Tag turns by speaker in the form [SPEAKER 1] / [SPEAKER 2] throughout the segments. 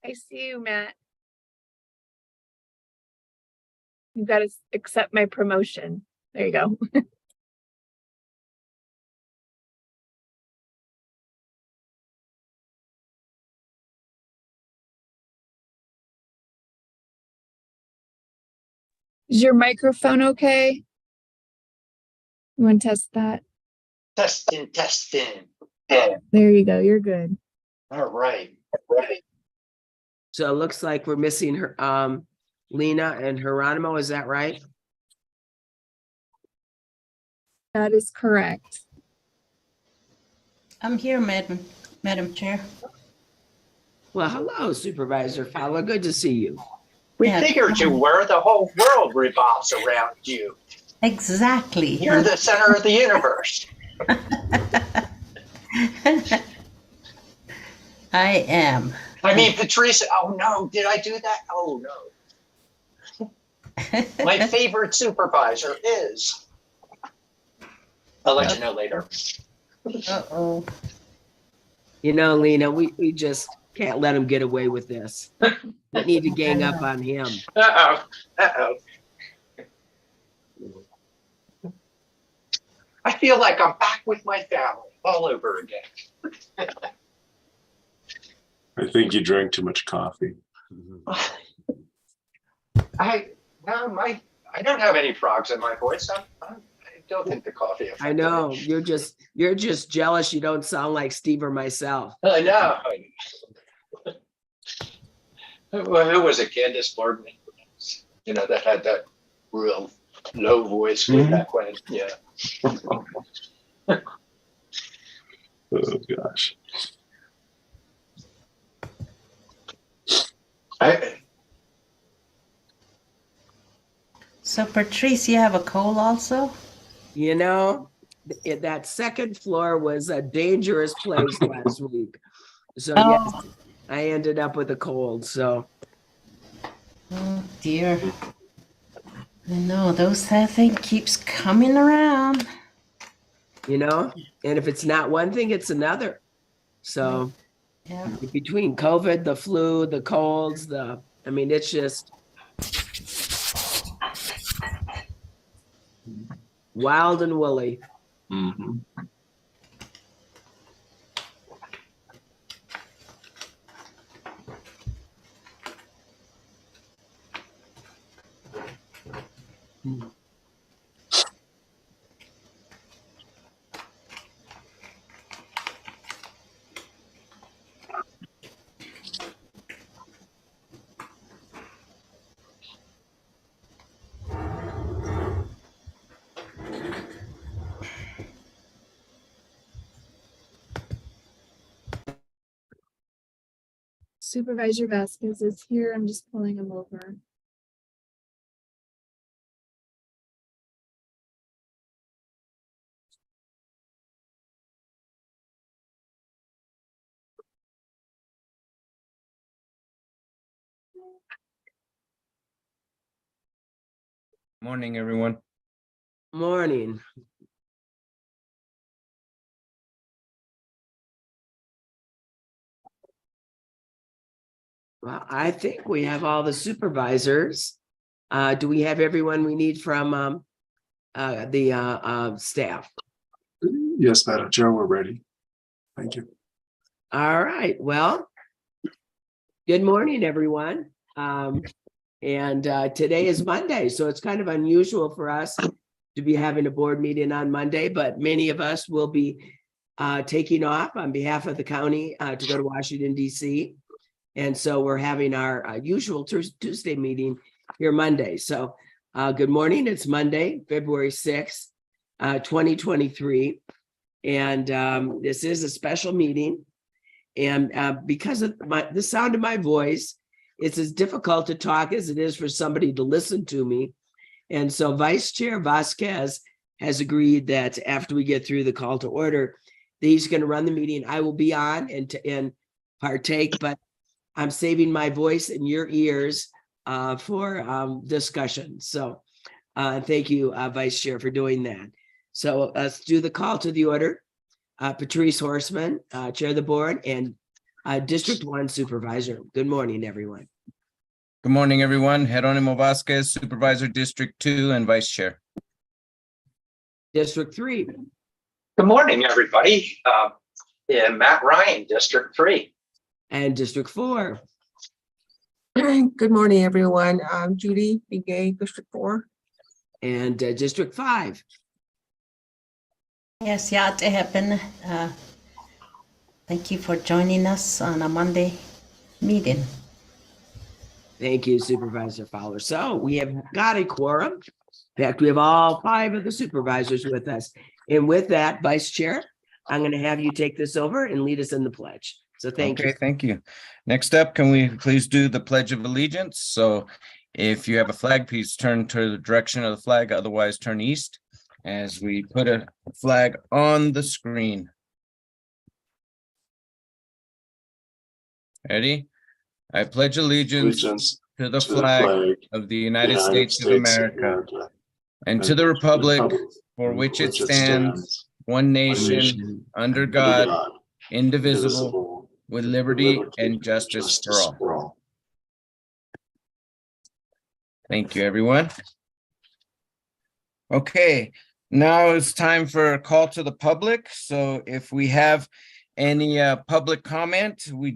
[SPEAKER 1] I see you, Matt. You got to accept my promotion. There you go. Is your microphone okay? You want to test that?
[SPEAKER 2] Testing, testing.
[SPEAKER 1] There you go. You're good.
[SPEAKER 2] All right. Right.
[SPEAKER 3] So it looks like we're missing her, Lena and Geronimo. Is that right?
[SPEAKER 1] That is correct.
[SPEAKER 4] I'm here, Madam Chair.
[SPEAKER 3] Well, hello, Supervisor Fowler. Good to see you.
[SPEAKER 2] We
[SPEAKER 4] Yeah.
[SPEAKER 2] figured you were. The whole world revolves around you.
[SPEAKER 4] Exactly.
[SPEAKER 2] You're the center of the universe.
[SPEAKER 4] I am.
[SPEAKER 2] I mean, Patrice, oh no, did I do that? Oh no. My favorite supervisor is. I'll let you know later.
[SPEAKER 4] Uh-oh.
[SPEAKER 3] You know, Lena, we just can't let him get away with this. We need to gang up on him.
[SPEAKER 2] Uh-oh. Uh-oh. I feel like I'm back with my family all over again.
[SPEAKER 5] I think you drank too much coffee.
[SPEAKER 2] I don't have any frogs in my voice. I don't think the coffee affected
[SPEAKER 3] I know
[SPEAKER 2] me.
[SPEAKER 3] you're just jealous you don't sound like Steve or myself.
[SPEAKER 2] I know. Who was it? Candace Boardman, you know, that had that real low voice way back when. Yeah.
[SPEAKER 5] Oh gosh.
[SPEAKER 4] So, Patrice, you have a cold also?
[SPEAKER 3] You know, that second floor was a dangerous place last week. So yes, I ended up with a cold. So
[SPEAKER 4] Oh, dear. I know, that thing keeps coming around.
[SPEAKER 3] you know, and if it's not one thing, it's another. So
[SPEAKER 4] Yeah.
[SPEAKER 3] between COVID, the flu, the colds, I mean, it's just wild and woolly.
[SPEAKER 5] Mhm.
[SPEAKER 1] Supervisor Vasquez is here. I'm just pulling him over.
[SPEAKER 6] Morning, everyone.
[SPEAKER 3] Morning. Well, I think we have all the supervisors. Do we have everyone we need from the staff?
[SPEAKER 5] Yes, Madam Chair, we're ready. Thank you.
[SPEAKER 3] All right. Well, good morning, everyone. And today is Monday, so it's kind of unusual for us to be having a board meeting on Monday, but many of us will be taking off on behalf of the county to go to Washington, D.C. And so we're having our usual Tuesday meeting here Monday. So good morning. It's Monday, February 6th, 2023. And this is a special meeting. And because of the sound of my voice, it's as difficult to talk as it is for somebody to listen to me. And so Vice Chair Vasquez has agreed that after we get through the call to order, that he's going to run the meeting. I will be on and partake, but I'm saving my voice in your ears for discussion. So thank you, Vice Chair, for doing that. So let's do the call to the order. Patrice Horseman, Chair of the Board, and District 1 Supervisor. Good morning, everyone.
[SPEAKER 6] Good morning, everyone. Jeronimo Vasquez, Supervisor, District 2 and Vice Chair.
[SPEAKER 3] District 3.
[SPEAKER 2] Good morning, everybody. Yeah, Matt Ryan, District 3.
[SPEAKER 3] And District 4.
[SPEAKER 7] Good morning, everyone. I'm Judy Begay, District 4.
[SPEAKER 3] And District 5.
[SPEAKER 4] Yes, yeah, it happened. Thank you for joining us on a Monday meeting.
[SPEAKER 3] Thank you, Supervisor Fowler. So we have got a quorum. In fact, we have all 5 of the supervisors with us. And with that, Vice Chair, I'm going to have you take this over and lead us in the pledge. So thank you.
[SPEAKER 6] Okay, thank you. Next up, can we please do the Pledge of Allegiance? So if you have a flag, please turn to the direction of the flag, otherwise turn east as we put a flag on the screen. Ready? I pledge allegiance
[SPEAKER 5] Allegiance
[SPEAKER 6] to the
[SPEAKER 5] to the
[SPEAKER 6] flag
[SPEAKER 5] flag
[SPEAKER 6] of the United States of America and to the republic for which it stands, one nation, under God, indivisible, with liberty and justice for all. Thank you, everyone. Okay, now it's time for a call to the public. So if we have any public comment, you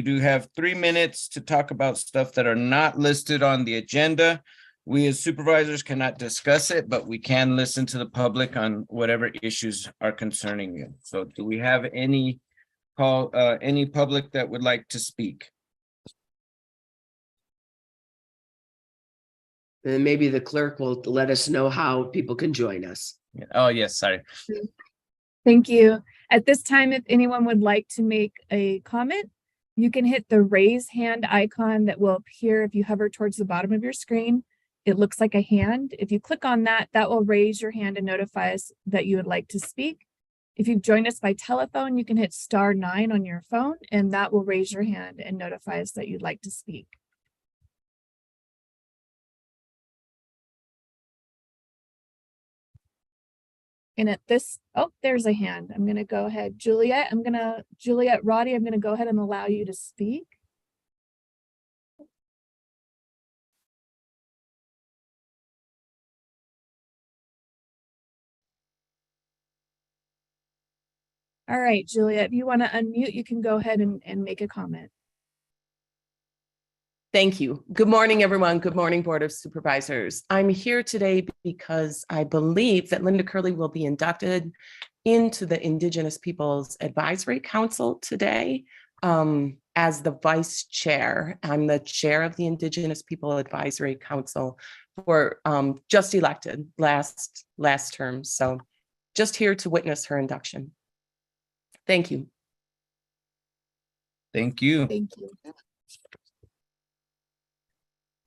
[SPEAKER 6] do have 3 minutes to talk about stuff that are not listed on the agenda. We as supervisors cannot discuss it, but we can listen to the public on whatever issues are concerning you. So do we have any public that would like to speak?
[SPEAKER 3] And maybe the clerk will let us know how people can join us.
[SPEAKER 6] Oh, yes, sorry.
[SPEAKER 1] Thank you. At this time, if anyone would like to make a comment, you can hit the raise hand icon that will appear if you hover towards the bottom of your screen. It looks like a hand. If you click on that, that will raise your hand and notify us that you would like to speak. If you've joined us by telephone, you can hit *9 on your phone, and that will raise your hand and notify us that you'd like to speak. And at this, oh, there's a hand. I'm going to go ahead. Juliet Roddy, I'm going to go ahead and allow you to speak. All right, Juliet, if you want to unmute, you can go ahead and make a comment.
[SPEAKER 8] Thank you. Good morning, everyone. Good morning, Board of Supervisors. I'm here today because I believe that Linda Curley will be inducted into the Indigenous Peoples Advisory Council today as the Vice Chair. I'm the Chair of the Indigenous People Advisory Council for just elected last term. So just here to witness her induction. Thank you.
[SPEAKER 6] Thank you.
[SPEAKER 1] Thank you.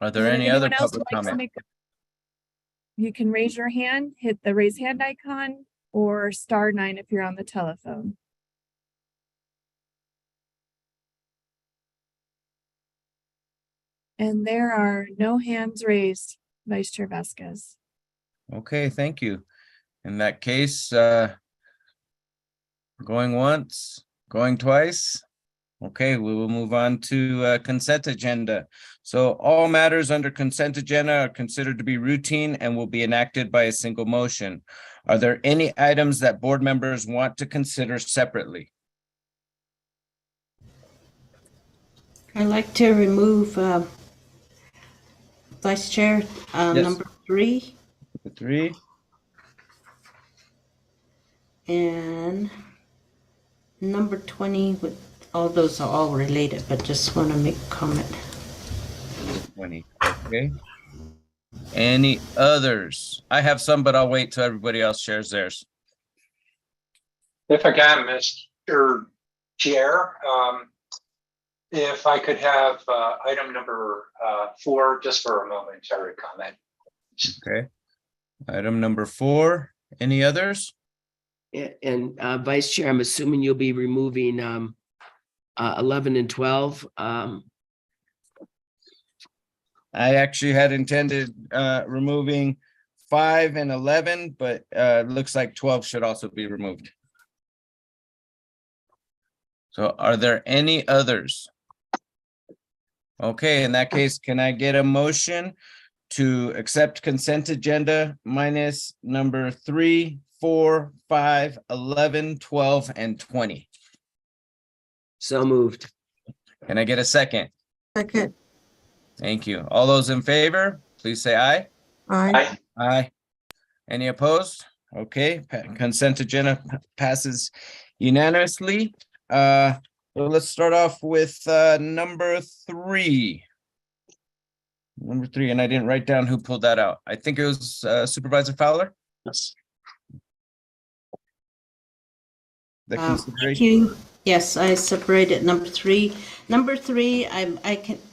[SPEAKER 6] Are there
[SPEAKER 1] And
[SPEAKER 6] any
[SPEAKER 1] if
[SPEAKER 6] other
[SPEAKER 1] anyone else
[SPEAKER 6] public
[SPEAKER 1] would like to
[SPEAKER 6] comment?
[SPEAKER 1] you can raise your hand, hit the raise hand icon, or *9 if you're on the telephone. And there are no hands raised, Vice Chair Vasquez.
[SPEAKER 6] Okay, thank you. In that case, going once, going twice. Okay, we will move on to consent agenda. So all matters under consent agenda are considered to be routine and will be enacted by a single motion. Are there any items that board members want to consider separately?
[SPEAKER 4] I'd like to remove Vice Chair
[SPEAKER 6] Yes.
[SPEAKER 4] number 3
[SPEAKER 6] The 3.
[SPEAKER 4] and number 20. With all those are all related, but just want to make a comment.
[SPEAKER 6] 20. Okay. Any others? I have some, but I'll wait till everybody else shares theirs.
[SPEAKER 2] If I can, Mr. Chair, if I could have item number 4 just for a momentary comment.
[SPEAKER 6] Okay. Item number 4. Any others?
[SPEAKER 3] And Vice Chair, I'm assuming you'll be removing 11 and 12.
[SPEAKER 6] I actually had intended removing 5 and 11, but it looks like 12 should also be removed. So are there any others? Okay, in that case, can I get a motion to accept consent agenda minus number 3, 4, 5, 11, 12, and 20?
[SPEAKER 3] So moved.
[SPEAKER 6] Can I get a second?
[SPEAKER 7] Second.
[SPEAKER 6] Thank you. All those in favor, please say aye.
[SPEAKER 7] Aye.
[SPEAKER 6] Aye. Any opposed? Okay, consent agenda passes unanimously. So let's start off with number 3. Number 3, and I didn't write down who pulled that out. I think it was Supervisor Fowler.
[SPEAKER 5] Yes.
[SPEAKER 6] The
[SPEAKER 4] Thank
[SPEAKER 6] consideration.
[SPEAKER 4] you. Yes, I separated number 3. Number 3,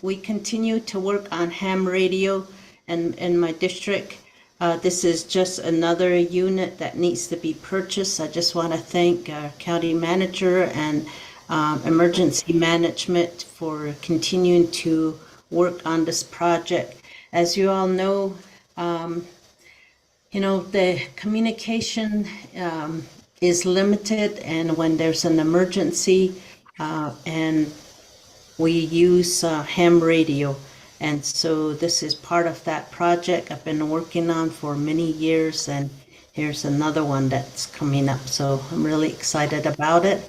[SPEAKER 4] we continue to work on ham radio in my district. This is just another unit that needs to be purchased. I just want to thank our county manager and emergency management for continuing to work on this project. As you all know, the communication is limited, and when there's an emergency, and we use ham radio. And so this is part of that project I've been working on for many years, and here's another one that's coming up. So I'm really excited about it.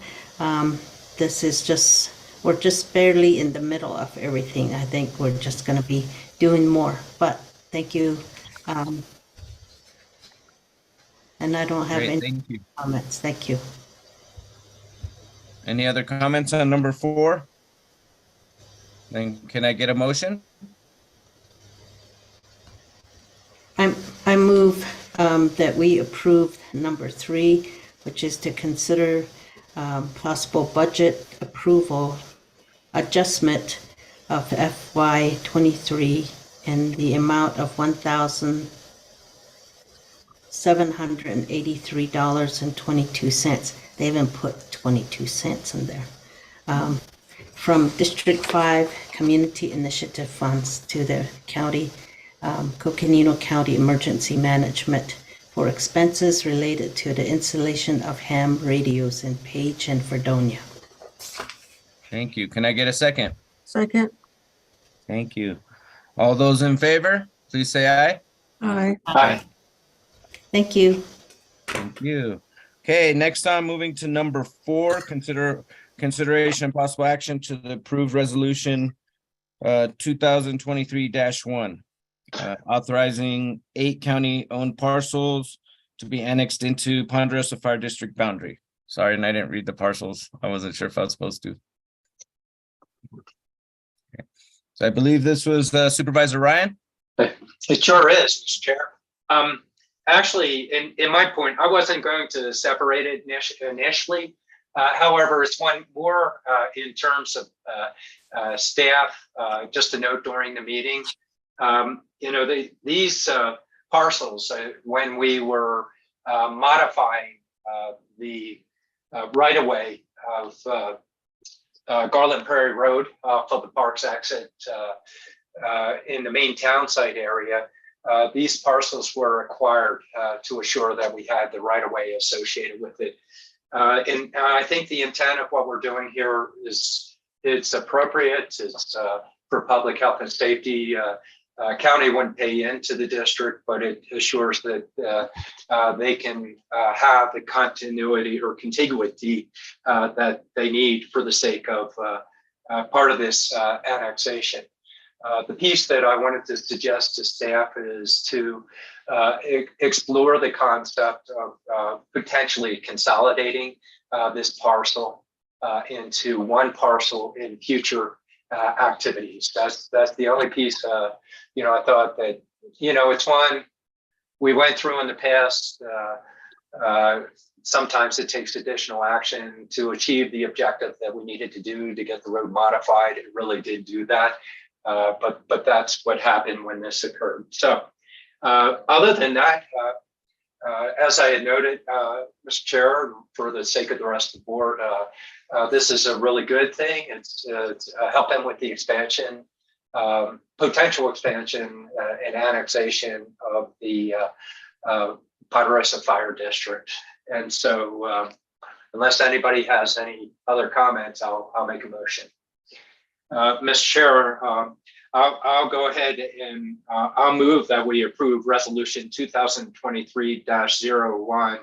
[SPEAKER 4] We're just barely in the middle of everything. I think we're just going to be doing more, but thank you. And I don't have
[SPEAKER 6] Great,
[SPEAKER 4] any
[SPEAKER 6] thank you.
[SPEAKER 4] comments. Thank you.
[SPEAKER 6] Any other comments on number 4? Then can I get a motion?
[SPEAKER 4] I move that we approve number 3, which is to consider possible budget approval adjustment of FY23 in the amount of $1,783.22. They even put 22 cents in there. From District 5 Community Initiative Funds to the county, Coconino County Emergency Management for expenses related to the installation of ham radios in Page and Fredonia.
[SPEAKER 6] Thank you. Can I get a second?
[SPEAKER 7] Second.
[SPEAKER 6] Thank you. All those in favor, please say aye.
[SPEAKER 7] Aye.
[SPEAKER 2] Aye.
[SPEAKER 4] Thank you.
[SPEAKER 6] Thank you. Okay, next on, moving to number 4, consideration and possible action to the approved resolution 2023-1, authorizing 8 county-owned parcels to be annexed into Ponderosa Fire District boundary. Sorry, and I didn't read the parcels. I wasn't sure if I was supposed to. Okay. So I believe this was Supervisor Ryan.
[SPEAKER 2] It sure is, Mr. Chair. Actually, in my point, I wasn't going to separate it initially. However, it's one more in terms of staff, just a note during the meeting. These parcels, when we were modifying the right-of-way of Garland Prairie Road off of the Parks exit in the main town site area, these parcels were acquired to assure that we had the right-of-way associated with it. And I think the intent of what we're doing here is it's appropriate. It's for public health and safety. County wouldn't pay into the district, but it assures that they can have the continuity or contiguity that they need for the sake of part of this annexation. The piece that I wanted to suggest to staff is to explore the concept of potentially consolidating this parcel into one parcel in future activities. That's the only piece. I thought that it's one we went through in the past. Sometimes it takes additional action to achieve the objective that we needed to do to get the road modified. It really did do that. But that's what happened when this occurred. So other than that, as I had noted, Mr. Chair, for the sake of the rest of the board, this is a really good thing. It's helping with the expansion, potential expansion and annexation of the Ponderosa Fire District. And so unless anybody has any other comments, I'll make a motion. Mr. Chair, I'll go ahead and I'll move that we approve resolution 2023-01,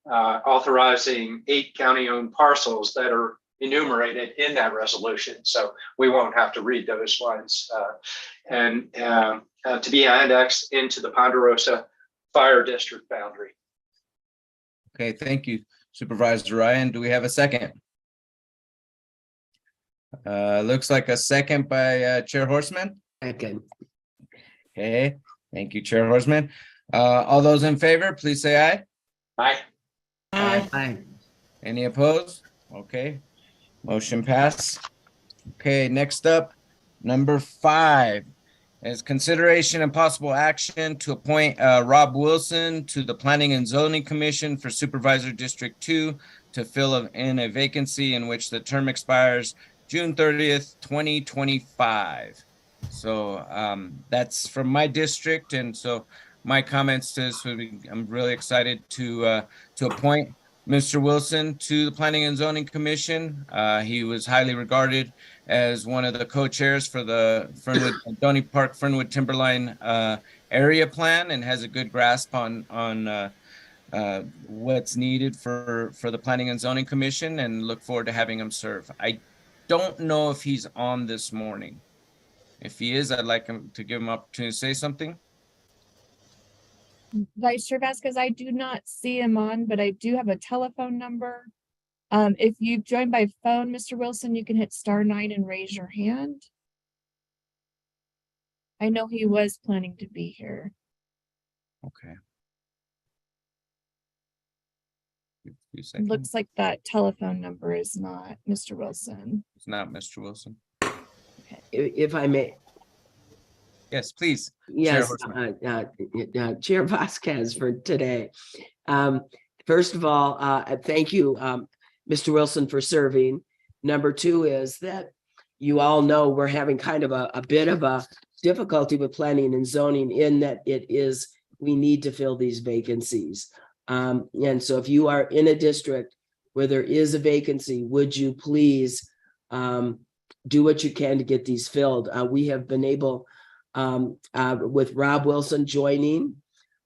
[SPEAKER 2] authorizing 8 county-owned parcels that are enumerated in that resolution. So we won't have to read those ones. And to be annexed into the Ponderosa Fire District boundary.
[SPEAKER 6] Okay, thank you, Supervisor Ryan. Do we have a second? Looks like a second by Chair Horseman.
[SPEAKER 3] Second.
[SPEAKER 6] Okay, thank you, Chair Horseman. All those in favor, please say aye.
[SPEAKER 2] Aye.
[SPEAKER 3] Aye.
[SPEAKER 6] Any opposed? Okay, motion pass. Okay, next up, number 5 is consideration and possible action to appoint Rob Wilson to the Planning and Zoning Commission for Supervisor District 2 to fill in a vacancy in which the term expires June 30th, 2025. So that's from my district, and so my comments to this would be, I'm really excited to appoint Mr. Wilson to the Planning and Zoning Commission. He was highly regarded as one of the co-chairs for the Fernwood Donny Park Fernwood Timberline area plan, and has a good grasp on what's needed for the Planning and Zoning Commission, and look forward to having him serve. I don't know if he's on this morning. If he is, I'd like him to give him an opportunity to say something.
[SPEAKER 1] Vice Chair Vasquez, I do not see him on, but I do have a telephone number. If you've joined by phone, Mr. Wilson, you can hit *9 and raise your hand. I know he was planning to be here.
[SPEAKER 6] Okay.
[SPEAKER 1] It looks like that telephone number is not Mr. Wilson.
[SPEAKER 6] It's not Mr. Wilson.
[SPEAKER 3] If I may.
[SPEAKER 6] Yes, please.
[SPEAKER 3] Yes,
[SPEAKER 6] Horseman.
[SPEAKER 3] Chair Vasquez for today. First of all, thank you, Mr. Wilson, for serving. Number 2 is that you all know we're having kind of a bit of a difficulty with planning and zoning, in that we need to fill these vacancies. And so if you are in a district where there is a vacancy, would you please do what you can to get these filled? We have been able, with Rob Wilson joining,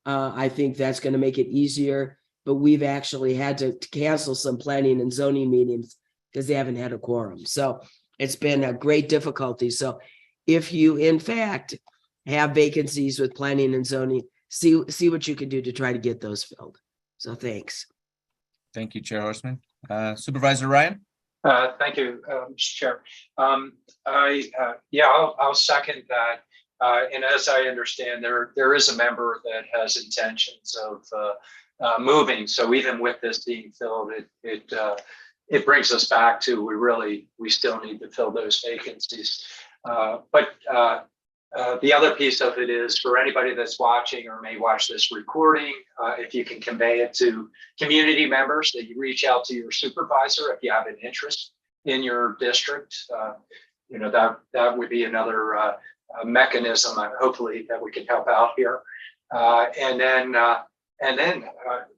[SPEAKER 3] I think that's going to make it easier, but we've actually had to cancel some planning and zoning meetings because they haven't had a quorum. So it's been a great difficulty. So if you in fact have vacancies with planning and zoning, see what you can do to try to get those filled. So thanks.
[SPEAKER 6] Thank you, Chair Horseman. Supervisor Ryan?
[SPEAKER 2] Thank you, Mr. Chair. I'll second that. And as I understand, there is a member that has intentions of moving. So even with this being filled, it brings us back to we still need to fill those vacancies. But the other piece of it is, for anybody that's watching or may watch this recording, if you can convey it to community members, that you reach out to your supervisor if you have an interest in your district. That would be another mechanism, hopefully, that we can help out here. And then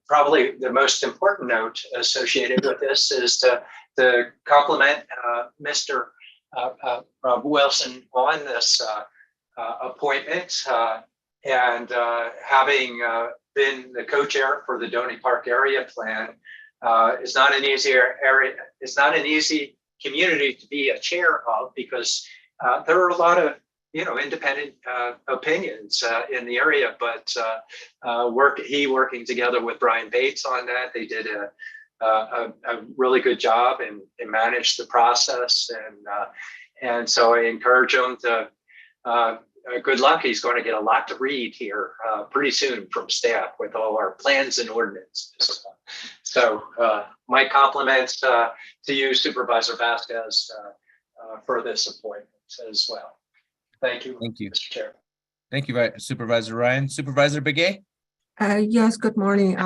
[SPEAKER 2] probably the most important note associated with this is to compliment Mr. Wilson on this appointment, and having been the co-chair for the Donny Park area plan, is not an easy area. It's not an easy community to be a chair of, because there are a lot of independent opinions in the area, but working together with Brian Bates on that, they did a really good job and managed the process, and so I encourage him to good luck. He's going to get a lot to read here pretty soon from staff with all our plans and ordinances. So my compliments to you, Supervisor Vasquez, for this appointment as well. Thank you.
[SPEAKER 6] Thank you,
[SPEAKER 2] Mr. Chair.
[SPEAKER 6] Thank you, Supervisor Ryan. Supervisor Begay?
[SPEAKER 7] Yes, good morning.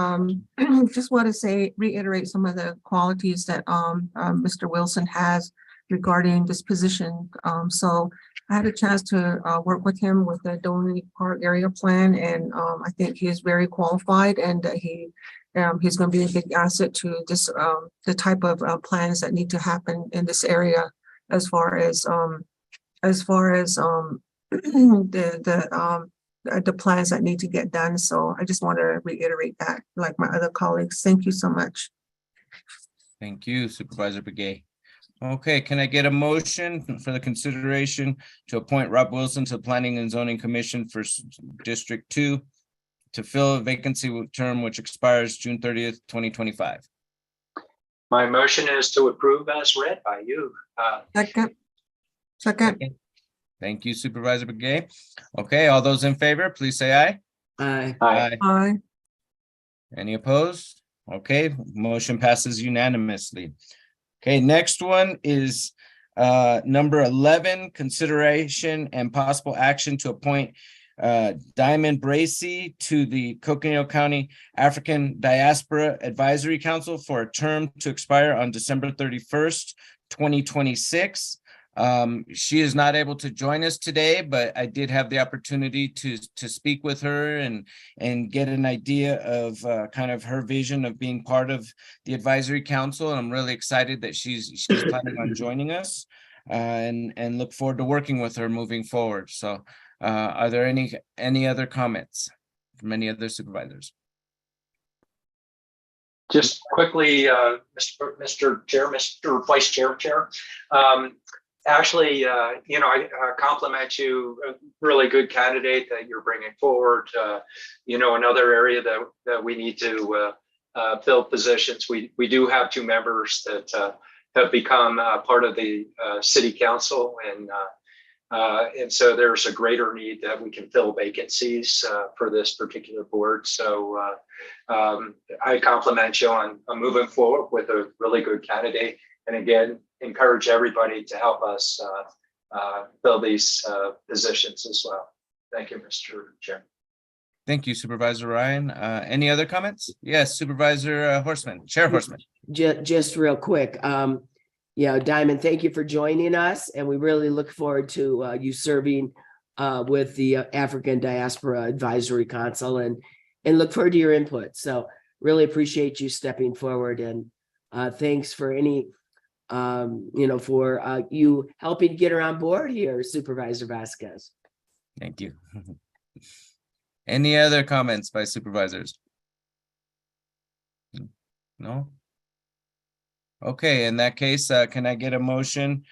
[SPEAKER 7] Just want to reiterate some of the qualities that Mr. Wilson has regarding this position. So I had a chance to work with him with the Donny Park area plan, and I think he is very qualified, and he He's going to be a big asset to this, the type of plans that need to happen in this area as far as the plans that need to get done. So I just want to reiterate that, like my other colleagues. Thank you so much.
[SPEAKER 6] Thank you, Supervisor Begay. Okay, can I get a motion for the consideration to appoint Rob Wilson to the Planning and Zoning Commission for District 2 to fill a vacancy term which expires June 30th, 2025?
[SPEAKER 2] My motion is to approve as read by you.
[SPEAKER 7] Second. Second.
[SPEAKER 6] Thank you, Supervisor Begay. Okay, all those in favor, please say aye.
[SPEAKER 3] Aye.
[SPEAKER 2] Aye.
[SPEAKER 7] Aye.
[SPEAKER 6] Any opposed? Okay, motion passes unanimously. Okay, next one is number 11, consideration and possible action to appoint Diamond Bracy to the Coconino County African Diaspora Advisory Council for a term to expire on December 31st, 2026. She is not able to join us today, but I did have the opportunity to speak with her and get an idea of kind of her vision of being part of the advisory council. And I'm really excited that she's planning on joining us and look forward to working with her moving forward. So are there any other comments from any other supervisors?
[SPEAKER 2] Just quickly, Mr. Chair, Mr. Vice Chair. Actually, I compliment you, a really good candidate that you're bringing forward. Another area that we need to fill positions. We do have two members that have become part of the city council, and so there's a greater need that we can fill vacancies for this particular board. So I compliment you on moving forward with a really good candidate. And again, encourage everybody to help us fill these positions as well. Thank you, Mr. Chair.
[SPEAKER 6] Thank you, Supervisor Ryan. Any other comments? Yes, Supervisor Horstman, Chair Horstman.
[SPEAKER 3] Just real quick. Diamond, thank you for joining us, and we really look forward to you serving with the African Diaspora Advisory Council and look forward to your input. So really appreciate you stepping forward, and thanks for any for you helping get her on board here, Supervisor Vasquez.
[SPEAKER 6] Thank you. Any other comments by supervisors? No? Okay, in that case, can I get a motion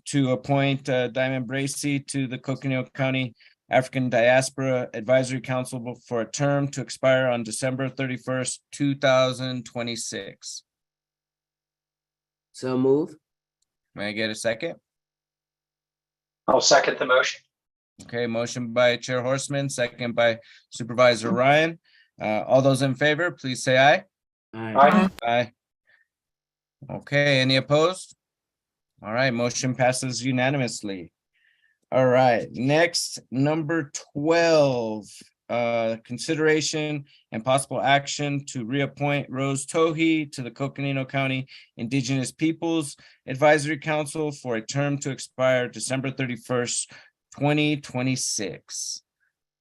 [SPEAKER 6] to appoint Diamond Bracy to the Coconino County African Diaspora Advisory Council for a term to expire on December 31st, 2026?
[SPEAKER 3] So move.
[SPEAKER 6] May I get a second?
[SPEAKER 2] I'll second the motion.
[SPEAKER 6] Okay, motion by Chair Horstman, second by Supervisor Ryan. All those in favor, please say aye.
[SPEAKER 2] Aye.
[SPEAKER 6] Aye. Okay, any opposed? All right, motion passes unanimously. All right, next, number 12, consideration and possible action to reappoint Rose Tohi to the Coconino County Indigenous Peoples Advisory Council for a term to expire December 31st, 2026.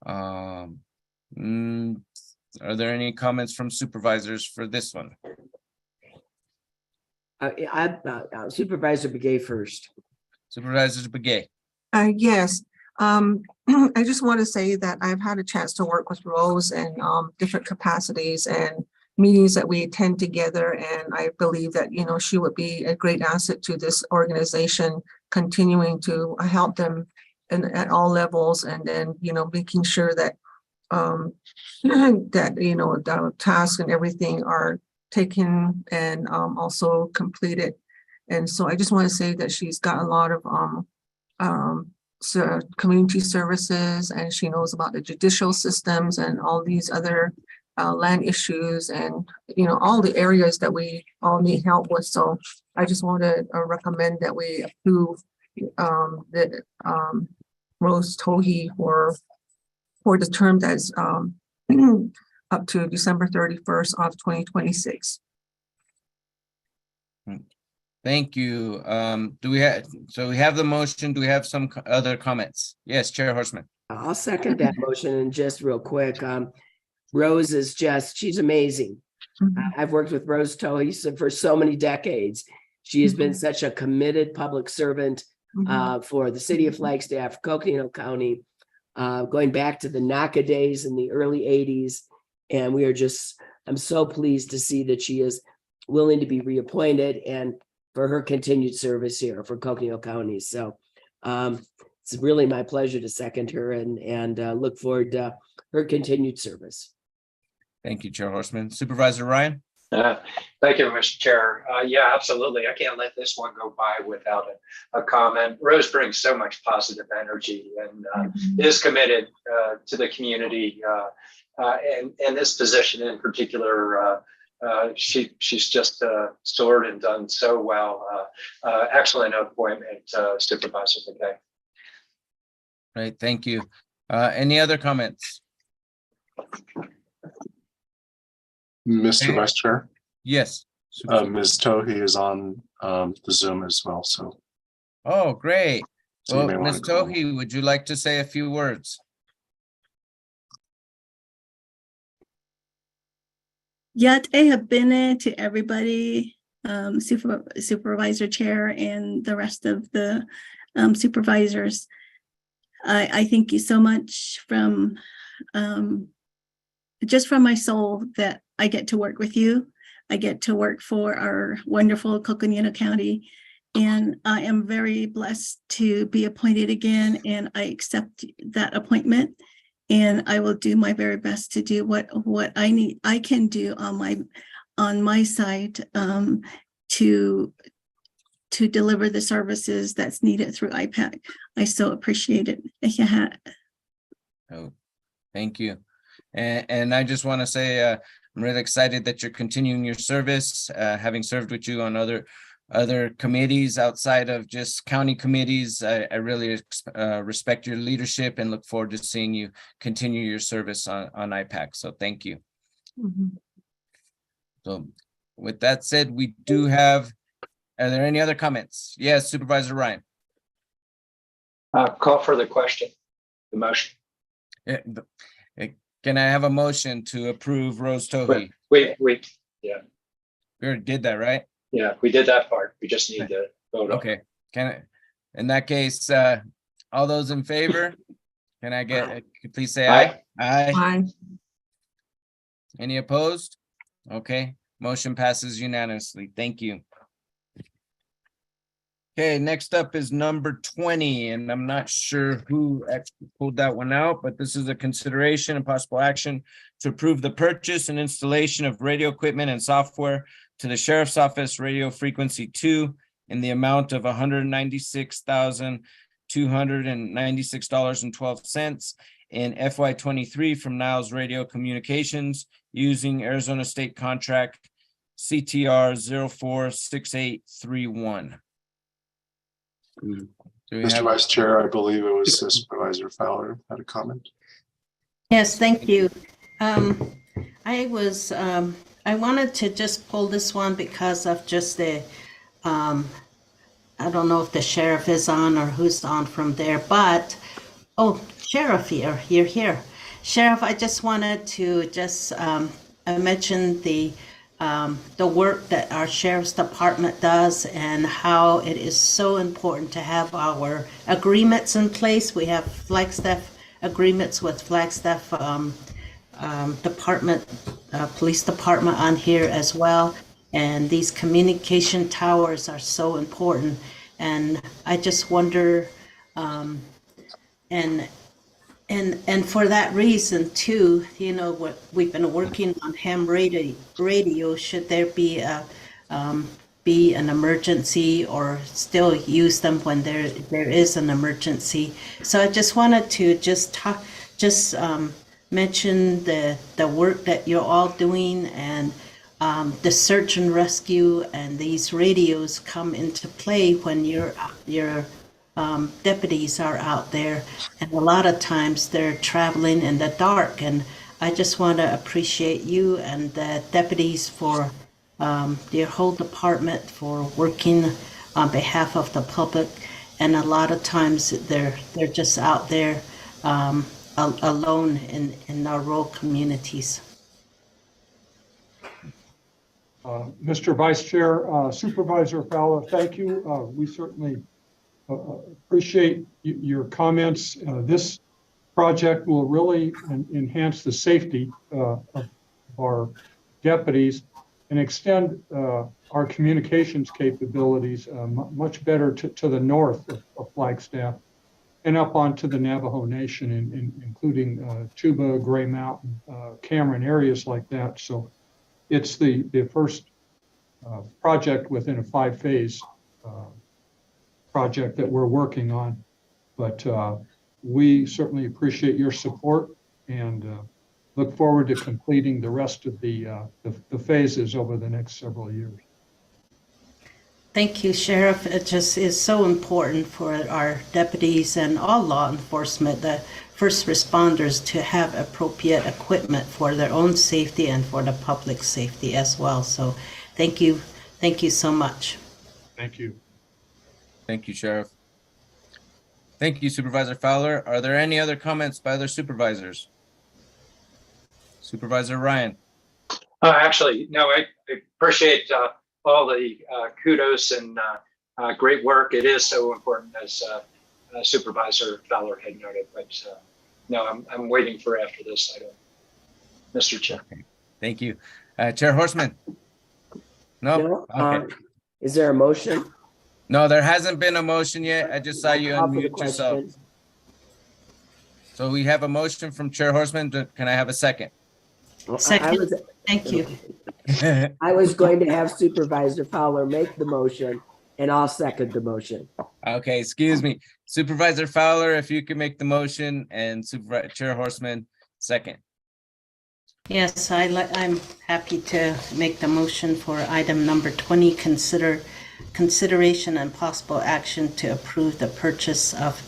[SPEAKER 6] Are there any comments from supervisors for this one?
[SPEAKER 3] Supervisor Begay first.
[SPEAKER 6] Supervisor Begay.
[SPEAKER 7] Yes. I just want to say that I've had a chance to work with Rose in different capacities and meetings that we attend together. And I believe that, she would be a great asset to this organization, continuing to help them at all levels. And then, making sure that, the tasks and everything are taken and also completed. And so I just want to say that she's got a lot of community services, and she knows about the judicial systems and all these other land issues and all the areas that we all need help with. So I just want to recommend that we approve the Rose Tohi for the term that's up to December 31st of 2026.
[SPEAKER 6] Thank you. We have the motion. Do we have some other comments? Yes, Chair Horstman.
[SPEAKER 3] I'll second that motion. And just real quick, Rose is she's amazing. I've worked with Rose Tohe for so many decades. She has been such a committed public servant for the city of Flagstaff, Coconino County, going back to the NACA days in the early 80s. And I'm so pleased to see that she is willing to be reappointed and for her continued service here for Coconino County. So it's really my pleasure to second her and look forward to her continued service.
[SPEAKER 6] Thank you, Chair Horseman. Supervisor Ryan?
[SPEAKER 2] Thank you, Mr. Chair. Yeah, absolutely. I can't let this one go by without a comment. Rose brings so much positive energy and is committed to the community. And this position in particular, she's just soared and done so well. Excellent appointment, Supervisor McKay.
[SPEAKER 6] Right, thank you. Any other comments?
[SPEAKER 5] Mr. Vice Chair,
[SPEAKER 6] Yes.
[SPEAKER 5] Ms. Tohe is on the Zoom as well, so.
[SPEAKER 6] Oh, great.
[SPEAKER 5] So you
[SPEAKER 6] Well,
[SPEAKER 5] may want
[SPEAKER 6] Ms.
[SPEAKER 5] to go.
[SPEAKER 6] Tohe, would you like to say a few words?
[SPEAKER 9] Yate bene to everybody, Supervisor Chair and the rest of the supervisors. I thank you so much from just from my soul that I get to work with you. I get to work for our wonderful Coconino County, and I am very blessed to be appointed again, and I accept that appointment. And I will do my very best to do what I can do on my side to deliver the services that's needed through IPAC. I so appreciate it. Yeah.
[SPEAKER 6] Oh, thank you. And I just want to say I'm really excited that you're continuing your service, having served with you on other committees outside of just county committees. I really respect your leadership and look forward to seeing you continue your service on IPAC. So thank you. So with that said, we do have, are there any other comments? Yes, Supervisor Ryan.
[SPEAKER 2] Call for the question, the motion.
[SPEAKER 6] Can I have a motion to approve Rose Tohe?
[SPEAKER 2] We
[SPEAKER 6] We already did that, right?
[SPEAKER 2] yeah, we did that part. We just need to vote on it.
[SPEAKER 6] Okay, can I, in that case, all those in favor? Can I get, please say aye? Aye.
[SPEAKER 7] Aye.
[SPEAKER 6] Any opposed? Okay, motion passes unanimously. Thank you. Okay, next up is number 20, and I'm not sure who actually pulled that one out, but this is a consideration and possible action to approve the purchase and installation of radio equipment and software to the Sheriff's Office Radio Frequency 2 in the amount of $196,296.12 in FY23 from Niles Radio Communications using Arizona State Contract CTR 046831. Do we
[SPEAKER 5] Mr.
[SPEAKER 6] have-
[SPEAKER 5] Vice Chair, I believe it was Supervisor Fowler had a comment.
[SPEAKER 4] Yes, thank you. I wanted to just pull this one because of just the, I don't know if the sheriff is on or who's on from there, but, oh, Sheriff, you're here. Sheriff, I just wanted to just mention the work that our Sheriff's Department does and how it is so important to have our agreements in place. We have Flagstaff agreements with Flagstaff Department, Police Department on here as well. And these communication towers are so important. And I just wonder, and for that reason too, you know, what we've been working on ham radio, should there be an emergency or still use them when there is an emergency. So I just wanted to mention the work that you're all doing, and the search and rescue, and these radios come into play when your deputies are out there, and a lot of times they're traveling in the dark. And I just want to appreciate you and the deputies for your whole department for working on behalf of the public. And a lot of times they're just out there alone in our rural communities.
[SPEAKER 10] Mr. Vice Chair, Supervisor Fowler, thank you. We certainly appreciate your comments. This project will really enhance the safety of our deputies and extend our communications capabilities much better to the north of Flagstaff and up onto the Navajo Nation, including Tuba, Gray Mountain, Cameron, areas like that. So it's the first project within a 5-phase project that we're working on. But we certainly appreciate your support and look forward to completing the rest of the phases over the next several years.
[SPEAKER 4] Thank you, Sheriff. It just is so important for our deputies and all law enforcement, the first responders, to have appropriate equipment for their own safety and for the public safety as well. So thank you. Thank you so much.
[SPEAKER 10] Thank you.
[SPEAKER 6] Thank you, Sheriff. Thank you, Supervisor Fowler. Are there any other comments by other supervisors? Supervisor Ryan.
[SPEAKER 2] Actually, no, I appreciate all the kudos and great work. It is so important, as Supervisor Fowler had noted, but no, I'm waiting for after this item, Mr. Chair.
[SPEAKER 6] Okay. Thank you. Chair Horseman. No? Okay.
[SPEAKER 3] Is there a motion?
[SPEAKER 6] No, there hasn't been a motion yet. I just saw you
[SPEAKER 3] Call for the
[SPEAKER 6] unmute yourself.
[SPEAKER 3] question.
[SPEAKER 6] So we have a motion from Chair Horseman. Can I have a second?
[SPEAKER 3] Well,
[SPEAKER 4] Second. Thank you.
[SPEAKER 3] I was going to have Supervisor Fowler make the motion, and I'll second the motion.
[SPEAKER 6] Okay, excuse me. Supervisor Fowler, if you can make the motion, and Chair Horseman, second.
[SPEAKER 4] Yes, I'm happy to make the motion for item number 20, consideration and possible action to approve the purchase of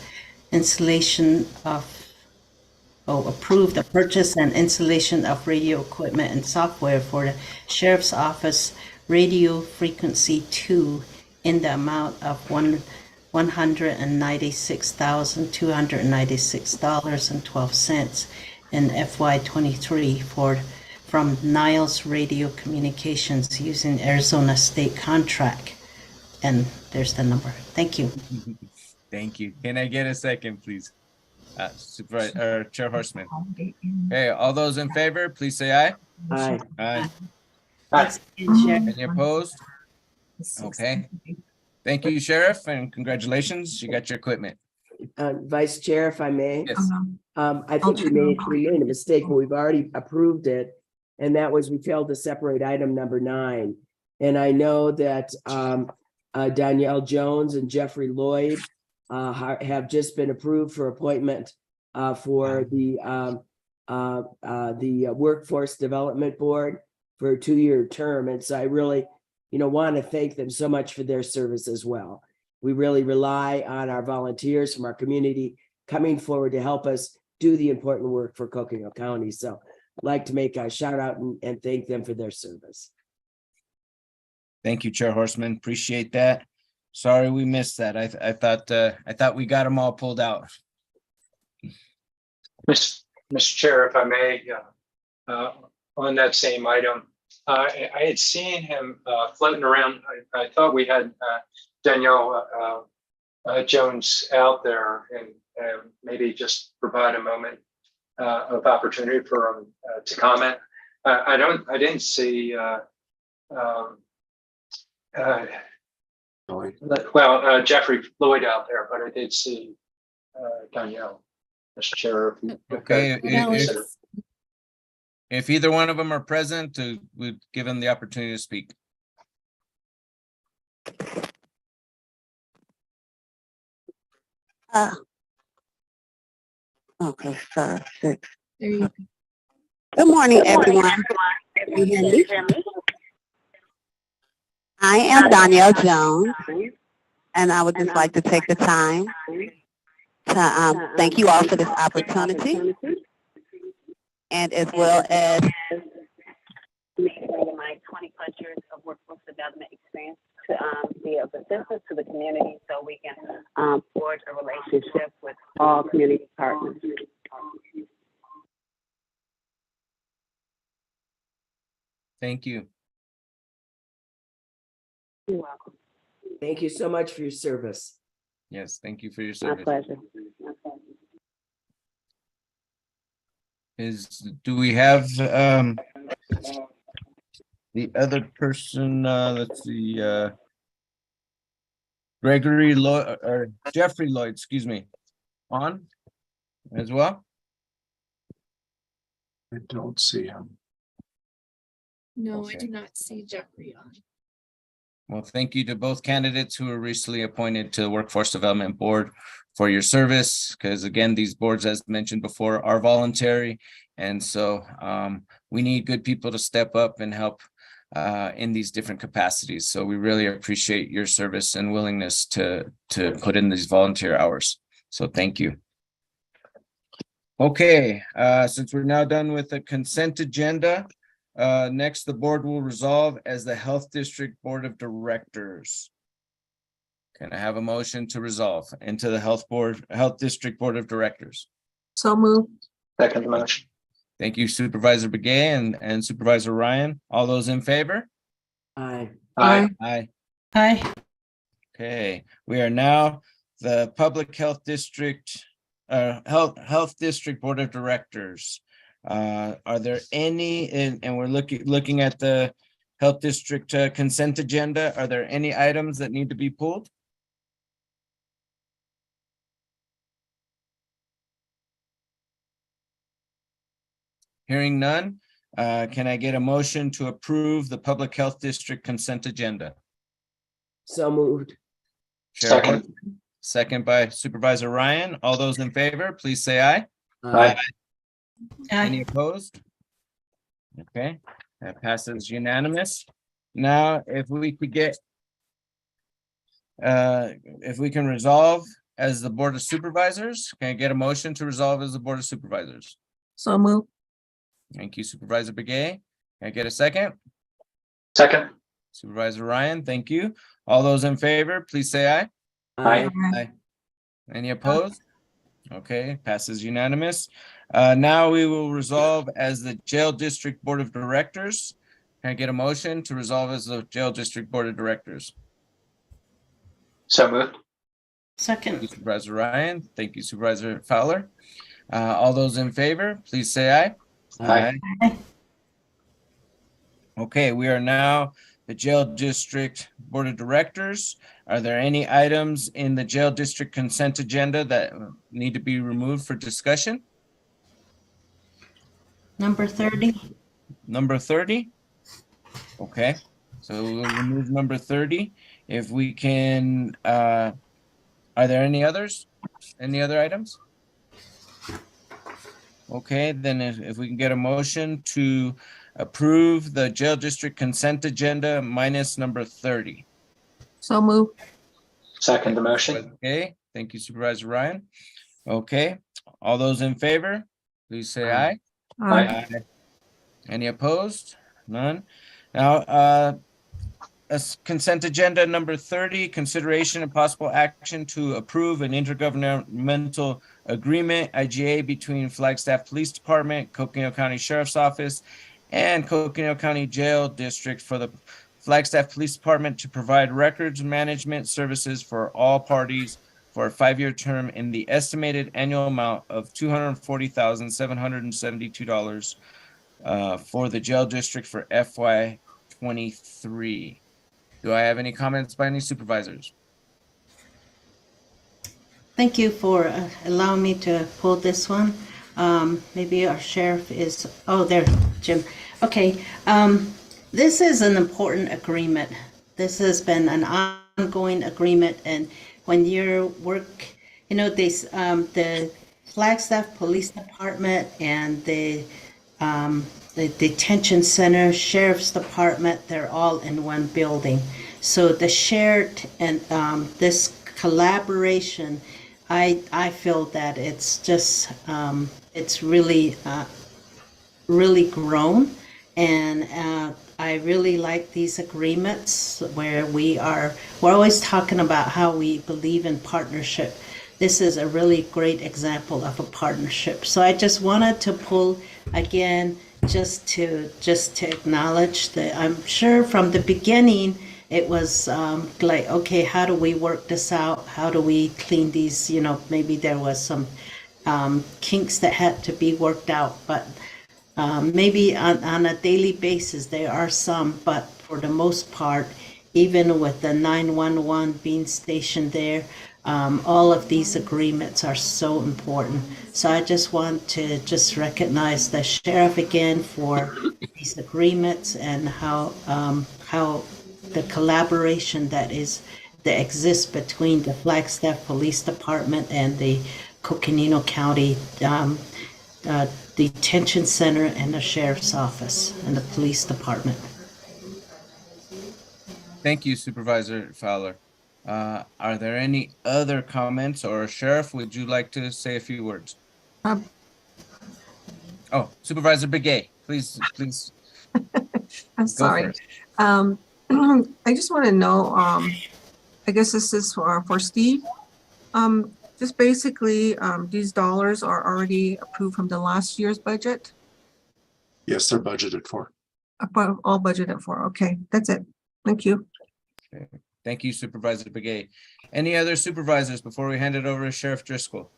[SPEAKER 4] approve the purchase and installation of radio equipment and software for the Sheriff's Office Radio Frequency 2 in the amount of $196,296.12 in FY23 from Niles Radio Communications using Arizona State contract. And there's the number. Thank you.
[SPEAKER 6] Thank you. Can I get a second, please? Supervisor Chair Horseman. Okay, all those in favor, please say aye.
[SPEAKER 3] Aye.
[SPEAKER 6] Aye.
[SPEAKER 4] Thanks again, Sheriff.
[SPEAKER 6] Any opposed? Okay. Thank you, Sheriff, and congratulations. You got your equipment.
[SPEAKER 3] Vice Chair, if I may.
[SPEAKER 6] Yes.
[SPEAKER 3] I think we made a mistake, but we've already approved it. And that was, we failed to separate item number 9. And I know that Danielle Jones and Jeffrey Lloyd have just been approved for appointment for the Workforce Development Board for a 2-year term. And so I really, want to thank them so much for their service as well. We really rely on our volunteers from our community coming forward to help us do the important work for Coconino County. So I'd like to make a shout out and thank them for their service.
[SPEAKER 6] Thank you, Chair Horseman. Appreciate that. Sorry we missed that. I thought we got them all pulled out.
[SPEAKER 2] Mr. Chair, if I may, on that same item, I had seen him floating around. I thought we had Danielle Jones out there, and maybe just provide a moment of opportunity for him to comment. I didn't see. Jeffrey Lloyd out there, but I did see Danielle, Mr. Chair.
[SPEAKER 6] Okay. If either one of them are present, we'd give them the opportunity to speak.
[SPEAKER 11] Okay, sir.
[SPEAKER 1] There you go.
[SPEAKER 11] Good morning, everyone. Can you hear me? I am Danielle Jones, and I would just like to take the time to thank you all for this opportunity, and as well as my 20-plus years of workforce development experience to be of assistance to the community so we can forge a relationship with all community partners.
[SPEAKER 6] Thank you.
[SPEAKER 11] You're welcome.
[SPEAKER 3] Thank you so much for your service.
[SPEAKER 6] Yes, thank you for your
[SPEAKER 11] My
[SPEAKER 6] service.
[SPEAKER 11] pleasure.
[SPEAKER 6] Do we have the other person, let's see, Gregory Lloyd or Jeffrey Lloyd, excuse me, on as well?
[SPEAKER 5] I don't see him.
[SPEAKER 1] No, I
[SPEAKER 6] Okay.
[SPEAKER 1] do not see Jeffrey on.
[SPEAKER 6] Well, thank you to both candidates who were recently appointed to the Workforce Development Board for your service, because again, these boards, as mentioned before, are voluntary. And so we need good people to step up and help in these different capacities. So we really appreciate your service and willingness to put in these volunteer hours. So thank you. Okay, since we're now done with the consent agenda, next the board will resolve as the Health District Board of Directors. Can I have a motion to resolve into the Health District Board of Directors?
[SPEAKER 7] So moved.
[SPEAKER 2] Second motion.
[SPEAKER 6] Thank you, Supervisor Begay and Supervisor Ryan. All those in favor?
[SPEAKER 3] Aye.
[SPEAKER 2] Aye.
[SPEAKER 6] Aye.
[SPEAKER 4] Aye.
[SPEAKER 6] Okay, we are now the Public Health District, Health District Board of Directors. Are there any, and we're looking at the Health District consent agenda. Are there any items that need to be pulled? Hearing none, can I get a motion to approve the Public Health District consent agenda?
[SPEAKER 3] So moved.
[SPEAKER 6] Chair
[SPEAKER 2] Second.
[SPEAKER 6] Hood, second by Supervisor Ryan. All those in favor, please say aye.
[SPEAKER 2] Aye.
[SPEAKER 6] Any
[SPEAKER 4] Aye.
[SPEAKER 6] opposed? Okay, that passes unanimous. Now, if we could get, if we can resolve as the Board of Supervisors, can I get a motion to resolve as the Board of Supervisors?
[SPEAKER 7] So moved.
[SPEAKER 6] Thank you, Supervisor Begay. Can I get a second?
[SPEAKER 2] Second.
[SPEAKER 6] Supervisor Ryan, thank you. All those in favor, please say aye.
[SPEAKER 2] Aye.
[SPEAKER 6] Aye. Any opposed? Okay, passes unanimous. Now we will resolve as the Jail District Board of Directors. Can I get a motion to resolve as the Jail District Board of Directors?
[SPEAKER 2] So moved.
[SPEAKER 6] Thank you,
[SPEAKER 4] Second.
[SPEAKER 6] Supervisor Ryan. Thank you, Supervisor Fowler. All those in favor, please say aye.
[SPEAKER 2] Aye.
[SPEAKER 4] Aye.
[SPEAKER 6] Okay, we are now the Jail District Board of Directors. Are there any items in the Jail District consent agenda that need to be removed for discussion?
[SPEAKER 4] Number 30.
[SPEAKER 6] Number 30? Okay, so we'll remove number 30. If we can, are there any others? Any other items? Okay, then if we can get a motion to approve the Jail District consent agenda minus number 30.
[SPEAKER 7] So moved.
[SPEAKER 2] Second motion.
[SPEAKER 6] Okay, thank you, Supervisor Ryan. Okay, all those in favor, please say aye.
[SPEAKER 2] Aye.
[SPEAKER 6] Any opposed? None. Now, as consent agenda number 30, consideration and possible action to approve an intergovernmental agreement, IGA, between Flagstaff Police Department, Coconino County Sheriff's Office, and Coconino County Jail District for the Flagstaff Police Department to provide records management services for all parties for a 5-year term in the estimated annual amount of $240,772 for the Jail District for FY23. Do I have any comments by any supervisors?
[SPEAKER 4] Thank you for allowing me to pull this one. Maybe our sheriff is, oh, there, Jim. Okay, this is an important agreement. This has been an ongoing agreement, and when your work, you know, the Flagstaff Police Department and the detention center, sheriff's department, they're all in one building. So the shared and this collaboration, I feel that it's just it's really really grown, and I really like these agreements where we're always talking about how we believe in partnership. This is a really great example of a partnership. So I just wanted to pull again, just to acknowledge that I'm sure from the beginning it was like, okay, how do we work this out? How do we clean these? You know, maybe there was some kinks that had to be worked out, but maybe on a daily basis, there are some, but for the most part, even with the 911 being stationed there, all of these agreements are so important. So I just want to just recognize the sheriff again for these agreements and how the collaboration that exists between the Flagstaff Police Department and the Coconino County Detention Center and the Sheriff's Office and the Police Department.
[SPEAKER 6] Thank you, Supervisor Fowler. Are there any other comments, or Sheriff, would you like to say a few words? Oh, Supervisor Begay, please.
[SPEAKER 7] I'm sorry. I just want to know, I guess this is for Steve. Just basically, these dollars are already approved from the last year's budget?
[SPEAKER 5] Yes, they're budgeted for.
[SPEAKER 7] All budgeted for. Okay, that's it. Thank you.
[SPEAKER 6] Okay. Thank you, Supervisor Begay. Any other supervisors before we hand it over to Sheriff Driscoll?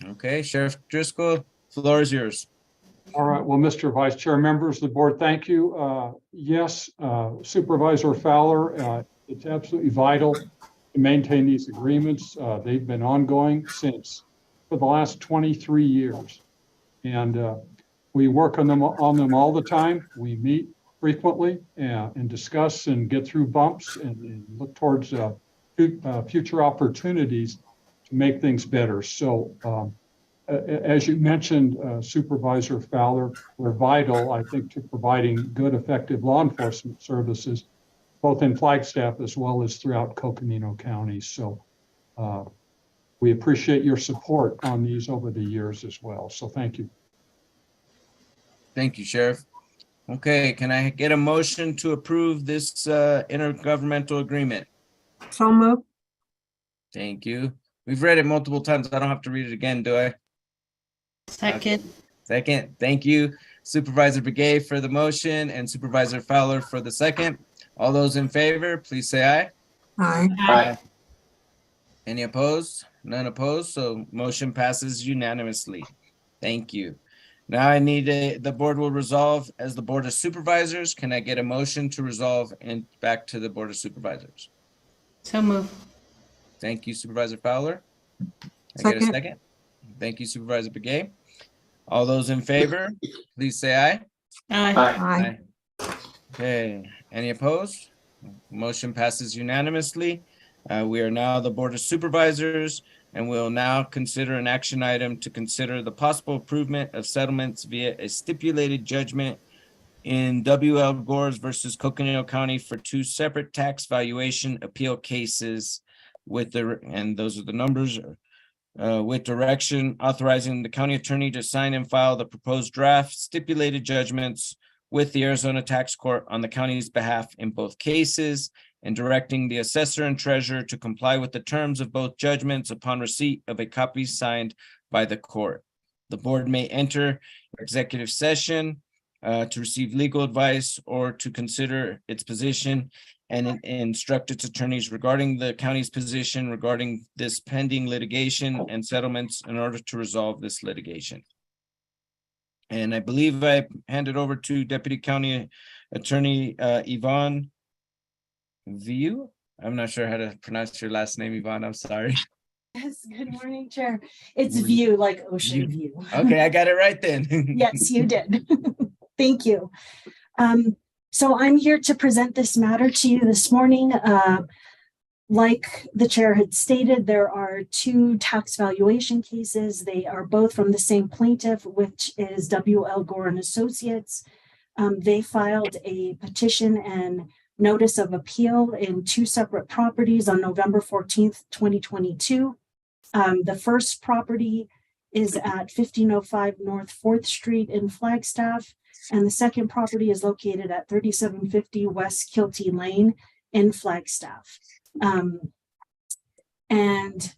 [SPEAKER 6] Okay, Sheriff Driscoll, floor is yours.
[SPEAKER 10] All right, well, Mr. Vice Chair, members of the board, thank you. Yes, Supervisor Fowler, it's absolutely vital to maintain these agreements. They've been ongoing for the last 23 years. And we work on them all the time. We meet frequently and discuss and get through bumps and look towards future opportunities to make things better. So as you mentioned, Supervisor Fowler, we're vital, I think, to providing good, effective law enforcement services, both in Flagstaff as well as throughout Coconino County. So we appreciate your support on these over the years as well. So thank you.
[SPEAKER 6] Thank you, Sheriff. Okay, can I get a motion to approve this intergovernmental agreement?
[SPEAKER 7] So moved.
[SPEAKER 6] Thank you. We've read it multiple times. I don't have to read it again, do I?
[SPEAKER 4] Second.
[SPEAKER 6] Second. Thank you, Supervisor Begay for the motion and Supervisor Fowler for the second. All those in favor, please say aye.
[SPEAKER 7] Aye.
[SPEAKER 2] Aye.
[SPEAKER 6] Any opposed? None opposed. So motion passes unanimously. Thank you. Now I need the board will resolve as the Board of Supervisors. Can I get a motion to resolve and back to the Board of Supervisors?
[SPEAKER 4] So move.
[SPEAKER 6] Thank you, Supervisor Fowler. I get a
[SPEAKER 7] Second.
[SPEAKER 6] second. Thank you, Supervisor Begay. All those in favor, please say aye.
[SPEAKER 4] Aye.
[SPEAKER 7] Aye.
[SPEAKER 6] Okay, any opposed? Motion passes unanimously. We are now the Board of Supervisors, and we'll now consider an action item to consider the possible improvement of settlements via a stipulated judgment in W.L. Gores versus Coconino County for two separate tax valuation appeal cases and those are the numbers, with direction authorizing the county attorney to sign and file the proposed draft stipulated judgments with the Arizona Tax Court on the county's behalf in both cases, and directing the assessor and treasurer to comply with the terms of both judgments upon receipt of a copy signed by the court. The board may enter executive session to receive legal advice or to consider its position and instruct its attorneys regarding the county's position regarding this pending litigation and settlements in order to resolve this litigation. And I believe I handed over to Deputy County Attorney Yvonne View. I'm not sure how to pronounce your last name, Yvonne. I'm sorry.
[SPEAKER 12] Yes, good morning, Chair. It's View, like ocean view.
[SPEAKER 6] Okay, I got it right then.
[SPEAKER 12] Yes, you did. Thank you. So I'm here to present this matter to you this morning. Like the chair had stated, there are two tax valuation cases. They are both from the same plaintiff, which is W.L. Gore and Associates. They filed a petition and notice of appeal in two separate properties on November 14th, 2022. The first property is at 1505 North 4th Street in Flagstaff, and the second property is located at 3750 West Kilty Lane in Flagstaff. And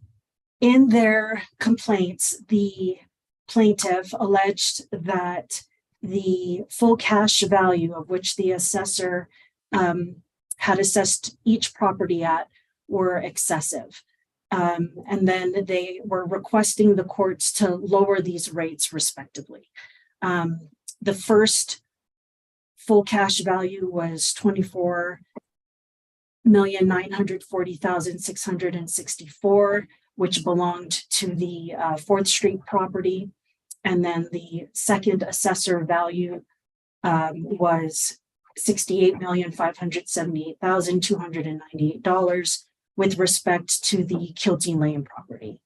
[SPEAKER 12] in their complaints, the plaintiff alleged that the full cash value of which the assessor had assessed each property at were excessive. And then they were requesting the courts to lower these rates respectively. The first full cash value was $24,940,664, which belonged to the 4th Street property. And then the second assessor value was $68,578,298 with respect to the Kilty Lane property.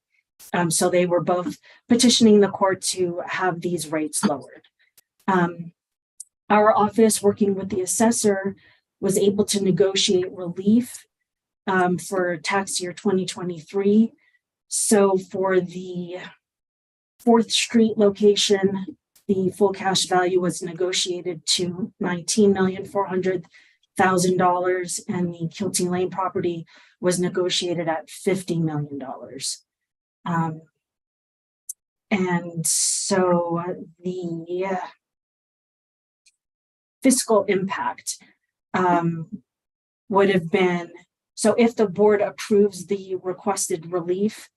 [SPEAKER 12] So they were both petitioning the court to have these rates lowered. Our office, working with the assessor, was able to negotiate relief for tax year 2023. So for the 4th Street location, the full cash value was negotiated to $19,400,000, and the Kilty Lane property was negotiated at $50 million. And so the fiscal impact would have been, so if the board approves the requested relief,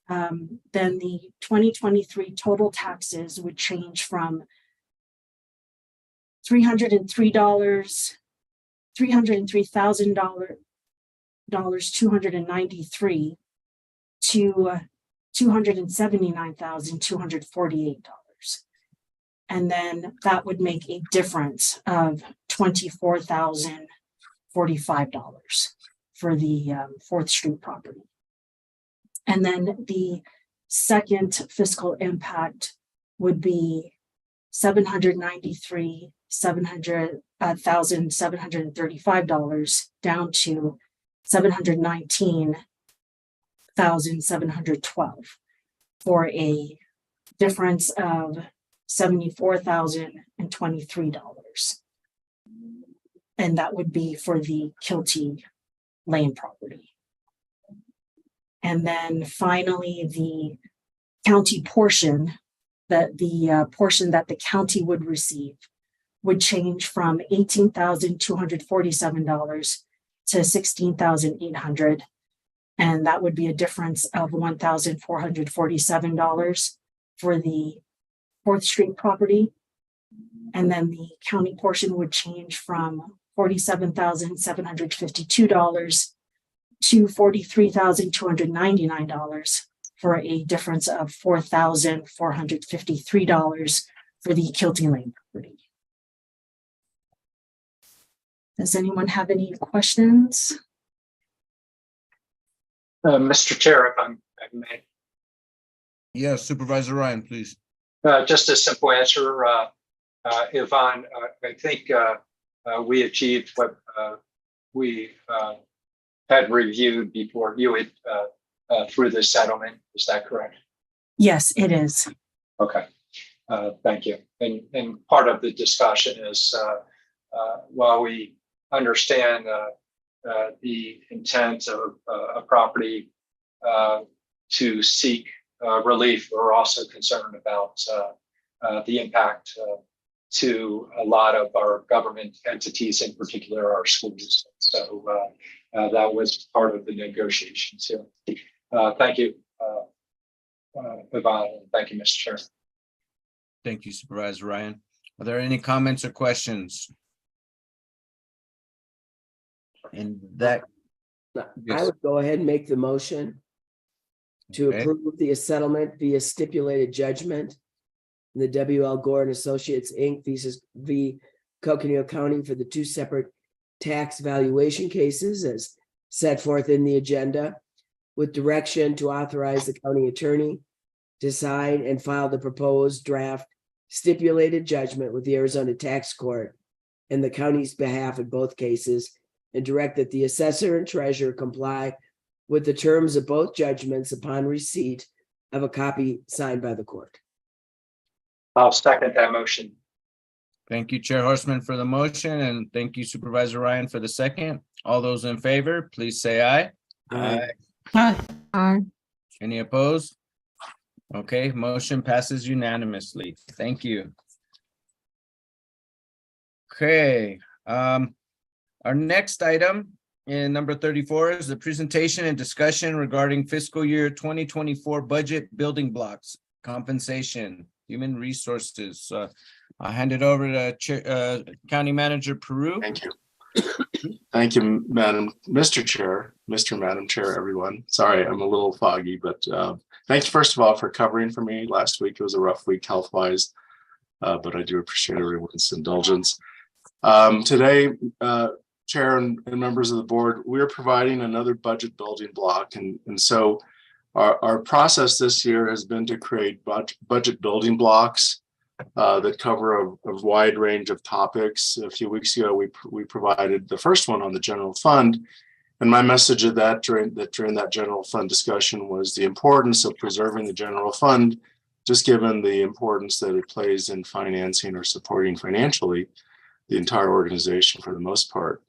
[SPEAKER 12] then the 2023 total taxes would change from $303,293 to $279,248. And then that would make a difference of $24,045 for the 4th Street property. And then the second fiscal impact would be $735,735 down to $719,712 for a difference of $74,023. And that would be for the Kilty Lane property. And then finally, the county portion, the portion that the county would receive would change from $18,247 to $16,800. And that would be a difference of $1,447 for the 4th Street property. And then the county portion would change from $47,752 to $43,299 for a difference of $4,453 for the Kilty Lane property. Does anyone have any questions?
[SPEAKER 2] Mr. Chair, if I may.
[SPEAKER 6] Yes, Supervisor Ryan, please.
[SPEAKER 2] Just a simple answer, Yvonne. I think we achieved what we had reviewed before you had through the settlement. Is that correct?
[SPEAKER 12] Yes, it is.
[SPEAKER 2] Okay. Thank you. And part of the discussion is while we understand the intent of a property to seek relief, we're also concerned about the impact to a lot of our government entities, in particular our schools. So that was part of the negotiations here. Thank you, Yvonne, and thank you, Mr. Chair.
[SPEAKER 6] Thank you, Supervisor Ryan. Are there any comments or questions? And that,
[SPEAKER 3] I would go ahead and make the motion to
[SPEAKER 6] Okay.
[SPEAKER 3] approve the settlement via stipulated judgment in the W.L. Gore and Associates, Inc. v. Coconino County for the 2 separate tax valuation cases as set forth in the agenda, with direction to authorize the county attorney to sign and file the proposed draft stipulated judgment with the Arizona Tax Court in the county's behalf in both cases, and direct that the assessor and treasurer comply with the terms of both judgments upon receipt of a copy signed by the court.
[SPEAKER 2] I'll second that motion.
[SPEAKER 6] thank you, Chair Horstman, for the motion, and thank you, Supervisor Ryan, for the second. All those in favor, please say aye.
[SPEAKER 7] Aye.
[SPEAKER 6] Any opposed? Okay, motion passes unanimously. Thank you. Okay, our next item in number 34 is the presentation and discussion regarding fiscal year 2024 budget building blocks, compensation, human resources. I'll hand it over to County Manager Peru.
[SPEAKER 5] Thank you. Thank you, Mr. Chair, Madam Chair, everyone. Sorry, I'm a little foggy, but thanks first of all for covering for me. Last week it was a rough week health-wise, but I do appreciate everyone's indulgence. Today, Chair and members of the board, we're providing another budget building block. And so our process this year has been to create budget building blocks that cover a wide range of topics. A few weeks ago, we provided the first one on the general fund. And my message of that during that general fund discussion was the importance of preserving the general fund, just given the importance that it plays in financing or supporting financially the entire organization for the most part.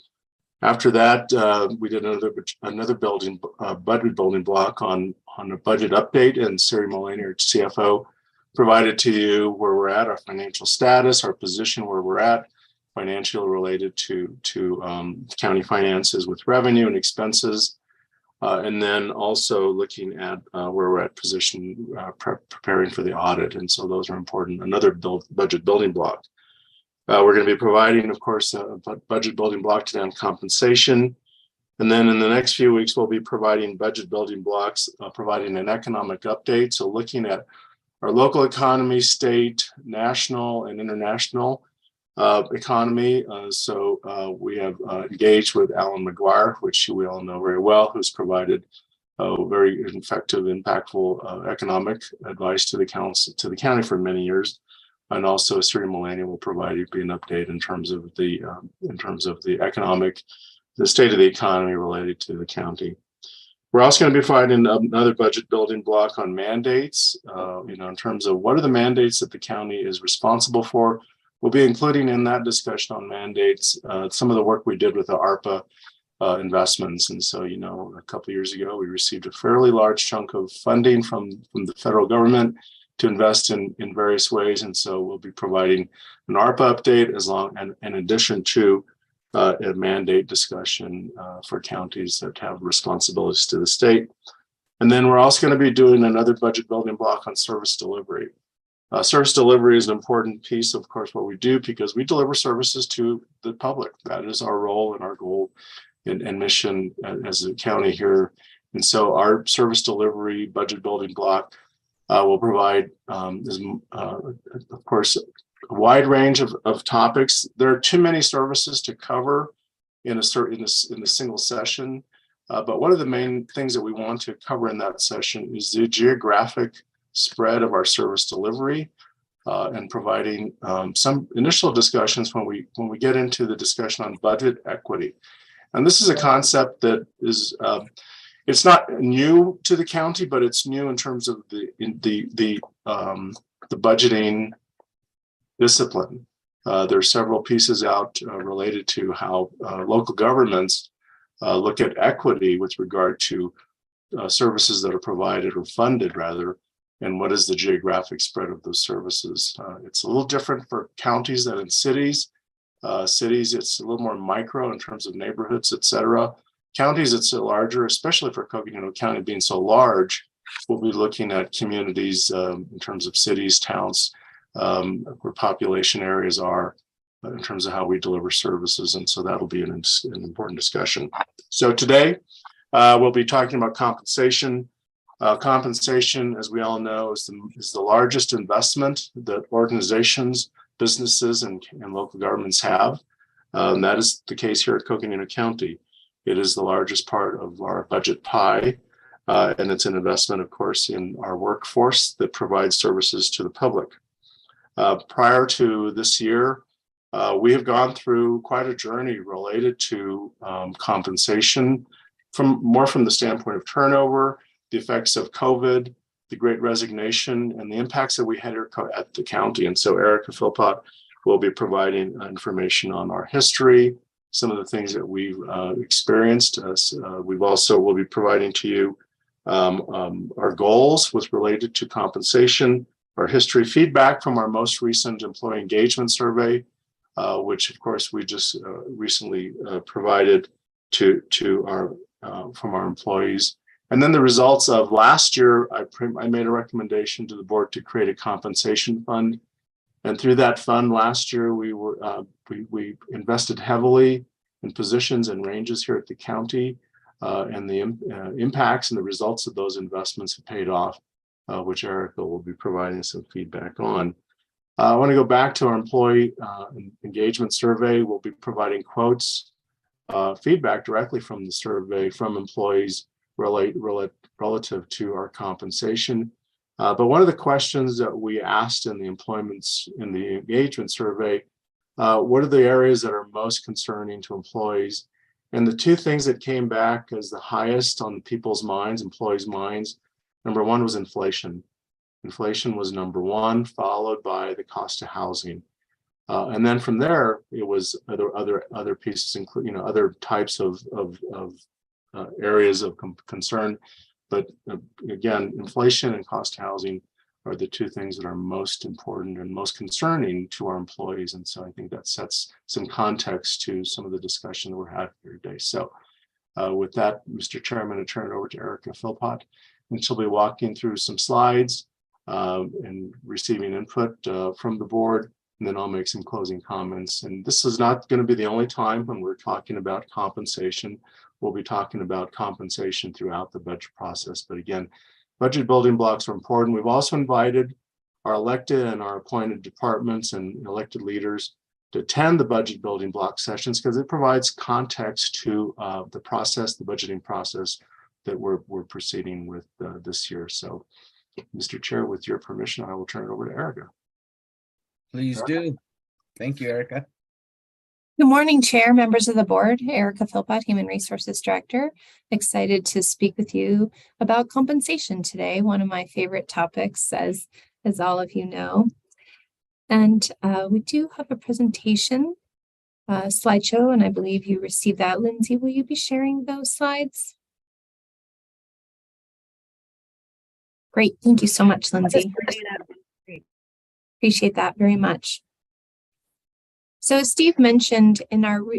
[SPEAKER 5] After that, we did another budget building block on a budget update, and Siri Mullaney, our CFO, provided to you where we're at, our financial status, our position where we're at, financially related to county finances with revenue and expenses, and then also looking at where we're at position preparing for the audit. And so those are important. Another budget building block. We're going to be providing, of course, a budget building block today on compensation. And then in the next few weeks, we'll be providing budget building blocks, providing an economic update. So looking at our local economy, state, national, and international economy. We have engaged with Alan McGuire, which we all know very well, who's provided very effective, impactful economic advice to the county for many years. And also, Siri Mullaney will provide you an update in terms of the state of the economy related to the county. We're also going to be providing another budget building block on mandates. In terms of what are the mandates that the county is responsible for. We'll be including in that discussion on mandates some of the work we did with the ARPA investments. And so, a couple of years ago, we received a fairly large chunk of funding from the federal government to invest in various ways. And so we'll be providing an ARPA update in addition to a mandate discussion for counties that have responsibilities to the state. And then we're also going to be doing another budget building block on service delivery. Service delivery is an important piece, of course, what we do, because we deliver services to the public. That is our role and our goal and mission as a county here. And so our service delivery budget building block will provide, of course, a wide range of topics. There are too many services to cover in a single session. But one of the main things that we want to cover in that session is the geographic spread of our service delivery and providing some initial discussions when we get into the discussion on budget equity. And this is a concept that is it's not new to the county, but it's new in terms of the budgeting discipline. There are several pieces out related to how local governments look at equity with regard to services that are provided or funded, rather, and what is the geographic spread of those services. It's a little different for counties than in cities. Cities, it's a little more micro in terms of neighborhoods, et cetera. Counties, it's larger, especially for Coconino County being so large. We'll be looking at communities in terms of cities, towns, where population areas are in terms of how we deliver services. And so that'll be an important discussion. So today, we'll be talking about compensation. Compensation, as we all know, is the largest investment that organizations, businesses, and local governments have. And that is the case here at Coconino County. It is the largest part of our budget pie. And it's an investment, of course, in our workforce that provides services to the public. Prior to this year, we have gone through quite a journey related to compensation from the standpoint of turnover, the effects of COVID, the Great Resignation, and the impacts that we had at the county. And so Erica Philpott will be providing information on our history, some of the things that we've experienced. We'll be providing to you our goals with related to compensation, our history, feedback from our most recent employee engagement survey, which of course we just recently provided to our from our employees. And then the results of last year, I made a recommendation to the board to create a compensation fund. And through that fund last year, we invested heavily in positions and ranges here at the county, and the impacts and the results of those investments have paid off, which Erica will be providing some feedback on. I want to go back to our employee engagement survey. We'll be providing quotes, feedback directly from the survey from employees relative to our compensation. But one of the questions that we asked in the engagement survey, what are the areas that are most concerning to employees? And the two things that came back as the highest on people's minds, employees' minds, number one was inflation. Inflation was number one, followed by the cost of housing. And then from there, it was other pieces, including other types of areas of concern. But again, inflation and cost of housing are the two things that are most important and most concerning to our employees. And so I think that sets some context to some of the discussion that we're having here today. So with that, Mr. Chairman, I turn it over to Erica Philpott, and she'll be walking through some slides and receiving input from the board. And then I'll make some closing comments. And this is not going to be the only time when we're talking about compensation. We'll be talking about compensation throughout the budget process. But again, budget building blocks are important. We've also invited our elected and our appointed departments and elected leaders to attend the budget building block sessions because it provides context to the process, the budgeting process that we're proceeding with this year. So, Mr. Chair, with your permission, I will turn it over to Erica.
[SPEAKER 6] Please do. Thank you, Erica.
[SPEAKER 13] Good morning, Chair, members of the board. Erica Philpott, Human Resources Director. Excited to speak with you about compensation today, one of my favorite topics, as all of you know. And we do have a presentation slideshow, and I believe you received that. Lindsay, will you be sharing those slides? Great, thank you so much, Lindsay. Appreciate that very much. So as Steve mentioned,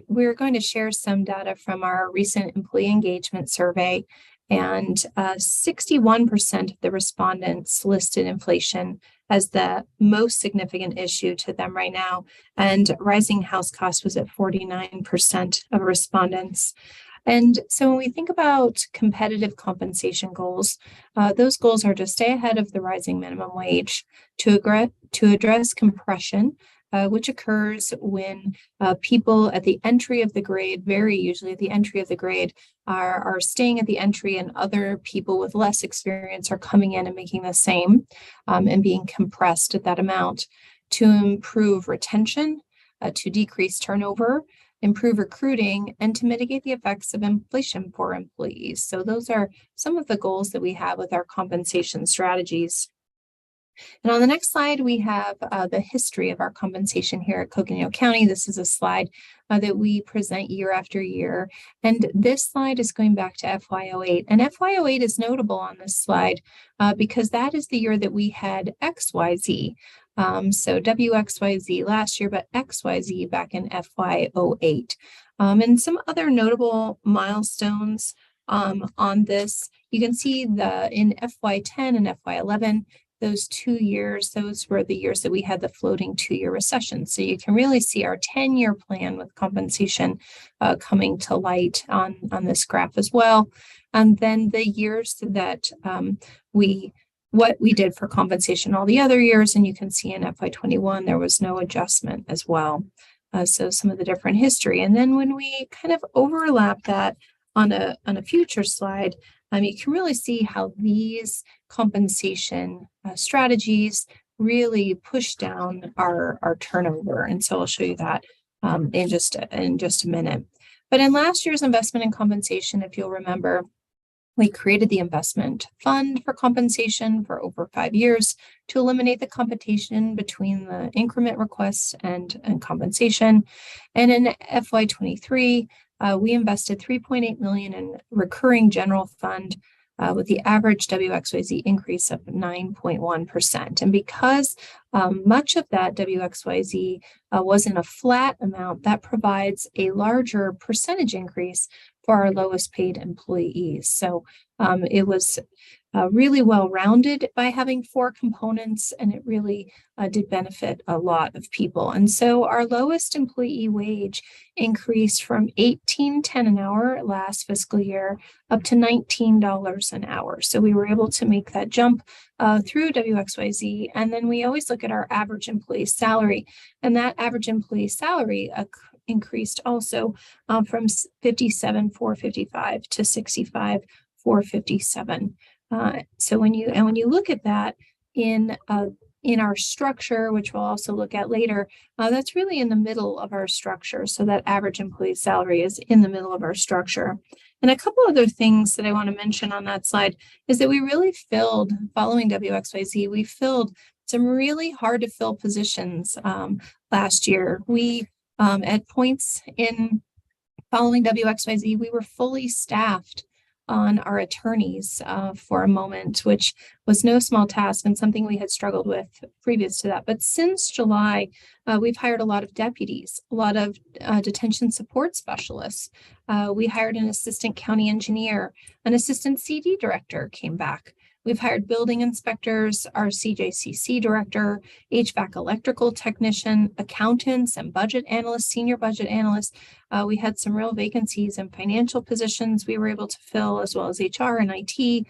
[SPEAKER 13] we're going to share some data from our recent employee engagement survey, and 61% of the respondents listed inflation as the most significant issue to them right now, and rising house costs was at 49% of respondents. And so when we think about competitive compensation goals, those goals are to stay ahead of the rising minimum wage, to address compression, which occurs when people at the entry of the grade, very usually at the entry of the grade, are staying at the entry, and other people with less experience are coming in and making the same and being compressed at that amount, to improve retention, to decrease turnover, improve recruiting, and to mitigate the effects of inflation for employees. So those are some of the goals that we have with our compensation strategies. And on the next slide, we have the history of our compensation here at Coconino County. This is a slide that we present year after year. And this slide is going back to FY08. And FY08 is notable on this slide because that is the year that we had XYZ. So WXYZ last year, but XYZ back in FY08. And some other notable milestones on this, you can see in FY10 and FY11, those 2 years, those were the years that we had the floating 2-year recession. So you can really see our 10-year plan with compensation coming to light on this graph as well. And then the years that what we did for compensation all the other years, and you can see in FY21, there was no adjustment as well. So some of the different history. And then when we kind of overlap that on a future slide, you can really see how these compensation strategies really push down our turnover. And so I'll show you that in just a minute. But in last year's investment in compensation, if you'll remember, we created the investment fund for compensation for over 5 years to eliminate the competition between the increment requests and compensation. And in FY23, we invested $3.8 million in recurring general fund with the average WXYZ increase of 9.1%. And because much of that WXYZ was in a flat amount, that provides a larger percentage increase for our lowest paid employees. So it was really well-rounded by having 4 components, and it really did benefit a lot of people. And so our lowest employee wage increased from $18.10 an hour last fiscal year up to $19 an hour. So we were able to make that jump through WXYZ. And then we always look at our average employee salary, and that average employee salary increased also from $57,455 to $65,457. So when you look at that in our structure, which we'll also look at later, that's really in the middle of our structure. So that average employee salary is in the middle of our structure. And a couple other things that I want to mention on that slide is that we really filled, following WXYZ, we filled some really hard to fill positions last year. We, at points in following WXYZ, we were fully staffed on our attorneys for a moment, which was no small task and something we had struggled with previous to that. But since July, we've hired a lot of deputies, a lot of detention support specialists. We hired an assistant county engineer, an assistant CD director came back. We've hired building inspectors, our CJCC director, HVAC electrical technician, accountants and budget analysts, senior budget analysts. We had some real vacancies in financial positions we were able to fill, as well as HR and IT.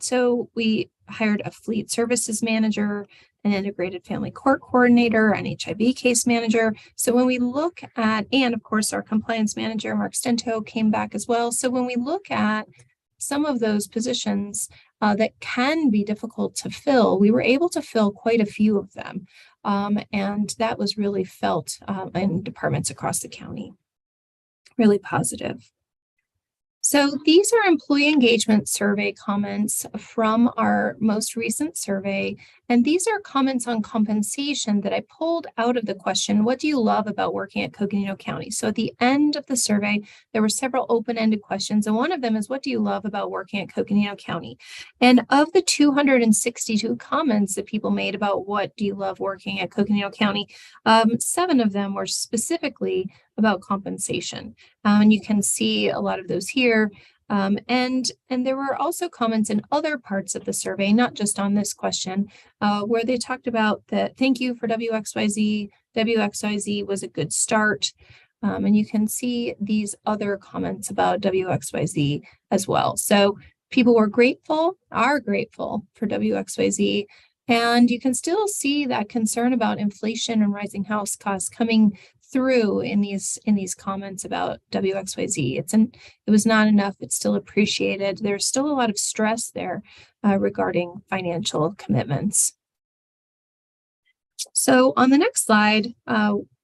[SPEAKER 13] So we hired a fleet services manager, an integrated family court coordinator, an HIV case manager. So when we look at, and of course our compliance manager, Mark Stento, came back as well. So when we look at some of those positions that can be difficult to fill, we were able to fill quite a few of them. And that was really felt in departments across the county. Really positive. So these are employee engagement survey comments from our most recent survey. And these are comments on compensation that I pulled out of the question, what do you love about working at Coconino County? So at the end of the survey, there were several open-ended questions. And one of them is, what do you love about working at Coconino County? And of the 262 comments that people made about what do you love working at Coconino County, 7 of them were specifically about compensation. And you can see a lot of those here. And there were also comments in other parts of the survey, not just on this question, where they talked about that, thank you for WXYZ. WXYZ was a good start. And you can see these other comments about WXYZ as well. So people were grateful, are grateful for WXYZ. And you can still see that concern about inflation and rising house costs coming through in these comments about WXYZ. It was not enough. It's still appreciated. There's still a lot of stress there regarding financial commitments. So on the next slide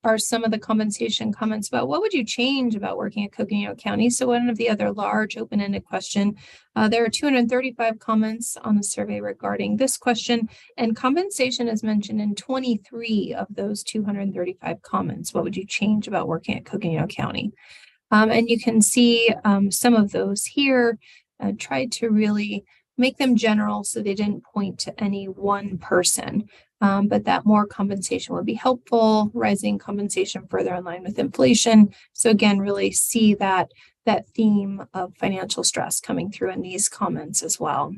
[SPEAKER 13] are some of the compensation comments about what would you change about working at Coconino County? So one of the other large open-ended question, there are 235 comments on the survey regarding this question, and compensation is mentioned in 23 of those 235 comments. What would you change about working at Coconino County? And you can see some of those here. Tried to really make them general so they didn't point to any one person. But that more compensation would be helpful, rising compensation further in line with inflation. So again, really see that theme of financial stress coming through in these comments as well.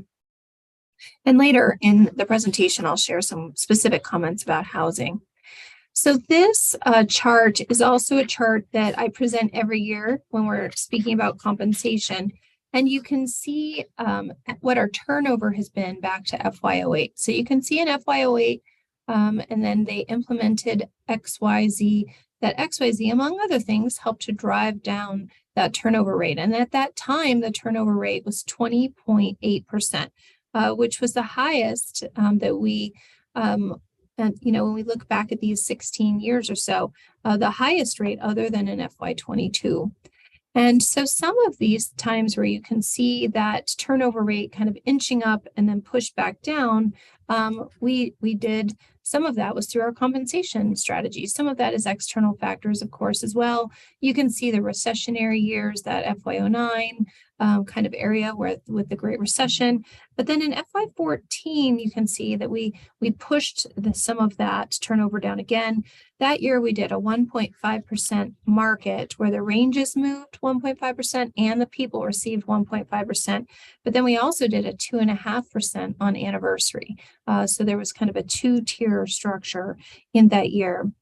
[SPEAKER 13] And later in the presentation, I'll share some specific comments about housing. So this chart is also a chart that I present every year when we're speaking about compensation. And you can see what our turnover has been back to FY08. So you can see in FY08, and then they implemented XYZ. That XYZ, among other things, helped to drive down that turnover rate. And at that time, the turnover rate was 20.8%, which was the highest that we, and, when we look back at these 16 years or so, the highest rate other than in FY22. And so some of these times where you can see that turnover rate kind of inching up and then push back down, we did some of that was through our compensation strategies. Some of that is external factors, of course, as well. You can see the recessionary years, that FY09 kind of area with the Great Recession. But then in FY14, you can see that we pushed some of that turnover down again. That year we did a 1.5% market where the ranges moved 1.5% and the people received 1.5%. But then we also did a 2.5% on anniversary. So there was kind of a two-tier structure in that year.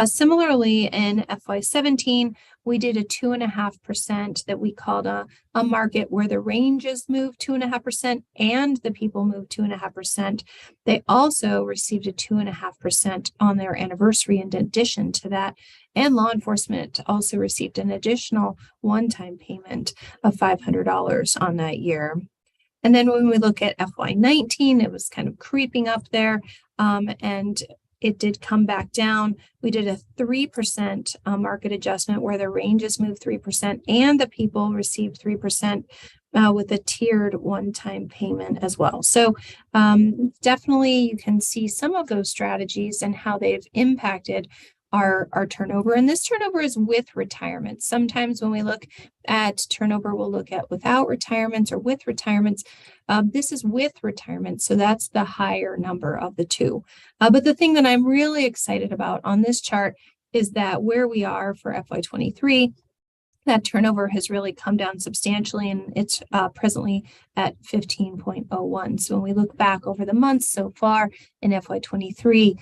[SPEAKER 13] Similarly, in FY17, we did a 2.5% that we called a market where the ranges moved 2.5% and the people moved 2.5%. They also received a 2.5% on their anniversary in addition to that. And law enforcement also received an additional one-time payment of $500 on that year. And then when we look at FY19, it was kind of creeping up there, and it did come back down. We did a 3% market adjustment where the ranges moved 3% and the people received 3% with a tiered one-time payment as well. So definitely you can see some of those strategies and how they've impacted our turnover. And this turnover is with retirement. Sometimes when we look at turnover, we'll look at without retirements or with retirements. This is with retirement, so that's the higher number of the two. But the thing that I'm really excited about on this chart is that where we are for FY23, that turnover has really come down substantially, and it's presently at 15.01. So when we look back over the months so far in FY23,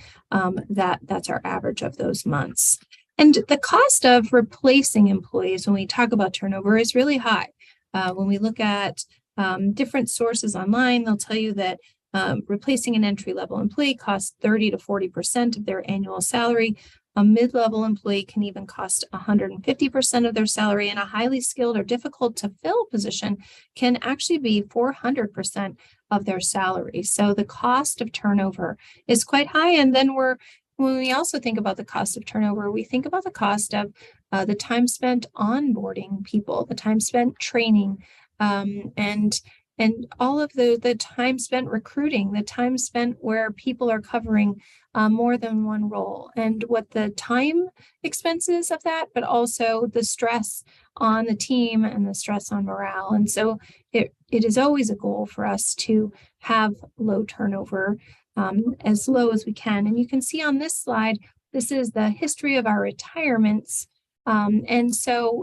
[SPEAKER 13] that's our average of those months. And the cost of replacing employees when we talk about turnover is really high. When we look at different sources online, they'll tell you that replacing an entry-level employee costs 30 to 40% of their annual salary. A mid-level employee can even cost 150% of their salary, and a highly skilled or difficult to fill position can actually be 400% of their salary. So the cost of turnover is quite high. And then when we also think about the cost of turnover, we think about the cost of the time spent onboarding people, the time spent training, and all of the time spent recruiting, the time spent where people are covering more than one role, and what the time expenses of that, but also the stress on the team and the stress on morale. And so it is always a goal for us to have low turnover, as low as we can. And you can see on this slide, this is the history of our retirements. And so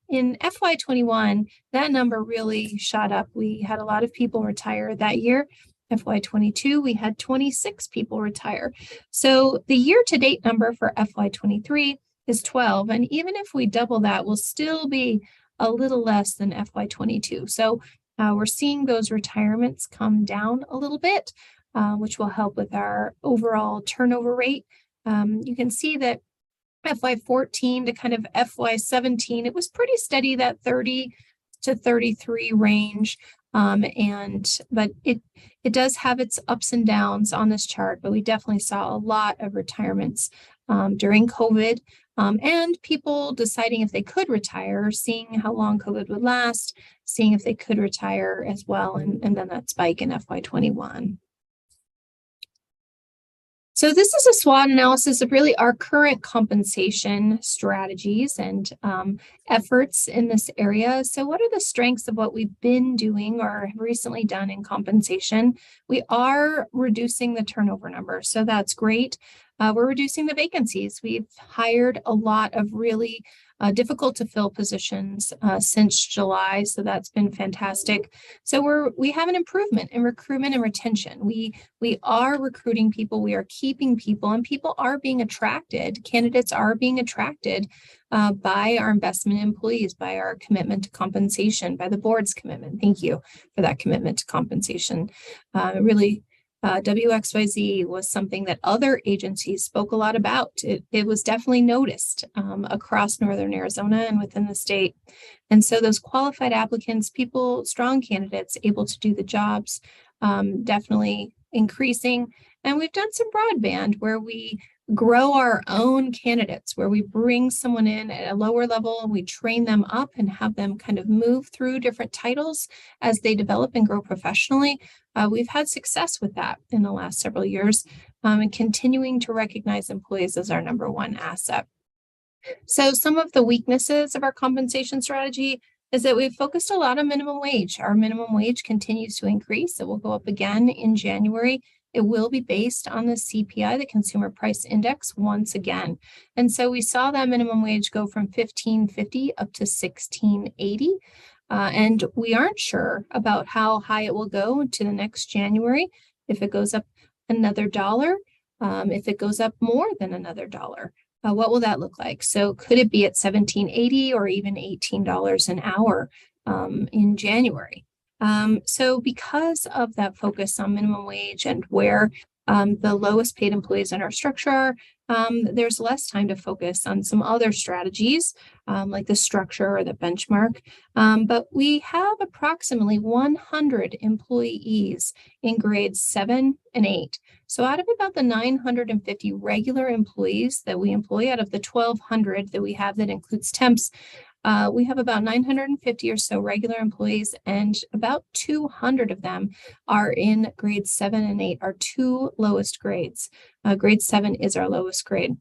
[SPEAKER 13] in FY21, that number really shot up. We had a lot of people retire that year. FY22, we had 26 people retire. So the year-to-date number for FY23 is 12. And even if we double that, we'll still be a little less than FY22. So we're seeing those retirements come down a little bit, which will help with our overall turnover rate. You can see that FY14 to kind of FY17, it was pretty steady, that 30 to 33 range. But it does have its ups and downs on this chart, but we definitely saw a lot of retirements during COVID, and people deciding if they could retire, seeing how long COVID would last, seeing if they could retire as well, and then that spike in FY21. So this is a SWOT analysis of really our current compensation strategies and efforts in this area. So what are the strengths of what we've been doing or have recently done in compensation? We are reducing the turnover number, so that's great. We're reducing the vacancies. We've hired a lot of really difficult to fill positions since July, so that's been fantastic. So we have an improvement in recruitment and retention. We are recruiting people, we are keeping people, and people are being attracted. Candidates are being attracted by our investment in employees, by our commitment to compensation, by the board's commitment. Thank you for that commitment to compensation. WXYZ was something that other agencies spoke a lot about. It was definitely noticed across Northern Arizona and within the state. And so those qualified applicants, people, strong candidates able to do the jobs, definitely increasing. And we've done some broadband where we grow our own candidates, where we bring someone in at a lower level and we train them up and have them kind of move through different titles as they develop and grow professionally. we've had success with that in the last several years, and continuing to recognize employees as our #1 asset. So some of the weaknesses of our compensation strategy is that we've focused a lot on minimum wage. Our minimum wage continues to increase. It will go up again in January. It will be based on the CPI, the Consumer Price Index, once again. And so we saw that minimum wage go from $15.50 up to $16.80. And we aren't sure about how high it will go to the next January, if it goes up another $1, if it goes up more than another $1. What will that look like? So could it be at $17.80 or even $18 an hour in January? So because of that focus on minimum wage and where the lowest paid employees in our structure are, there's less time to focus on some other strategies like the structure or the benchmark. But we have approximately 100 employees in grades 7 and 8. So out of about the 950 regular employees that we employ, out of the 1,200 that we have that includes temps, we have about 950 or so regular employees, and about 200 of them are in grades 7 and 8, our two lowest grades. Grade 7 is our lowest grade.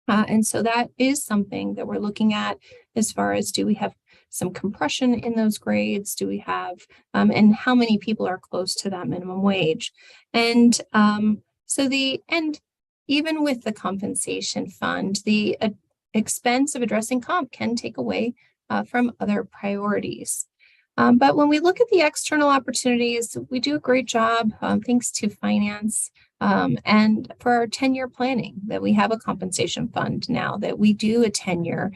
[SPEAKER 13] And so that is something that we're looking at as far as, do we have some compression in those grades? Do we have, and how many people are close to that minimum wage? And even with the compensation fund, the expense of addressing comp can take away from other priorities. But when we look at the external opportunities, we do a great job, thanks to finance, and for our 10-year planning, that we have a compensation fund now, that we do a 10-year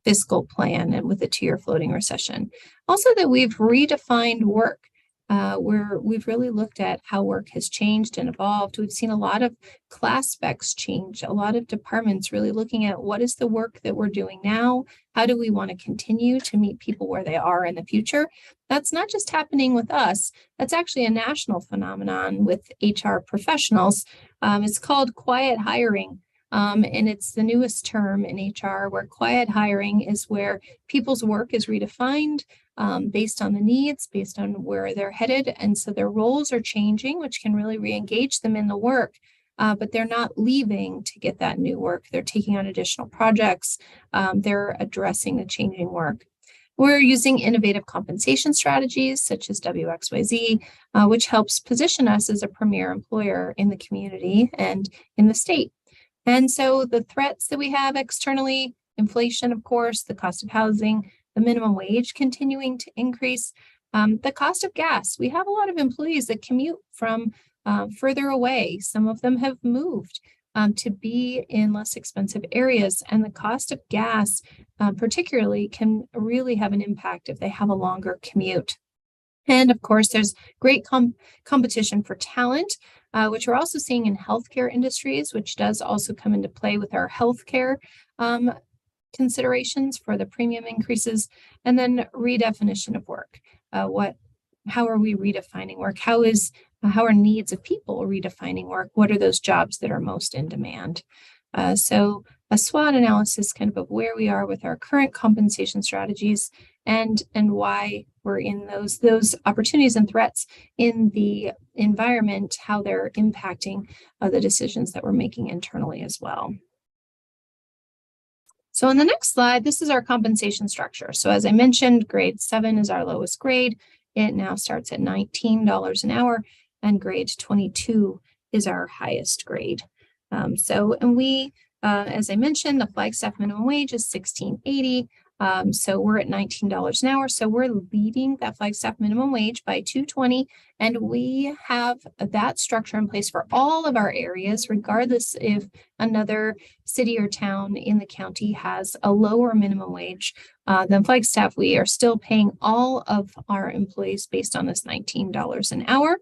[SPEAKER 13] fiscal plan and with a 2-year floating recession. Also that we've redefined work, where we've really looked at how work has changed and evolved. We've seen a lot of class specs change, a lot of departments really looking at what is the work that we're doing now? How do we want to continue to meet people where they are in the future? That's not just happening with us. That's actually a national phenomenon with HR professionals. It's called quiet hiring. And it's the newest term in HR, where quiet hiring is where people's work is redefined based on the needs, based on where they're headed. And so their roles are changing, which can really re-engage them in the work. But they're not leaving to get that new work. They're taking on additional projects. They're addressing the changing work. We're using innovative compensation strategies such as WXYZ, which helps position us as a premier employer in the community and in the state. And so the threats that we have externally, inflation, of course, the cost of housing, the minimum wage continuing to increase, the cost of gas. We have a lot of employees that commute from further away. Some of them have moved to be in less expensive areas, and the cost of gas particularly can really have an impact if they have a longer commute. And of course, there's great competition for talent, which we're also seeing in healthcare industries, which does also come into play with our healthcare considerations for the premium increases, and then redefinition of work. How are we redefining work? How are needs of people redefining work? What are those jobs that are most in demand? So a SWOT analysis kind of where we are with our current compensation strategies and why we're in those opportunities and threats in the environment, how they're impacting the decisions that we're making internally as well. So on the next slide, this is our compensation structure. So as I mentioned, grade 7 is our lowest grade. It now starts at $19 an hour, and grade 22 is our highest grade. As I mentioned, the Flagstaff minimum wage is $16.80. So we're at $19 an hour. So we're leading that Flagstaff minimum wage by $2.20, and we have that structure in place for all of our areas, regardless if another city or town in the county has a lower minimum wage than Flagstaff. We are still paying all of our employees based on this $19 an hour.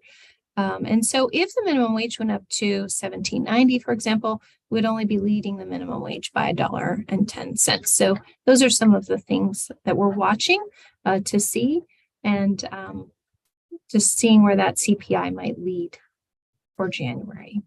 [SPEAKER 13] And so if the minimum wage went up to $17.90, for example, we'd only be leading the minimum wage by $1.10. So those are some of the things that we're watching to see, and just seeing where that CPI might lead for January.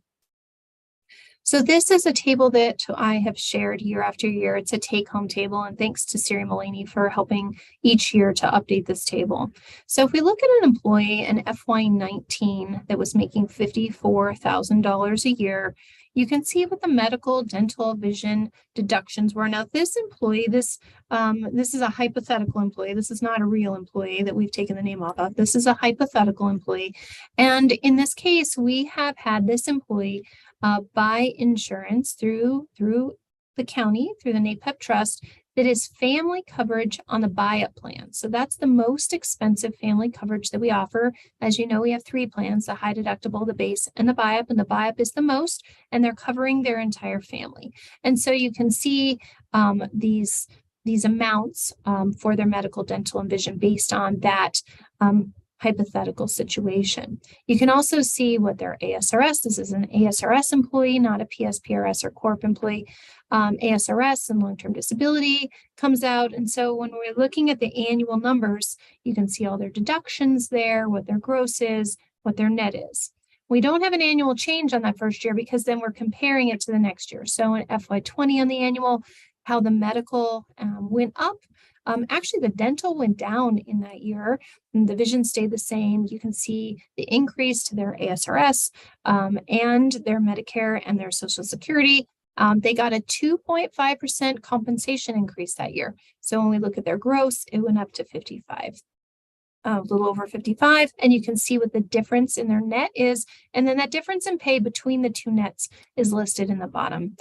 [SPEAKER 13] So this is a table that I have shared year after year. It's a take-home table, and thanks to Siri Mullaney for helping each year to update this table. So if we look at an employee in FY19 that was making $54,000 a year, you can see what the medical, dental, vision deductions were. Now, this employee, this is a hypothetical employee. This is not a real employee that we've taken the name off of. This is a hypothetical employee. And in this case, we have had this employee buy insurance through the county, through the NAPEP trust, that is family coverage on the buy-up plan. So that's the most expensive family coverage that we offer. As you know, we have 3 plans, the high deductible, the base, and the buy-up, and the buy-up is the most, and they're covering their entire family. And so you can see these amounts for their medical, dental, and vision based on that hypothetical situation. You can also see what their ASRS, this is an ASRS employee, not a PSPRS or Corp employee. ASRS and long-term disability comes out. And so when we're looking at the annual numbers, you can see all their deductions there, what their gross is, what their net is. We don't have an annual change on that first year because then we're comparing it to the next year. So in FY20 on the annual, how the medical went up. Actually, the dental went down in that year, and the vision stayed the same. You can see the increase to their ASRS and their Medicare and their Social Security. They got a 2.5% compensation increase that year. So when we look at their gross, it went up to 55, a little over 55, and you can see what the difference in their net is. And then that difference in pay between the two nets is listed in the bottom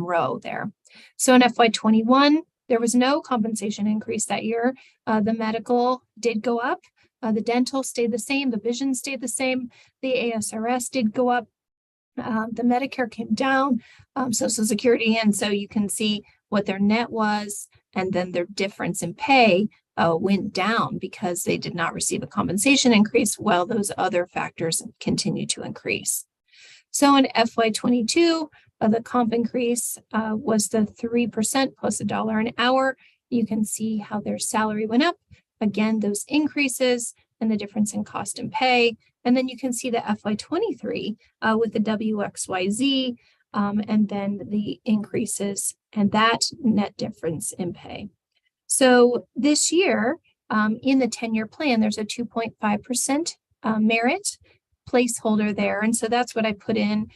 [SPEAKER 13] row there. So in FY21, there was no compensation increase that year. The medical did go up. The dental stayed the same. The vision stayed the same. The ASRS did go up. The Medicare came down, Social Security. And so you can see what their net was. And then their difference in pay went down because they did not receive a compensation increase while those other factors continue to increase. So in FY22, the comp increase was the 3% plus $1 an hour. You can see how their salary went up. Again, those increases and the difference in cost and pay. And then you can see the FY23 with the WXYZ and then the increases and that net difference in pay. So this year in the 10-year plan, there's a 2.5% merit placeholder there. And so that's what I put in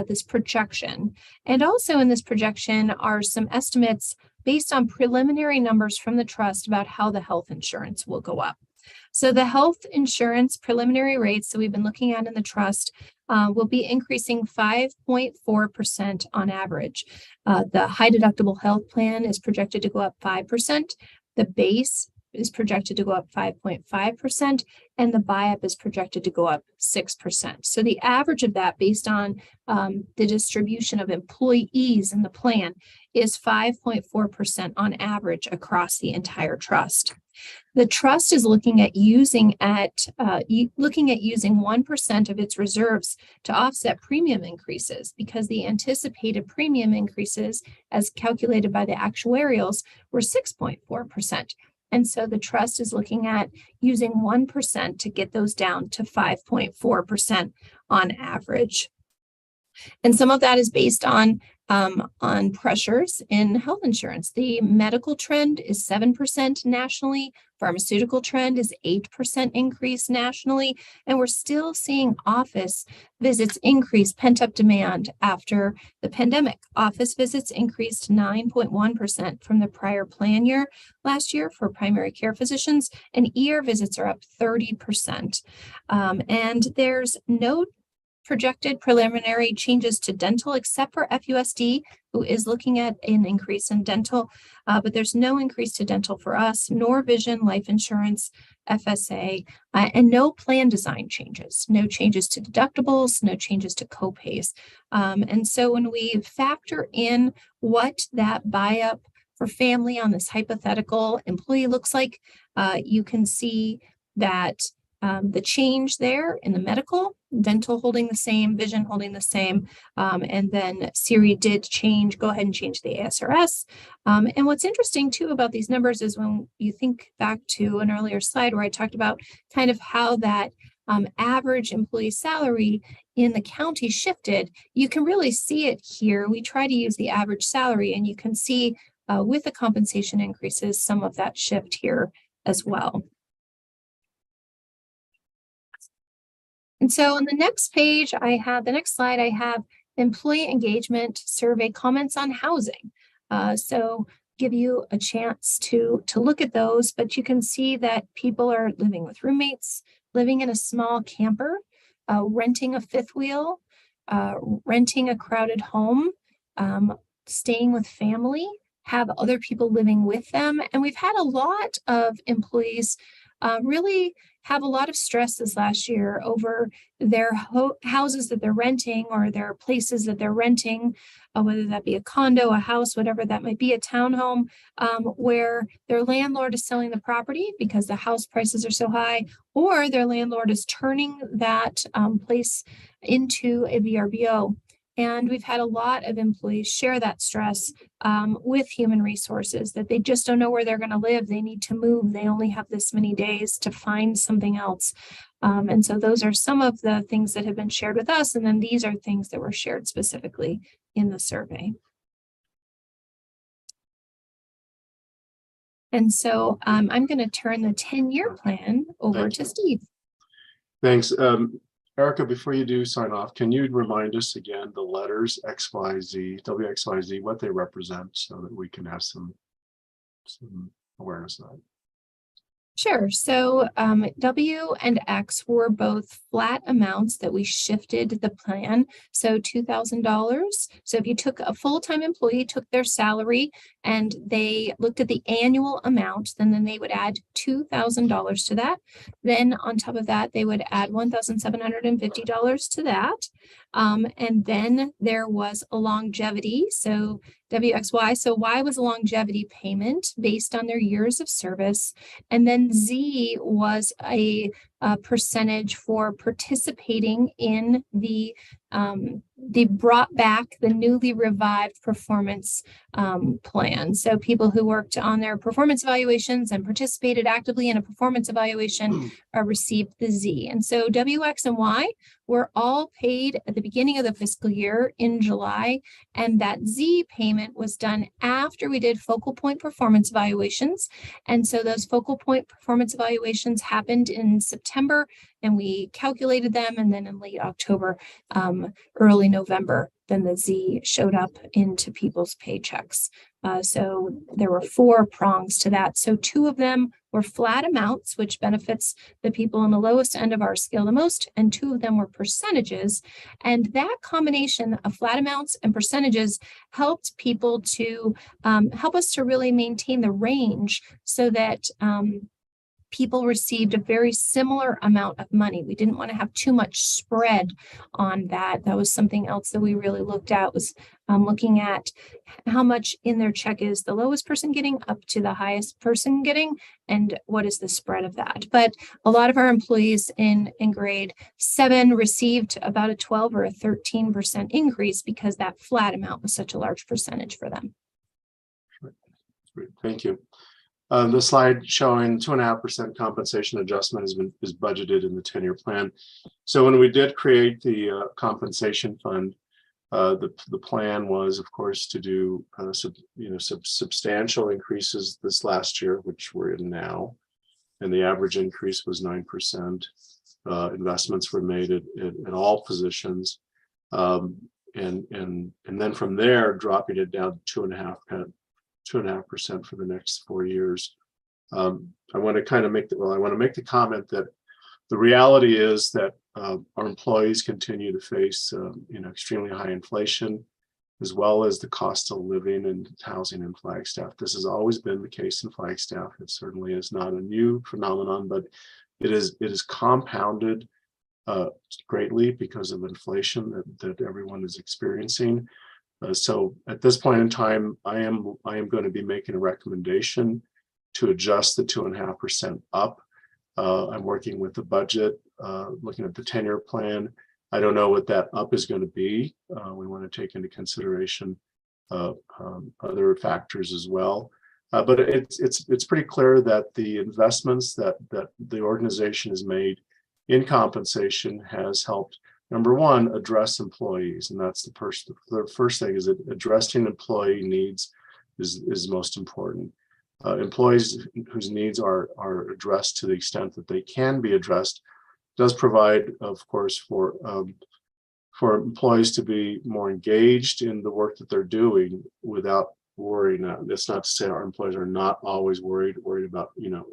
[SPEAKER 13] this projection. And also in this projection are some estimates based on preliminary numbers from the trust about how the health insurance will go up. So the health insurance preliminary rates that we've been looking at in the trust will be increasing 5.4% on average. The high deductible health plan is projected to go up 5%. The base is projected to go up 5.5%, and the buy-up is projected to go up 6%. So the average of that based on the distribution of employees in the plan is 5.4% on average across the entire trust. The trust is looking at using 1% of its reserves to offset premium increases because the anticipated premium increases as calculated by the actuarials were 6.4%. And so the trust is looking at using 1% to get those down to 5.4% on average. And some of that is based on pressures in health insurance. The medical trend is 7% nationally. Pharmaceutical trend is 8% increase nationally. And we're still seeing office visits increase, pent-up demand after the pandemic. Office visits increased 9.1% from the prior plan year last year for primary care physicians, and ER visits are up 30%. And there's no projected preliminary changes to dental except for FUSD, who is looking at an increase in dental, but there's no increase to dental for us, nor vision, life insurance, FSA, and no plan design changes, no changes to deductibles, no changes to copays. And so when we factor in what that buy-up for family on this hypothetical employee looks like, you can see that the change there in the medical, dental holding the same, vision holding the same, and then Siri did go ahead and change the ASRS. And what's interesting too about these numbers is when you think back to an earlier slide where I talked about kind of how that average employee salary in the county shifted, you can really see it here. We try to use the average salary, and you can see with the compensation increases, some of that shift here as well. And so on the next page, the next slide, I have employee engagement survey comments on housing. So give you a chance to look at those, but you can see that people are living with roommates, living in a small camper, renting a fifth wheel, renting a crowded home, staying with family, have other people living with them. And we've had a lot of employees really have a lot of stress this last year over their houses that they're renting, or their places that they're renting, whether that be a condo, a house, whatever that might be, a townhome, where their landlord is selling the property because the house prices are so high, or their landlord is turning that place into a VRBO. And we've had a lot of employees share that stress with human resources, that they just don't know where they're going to live. They need to move. They only have this many days to find something else. And so those are some of the things that have been shared with us. And then these are things that were shared specifically in the survey. And so I'm going to turn the 10-year plan over to Steve.
[SPEAKER 5] Thanks. Erica, before you do sign off, can you remind us again the letters XYZ, WXYZ, what they represent, so that we can have some awareness of that?
[SPEAKER 13] Sure. So W and X were both flat amounts that we shifted the plan. So $2,000. So if you took a full-time employee, took their salary, and they looked at the annual amount, then they would add $2,000 to that. Then on top of that, they would add $1,750 to that. And then there was a longevity. So WXY. So Y was a longevity payment based on their years of service. And then Z was a percentage for participating in the brought back, the newly revived performance plan. So people who worked on their performance evaluations and participated actively in a performance evaluation received the Z. And so W, X, and Y were all paid at the beginning of the fiscal year in July. And that Z payment was done after we did focal point performance evaluations. And so those focal point performance evaluations happened in September, and we calculated them. And then in late October, early November, then the Z showed up into people's paychecks. So there were 4 prongs to that. So 2 of them were flat amounts, which benefits the people on the lowest end of our scale the most, and 2 of them were percentages. And that combination of flat amounts and percentages helped people to help us to really maintain the range, so that people received a very similar amount of money. We didn't want to have too much spread on that. That was something else that we really looked at, was looking at how much in their check is the lowest person getting up to the highest person getting, and what is the spread of that. But a lot of our employees in grade 7 received about a 12 or a 13% increase because that flat amount was such a large percentage for them.
[SPEAKER 5] Great. Thank you. The slide showing 2.5% compensation adjustment is budgeted in the 10-year plan. So when we did create the compensation fund, the plan was, of course, to do substantial increases this last year, which we're in now, and the average increase was 9%. Investments were made at all positions, and then from there dropping it down to 2.5% for the next 4 years. I want to kind of make the comment that the reality is that our employees continue to face extremely high inflation, as well as the cost of living and housing in Flagstaff. This has always been the case in Flagstaff. It certainly is not a new phenomenon, but it is compounded greatly because of inflation that everyone is experiencing. So at this point in time, I am going to be making a recommendation to adjust the 2.5% up. I'm working with the budget, looking at the 10-year plan. I don't know what that up is going to be. We want to take into consideration other factors as well. But it's pretty clear that the investments that the organization has made in compensation has helped, number one, address employees. And that's the first thing, is that addressing employee needs is most important. Employees whose needs are addressed to the extent that they can be addressed does provide, of course, for employees to be more engaged in the work that they're doing without worrying. That's not to say our employees are not always worried about,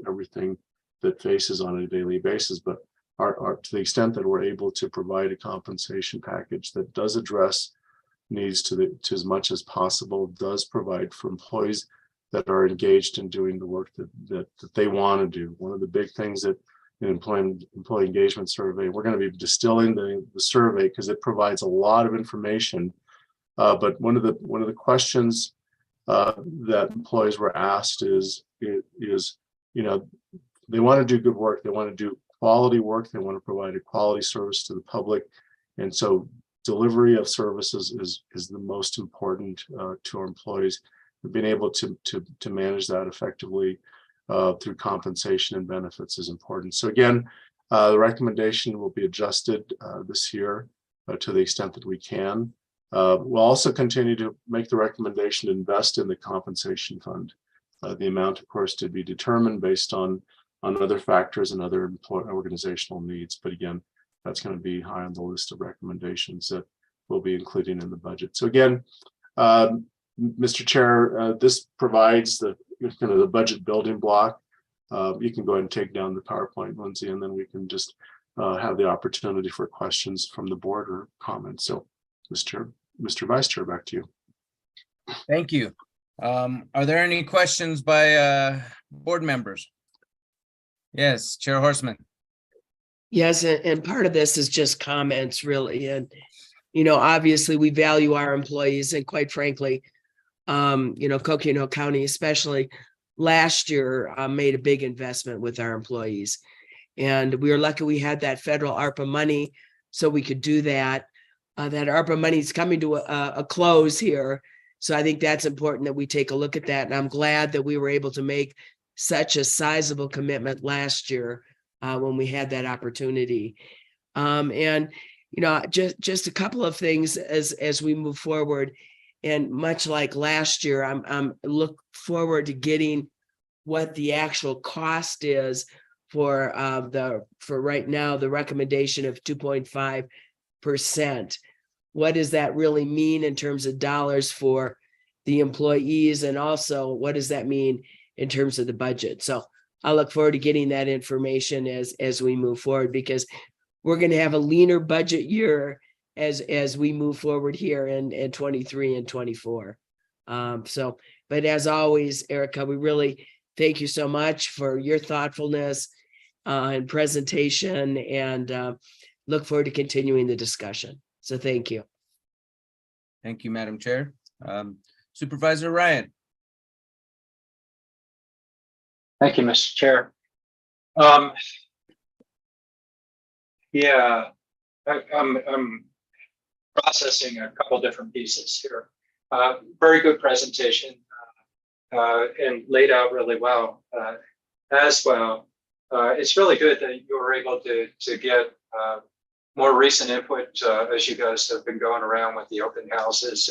[SPEAKER 5] everything that faces on a daily basis, but are to the extent that we're able to provide a compensation package that does address needs to as much as possible, does provide for employees that are engaged in doing the work that they want to do. One of the big things that in employee engagement survey, we're going to be distilling the survey because it provides a lot of information. But one of the questions that employees were asked is, they want to do good work, they want to do quality work, they want to provide a quality service to the public, and so delivery of services is the most important to our employees. Being able to manage that effectively through compensation and benefits is important. So again, the recommendation will be adjusted this year to the extent that we can. We'll also continue to make the recommendation to invest in the compensation fund. The amount, of course, to be determined based on other factors and other organizational needs. But again, that's going to be high on the list of recommendations that we'll be including in the budget. So again, Mr. Chair, this provides the kind of the budget building block. You can go ahead and take down the PowerPoint, Lindsay, and then we can just have the opportunity for questions from the board or comments. So, Mr. Vice Chair, back to you.
[SPEAKER 6] Thank you. Are there any questions by board members? Yes, Chair Horstman.
[SPEAKER 3] Yes, and part of this is just comments, really. And, obviously we value our employees, and quite frankly, Coconino County, especially last year, made a big investment with our employees. And we were lucky we had that federal ARPA money so we could do that. That ARPA money is coming to a close here. So I think that's important that we take a look at that. And I'm glad that we were able to make such a sizable commitment last year when we had that opportunity. And, just a couple of things as we move forward. And much like last year, I'm look forward to getting what the actual cost is for right now, the recommendation of 2.5%. What does that really mean in terms of dollars for the employees? And also, what does that mean in terms of the budget? So I look forward to getting that information as we move forward, because we're going to have a leaner budget year as we move forward here in 23 and 24. But as always, Erica, we really thank you so much for your thoughtfulness and presentation, and look forward to continuing the discussion. So thank you.
[SPEAKER 6] Thank you, Madam Chair. Supervisor Ryan.
[SPEAKER 2] Thank you, Mr. Chair. Yeah, I'm processing a couple different pieces here. Very good presentation and laid out really well as well. It's really good that you were able to get more recent input as you guys have been going around with the open houses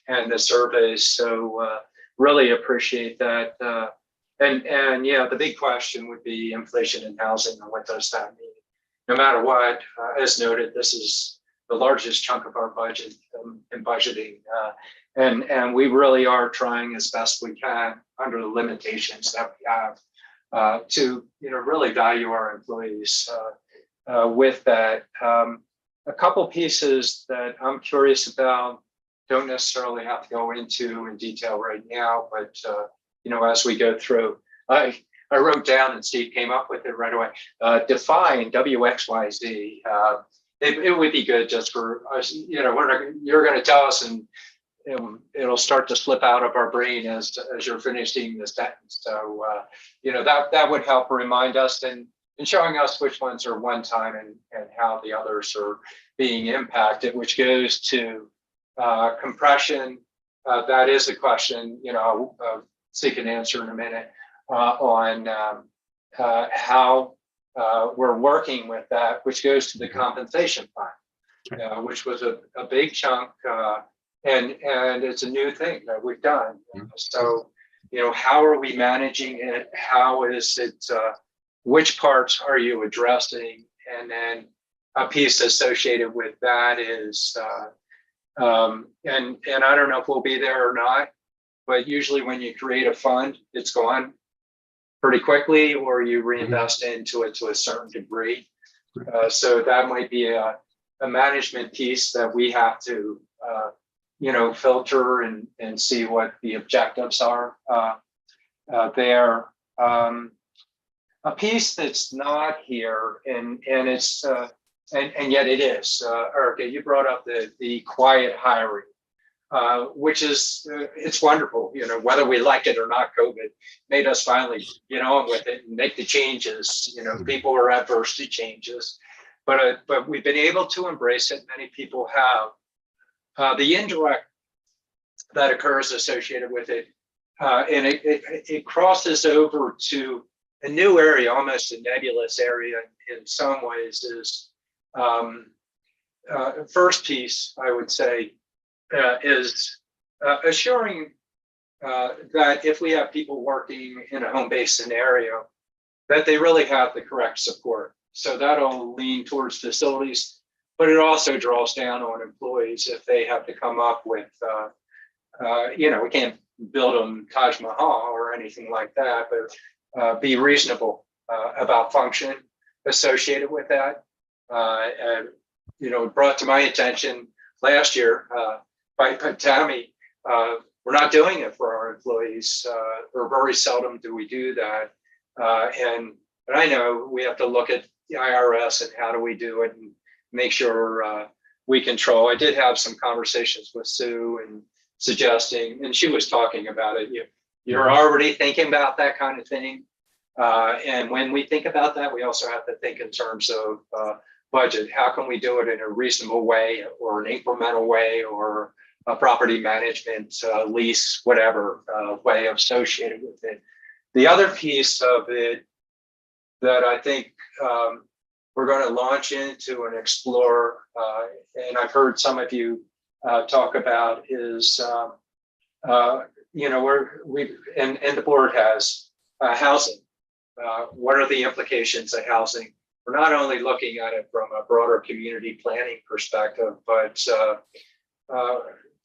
[SPEAKER 2] and the surveys. So really appreciate that. And yeah, the big question would be inflation in housing, and what does that mean? No matter what, as noted, this is the largest chunk of our budget in budgeting. And we really are trying as best we can under the limitations that we have to really value our employees with that. A couple pieces that I'm curious about, don't necessarily have to go into in detail right now, but as we go through, I wrote down, and Steve came up with it right away. Define WXYZ. It would be good just for us. You're going to tell us, and it'll start to slip out of our brain as you're finishing the sentence. So that would help remind us and showing us which ones are one time and how the others are being impacted, which goes to compression. That is a question, seek an answer in a minute on how we're working with that, which goes to the compensation fund, which was a big chunk, and it's a new thing that we've done. So, how are we managing it? How is it? Which parts are you addressing? And then a piece associated with that is, and I don't know if we'll be there or not, but usually when you create a fund, it's gone pretty quickly, or you reinvest into it to a certain degree. So that might be a management piece that we have to, filter and see what the objectives are there. A piece that's not here, and it's and yet it is. Erica, you brought up the quiet hiring, which is it's wonderful. Whether we like it or not, COVID made us finally get on with it and make the changes. People are adverse to changes, but we've been able to embrace it. Many people have. The indirect that occurs associated with it, and it crosses over to a new area, almost a nebulous area in some ways, is first piece, I would say, is assuring that if we have people working in a home-based scenario, that they really have the correct support. So that'll lean towards facilities, but it also draws down on employees if they have to come up with, we can't build them Taj Mahal or anything like that, but be reasonable about function associated with that. Brought to my attention last year by Tammy, we're not doing it for our employees, or very seldom do we do that. But I know we have to look at the IRS and how do we do it and make sure we control. I did have some conversations with Sue and suggesting, and she was talking about it. You're already thinking about that kind of thing. And when we think about that, we also have to think in terms of budget. How can we do it in a reasonable way, or an incremental way, or a property management lease, whatever way associated with it. The other piece of it that I think we're going to launch into and explore, and I've heard some of you talk about, is the board has housing. What are the implications of housing? We're not only looking at it from a broader community planning perspective, but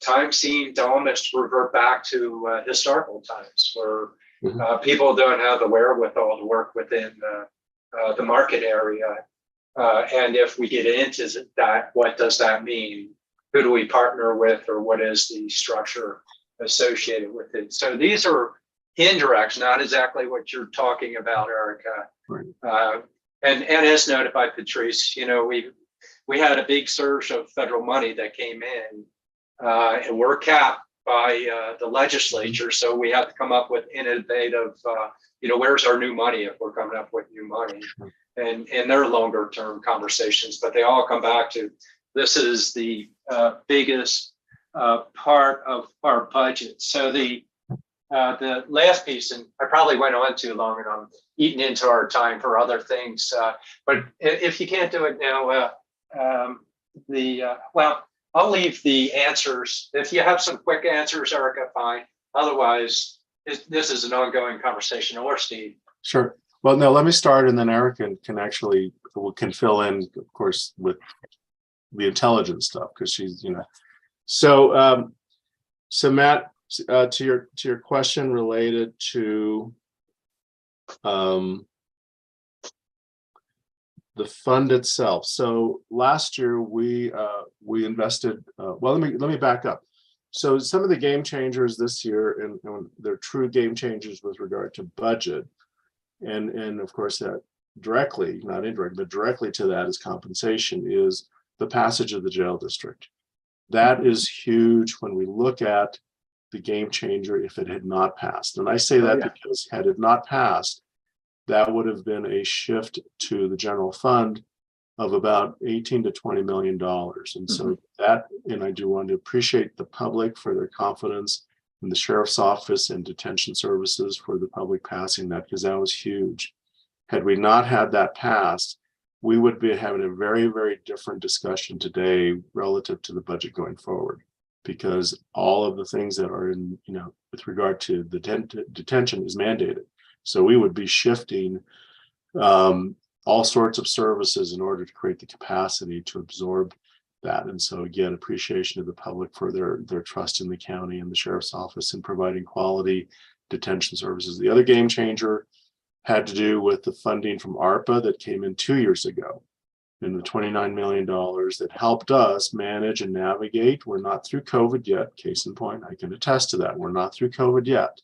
[SPEAKER 2] time seemed to almost revert back to historical times where people don't have the wherewithal to work within the market area. And if we get into that, what does that mean? Who do we partner with, or what is the structure associated with it? So these are indirects, not exactly what you're talking about, Erica. Right. And as noted by Patrice, we had a big surge of federal money that came in, and we're capped by the legislature. So we have to come up with innovative, where's our new money if we're coming up with new money? And they're longer term conversations, but they all come back to this is the biggest part of our budget. So the last piece, and I probably went on too long and I'm eating into our time for other things, but if you can't do it now, I'll leave the answers. If you have some quick answers, Erica, fine. Otherwise, this is an ongoing conversation. Or Steve.
[SPEAKER 5] Sure. Well, no, let me start, and then Erica can fill in, of course, with the intelligence stuff, because she's, So Matt, to your question related to the fund itself. So last year we invested. Well, let me back up. So some of the game changers this year, and they're true game changers with regard to budget, and of course that directly, not indirectly, but directly to that is compensation, is the passage of the jail district. That is huge when we look at the game changer if it had not passed. And I say that because had it not passed, that would have been a shift to the general fund of about $18 to $20 million. And so that, and I do want to appreciate the public for their confidence in the sheriff's office and detention services for the public passing that, because that was huge. Had we not had that passed, we would be having a very, very different discussion today relative to the budget going forward, because all of the things that are in, with regard to the detention is mandated. So we would be shifting all sorts of services in order to create the capacity to absorb that. And so again, appreciation to the public for their trust in the county and the sheriff's office in providing quality detention services. The other game changer had to do with the funding from ARPA that came in 2 years ago, and the $29 million that helped us manage and navigate. We're not through COVID yet. Case in point, I can attest to that. We're not through COVID yet.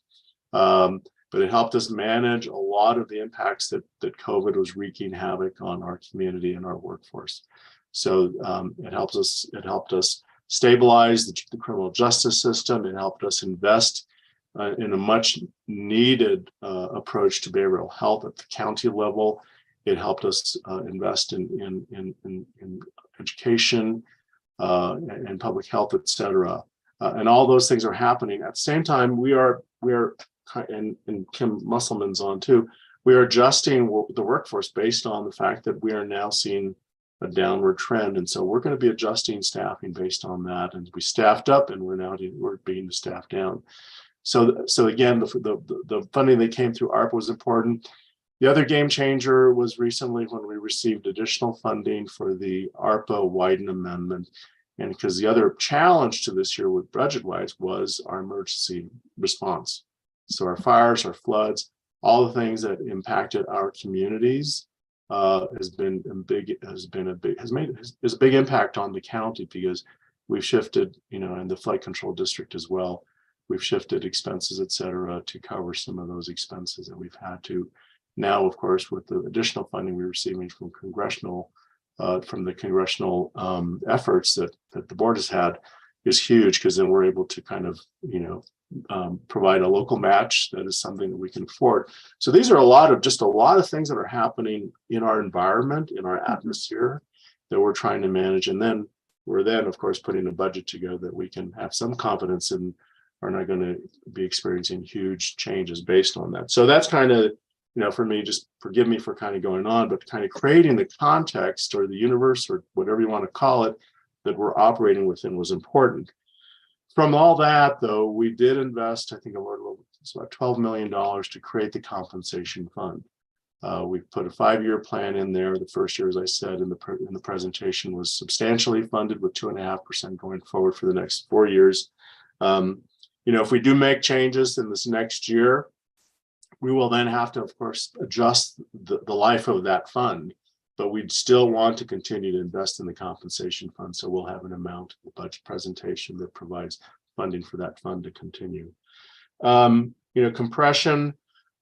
[SPEAKER 5] But it helped us manage a lot of the impacts that COVID was wreaking havoc on our community and our workforce. So it helped us stabilize the criminal justice system. It helped us invest in a much needed approach to behavioral health at the county level. It helped us invest in education and public health, et cetera. And all those things are happening. At the same time, we are, and Kim Musselman's on too, we are adjusting the workforce based on the fact that we are now seeing a downward trend. And so we're going to be adjusting staffing based on that. And we staffed up, and we're being staffed down. So again, the funding that came through ARPA was important. The other game changer was recently when we received additional funding for the ARPA Wyden Amendment. And because the other challenge to this year with budget-wise was our emergency response. So our fires, our floods, all the things that impacted our communities has a big impact on the county, because we've shifted, and the flood control district as well. We've shifted expenses, et cetera, to cover some of those expenses that we've had to. Now, of course, with the additional funding we're receiving from the congressional efforts that the board has had is huge, because then we're able to kind of, provide a local match that is something that we can afford. So these are a lot of things that are happening in our environment, in our atmosphere, that we're trying to manage. And then we're of course, putting a budget together that we can have some confidence in, are not going to be experiencing huge changes based on that. So that's kind of, for me, just forgive me for kind of going on, but kind of creating the context or the universe or whatever you want to call it that we're operating within was important. From all that, though, we did invest, I think, it's about $12 million to create the compensation fund. We put a 5-year plan in there. The first year, as I said in the presentation, was substantially funded with 2.5% going forward for the next 4 years. If we do make changes in this next year, we will then have to, of course, adjust the life of that fund, but we'd still want to continue to invest in the compensation fund. So we'll have an amount in the budget presentation that provides funding for that fund to continue. Compression,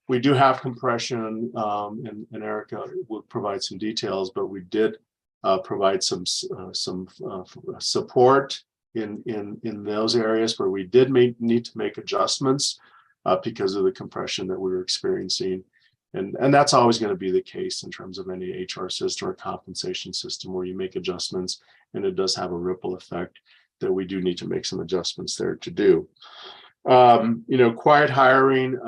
[SPEAKER 5] we do have compression, and Erica will provide some details, but we did provide some support in those areas where we did need to make adjustments because of the compression that we were experiencing. And that's always going to be the case in terms of any HR system or compensation system where you make adjustments, and it does have a ripple effect that we do need to make some adjustments there to do. Quiet hiring,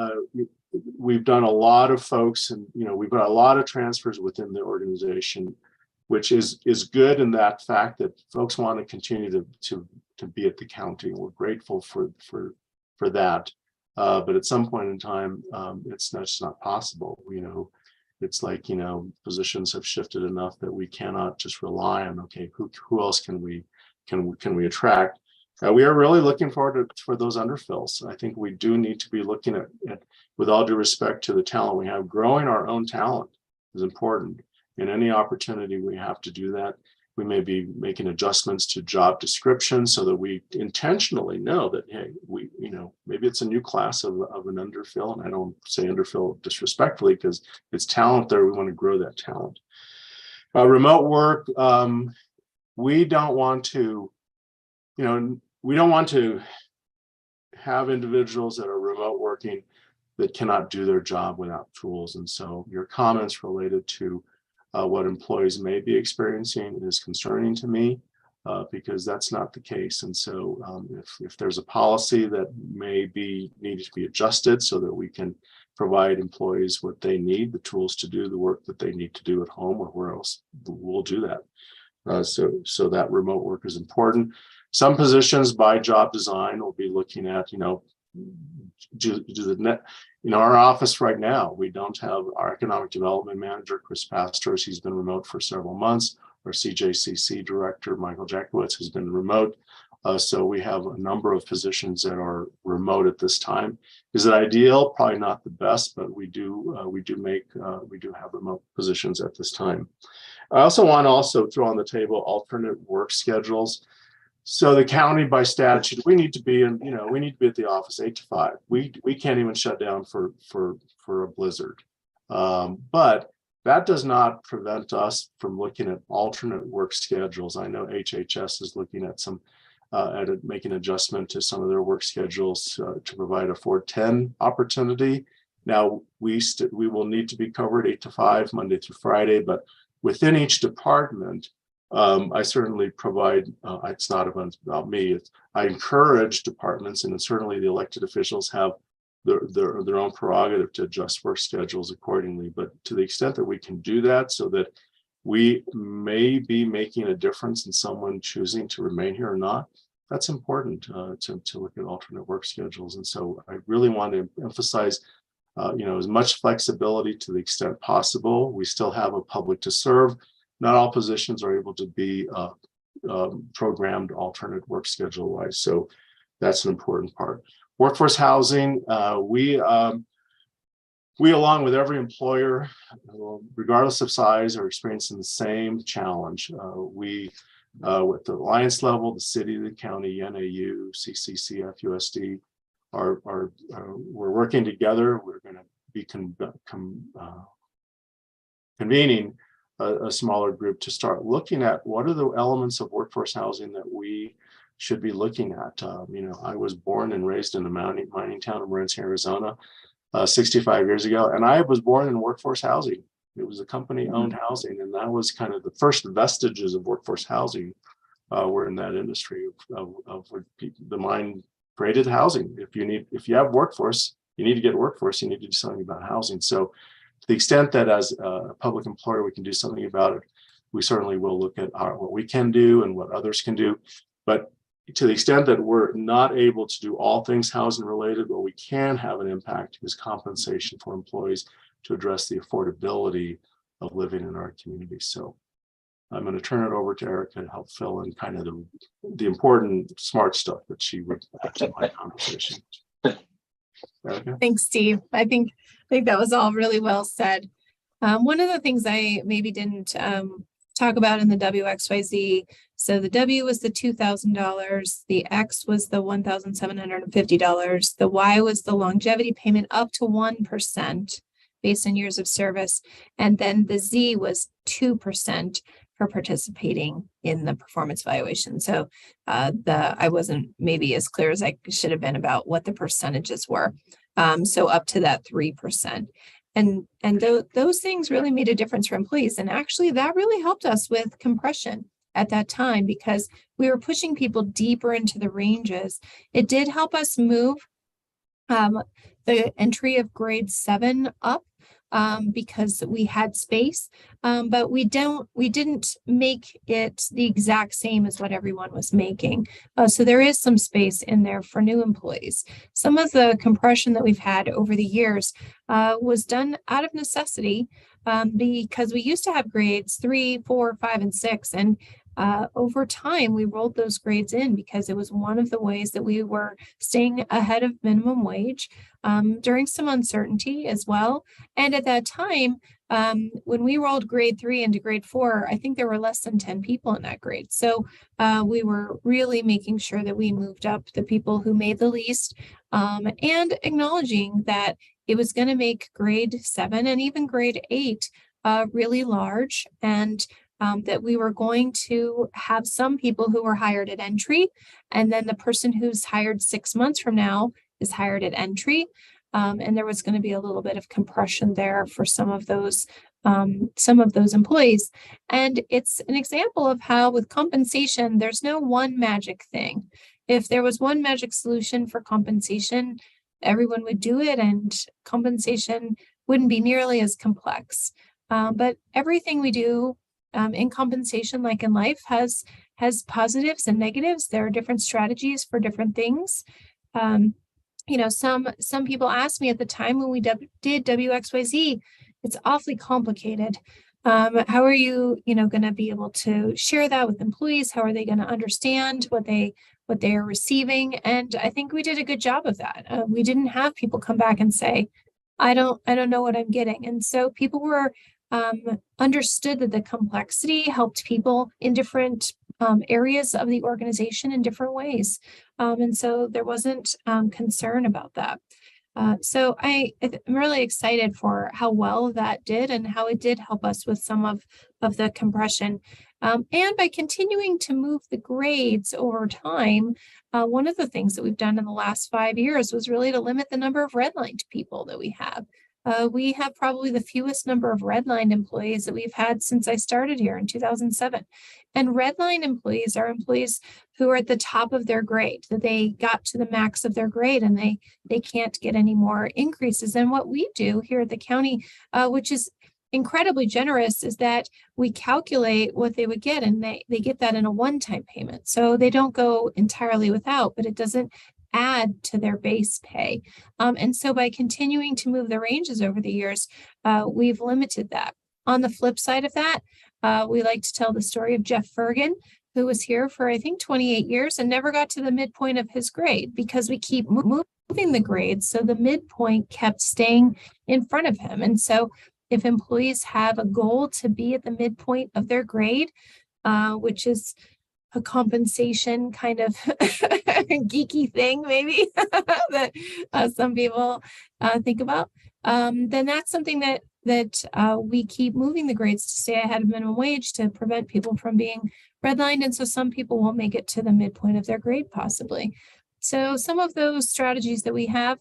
[SPEAKER 5] we've done a lot of folks, and we've got a lot of transfers within the organization, which is good in that fact that folks want to continue to be at the county, and we're grateful for that. But at some point in time, it's just not possible. It's like, positions have shifted enough that we cannot just rely on, okay, who else can we attract? We are really looking forward for those underfills. I think we do need to be looking at, with all due respect to the talent we have, growing our own talent is important. In any opportunity we have to do that, we may be making adjustments to job descriptions so that we intentionally know that, hey, maybe it's a new class of an underfill. And I don't say underfill disrespectfully, because it's talent there. We want to grow that talent. Remote work, we don't want to have individuals that are remote working that cannot do their job without tools. And so your comments related to what employees may be experiencing is concerning to me. because that's not the case. And so if there's a policy that may be needed to be adjusted so that we can provide employees what they need, the tools to do the work that they need to do at home or where else, we'll do that. So that remote work is important. Some positions by job design will be looking at, our office right now, we don't have our economic development manager, Chris Pastors. He's been remote for several months. Our CJCC director, Michael Jackowitz, has been remote. So we have a number of positions that are remote at this time. Is it ideal? Probably not the best, but we do have remote positions at this time. I also want to throw on the table alternate work schedules. So the county by statute, we need to be at the office 8 to 5. We can't even shut down for a blizzard. But that does not prevent us from looking at alternate work schedules. I know HHS is looking at making adjustment to some of their work schedules to provide a 4-10 opportunity. Now we will need to be covered 8 to 5 Monday through Friday, but within each department, I certainly provide. It's not about me. I encourage departments, and certainly the elected officials have their own prerogative to adjust work schedules accordingly. But to the extent that we can do that, so that we may be making a difference in someone choosing to remain here or not, that's important to look at alternate work schedules. And so I really want to emphasize, as much flexibility to the extent possible. We still have a public to serve. Not all positions are able to be programmed alternate work schedule wise. So that's an important part. Workforce housing, we along with every employer, regardless of size, are experiencing the same challenge. We, with the alliance level, the city, the county, NAU, CCC, FUSD, we're working together. We're going to be convening a smaller group to start looking at what are the elements of workforce housing that we should be looking at. I was born and raised in a mining town of Morenci, Arizona, 65 years ago, and I was born in workforce housing. It was a company-owned housing, and that was kind of the first vestiges of workforce housing were in that industry of the mine created housing. If you have workforce, you need to get workforce. You need to do something about housing. So, to the extent that as a public employer we can do something about it, we certainly will look at what we can do and what others can do. But to the extent that we're not able to do all things housing related, where we can have an impact is compensation for employees to address the affordability of living in our community. So I'm going to turn it over to Erica to help fill in kind of the important smart stuff that she would add to my conversation. Erica?
[SPEAKER 13] Thanks, Steve. I think that was all really well said. One of the things I maybe didn't talk about in the WXYZ. So the W was the $2,000, the X was the $1,750, the Y was the longevity payment up to 1% based on years of service, and then the Z was 2% for participating in the performance evaluation. So I wasn't maybe as clear as I should have been about what the percentages were. So up to that 3%. And those things really made a difference for employees. And actually that really helped us with compression at that time because we were pushing people deeper into the ranges. It did help us move the entry of grade 7 up because we had space, but we didn't make it the exact same as what everyone was making. So there is some space in there for new employees. Some of the compression that we've had over the years was done out of necessity because we used to have grades 3, 4, 5, and 6, and over time, we rolled those grades in because it was one of the ways that we were staying ahead of minimum wage during some uncertainty as well. And at that time, when we rolled grade 3 into grade 4, I think there were less than 10 people in that grade. So we were really making sure that we moved up the people who made the least and acknowledging that it was going to make grade 7 and even grade 8 really large, and that we were going to have some people who were hired at entry, and then the person who's hired 6 months from now is hired at entry. And there was going to be a little bit of compression there for some of those some of those employees. And it's an example of how with compensation, there's no one magic thing. If there was one magic solution for compensation, everyone would do it and compensation wouldn't be nearly as complex. But everything we do in compensation, like in life, has positives and negatives. There are different strategies for different things. Some people asked me at the time when we did WXYZ, it's awfully complicated. How are you, going to be able to share that with employees? How are they going to understand what they are receiving? And I think we did a good job of that. We didn't have people come back and say, I don't know what I'm getting. And so people were understood that the complexity helped people in different areas of the organization in different ways. And so there wasn't concern about that. So I'm really excited for how well that did and how it did help us with some of the compression. And by continuing to move the grades over time, one of the things that we've done in the last 5 years was really to limit the number of redlined people that we have. We have probably the fewest number of redlined employees that we've had since I started here in 2007. And redline employees are employees who are at the top of their grade, that they got to the max of their grade and they can't get any more increases. And what we do here at the county, which is incredibly generous, is that we calculate what they would get and they get that in a one-time payment. So they don't go entirely without, but it doesn't add to their base pay. And so by continuing to move the ranges over the years, we've limited that. On the flip side of that, we like to tell the story of Jeff Fergan, who was here for, I think, 28 years and never got to the midpoint of his grade because we keep moving the grades. So the midpoint kept staying in front of him. And so if employees have a goal to be at the midpoint of their grade, which is a compensation kind of geeky thing, maybe that some people think about, then that's something that we keep moving the grades to stay ahead of minimum wage to prevent people from being redlined. And so some people won't make it to the midpoint of their grade possibly. So some of those strategies that we have,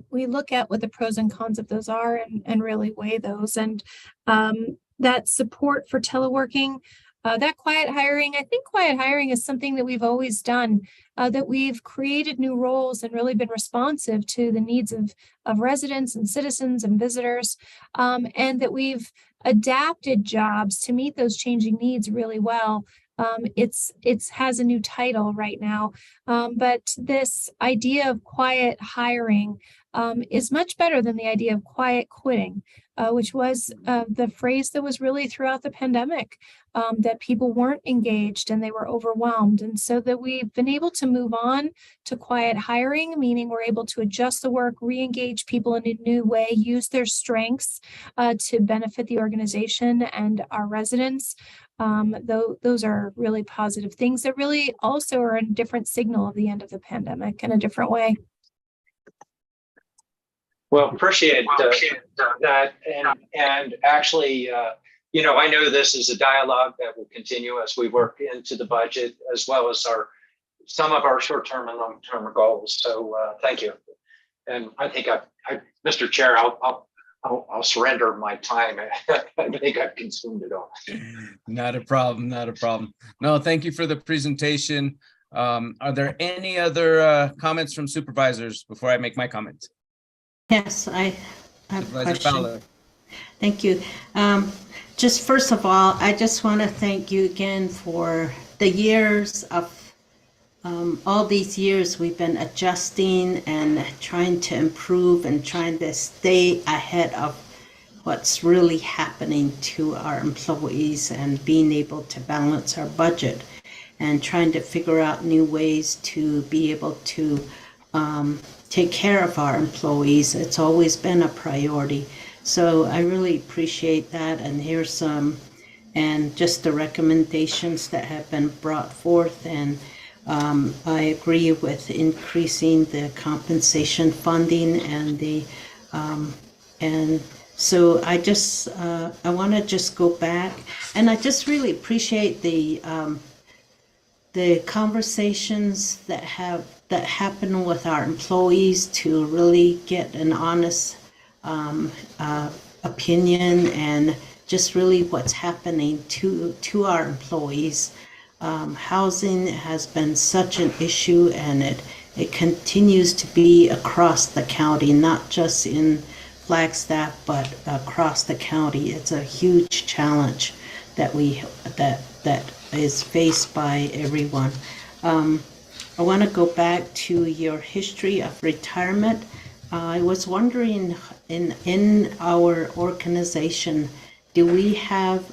[SPEAKER 13] we look at what the pros and cons of those are and really weigh those. And that support for teleworking, that quiet hiring, I think quiet hiring is something that we've always done, that we've created new roles and really been responsive to the needs of residents and citizens and visitors, and that we've adapted jobs to meet those changing needs really well. It's has a new title right now, but this idea of quiet hiring is much better than the idea of quiet quitting, which was the phrase that was really throughout the pandemic, that people weren't engaged and they were overwhelmed. And so that we've been able to move on to quiet hiring, meaning we're able to adjust the work, re-engage people in a new way, use their strengths to benefit the organization and our residents. Those are really positive things that really also are a different signal of the end of the pandemic in a different way.
[SPEAKER 2] Well, appreciate that. And actually, I know this is a dialogue that will continue as we work into the budget, as well as some of our short-term and long-term goals. So thank you. And I think Mr. Chair, I'll surrender my time. I think I've consumed it all.
[SPEAKER 6] Not a problem. Not a problem. No, thank you for the presentation. Are there any other comments from supervisors before I make my comments?
[SPEAKER 4] Yes, I have a
[SPEAKER 6] Supervisor
[SPEAKER 4] question.
[SPEAKER 6] Fowler.
[SPEAKER 4] Thank you. Just first of all, I just want to thank you again for the years of all these years we've been adjusting and trying to improve and trying to stay ahead of what's really happening to our employees and being able to balance our budget and trying to figure out new ways to be able to take care of our employees. It's always been a priority. So I really appreciate that. And here's some, and just the recommendations that have been brought forth. And I agree with increasing the compensation funding and and so I just, I want to just go back, and I just really appreciate the conversations that happen with our employees to really get an honest opinion and just really what's happening to our employees. Housing has been such an issue, and it continues to be across the county, not just in Flagstaff, but across the county. It's a huge challenge that is faced by everyone. I want to go back to your history of retirement. I was wondering, in our organization, do we have,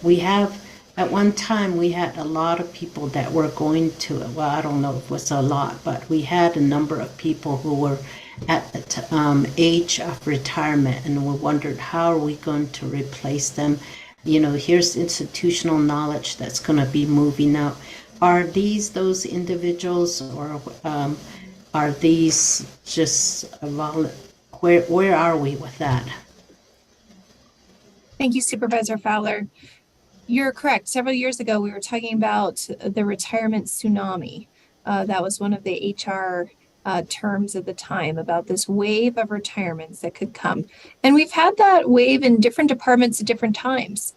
[SPEAKER 4] we have, at one time, we had a lot of people that were going to, well, I don't know if it was a lot, but we had a number of people who were at the age of retirement, and we wondered, how are we going to replace them? Here's institutional knowledge that's going to be moving up. Are these those individuals, or are these just where are we with that?
[SPEAKER 13] Thank you, Supervisor Fowler. You're correct. Several years ago, we were talking about the retirement tsunami. That was one of the HR terms at the time, about this wave of retirements that could come. And we've had that wave in different departments at different times.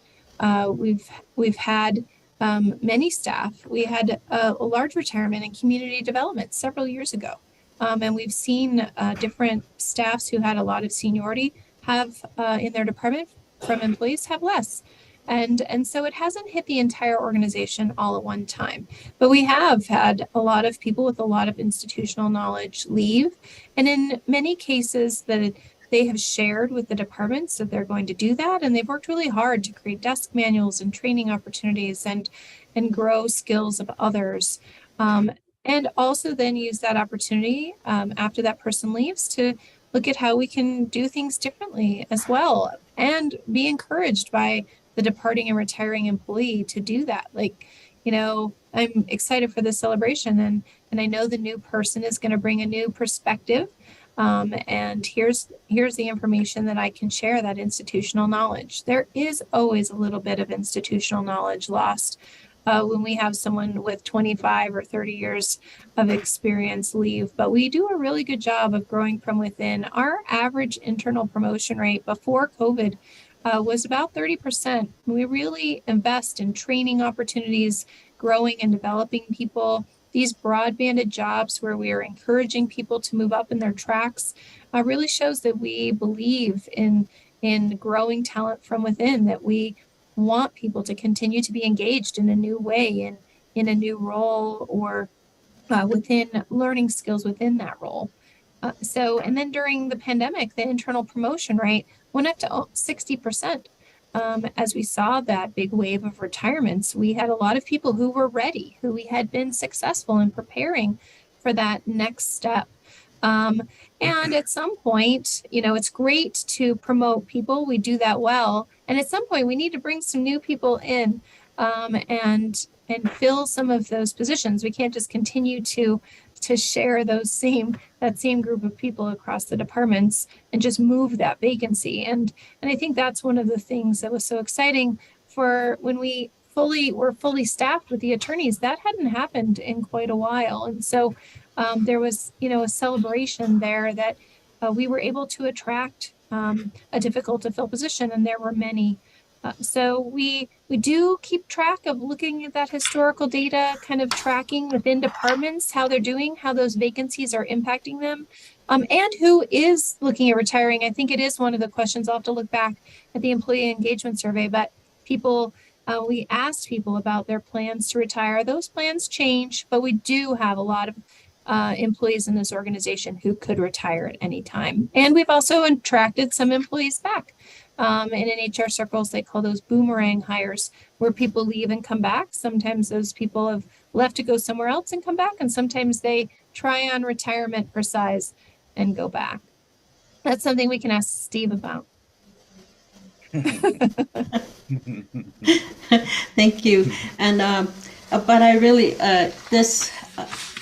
[SPEAKER 13] We've had many staff. We had a large retirement in community development several years ago. And we've seen different staffs who had a lot of seniority have in their department from employees have less. And so it hasn't hit the entire organization all at one time. But we have had a lot of people with a lot of institutional knowledge leave. And in many cases that they have shared with the departments that they're going to do that. And they've worked really hard to create desk manuals and training opportunities and grow skills of others. And also then use that opportunity after that person leaves to look at how we can do things differently as well, and be encouraged by the departing and retiring employee to do that. I'm excited for the celebration, and I know the new person is going to bring a new perspective. And here's the information that I can share, that institutional knowledge. There is always a little bit of institutional knowledge lost when we have someone with 25 or 30 years of experience leave, but we do a really good job of growing from within. Our average internal promotion rate before COVID was about 30%. We really invest in training opportunities, growing and developing people. These broad-banded jobs where we are encouraging people to move up in their tracks really shows that we believe in growing talent from within, that we want people to continue to be engaged in a new way, in a new role, or within learning skills within that role. And then during the pandemic, the internal promotion rate went up to 60%. As we saw that big wave of retirements, we had a lot of people who were ready, who we had been successful in preparing for that next step. And at some point, it's great to promote people. We do that well. And at some point, we need to bring some new people in and fill some of those positions. We can't just continue to share that same group of people across the departments and just move that vacancy. And I think that's one of the things that was so exciting for when we were fully staffed with the attorneys. That hadn't happened in quite a while. And so there was, a celebration there that we were able to attract a difficult to fill position, and there were many. So we do keep track of looking at that historical data, kind of tracking within departments, how they're doing, how those vacancies are impacting them, and who is looking at retiring. I think it is one of the questions. I'll have to look back at the employee engagement survey, but we asked people about their plans to retire. Those plans change, but we do have a lot of employees in this organization who could retire at any time. And we've also attracted some employees back. And in HR circles, they call those boomerang hires, where people leave and come back. Sometimes those people have left to go somewhere else and come back, and sometimes they try on retirement for size and go back. That's something we can ask Steve about.
[SPEAKER 4] Thank you. And but I really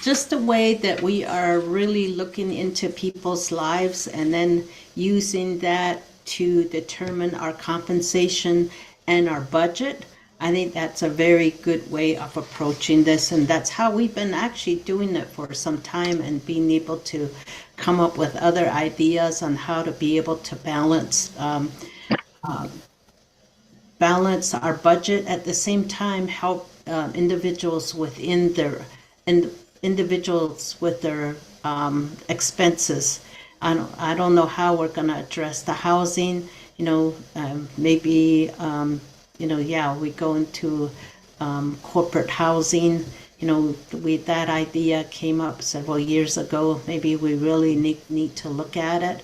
[SPEAKER 4] just the way that we are really looking into people's lives and then using that to determine our compensation and our budget. I think that's a very good way of approaching this, and that's how we've been actually doing it for some time, and being able to come up with other ideas on how to be able to balance our budget, at the same time help individuals within their individuals with their expenses. I don't know how we're going to address the housing. Maybe yeah, we go into corporate housing. That idea came up several years ago. Maybe we really need to look at it.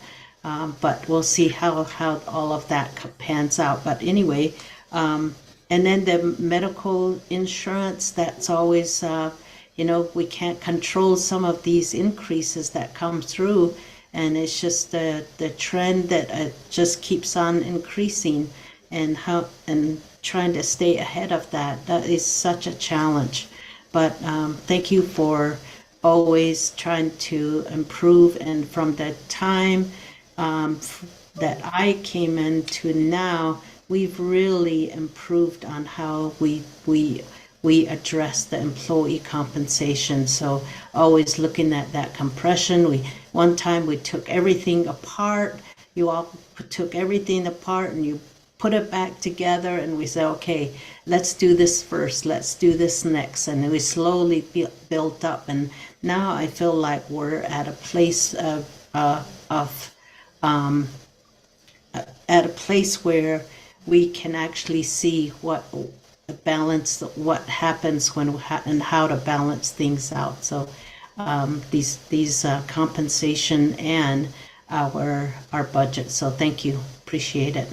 [SPEAKER 4] But we'll see how all of that pans out. But anyway, and then the medical insurance, that's always, we can't control some of these increases that come through. And it's just the trend that just keeps on increasing, and trying to stay ahead of that. That is such a challenge. But thank you for always trying to improve. And from the time that I came into now, we've really improved on how we address the employee compensation. So always looking at that compression. One time we took everything apart. You all took everything apart and you put it back together, and we said, okay, let's do this first, let's do this next. And then we slowly built up, and now I feel like we're at a place where we can actually see what happens and how to balance things out. So these compensation and our budget. So thank you, appreciate it.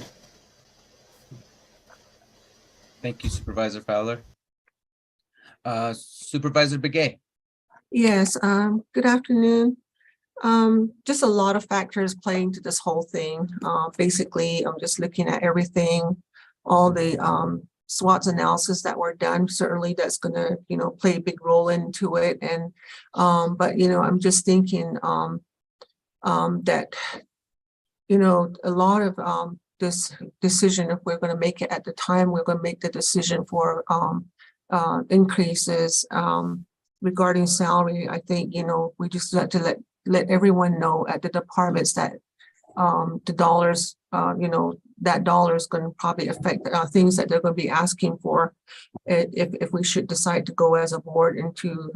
[SPEAKER 6] Thank you, Supervisor Fowler. Supervisor Begay.
[SPEAKER 7] Yes, good afternoon. Just a lot of factors playing to this whole thing. Basically, I'm just looking at everything, all the SWOT analysis that were done. Certainly that's gonna, play a big role into it. And but I'm just thinking that, a lot of this decision, if we're gonna make it at the time, we're gonna make the decision for increases regarding salary. I think, we just have to let everyone know at the departments that the dollars, that dollar is going to probably affect things that they're going to be asking for if we should decide to go as a board into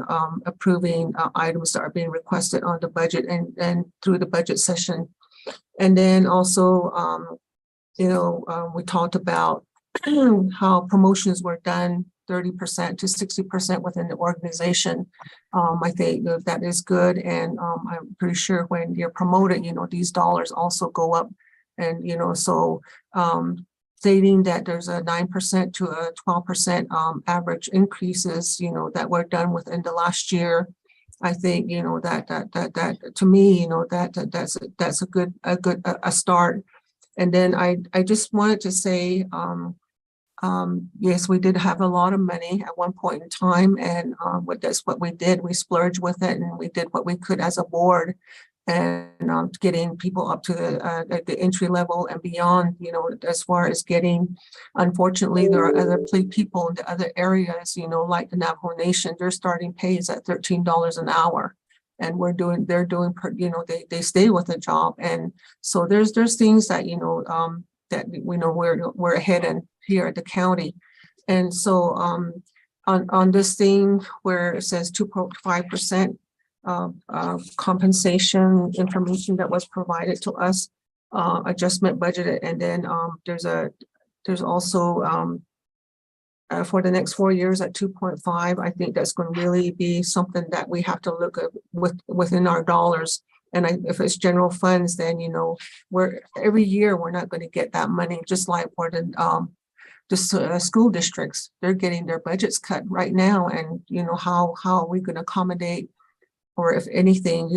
[SPEAKER 7] approving items that are being requested on the budget and through the budget session. And then also, we talked about how promotions were done 30% to 60% within the organization. I think that is good. And I'm pretty sure when you're promoted, these dollars also go up. And, so stating that there's a 9% to a 12% average increases, that were done within the last year. I think, that to me, that's a good start. And then I just wanted to say, yes, we did have a lot of money at one point in time, and that's what we did. We splurged with it, and we did what we could as a board, and getting people up to the entry level and beyond. As far as getting, unfortunately, there are other people in the other areas. Like the Navajo Nation, their starting pay is at $13 an hour, and they're doing, they stay with the job, and so there's things that that we're ahead in here at the county. And so on this thing where it says 2.5% compensation information that was provided to us, adjustment budgeted, and then there's also for the next 4 years at 2.5. I think that's going to really be something that we have to look at within our dollars. And if it's general funds, then, every year we're not going to get that money, just like for the school districts. They're getting their budgets cut right now. And, how are we going to accommodate, or if anything,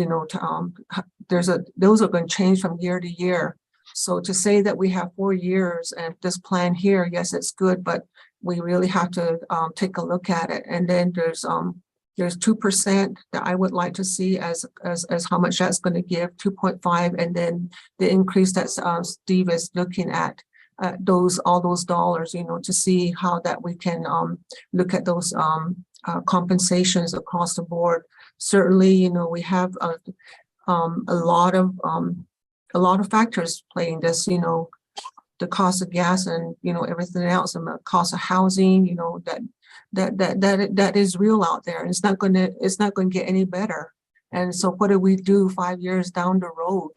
[SPEAKER 7] those are going to change from year to year. So to say that we have 4 years and this plan here, yes, it's good, but we really have to take a look at it. And then there's 2% that I would like to see as how much that's going to give, 2.5, and then the increase that Steve is looking at all those dollars, to see how that we can look at those compensations across the board. Certainly, we have a lot of factors playing this, the cost of gas and, everything else, and the cost of housing, that is real out there. And it's not going to get any better. And so what do we do 5 years down the road?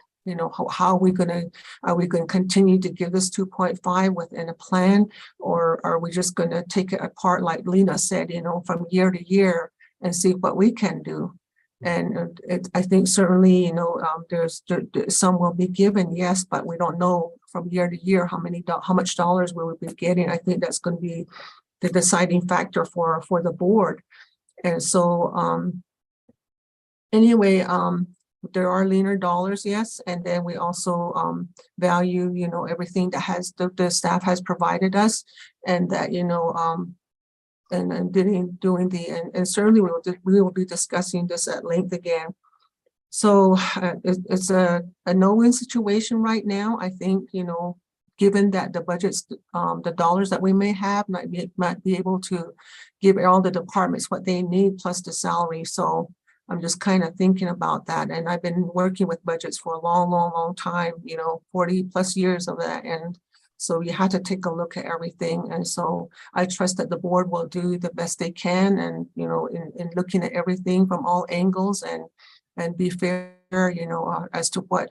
[SPEAKER 7] How are we going to continue to give this 2.5 within a plan, or are we just going to take it apart, like Lena said, from year to year and see what we can do? And I think certainly, there's some will be given, yes, but we don't know from year to year how much dollars we will be getting. I think that's going to be the deciding factor for the board. And so anyway, there are leaner dollars, yes, and then we also value, everything that the staff has provided us, and that and certainly we will be discussing this at length again. So it's a no-win situation right now. I think, given that the budgets, the dollars that we may have might be able to give all the departments what they need plus the salary. So I'm just kind of thinking about that. And I've been working with budgets for a long time, 40 plus years of that. And so you have to take a look at everything. And so I trust that the board will do the best they can, and, in looking at everything from all angles and be fair, as to what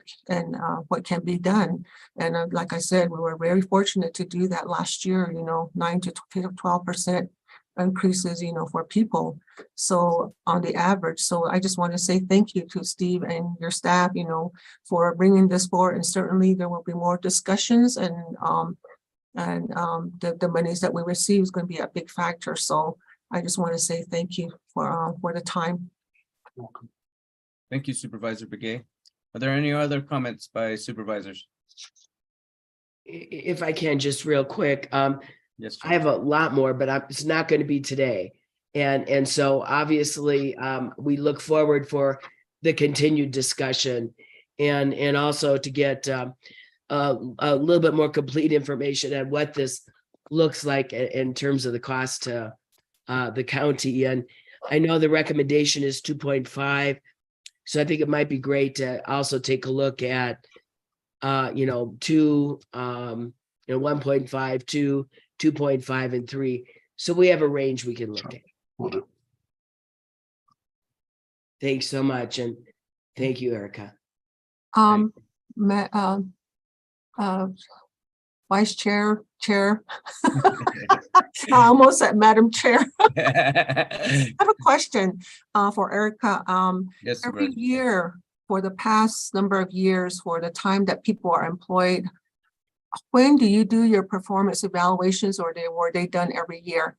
[SPEAKER 7] can be done. And like I said, we were very fortunate to do that last year, 9 to 12% increases, for people. So on the average, so I just want to say thank you to Steve and your staff, for bringing this forward. And certainly there will be more discussions, and the monies that we receive is going to be a big factor. So I just want to say thank you for the time.
[SPEAKER 5] Welcome.
[SPEAKER 6] Thank you, Supervisor Begay. Are there any other comments by supervisors?
[SPEAKER 3] If I can, just real quick,
[SPEAKER 6] Yes,
[SPEAKER 3] I have a lot more, but it's not going to be today. And so obviously we look forward for the continued discussion, and also to get a little bit more complete information on what this looks like in terms of the cost to the county. And I know the recommendation is 2.5. So I think it might be great to also take a look at 2, 1.5, 2, 2.5, and 3. So we have a range we can look at.
[SPEAKER 5] Will do.
[SPEAKER 3] Thanks so much. And thank you, Erica.
[SPEAKER 7] Vice Chair, I almost said Madam Chair. I have a question for Erica.
[SPEAKER 6] Yes,
[SPEAKER 7] every year for the past number of years, for the time that people are employed, when do you do your performance evaluations, or were they done every year?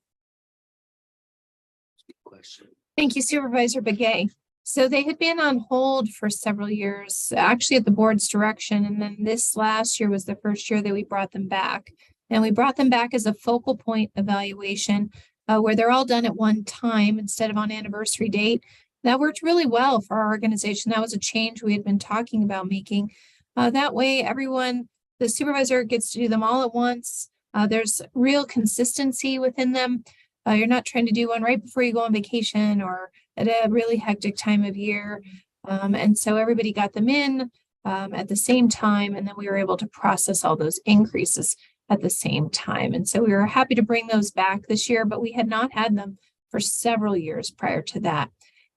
[SPEAKER 3] Question.
[SPEAKER 13] Thank you, Supervisor Begay. So they had been on hold for several years, actually at the board's direction. And then this last year was the first year that we brought them back. And we brought them back as a focal point evaluation where they're all done at one time instead of on anniversary date. That worked really well for our organization. That was a change we had been talking about making. That way, everyone, the supervisor gets to do them all at once. There's real consistency within them. You're not trying to do one right before you go on vacation or at a really hectic time of year. And so everybody got them in at the same time, and then we were able to process all those increases at the same time. And so we were happy to bring those back this year, but we had not had them for several years prior to that.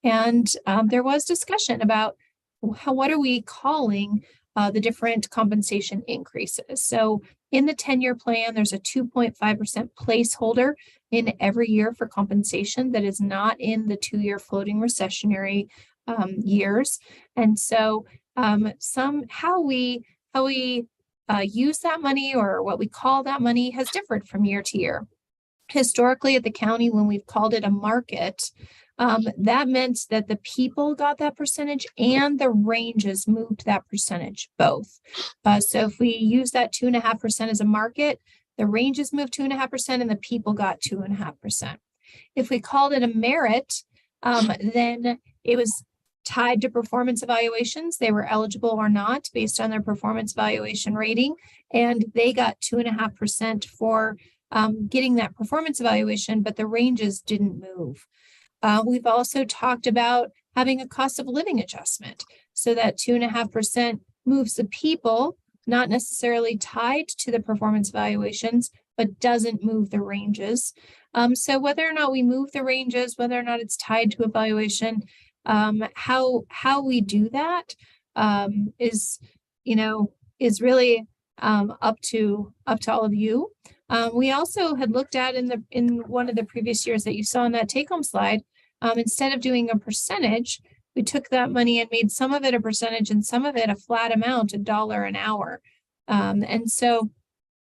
[SPEAKER 13] And there was discussion about what are we calling the different compensation increases. So in the 10-year plan, there's a 2.5% placeholder in every year for compensation that is not in the 2-year floating recessionary years. And so how we use that money, or what we call that money, has differed from year to year. Historically at the county, when we've called it a market, that meant that the people got that percentage and the ranges moved that percentage both. So if we use that 2.5% as a market, the ranges moved 2.5% and the people got 2.5%. If we called it a merit, then it was tied to performance evaluations. They were eligible or not based on their performance evaluation rating, and they got 2.5% for getting that performance evaluation, but the ranges didn't move. We've also talked about having a cost of living adjustment, so that 2.5% moves the people, not necessarily tied to the performance evaluations, but doesn't move the ranges. So whether or not we move the ranges, whether or not it's tied to evaluation, how we do that is really up to all of you. We also had looked at in one of the previous years that you saw on that take-home slide, instead of doing a percentage, we took that money and made some of it a percentage and some of it a flat amount, $1 an hour. And so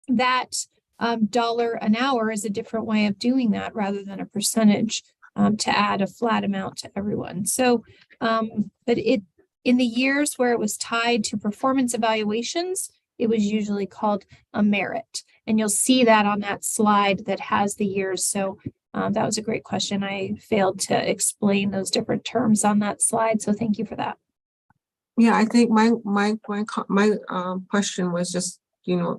[SPEAKER 13] that $1 an hour is a different way of doing that rather than a percentage, to add a flat amount to everyone. So, but in the years where it was tied to performance evaluations, it was usually called a merit. And you'll see that on that slide that has the years. So that was a great question. I failed to explain those different terms on that slide. So thank you for that.
[SPEAKER 7] Yeah, I think my question was just,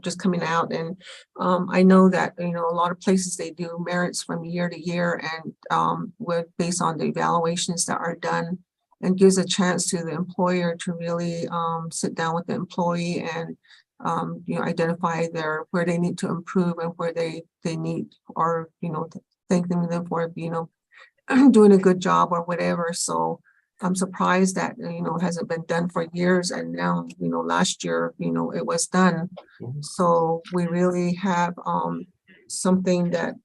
[SPEAKER 7] just coming out, and I know that, a lot of places they do merits from year to year, and based on the evaluations that are done, and gives a chance to the employer to really sit down with the employee and identify where they need to improve and where they need, or thanking them for doing a good job or whatever. So I'm surprised that it hasn't been done for years, and now last year it was done. So we really have something that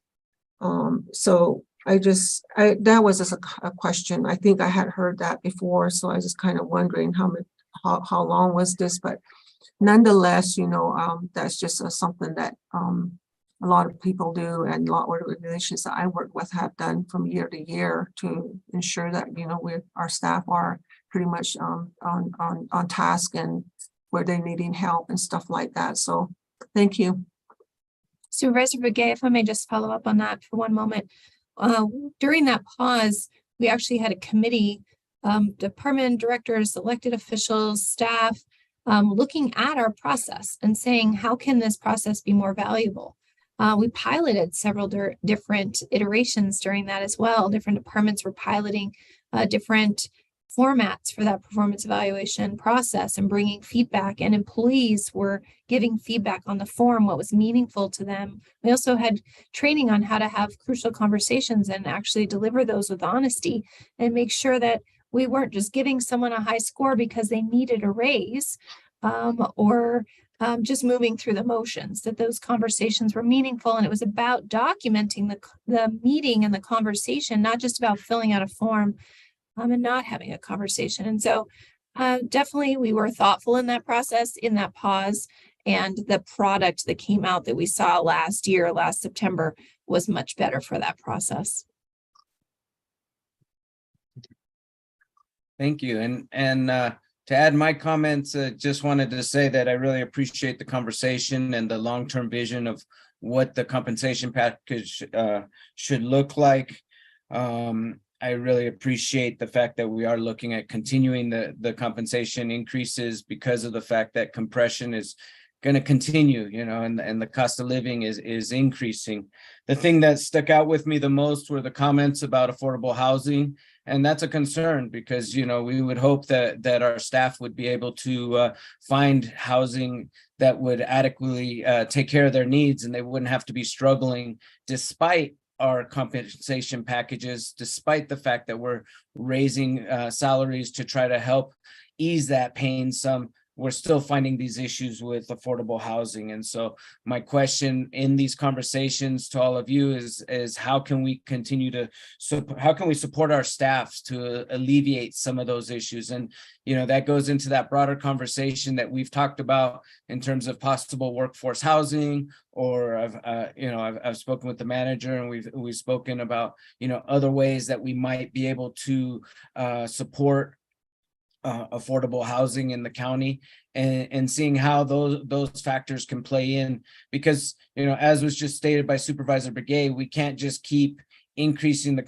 [SPEAKER 7] so that was just a question. I think I had heard that before, so I was just kind of wondering how long was this, but nonetheless, that's just something that a lot of people do, and a lot of organizations that I work with have done from year to year to ensure that our staff are pretty much on task and where they're needing help and stuff like that. So thank you.
[SPEAKER 13] Supervisor Begay, if I may just follow up on that for one moment. During that pause, we actually had a committee, department directors, elected officials, staff, looking at our process and saying, how can this process be more valuable? We piloted several different iterations during that as well. Different departments were piloting different formats for that performance evaluation process and bringing feedback, and employees were giving feedback on the form, what was meaningful to them. We also had training on how to have crucial conversations and actually deliver those with honesty and make sure that we weren't just giving someone a high score because they needed a raise, or just moving through the motions, that those conversations were meaningful. And it was about documenting the meeting and the conversation, not just about filling out a form and not having a conversation. And so definitely we were thoughtful in that process, in that pause, and the product that came out that we saw last September, was much better for that process.
[SPEAKER 6] Thank you. And to add my comments, just wanted to say that I really appreciate the conversation and the long-term vision of what the compensation package should look like. I really appreciate the fact that we are looking at continuing the compensation increases because of the fact that compression is going to continue, and the cost of living is increasing. The thing that stuck out with me the most were the comments about affordable housing. And that's a concern because, we would hope that our staff would be able to find housing that would adequately take care of their needs, and they wouldn't have to be struggling despite our compensation packages, despite the fact that we're raising salaries to try to help ease that pain some. We're still finding these issues with affordable housing. And so my question in these conversations to all of you is how can we how can we support our staffs to alleviate some of those issues? And, that goes into that broader conversation that we've talked about in terms of possible workforce housing, or I've spoken with the manager, and we've spoken about, other ways that we might be able to support affordable housing in the county, and seeing how those factors can play in, because as was just stated by Supervisor Begay, we can't just keep increasing the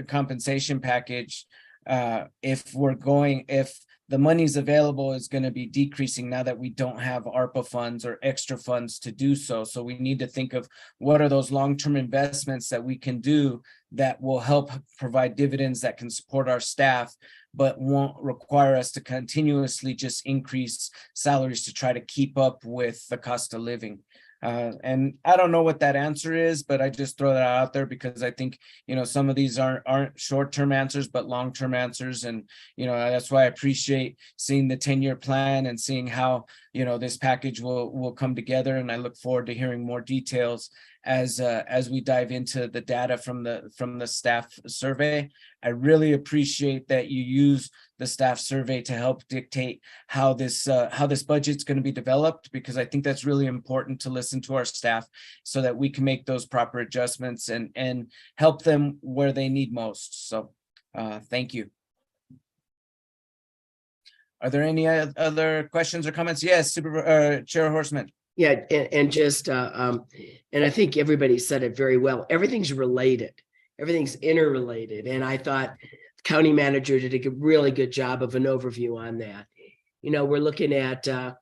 [SPEAKER 6] compensation package if the money's available is going to be decreasing now that we don't have ARPA funds or extra funds to do so. So we need to think of what are those long-term investments that we can do that will help provide dividends that can support our staff, but won't require us to continuously just increase salaries to try to keep up with the cost of living. And I don't know what that answer is, but I just throw that out there because I think, some of these aren't short-term answers, but long-term answers. And, that's why I appreciate seeing the 10-year plan and seeing how, this package will come together. And I look forward to hearing more details as we dive into the data from the staff survey. I really appreciate that you use the staff survey to help dictate how this budget's going to be developed, because I think that's really important to listen to our staff so that we can make those proper adjustments and help them where they need most. So thank you. Are there any other questions or comments? Yes, Chair Horseman.
[SPEAKER 3] Yeah, and just and I think everybody said it very well. Everything's related. Everything's interrelated. And I thought the county manager did a really good job of an overview on that. We're looking at a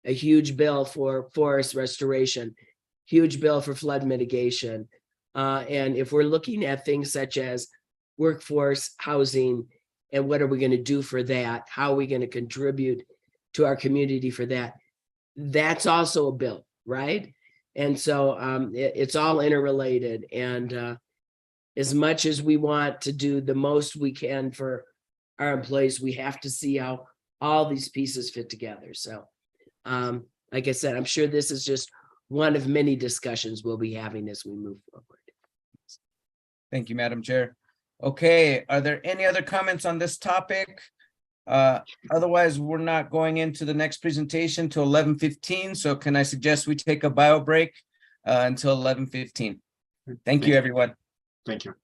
[SPEAKER 3] huge bill for forest restoration, huge bill for flood mitigation. And if we're looking at things such as workforce, housing, and what are we going to do for that? How are we going to contribute to our community for that? That's also a bill, right? And so it's all interrelated. And as much as we want to do the most we can for our employees, we have to see how all these pieces fit together. So like I said, I'm sure this is just one of many discussions we'll be having as we move forward.
[SPEAKER 6] Thank you, Madam Chair. Okay, are there any other comments on this topic? Otherwise, we're not going into the next presentation till 11:15. So can I suggest we take a bio break until 11:15? Thank you, everyone.
[SPEAKER 5] Thank you.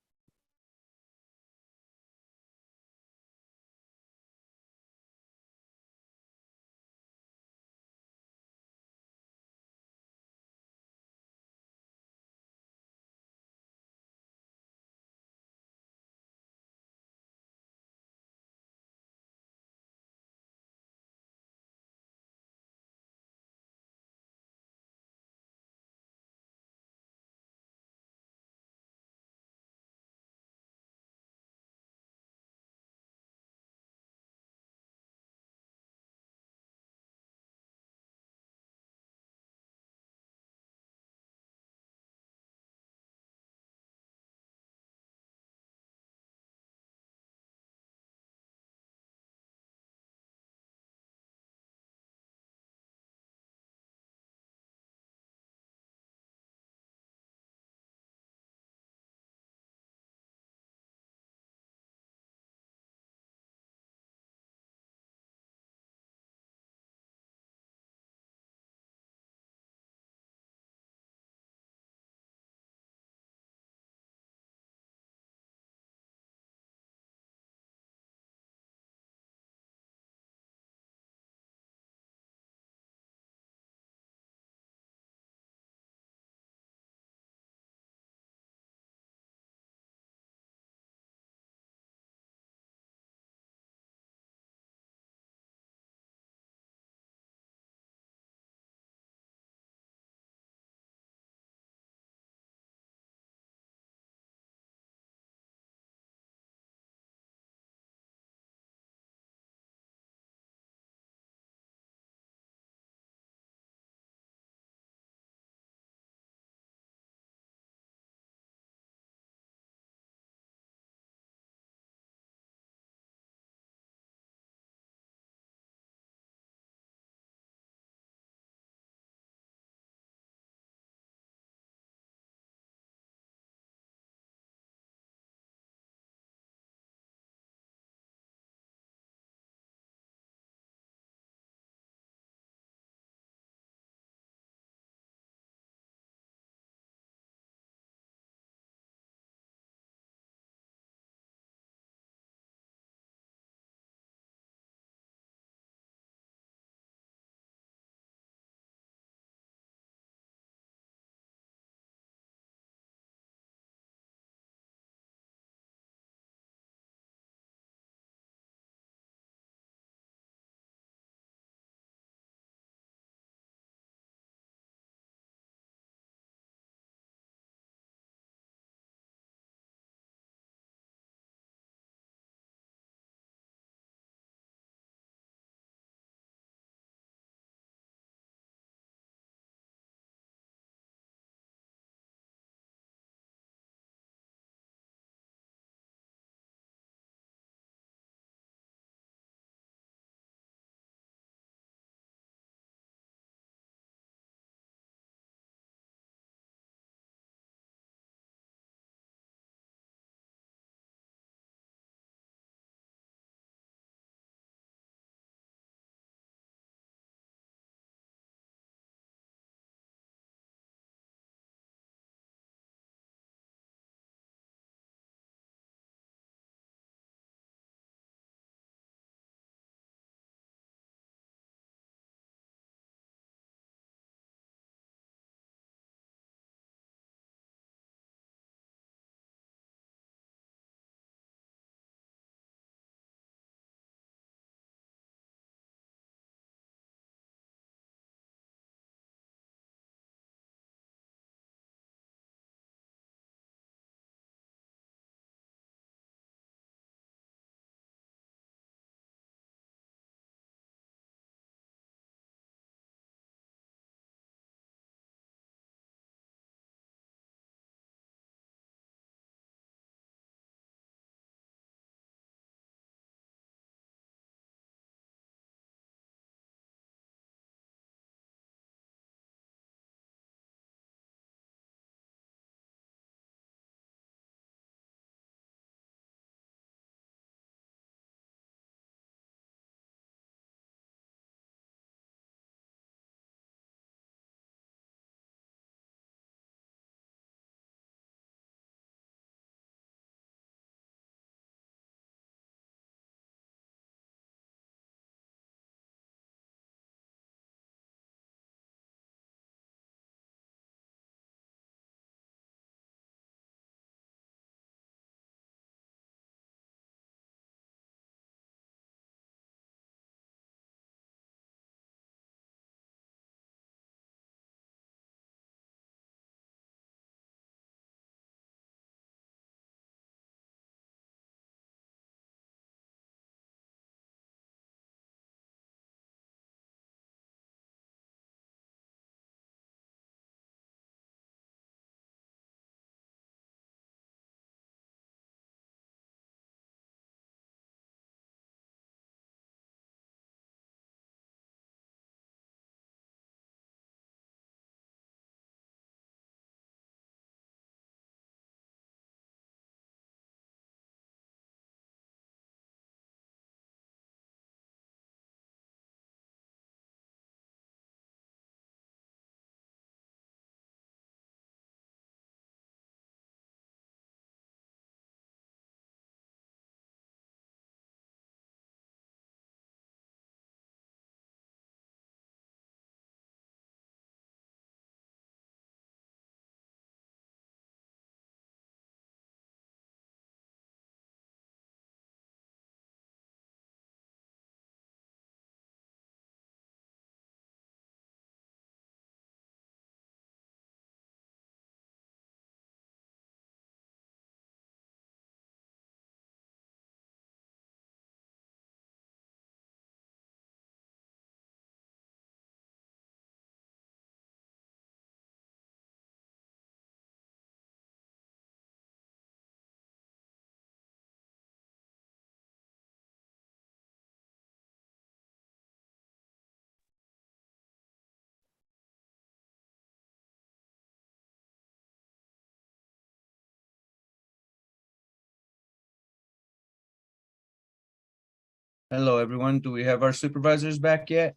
[SPEAKER 6] Hello, everyone. Do we have our supervisors back yet?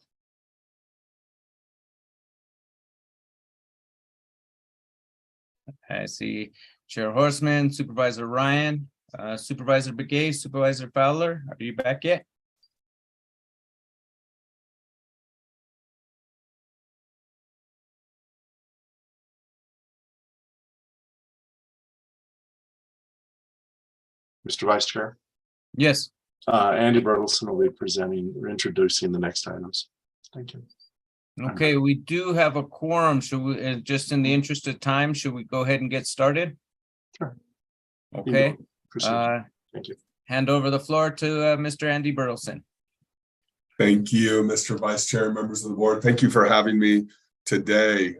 [SPEAKER 6] I see Chair Horseman, Supervisor Ryan, Supervisor Begay, Supervisor Fowler. Are you back yet?
[SPEAKER 5] Mr. Vice Chair,
[SPEAKER 6] Yes.
[SPEAKER 5] Andy Bertelson will be presenting or introducing the next items. Thank you.
[SPEAKER 6] Okay, we do have a quorum. Should we, just in the interest of time, should we go ahead and get started?
[SPEAKER 5] Sure.
[SPEAKER 6] Okay.
[SPEAKER 5] Proceed. Thank you.
[SPEAKER 6] Hand over the floor to Mr. Andy Bertelson.
[SPEAKER 14] Thank you, Mr. Vice Chair, members of the board. Thank you for having me today.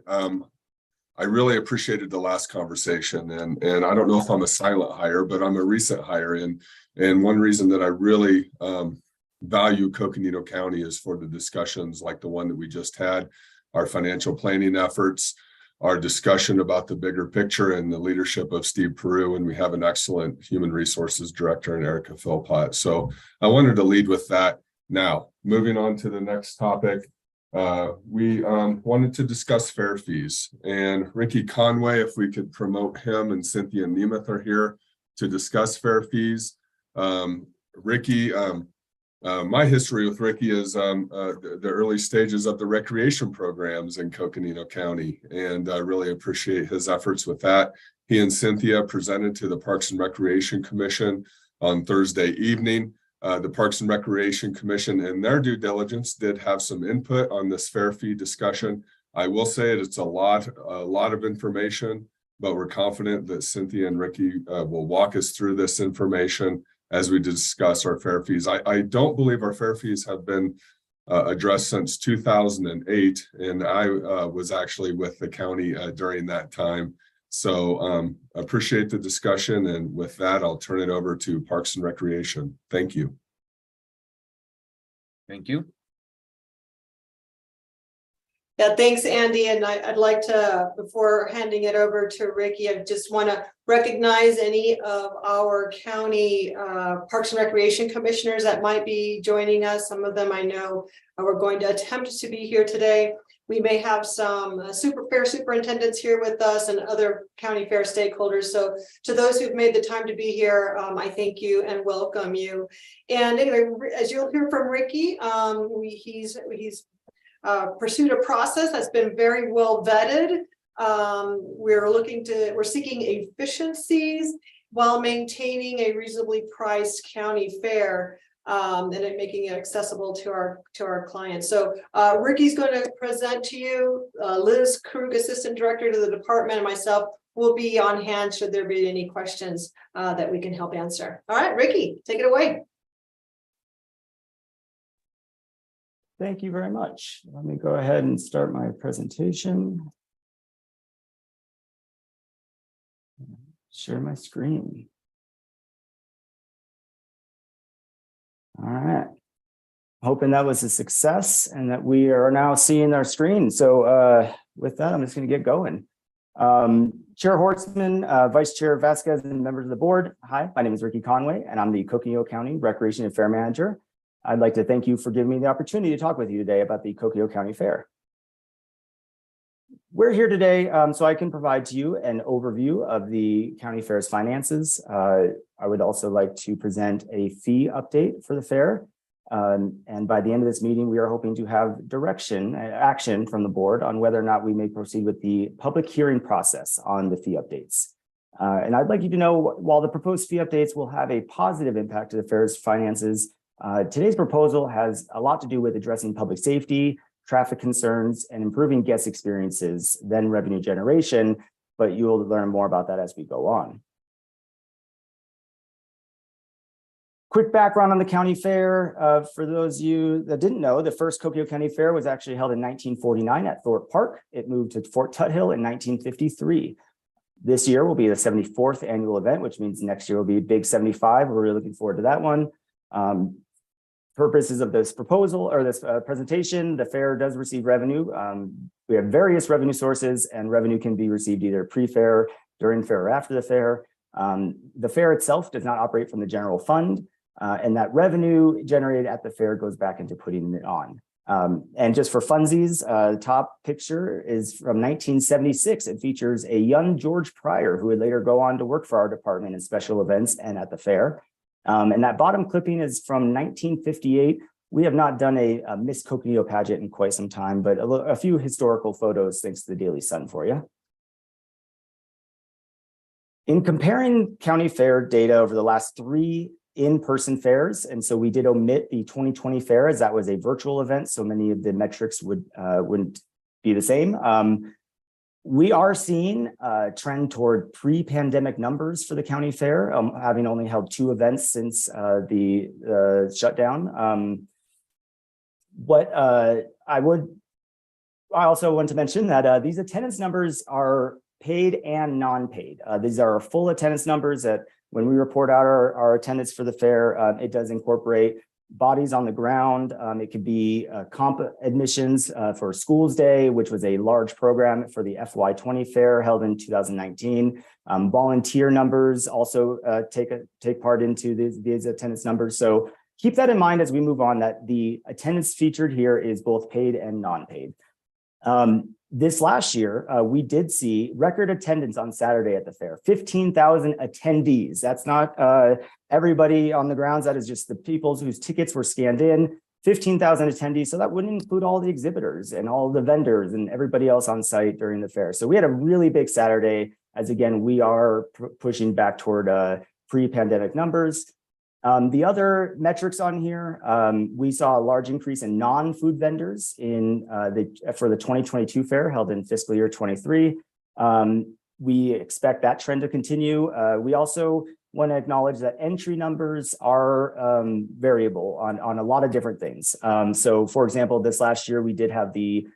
[SPEAKER 14] I really appreciated the last conversation, and I don't know if I'm a silent hire, but I'm a recent hire. And one reason that I really value Coconino County is for the discussions like the one that we just had, our financial planning efforts, our discussion about the bigger picture, and the leadership of Steve Peru. And we have an excellent human resources director in Erica Philpott. So I wanted to lead with that. Now, moving on to the next topic, we wanted to discuss fair fees. And Ricky Conway, if we could promote him, and Cynthia Nemeth are here to discuss fair fees. Ricky, my history with Ricky is the early stages of the recreation programs in Coconino County, and I really appreciate his efforts with that. He and Cynthia presented to the Parks and Recreation Commission on Thursday evening. The Parks and Recreation Commission, in their due diligence, did have some input on this fair fee discussion. I will say it's a lot of information, but we're confident that Cynthia and Ricky will walk us through this information as we discuss our fair fees. I don't believe our fair fees have been addressed since 2008, and I was actually with the county during that time. So appreciate the discussion, and with that, I'll turn it over to Parks and Recreation. Thank you.
[SPEAKER 6] Thank you.
[SPEAKER 15] Yeah, thanks, Andy. And I'd like to, before handing it over to Ricky, I just want to recognize any of our county Parks and Recreation commissioners that might be joining us. Some of them I know we're going to attempt to be here today. We may have some fair superintendents here with us and other county fair stakeholders. So to those who've made the time to be here, I thank you and welcome you. And anyway, as you'll hear from Ricky, he's pursued a process that's been very well vetted. We're seeking efficiencies while maintaining a reasonably priced county fair. And it making it accessible to our clients. So Ricky's going to present to you. Liz Krug, Assistant Director to the department, and myself will be on hand should there be any questions that we can help answer. All right, Ricky, take it away.
[SPEAKER 16] Thank you very much. Let me go ahead and start my presentation. Share my screen. All right. Hoping that was a success and that we are now seeing our screen. So with that, I'm just going to get going. Chair Horstman, Vice Chair Vasquez, and members of the board. Hi, my name is Ricky Conway, and I'm the Coconino County Recreation and Fair Manager. I'd like to thank you for giving me the opportunity to talk with you today about the Coconino County Fair. We're here today so I can provide to you an overview of the county fair's finances. I would also like to present a fee update for the fair. And by the end of this meeting, we are hoping to have action from the board on whether or not we may proceed with the public hearing process on the fee updates. And I'd like you to know, while the proposed fee updates will have a positive impact to the fair's finances, today's proposal has a lot to do with addressing public safety, traffic concerns, and improving guest experiences, then revenue generation, but you'll learn more about that as we go on. Quick background on the county fair. For those of you that didn't know, the first Coconino County Fair was actually held in 1949 at Thorpe Park. It moved to Fort Tuthill in 1953. This year will be the 74th annual event, which means next year will be Big 75. We're really looking forward to that one. Purposes of this proposal or this presentation, the fair does receive revenue. We have various revenue sources, and revenue can be received either pre-fair, during fair, or after the fair. The fair itself does not operate from the general fund. And that revenue generated at the fair goes back into putting it on. And just for funsies, the top picture is from 1976. It features a young George Pryor, who would later go on to work for our department in special events and at the fair. And that bottom clipping is from 1958. We have not done a Miss Coconino pageant in quite some time, but a few historical photos thanks to the Daily Sun for you. In comparing county fair data over the last 3 in-person fairs, and so we did omit the 2020 fair as that was a virtual event, so many of the metrics wouldn't be the same. We are seeing a trend toward pre-pandemic numbers for the county fair, having only held 2 events since the shutdown. I also want to mention that these attendance numbers are paid and non-paid. These are full attendance numbers that when we report out our attendance for the fair, it does incorporate bodies on the ground. It could be comp admissions for Schools Day, which was a large program for the FY20 fair held in 2019. Volunteer numbers also take part into these attendance numbers. So keep that in mind as we move on, that the attendance featured here is both paid and non-paid. This last year, we did see record attendance on Saturday at the fair, 15,000 attendees. That's not everybody on the grounds. That is just the people whose tickets were scanned in, 15,000 attendees. So that wouldn't include all the exhibitors and all the vendors and everybody else on site during the fair. So we had a really big Saturday, as again, we are pushing back toward pre-pandemic numbers. The other metrics on here, we saw a large increase in non-food vendors for the 2022 fair held in fiscal year 23. We expect that trend to continue. We also want to acknowledge that entry numbers are variable on a lot of different things. So for example, this last year, we did have the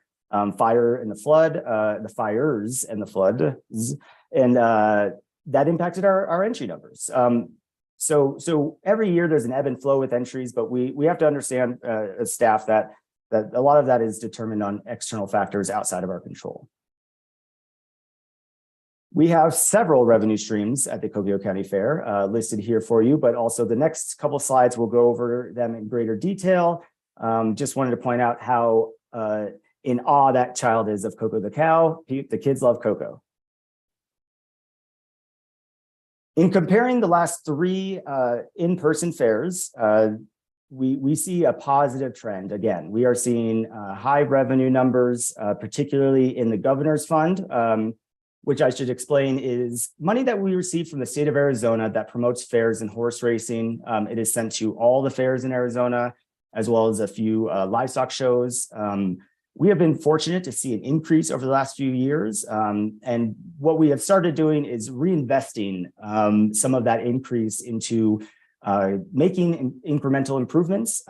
[SPEAKER 16] fire and the flood, the fires and the floods, and that impacted our entry numbers. So every year there's an ebb and flow with entries, but we have to understand as staff that a lot of that is determined on external factors outside of our control. We have several revenue streams at the Coconino County Fair listed here for you, but also the next couple slides will go over them in greater detail. Just wanted to point out how in awe that child is of Coco the cow. The kids love Coco. In comparing the last 3 in-person fairs, we see a positive trend. Again, we are seeing high revenue numbers, particularly in the Governor's Fund, which I should explain is money that we receive from the state of Arizona that promotes fairs and horse racing. It is sent to all the fairs in Arizona, as well as a few livestock shows. We have been fortunate to see an increase over the last few years. And what we have started doing is reinvesting some of that increase into making incremental improvements,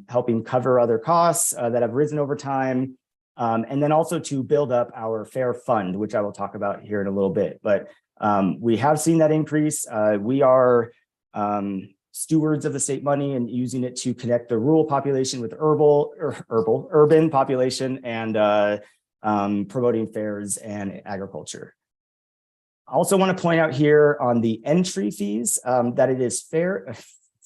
[SPEAKER 16] helping cover other costs that have risen over time, and then also to build up our fair fund, which I will talk about here in a little bit. But we have seen that increase. We are stewards of the state money and using it to connect the rural population with urban population and promoting fairs and agriculture. I also want to point out here on the entry fees that it is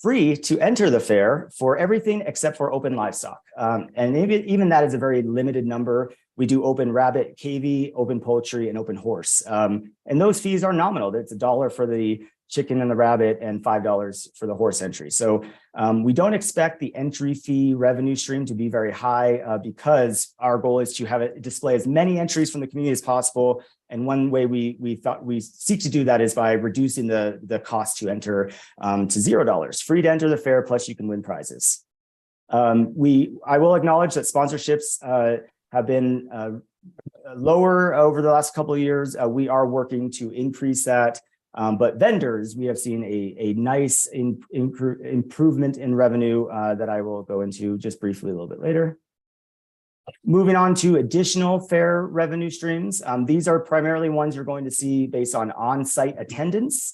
[SPEAKER 16] free to enter the fair for everything except for open livestock. And even that is a very limited number. We do open rabbit, cavy, open poultry, and open horse. And those fees are nominal. It's $1 for the chicken and the rabbit and $5 for the horse entry. So we don't expect the entry fee revenue stream to be very high because our goal is to have it display as many entries from the community as possible. And one way we seek to do that is by reducing the cost to enter to $0, free to enter the fair, plus you can win prizes. I will acknowledge that sponsorships have been lower over the last couple of years. We are working to increase that. But vendors, we have seen a nice improvement in revenue that I will go into just briefly a little bit later. Moving on to additional fair revenue streams. These are primarily ones you're going to see based on-site attendance.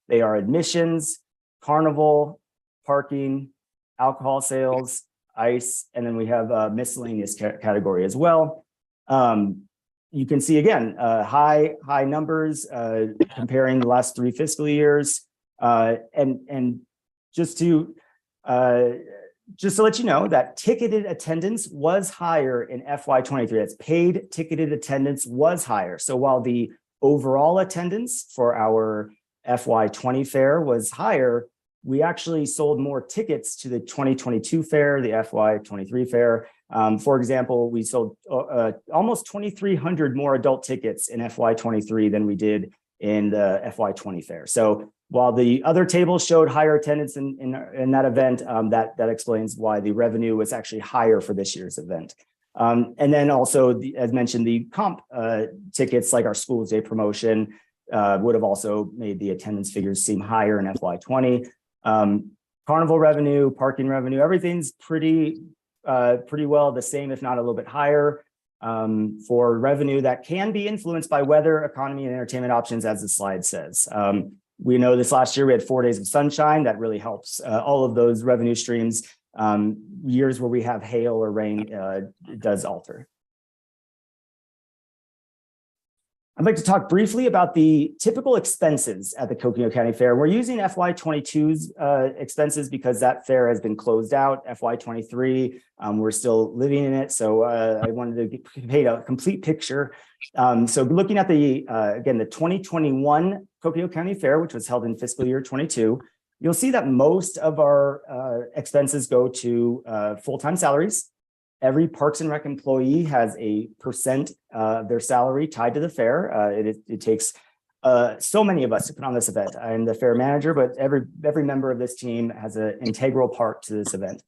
[SPEAKER 16] They are admissions, carnival, parking, alcohol sales, ice, and then we have a miscellaneous category as well. You can see again, high numbers comparing the last 3 fiscal years. And just to let you know that ticketed attendance was higher in FY23. That's paid ticketed attendance was higher. So while the overall attendance for our FY20 fair was higher, we actually sold more tickets to the 2022 fair, the FY23 fair. For example, we sold almost 2,300 more adult tickets in FY23 than we did in the FY20 fair. So while the other tables showed higher attendance in that event, that explains why the revenue was actually higher for this year's event. And then also, as mentioned, the comp tickets, like our Schools Day promotion, would have also made the attendance figures seem higher in FY20. Carnival revenue, parking revenue, everything's pretty well the same, if not a little bit higher. For revenue that can be influenced by weather, economy, and entertainment options, as the slide says. We know this last year we had 4 days of sunshine. That really helps all of those revenue streams. Years where we have hail or rain, it does alter. I'd like to talk briefly about the typical expenses at the Coconino County Fair. We're using FY22's expenses because that fair has been closed out. FY23, we're still living in it. So I wanted to paint a complete picture. So looking at the, again, the 2021 Coconino County Fair, which was held in fiscal year 22, you'll see that most of our expenses go to full-time salaries. Every Parks and Rec employee has a percent of their salary tied to the fair. It takes so many of us to put on this event. I'm the fair manager, but every member of this team has an integral part to this event.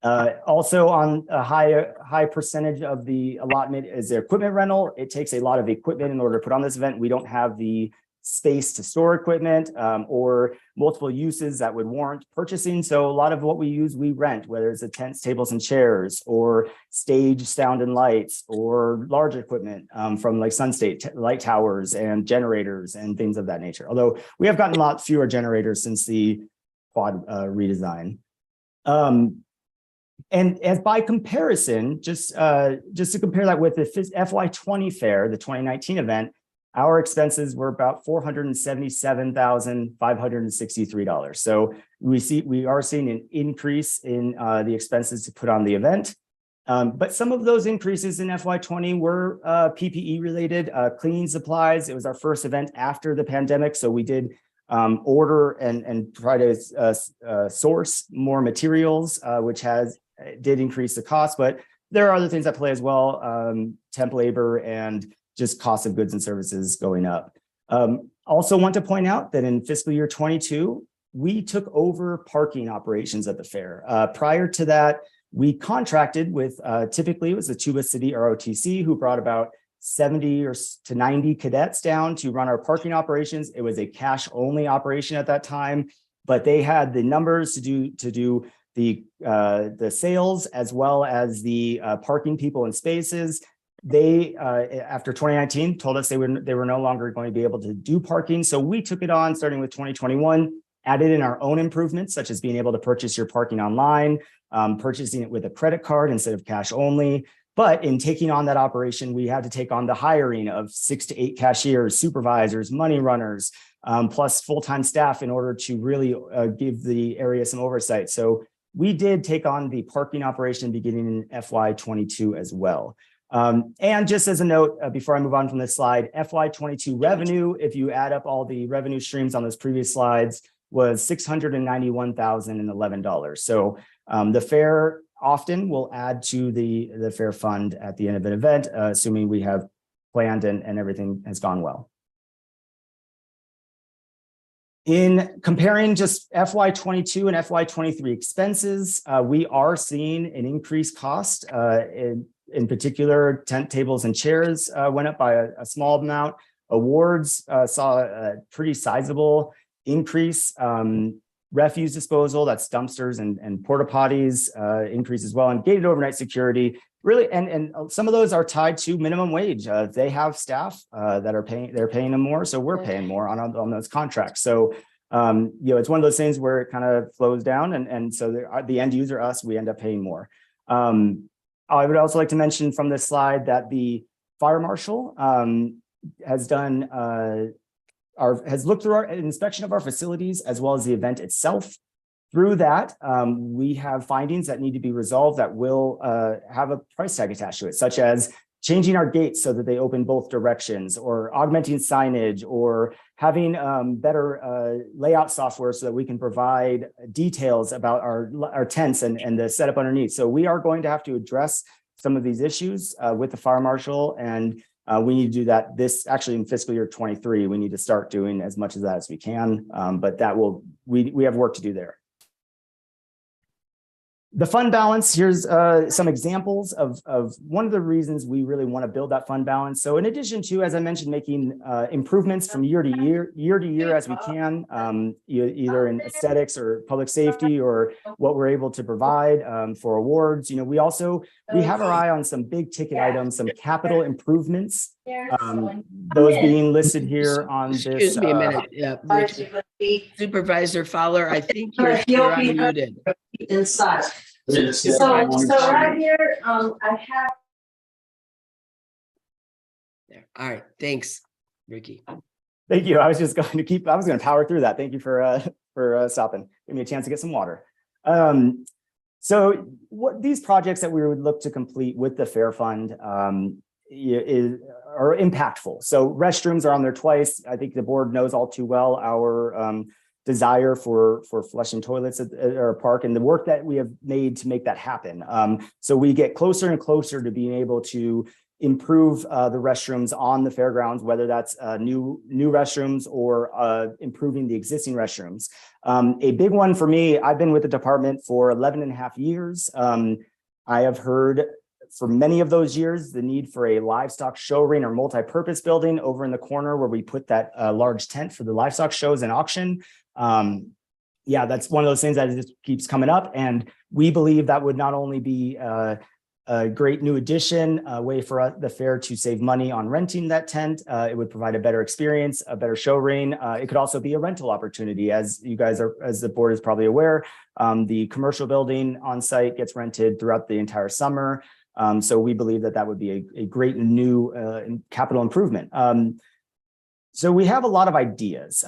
[SPEAKER 16] Also, on a high percentage of the allotment is the equipment rental. It takes a lot of equipment in order to put on this event. We don't have the space to store equipment or multiple uses that would warrant purchasing. So a lot of what we use, we rent, whether it's the tents, tables, and chairs, or stage sound and lights, or large equipment from like Sunstate light towers and generators and things of that nature. Although we have gotten a lot fewer generators since the quad redesign. And as by comparison, just to compare that with the FY20 fair, the 2019 event, our expenses were about $477,563. So we are seeing an increase in the expenses to put on the event. But some of those increases in FY20 were PPE related, cleaning supplies. It was our first event after the pandemic. So we did order and try to source more materials, which did increase the cost, but there are other things at play as well, temp labor and just cost of goods and services going up. Also want to point out that in fiscal year 22, we took over parking operations at the fair. Prior to that, we contracted with, typically it was the Tuba City ROTC, who brought about 70 to 90 cadets down to run our parking operations. It was a cash only operation at that time, but they had the numbers to do the sales as well as the parking people and spaces. They, after 2019, told us they were no longer going to be able to do parking. So we took it on starting with 2021, added in our own improvements, such as being able to purchase your parking online, purchasing it with a credit card instead of cash only. But in taking on that operation, we had to take on the hiring of 6 to 8 cashiers, supervisors, money runners, plus full-time staff in order to really give the area some oversight. So we did take on the parking operation beginning in FY22 as well. And just as a note, before I move on from this slide, FY22 revenue, if you add up all the revenue streams on those previous slides, was $691,011. So the fair often will add to the fair fund at the end of an event, assuming we have planned and everything has gone well. In comparing just FY22 and FY23 expenses, we are seeing an increased cost. In particular, tent tables and chairs went up by a small amount. Awards saw a pretty sizable increase. Refuse disposal, that's dumpsters and porta potties, increase as well. And gated overnight security, really, and some of those are tied to minimum wage. They have staff that are paying them more, so we're paying more on those contracts. So it's one of those things where it kind of flows down, and so the end user, us, we end up paying more. I would also like to mention from this slide that the fire marshal has looked through our inspection of our facilities as well as the event itself. Through that, we have findings that need to be resolved that will have a price tag attached to it, such as changing our gates so that they open both directions, or augmenting signage, or having better layout software so that we can provide details about our tents and the setup underneath. So we are going to have to address some of these issues with the fire marshal, and we need to do that actually in fiscal year 23. We need to start doing as much of that as we can, but we have work to do there. The fund balance, here's some examples of one of the reasons we really want to build that fund balance. So in addition to, as I mentioned, making improvements from year to year as we can, either in aesthetics or public safety, or what we're able to provide for awards. We have our eye on some big ticket items, some capital improvements, those being listed here on this.
[SPEAKER 3] Excuse me a minute. Yeah, Supervisor Fowler, I think you're unmuted.
[SPEAKER 4] Inside. So right here, I have.
[SPEAKER 3] There. All right. Thanks, Ricky.
[SPEAKER 16] Thank you. I was going to power through that. Thank you for stopping. Give me a chance to get some water. So what these projects that we would look to complete with the Fair Fund are impactful. So restrooms are on there twice. I think the board knows all too well our desire for flushing toilets at our park, and the work that we have made to make that happen. So we get closer and closer to being able to improve the restrooms on the fairgrounds, whether that's new restrooms or improving the existing restrooms. A big one for me, I've been with the department for 11 and a half years. I have heard for many of those years the need for a livestock show ring or multi-purpose building over in the corner where we put that large tent for the livestock shows and auction. Yeah, that's one of those things that just keeps coming up, and we believe that would not only be a great new addition, a way for the fair to save money on renting that tent. It would provide a better experience, a better show ring. It could also be a rental opportunity, as the board is probably aware. The commercial building on site gets rented throughout the entire summer. So we believe that would be a great new capital improvement. So we have a lot of ideas.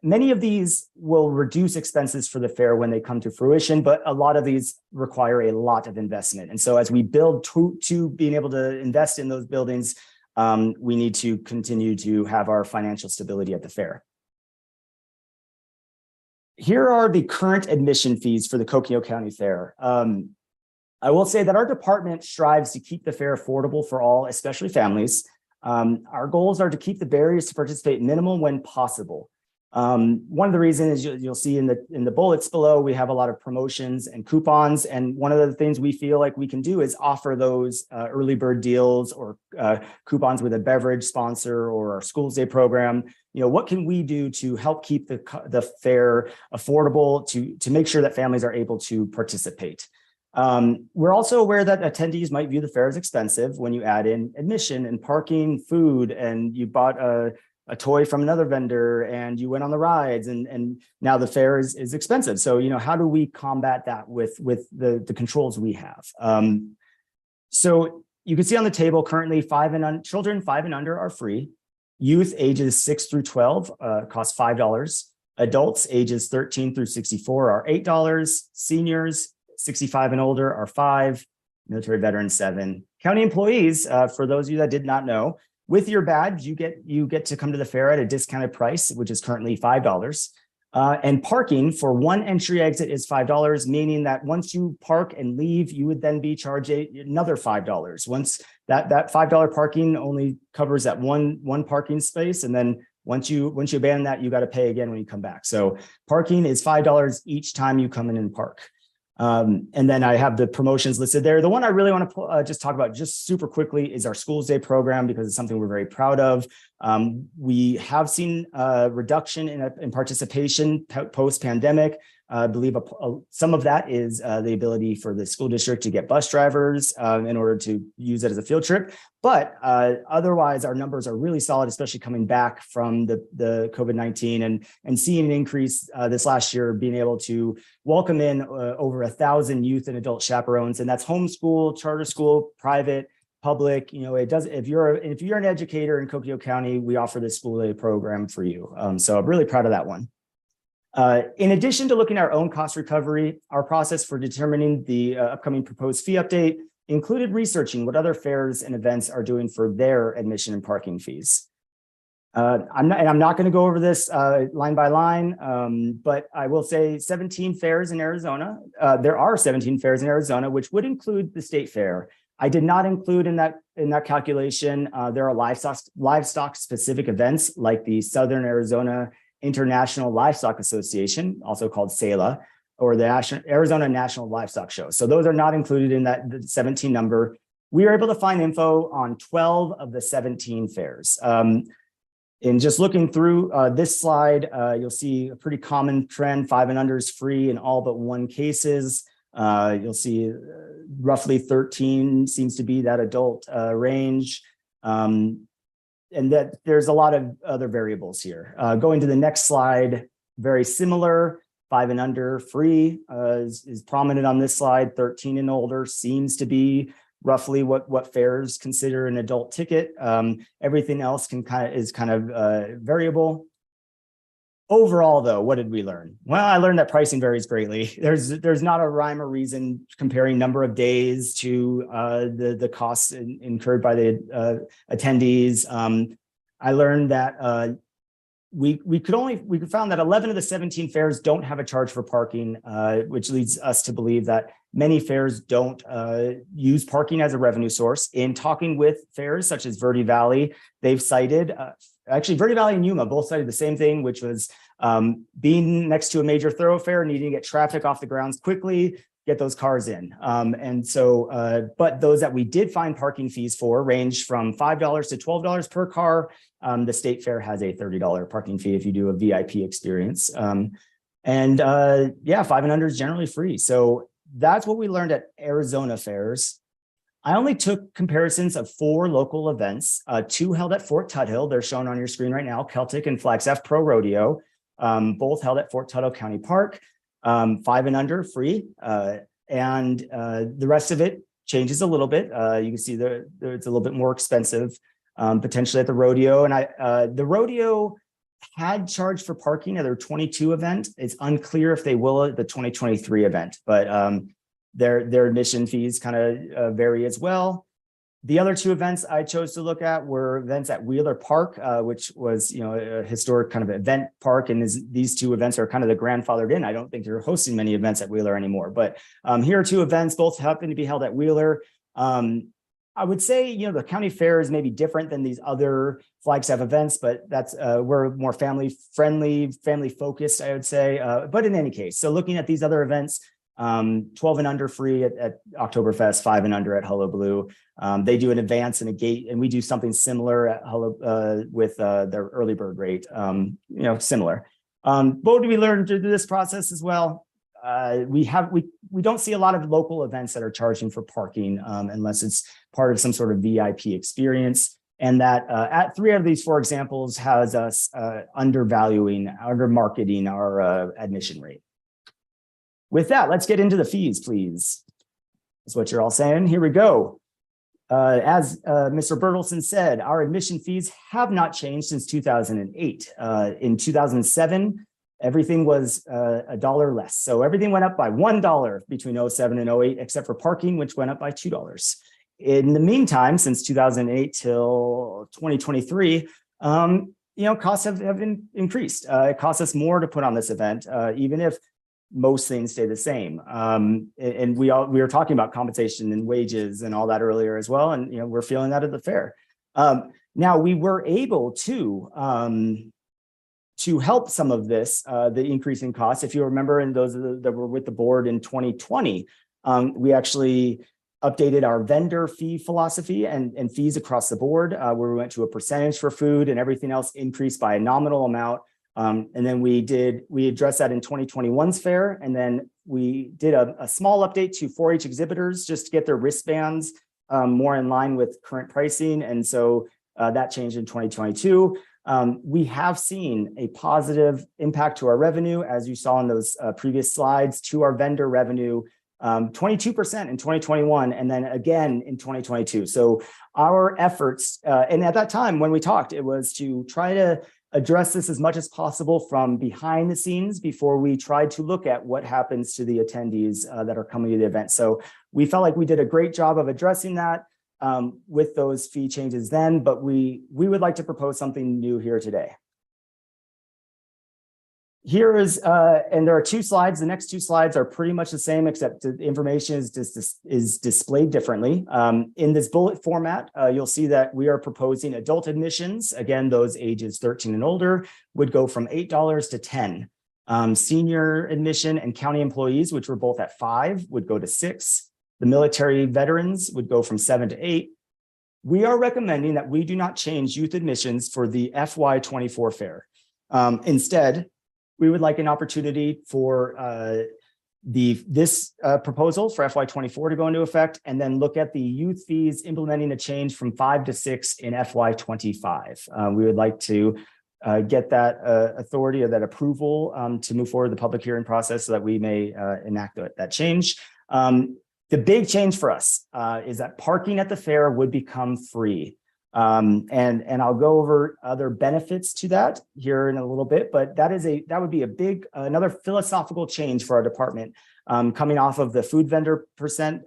[SPEAKER 16] Many of these will reduce expenses for the fair when they come to fruition, but a lot of these require a lot of investment. And so as we build to being able to invest in those buildings, we need to continue to have our financial stability at the fair. Here are the current admission fees for the Coconino County Fair. I will say that our department strives to keep the fair affordable for all, especially families. Our goals are to keep the barriers to participate minimal when possible. One of the reasons is you'll see in the bullets below, we have a lot of promotions and coupons. And one of the things we feel like we can do is offer those early bird deals or coupons with a beverage sponsor or our Schools Day program. What can we do to help keep the fair affordable, to make sure that families are able to participate? We're also aware that attendees might view the fair as expensive when you add in admission and parking, food, and you bought a toy from another vendor and you went on the rides, and now the fair is expensive. So, how do we combat that with the controls we have? So you can see on the table currently children 5 and under are free. Youth ages 6 through 12 cost $5. Adults ages 13 through 64 are $8. Seniors 65 and older are $5. Military veterans, $7. County employees, for those of you that did not know, with your badge, you get to come to the fair at a discounted price, which is currently $5. And parking for one entry exit is $5, meaning that once you park and leave, you would then be charged another $5. Once that $5 parking only covers that one parking space, and then once you abandon that, you got to pay again when you come back. So parking is $5 each time you come in and park. And then I have the promotions listed there. The one I really want to just talk about just super quickly is our Schools Day program, because it's something we're very proud of. We have seen a reduction in participation post-pandemic. I believe some of that is the ability for the school district to get bus drivers in order to use it as a field trip. But otherwise, our numbers are really solid, especially coming back from the COVID-19 and seeing an increase this last year, being able to welcome in over 1,000 youth and adult chaperones. And that's homeschool, charter school, private, public. If you're an educator in Coconino County, we offer this School Day program for you. So I'm really proud of that one. In addition to looking at our own cost recovery, our process for determining the upcoming proposed fee update included researching what other fairs and events are doing for their admission and parking fees. I'm not going to go over this line by line, but I will say 17 fairs in Arizona. There are 17 fairs in Arizona, which would include the state fair. I did not include in that calculation. There are livestock specific events like the Southern Arizona International Livestock Association, also called SALA, or the Arizona National Livestock Show. So those are not included in that 17 number. We were able to find info on 12 of the 17 fairs. In just looking through this slide, you'll see a pretty common trend. 5 and under is free in all but 1 cases. You'll see roughly 13 seems to be that adult range. And that there's a lot of other variables here. Going to the next slide, very similar. 5 and under free is prominent on this slide. 13 and older seems to be roughly what fairs consider an adult ticket. Everything else is kind of variable. Overall, though, what did we learn? Well, I learned that pricing varies greatly. There's not a rhyme or reason comparing number of days to the costs incurred by the attendees. I learned that we found that 11 of the 17 fairs don't have a charge for parking, which leads us to believe that many fairs don't use parking as a revenue source. In talking with fairs such as Verde Valley, they've cited, actually Verde Valley and Yuma both cited the same thing, which was being next to a major thoroughfare, needing to get traffic off the grounds quickly, get those cars in. But those that we did find parking fees for range from $5 to $12 per car. The state fair has a $30 parking fee if you do a VIP experience. Yeah, 5 and under is generally free. So that's what we learned at Arizona fairs. I only took comparisons of 4 local events, 2 held at Fort Tuthill. They're shown on your screen right now, Celtic and Flagstaff Pro Rodeo, both held at Fort Tuthill County Park. 5 and under free, and the rest of it changes a little bit. You can see it's a little bit more expensive, potentially at the rodeo. And the rodeo had charged for parking at their 22 event. It's unclear if they will at the 2023 event, but their admission fees kind of vary as well. The other 2 events I chose to look at were events at Wheeler Park, which was, a historic kind of event park. And these 2 events are kind of the grandfathered in. I don't think they're hosting many events at Wheeler anymore, but here are 2 events, both happen to be held at Wheeler. I would say, the county fair is maybe different than these other Flagstaff events, but that's, we're more family friendly, family focused, I would say. But in any case, so looking at these other events, 12 and under free at Oktoberfest, 5 and under at Hullabaloo. They do an advance and a gate, and we do something similar at with their early bird rate, similar. What did we learn through this process as well? We don't see a lot of local events that are charging for parking unless it's part of some sort of VIP experience. And that at 3 out of these 4 examples has us under marketing our admission rate. With that, let's get into the fees, please. That's what you're all saying. Here we go. As Mr. Bertelsen said, our admission fees have not changed since 2008. In 2007, everything was $1 less. So everything went up by $1 between 07 and 08, except for parking, which went up by $2. In the meantime, since 2008 till 2023, costs have increased. It costs us more to put on this event, even if most things stay the same. And we were talking about compensation and wages and all that earlier as well. And, we're feeling that at the fair. Now we were able to help some of this, the increase in costs. If you remember, and those that were with the board in 2020, we actually updated our vendor fee philosophy and fees across the board, where we went to a percentage for food and everything else increased by a nominal amount. And then we addressed that in 2021's fair. And then we did a small update to 4-H exhibitors just to get their wristbands more in line with current pricing. And so that changed in 2022. We have seen a positive impact to our revenue, as you saw in those previous slides, to our vendor revenue, 22% in 2021, and then again in 2022. So our efforts, and at that time when we talked, it was to try to address this as much as possible from behind the scenes before we tried to look at what happens to the attendees that are coming to the event. So we felt like we did a great job of addressing that with those fee changes then, but we would like to propose something new here today. Here is, and there are 2 slides. The next 2 slides are pretty much the same, except the information is displayed differently. In this bullet format, you'll see that we are proposing adult admissions. Again, those ages 13 and older would go from $8 to $10. Senior admission and county employees, which were both at $5, would go to $6. The military veterans would go from $7 to $8. We are recommending that we do not change youth admissions for the FY24 fair. Instead, we would like an opportunity for this proposal for FY24 to go into effect, and then look at the youth fees implementing a change from 5 to 6 in FY25. We would like to get that authority or that approval to move forward the public hearing process so that we may enact that change. The big change for us is that parking at the fair would become free. And I'll go over other benefits to that here in a little bit, but that would be a big, another philosophical change for our department, coming off of the food vendor percent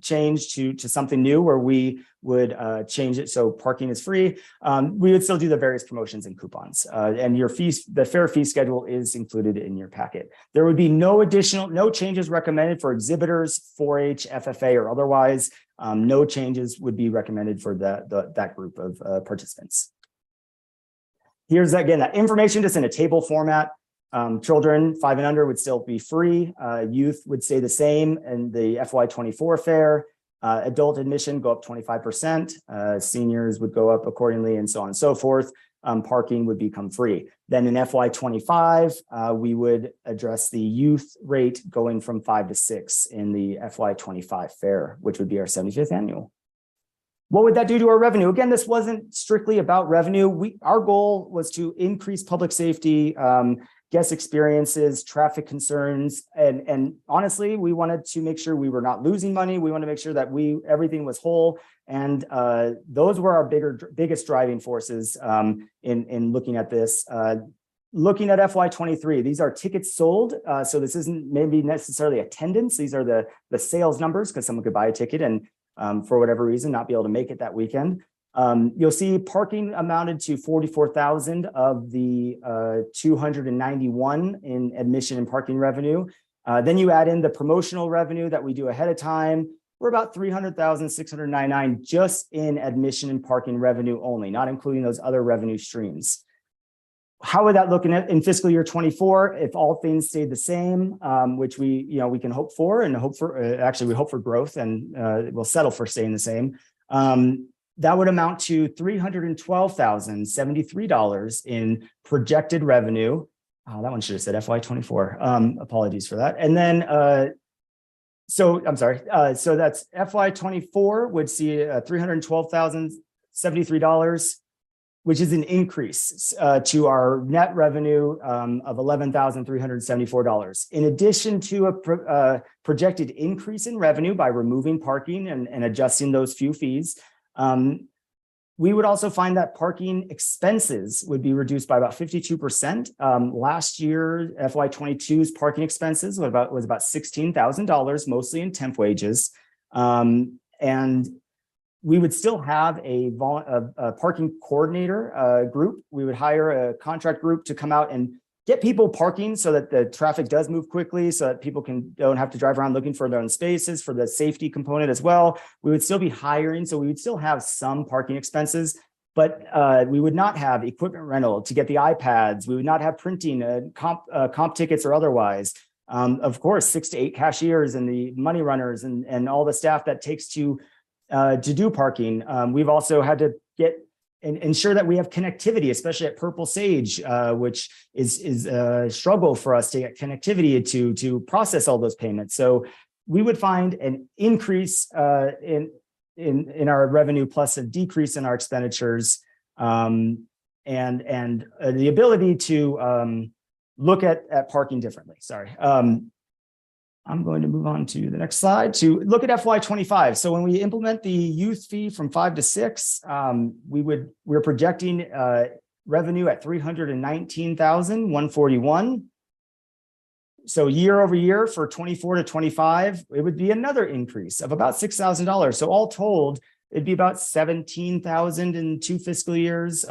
[SPEAKER 16] change to something new where we would change it so parking is free. We would still do the various promotions and coupons, and your fees, the fair fee schedule is included in your packet. There would be no changes recommended for exhibitors, 4-H, FFA, or otherwise. No changes would be recommended for that group of participants. Here's again that information just in a table format. Children 5 and under would still be free. Youth would stay the same in the FY24 fair. Adult admission go up 25%. Seniors would go up accordingly, and so on and so forth. Parking would become free. Then in FY25, we would address the youth rate going from 5 to 6 in the FY25 fair, which would be our 75th annual. What would that do to our revenue? Again, this wasn't strictly about revenue. Our goal was to increase public safety, guest experiences, traffic concerns, and honestly, we wanted to make sure we were not losing money. We wanted to make sure that everything was whole, and those were our biggest driving forces in looking at this. Looking at FY23, these are tickets sold, so this isn't maybe necessarily attendance. These are the sales numbers, because someone could buy a ticket and for whatever reason not be able to make it that weekend. You'll see parking amounted to 44,000 of the 291 in admission and parking revenue. Then you add in the promotional revenue that we do ahead of time. We're about 300,699 just in admission and parking revenue only, not including those other revenue streams. How would that look in fiscal year 24 if all things stayed the same, which we can hope for, and actually we hope for growth, and we'll settle for staying the same. That would amount to $312,073 in projected revenue. That one should have said FY24. Apologies for that. And then, so I'm sorry. So that's FY24 would see $312,073, which is an increase to our net revenue of $11,374. In addition to a projected increase in revenue by removing parking and adjusting those few fees, we would also find that parking expenses would be reduced by about 52%. Last year, FY22's parking expenses was about $16,000, mostly in temp wages. And we would still have a parking coordinator group. We would hire a contract group to come out and get people parking so that the traffic does move quickly, so that people don't have to drive around looking for their own spaces, for the safety component as well. We would still be hiring, so we would still have some parking expenses, but we would not have equipment rental to get the iPads. We would not have printing, comp tickets or otherwise. Of course, 6 to 8 cashiers and the money runners and all the staff that takes to do parking. We've also had to ensure that we have connectivity, especially at Purple Sage, which is a struggle for us to get connectivity to process all those payments. So we would find an increase in our revenue plus a decrease in our expenditures, and the ability to look at parking differently. Sorry. I'm going to move on to the next slide to look at FY25. So when we implement the youth fee from 5 to 6, we're projecting revenue at 319,141. So year over year for 24 to 25, it would be another increase of about $6,000. So all told, it'd be about 17,000 in 2 fiscal years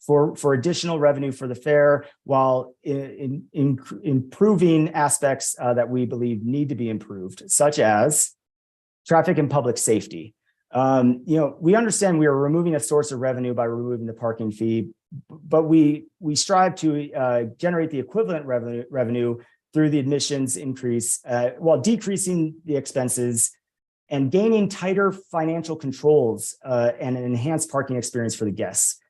[SPEAKER 16] for additional revenue for the fair, while improving aspects that we believe need to be improved, such as traffic and public safety. We understand we are removing a source of revenue by removing the parking fee, but we strive to generate the equivalent revenue through the admissions increase while decreasing the expenses and gaining tighter financial controls and an enhanced parking experience for the guests.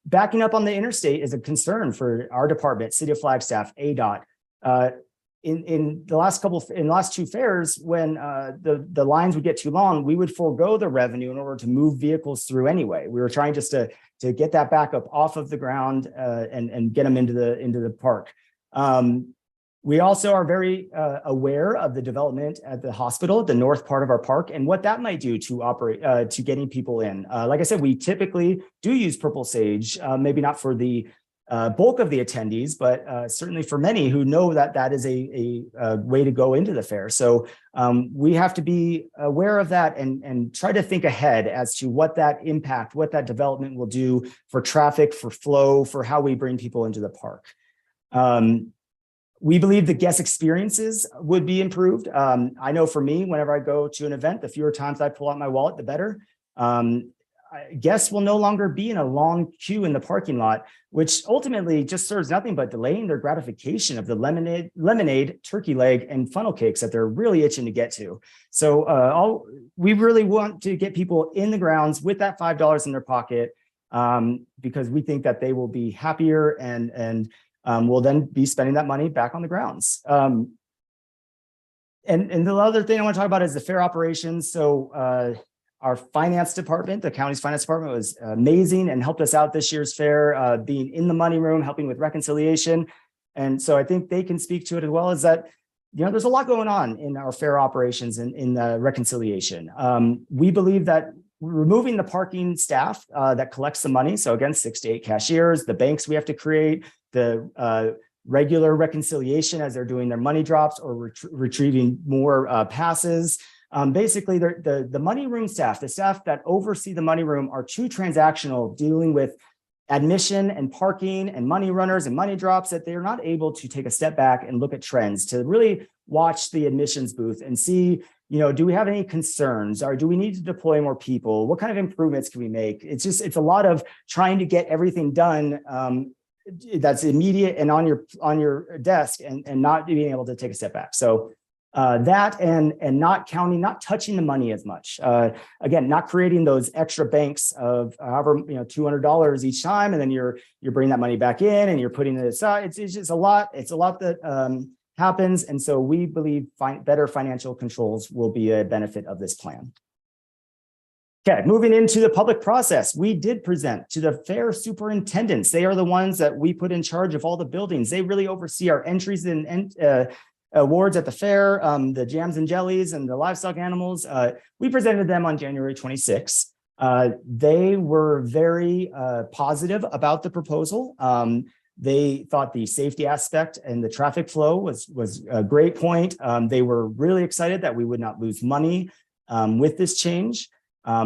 [SPEAKER 16] Backing up on the interstate is a concern for our department, City of Flagstaff, ADOT. In the last 2 fairs, when the lines would get too long, we would forego the revenue in order to move vehicles through anyway. We were trying just to get that backup off of the ground and get them into the park. We also are very aware of the development at the hospital, the north part of our park, and what that might do to getting people in. Like I said, we typically do use Purple Sage, maybe not for the bulk of the attendees, but certainly for many who know that is a way to go into the fair. So we have to be aware of that and try to think ahead as to what that development will do for traffic, for flow, for how we bring people into the park. We believe the guest experiences would be improved. I know for me, whenever I go to an event, the fewer times I pull out my wallet, the better. Guests will no longer be in a long queue in the parking lot, which ultimately just serves nothing but delaying their gratification of the lemonade, turkey leg, and funnel cakes that they're really itching to get to. So we really want to get people in the grounds with that $5 in their pocket because we think that they will be happier and we'll then be spending that money back on the grounds. And the other thing I want to talk about is the fair operations. So our finance department, the county's finance department, was amazing and helped us out this year's fair, being in the money room, helping with reconciliation. And so I think they can speak to it as well, as that, there's a lot going on in our fair operations and in the reconciliation. We believe that removing the parking staff that collects the money, so again, 6 to 8 cashiers, the banks we have to create, the regular reconciliation as they're doing their money drops or retrieving more passes. Basically, the money room staff, the staff that oversee the money room, are too transactional, dealing with admission and parking and money runners and money drops, that they're not able to take a step back and look at trends, to really watch the admissions booth and see, do we have any concerns, or do we need to deploy more people? What kind of improvements can we make? It's a lot of trying to get everything done that's immediate and on your desk, and not being able to take a step back. So that and not touching the money as much. Again, not creating those extra banks of however, $200 each time, and then you're bringing that money back in and you're putting it aside. It's just a lot. It's a lot that happens, and so we believe better financial controls will be a benefit of this plan. Okay, moving into the public process, we did present to the fair superintendents. They are the ones that we put in charge of all the buildings. They really oversee our entries and awards at the fair, the jams and jellies and the livestock animals. We presented them on January 26th. They were very positive about the proposal. They thought the safety aspect and the traffic flow was a great point. They were really excited that we would not lose money with this change.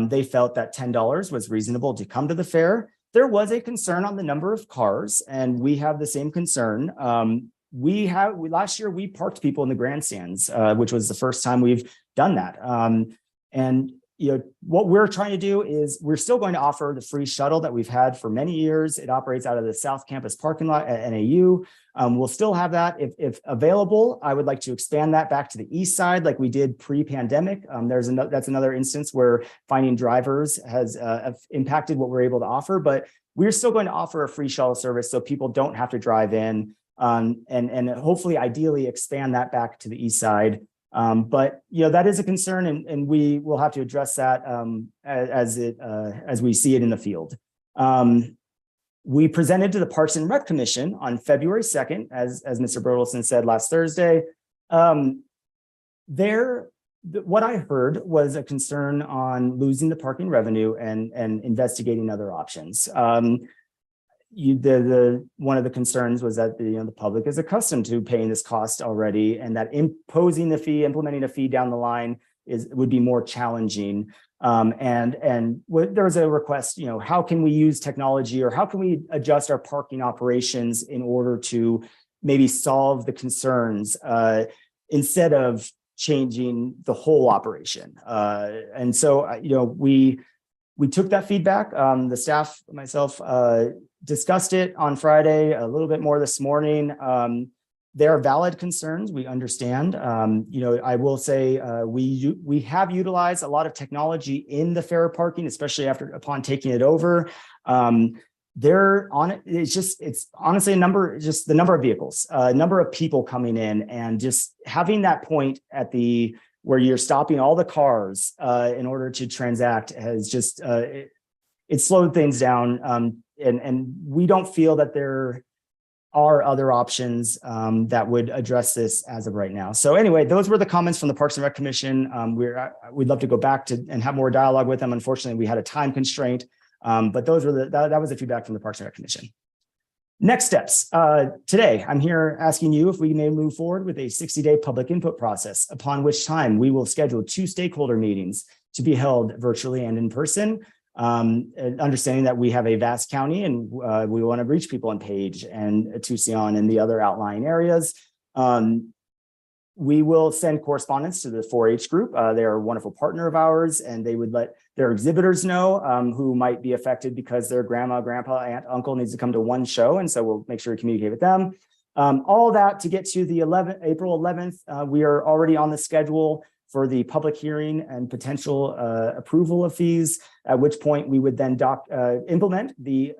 [SPEAKER 16] They felt that $10 was reasonable to come to the fair. There was a concern on the number of cars, and we have the same concern. Last year we parked people in the grandstands, which was the first time we've done that. And what we're trying to do is we're still going to offer the free shuttle that we've had for many years. It operates out of the South Campus parking lot at NAU. We'll still have that if available. I would like to expand that back to the east side like we did pre-pandemic. That's another instance where finding drivers has impacted what we're able to offer, but we're still going to offer a free shuttle service so people don't have to drive in, and hopefully ideally expand that back to the east side. But that is a concern, and we will have to address that as we see it in the field. We presented to the Parks and Rec Commission on February 2nd, as Mr. Bertelsen said last Thursday. What I heard was a concern on losing the parking revenue and investigating other options. one of the concerns was that the public is accustomed to paying this cost already, and that implementing a fee down the line would be more challenging. There was a request, how can we use technology, or how can we adjust our parking operations in order to maybe solve the concerns instead of changing the whole operation. And so, we took that feedback. The staff, myself, discussed it on Friday, a little bit more this morning. There are valid concerns. We understand. I will say we have utilized a lot of technology in the fair parking, especially upon taking it over. It's honestly the number of vehicles, number of people coming in, and just having that point where you're stopping all the cars in order to transact has just it slowed things down. And we don't feel that there are other options that would address this as of right now. So anyway, those were the comments from the Parks and Rec Commission. We'd love to go back and have more dialogue with them. Unfortunately, we had a time constraint, but that was the feedback from the Parks and Rec Commission. Next steps. Today, I'm here asking you if we may move forward with a 60-day public input process, upon which time we will schedule 2 stakeholder meetings to be held virtually and in person. Understanding that we have a vast county and we want to reach people in Page and Tucson and the other outlying areas. We will send correspondence to the 4-H group. They're a wonderful partner of ours, and they would let their exhibitors know who might be affected because their grandma, grandpa, aunt, uncle needs to come to one show. And so we'll make sure to communicate with them. All that to get to the April 11th. We are already on the schedule for the public hearing and potential approval of fees, at which point we would then implement the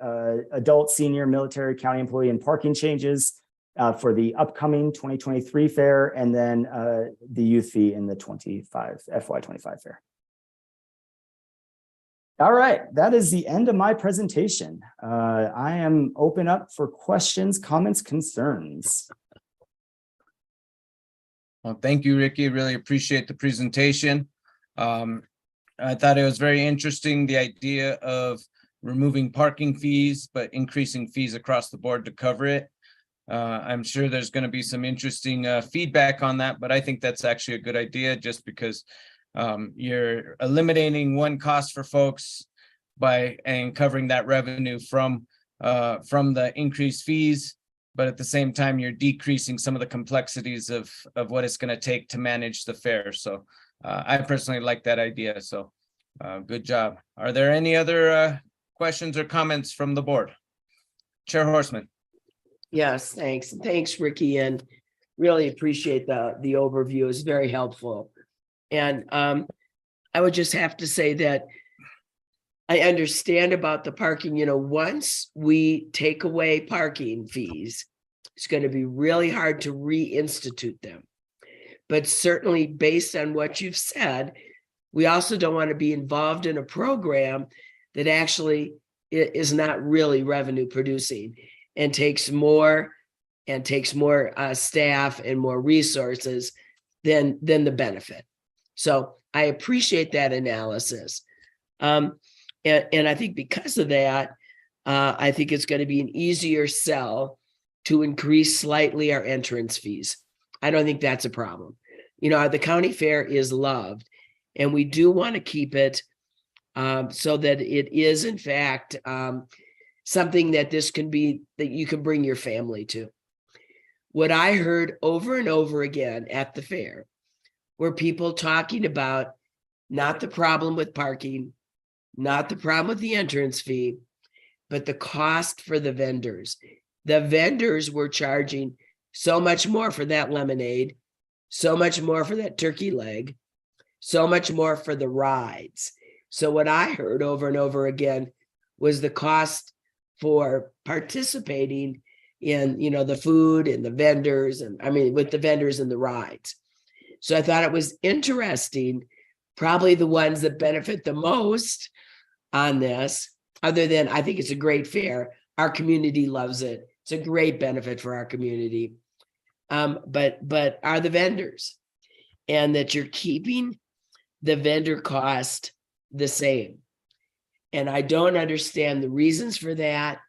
[SPEAKER 16] adult, senior, military, county employee, and parking changes for the upcoming 2023 fair, and then the youth fee in the FY25 fair. All right, that is the end of my presentation. I am open up for questions, comments, concerns.
[SPEAKER 6] Well, thank you, Ricky. Really appreciate the presentation. I thought it was very interesting, the idea of removing parking fees, but increasing fees across the board to cover it. I'm sure there's going to be some interesting feedback on that, but I think that's actually a good idea, just because you're eliminating one cost for folks and covering that revenue from the increased fees. But at the same time, you're decreasing some of the complexities of what it's going to take to manage the fair. So I personally like that idea. So good job. Are there any other questions or comments from the board? Chair Horstman.
[SPEAKER 3] Yes, thanks. Thanks, Ricky, and really appreciate the overview. It's very helpful. And I would just have to say that I understand about the parking. Once we take away parking fees, it's going to be really hard to reinstitute them. But certainly based on what you've said, we also don't want to be involved in a program that actually is not really revenue producing and takes more staff and more resources than the benefit. So I appreciate that analysis. And I think because of that, I think it's going to be an easier sell to increase slightly our entrance fees. I don't think that's a problem. The county fair is loved, and we do want to keep it so that it is, in fact, something that that you can bring your family to. What I heard over and over again at the fair were people talking about not the problem with parking, not the problem with the entrance fee, but the cost for the vendors. The vendors were charging so much more for that lemonade, so much more for that turkey leg, so much more for the rides. So what I heard over and over again was the cost for participating in, the food and the vendors, with the vendors and the rides. So I thought it was interesting, probably the ones that benefit the most on this, other than I think it's a great fair. Our community loves it. It's a great benefit for our community. But are the vendors, and that you're keeping the vendor cost the same. And I don't understand the reasons for that.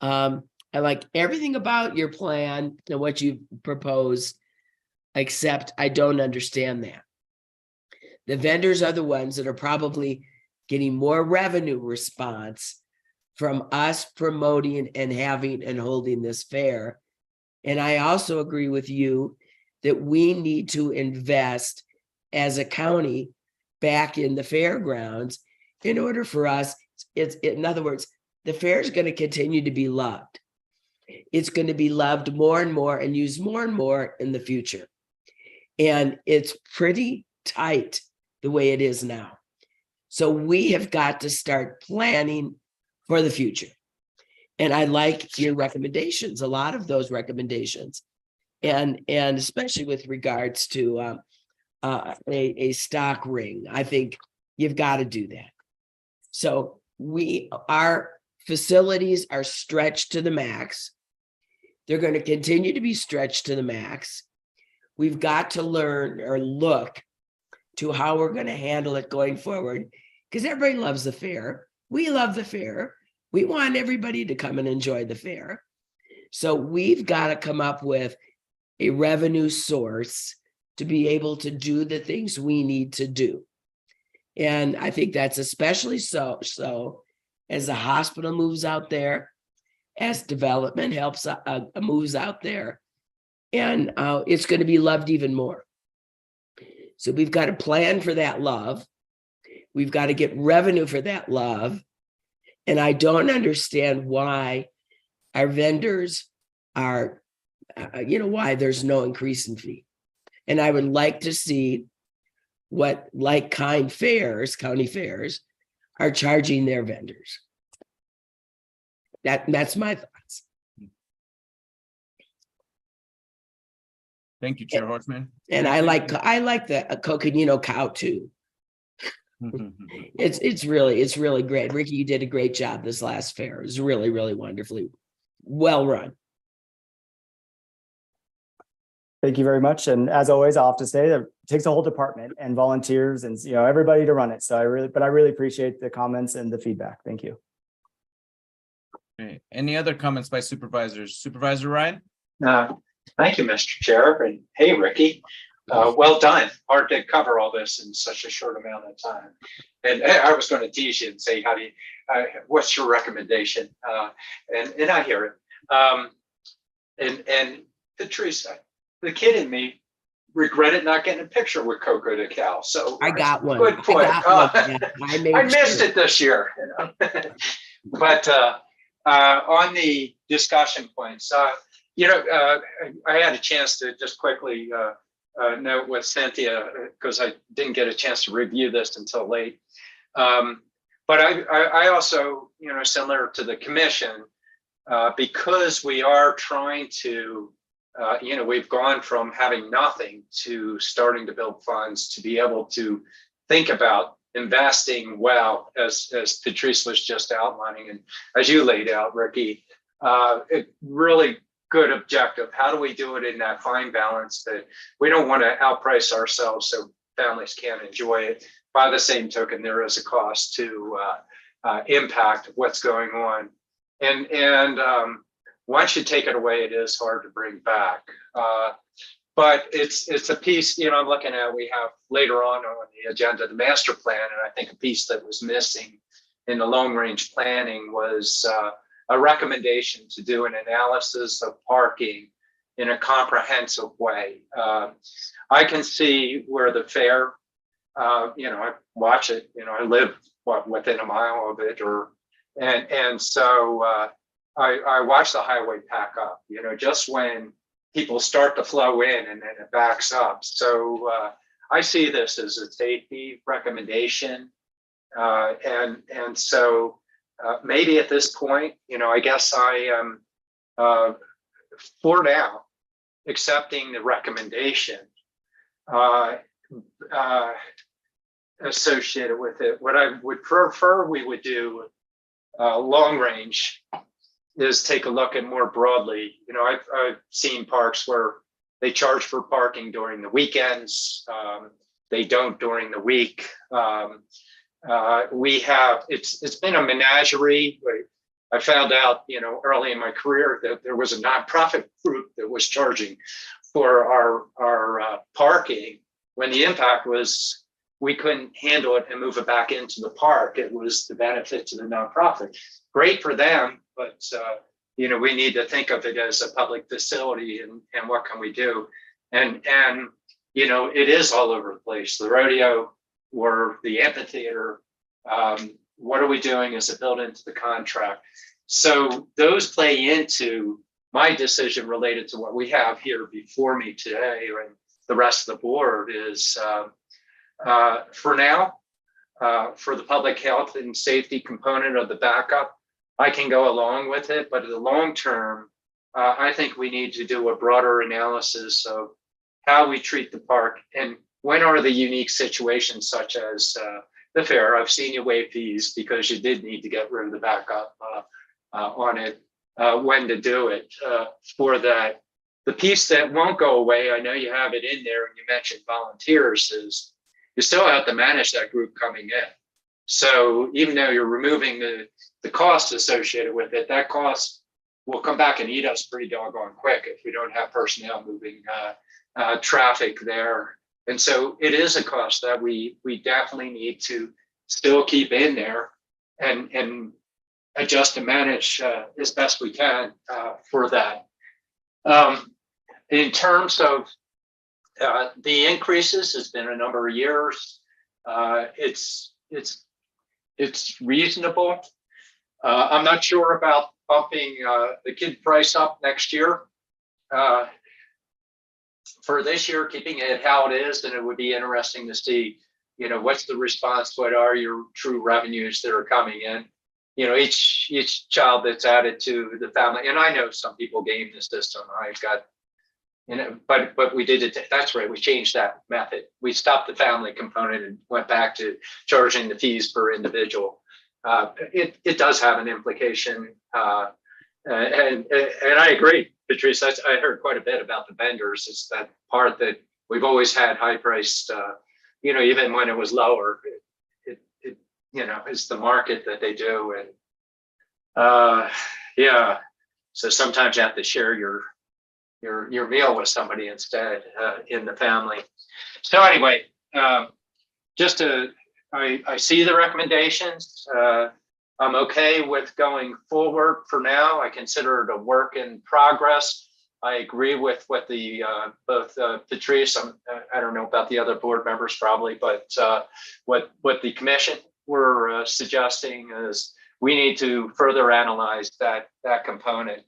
[SPEAKER 3] I like everything about your plan and what you proposed, except I don't understand that. The vendors are the ones that are probably getting more revenue response from us promoting and having and holding this fair. And I also agree with you that we need to invest as a county back in the fairgrounds in order for us, in other words, the fair is going to continue to be loved. It's going to be loved more and more and used more and more in the future. And it's pretty tight the way it is now. So we have got to start planning for the future. And I like your recommendations, a lot of those recommendations. And especially with regards to a stock ring, I think you've got to do that. So our facilities are stretched to the max. They're going to continue to be stretched to the max. We've got to learn or look to how we're going to handle it going forward, because everybody loves the fair. We love the fair. We want everybody to come and enjoy the fair. So we've got to come up with a revenue source to be able to do the things we need to do. And I think that's especially so as the hospital moves out there, as development moves out there, and it's going to be loved even more. So we've got to plan for that love. We've got to get revenue for that love. And I don't understand why our vendors are, why there's no increase in fee. And I would like to see what like-kind fairs, county fairs, are charging their vendors. That's my thoughts.
[SPEAKER 6] Thank you, Chair Horstman.
[SPEAKER 3] And I like the Coconino cow too. It's really great. Ricky, you did a great job this last fair. It was really, really wonderfully well run.
[SPEAKER 16] Thank you very much. And as always, I'll have to say that it takes a whole department and volunteers and everybody to run it. So I really appreciate the comments and the feedback. Thank you.
[SPEAKER 6] Okay. Any other comments by supervisors? Supervisor Ryan?
[SPEAKER 2] Thank you, Mr. Chair. And hey, Ricky, well done. Hard to cover all this in such a short amount of time. And I was going to tease you and say, what's your recommendation? And I hear it. And Teresa, the kid in me regretted not getting a picture with Coco the cow. So
[SPEAKER 3] I got one.
[SPEAKER 2] Good point.
[SPEAKER 3] I
[SPEAKER 2] missed it this year. But on the discussion points, I had a chance to just quickly note with Cynthia, because I didn't get a chance to review this until late. But I also, similar to the commission, because we are trying to, we've gone from having nothing to starting to build funds to be able to think about investing well, as Patrice was just outlining, and as you laid out, Ricky, really good objective. How do we do it in that fine balance that we don't want to outprice ourselves so families can't enjoy it? By the same token, there is a cost to impact what's going on. And once you take it away, it is hard to bring back. But it's a piece, I'm looking at, we have later on the agenda, the master plan. And I think a piece that was missing in the long range planning was a recommendation to do an analysis of parking in a comprehensive way. I can see where the fair, I watch it, I live within a mile of it, and so I watch the highway pack up, just when people start to flow in and then it backs up. So I see this as a safety recommendation. And so maybe at this point, I guess I am for now accepting the recommendation associated with it. What I would prefer we would do long range is take a look at more broadly. I've seen parks where they charge for parking during the weekends. They don't during the week. We have, it's been a menagerie. I found out, early in my career that there was a nonprofit group that was charging for our parking when the impact was we couldn't handle it and move it back into the park. It was the benefit to the nonprofit. Great for them, but we need to think of it as a public facility and what can we do? And it is all over the place. The rodeo or the amphitheater, what are we doing? Is it built into the contract? So those play into my decision related to what we have here before me today, and the rest of the board is for now, for the public health and safety component of the backup, I can go along with it, but in the long term, I think we need to do a broader analysis of how we treat the park and when are the unique situations such as the fair. I've seen you waive fees because you did need to get rid of the backup on it, when to do it for that. The piece that won't go away, I know you have it in there and you mentioned volunteers, is you still have to manage that group coming in. So even though you're removing the cost associated with it, that cost will come back and eat us pretty doggone quick if we don't have personnel moving traffic there. And so it is a cost that we definitely need to still keep in there and adjust and manage as best we can for that. In terms of the increases, it's been a number of years. It's reasonable. I'm not sure about bumping the kid price up next year. For this year, keeping it how it is, then it would be interesting to see, what's the response? What are your true revenues that are coming in? Each child that's added to the family, and I know some people game the system. I've got, but we did it. That's right. We changed that method. We stopped the family component and went back to charging the fees per individual. It does have an implication, and I agree, Patrice. I heard quite a bit about the vendors. It's that part that we've always had high priced. Even when it was lower, it's the market that they do, and so sometimes you have to share your meal with somebody instead in the family. So anyway, I see the recommendations. I'm okay with going forward for now. I consider it a work in progress. I agree with what the both Patrice, I don't know about the other board members probably, but what the commission were suggesting is we need to further analyze that component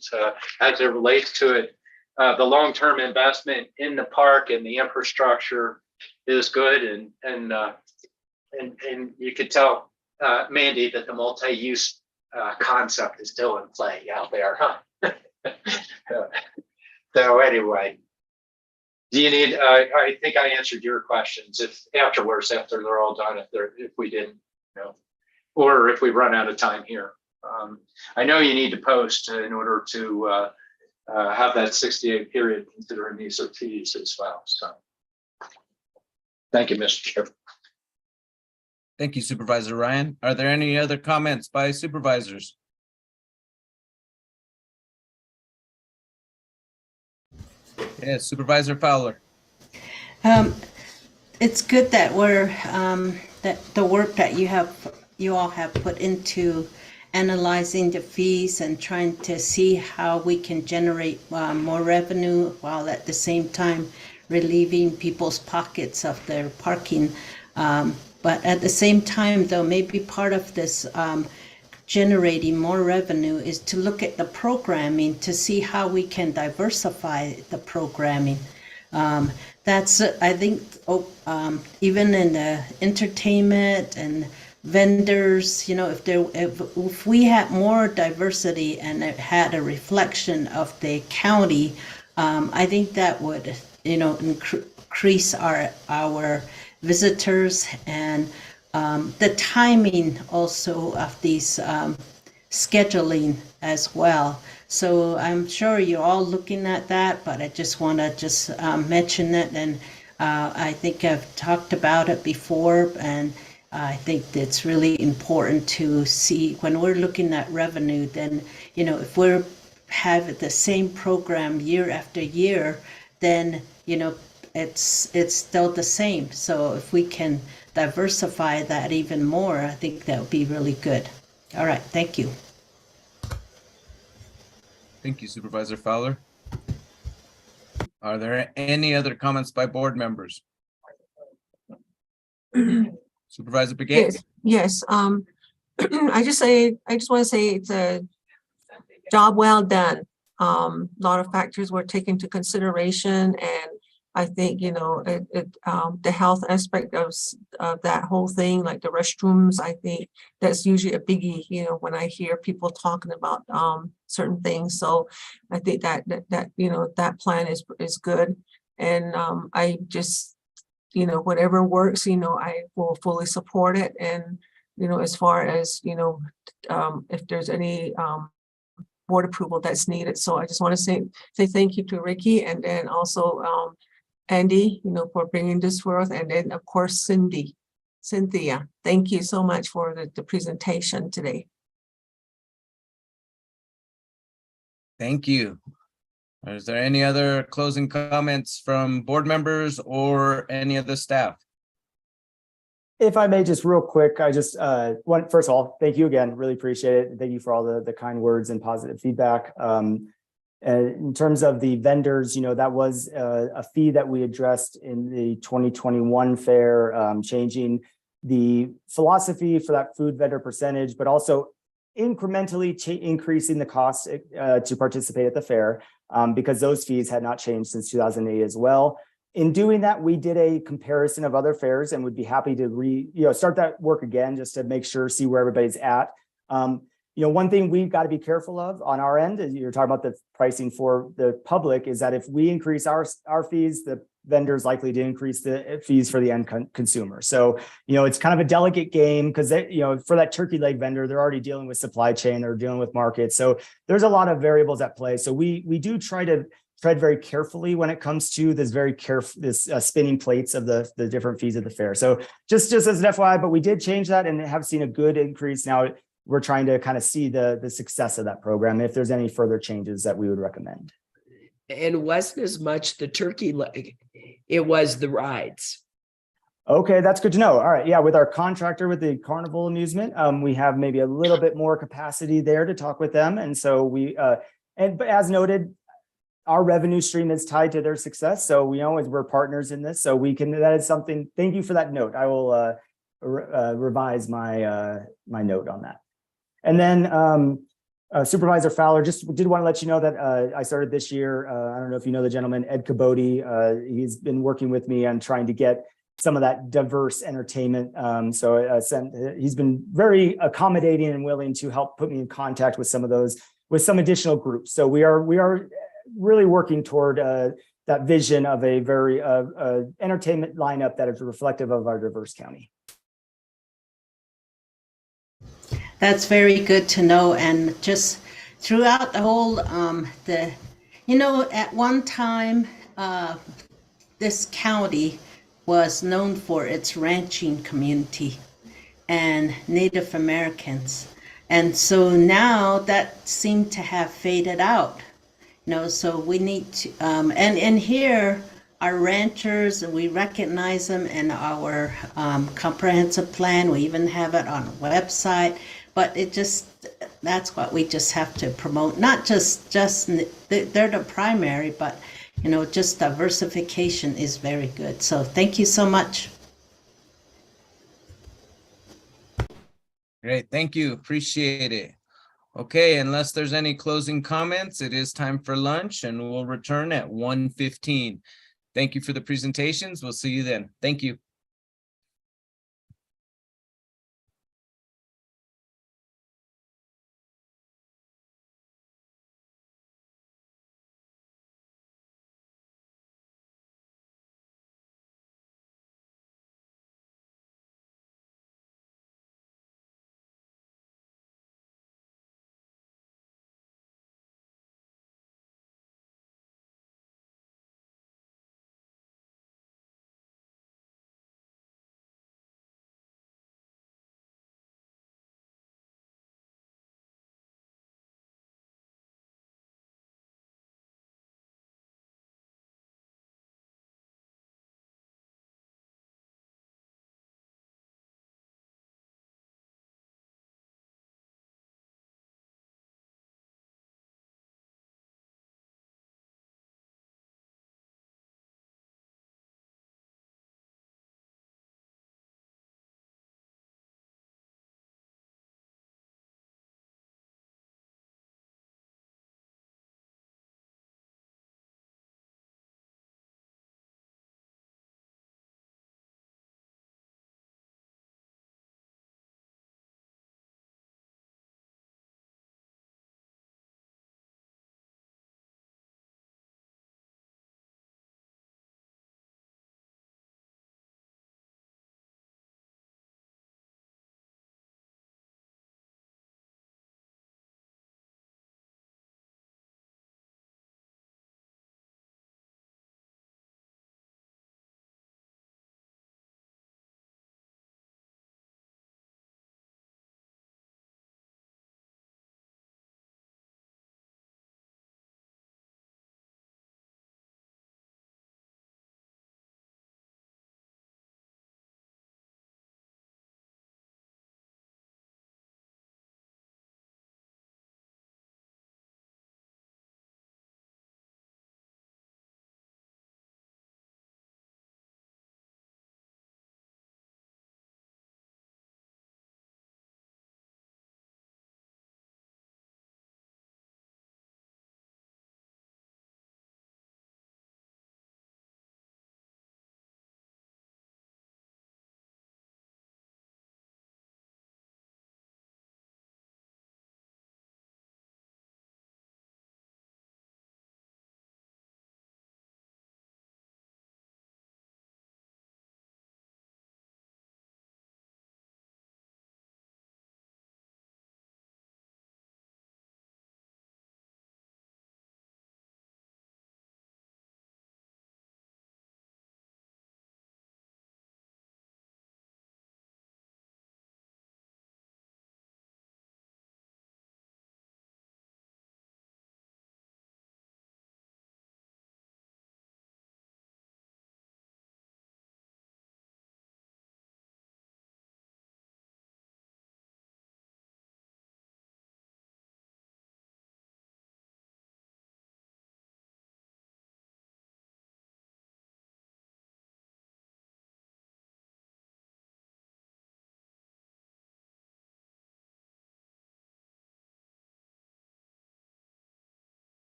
[SPEAKER 2] as it relates to it. The long-term investment in the park and the infrastructure is good, and you could tell, Mandy, that the multi-use concept is still in play out there, huh? So anyway, do you need? I think I answered your questions. If afterwards, after they're all done, if we didn't, or if we run out of time here, I know you need to post in order to have that 60-day period considering these are fees as well. So, thank you, Mr. Chair.
[SPEAKER 6] Thank you, Supervisor Ryan. Are there any other comments by supervisors? Yes, Supervisor Fowler.
[SPEAKER 4] It's good that that the work that you all have put into analyzing the fees and trying to see how we can generate more revenue while at the same time relieving people's pockets of their parking. But at the same time, though, maybe part of this generating more revenue is to look at the programming to see how we can diversify the programming. That's, I think, even in the entertainment and vendors, if we had more diversity and it had a reflection of the county, I think that would, increase our visitors and the timing also of these scheduling as well. So I'm sure you're all looking at that, but I just want to mention it. And I think I've talked about it before, and I think it's really important to see when we're looking at revenue, then, if we're have the same program year after year, then, it's still the same. So if we can diversify that even more, I think that would be really good. All right, thank you.
[SPEAKER 6] Thank you, Supervisor Fowler. Are there any other comments by board members? Supervisor Begay?
[SPEAKER 7] Yes, I just want to say it's a job well done. A lot of factors were taken into consideration, and I think, the health aspect of that whole thing, like the restrooms, I think that's usually a biggie, when I hear people talking about certain things. So I think that plan is good. And I just, whatever works, I will fully support it. And, as far as, if there's any board approval that's needed. So I just want to say thank you to Ricky, and then also Andy, for bringing this forth. And then of course, Cynthia, thank you so much for the presentation today.
[SPEAKER 6] Thank you. Is there any other closing comments from board members or any of the staff?
[SPEAKER 16] If I may, just real quick, I just first of all, thank you again. Really appreciate it. Thank you for all the kind words and positive feedback. In terms of the vendors, that was a fee that we addressed in the 2021 fair, changing the philosophy for that food vendor percentage, but also incrementally increasing the cost to participate at the fair, because those fees had not changed since 2008 as well. In doing that, we did a comparison of other fairs and would be happy to start that work again, just to make sure, see where everybody's at. One thing we've got to be careful of on our end, is you're talking about the pricing for the public, is that if we increase our fees, the vendor's likely to increase the fees for the end consumer. So, it's kind of a delicate game, because for that turkey leg vendor, they're already dealing with supply chain, they're dealing with markets. So there's a lot of variables at play. So we do try to tread very carefully when it comes to this spinning plates of the different fees of the fair. So just as an FYI, but we did change that and have seen a good increase. Now we're trying to kind of see the success of that program, if there's any further changes that we would recommend.
[SPEAKER 3] And it wasn't as much the turkey leg, it was the rides.
[SPEAKER 16] Okay, that's good to know. All right, yeah, with our contractor with the carnival amusement, we have maybe a little bit more capacity there to talk with them. And so but as noted, our revenue stream is tied to their success. So we're partners in this. So that is something, thank you for that note. I will revise my note on that. And then Supervisor Fowler, just did want to let you know that I started this year. I don't know if you know the gentleman, Ed Caboti. He's been working with me on trying to get some of that diverse entertainment. He's been very accommodating and willing to help put me in contact with some additional groups. So we are really working toward that vision of a very entertainment lineup that is reflective of our diverse county.
[SPEAKER 4] That's very good to know. And just throughout the whole, at one time, this county was known for its ranching community and Native Americans. And so now that seemed to have faded out. So we need to, and here our ranchers, and we recognize them in our comprehensive plan. We even have it on a website, but that's what we just have to promote. Not just they're the primary, but just diversification is very good. So thank you so much.
[SPEAKER 6] Great, thank you, appreciate it. Okay, unless there's any closing comments, it is time for lunch, and we'll return at 1:15. Thank you for the presentations. We'll see you then. Thank you.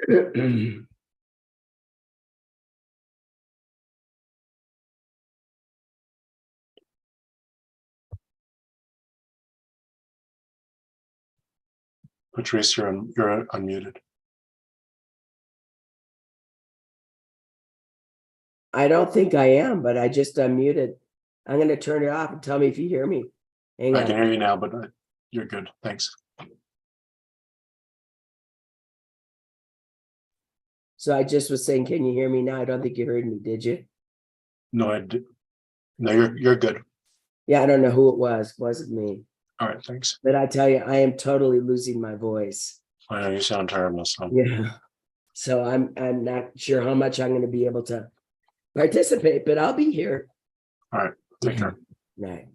[SPEAKER 5] Patrice, you're unmuted.
[SPEAKER 3] I don't think I am, but I just unmuted. I'm gonna turn it off and tell me if you hear me. Hang
[SPEAKER 5] I
[SPEAKER 3] on.
[SPEAKER 5] can hear you now, but you're good. Thanks.
[SPEAKER 3] So I just was saying, can you hear me now? I don't think you heard me, did you?
[SPEAKER 5] No, I did. No, you're good.
[SPEAKER 3] Yeah, I don't know who it was. Wasn't me.
[SPEAKER 5] All right, thanks.
[SPEAKER 3] But I tell you, I am totally losing my voice.
[SPEAKER 5] I know you sound terrible, so.
[SPEAKER 3] Yeah. So I'm not sure how much I'm gonna be able to participate, but I'll be here.
[SPEAKER 5] All right, take care.
[SPEAKER 3] Right.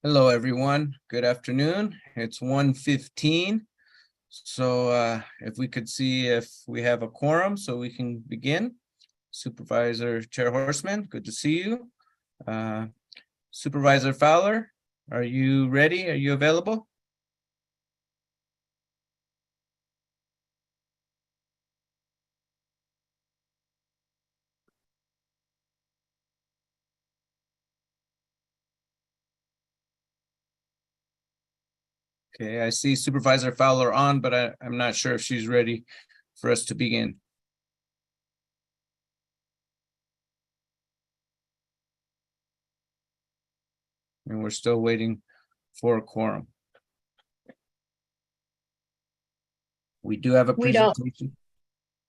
[SPEAKER 6] Hello, everyone. Good afternoon. It's 1:15. So if we could see if we have a quorum so we can begin. Supervisor Chair Horseman, good to see you. Supervisor Fowler, are you ready? Are you available? Okay, I see Supervisor Fowler on, but I'm not sure if she's ready for us to begin. And we're still waiting for a quorum. We do have a
[SPEAKER 1] We don't.
[SPEAKER 6] presentation.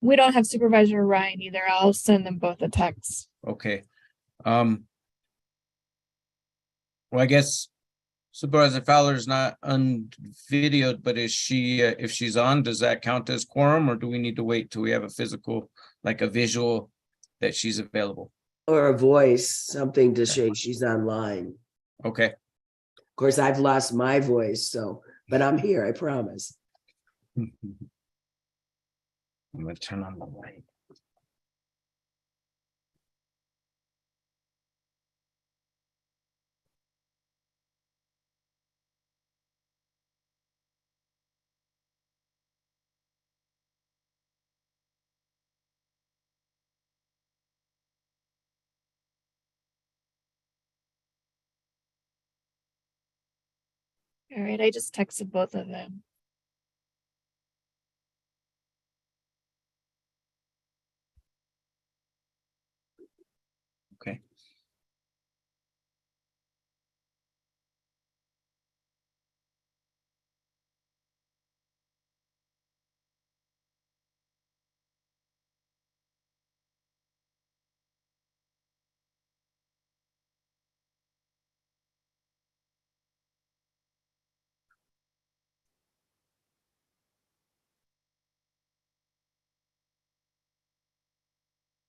[SPEAKER 1] We don't have Supervisor Ryan either. I'll send them both a text.
[SPEAKER 6] Okay. Well, I guess Supervisor Fowler is not unvideoed, but is she, if she's on, does that count as quorum, or do we need to wait till we have a physical, like a visual that she's available?
[SPEAKER 3] Or a voice, something to say she's online.
[SPEAKER 6] Okay.
[SPEAKER 3] Of course, I've lost my voice, so, but I'm here, I promise.
[SPEAKER 6] I'm gonna turn on the light.
[SPEAKER 1] All right, I just texted both of them.
[SPEAKER 6] Okay.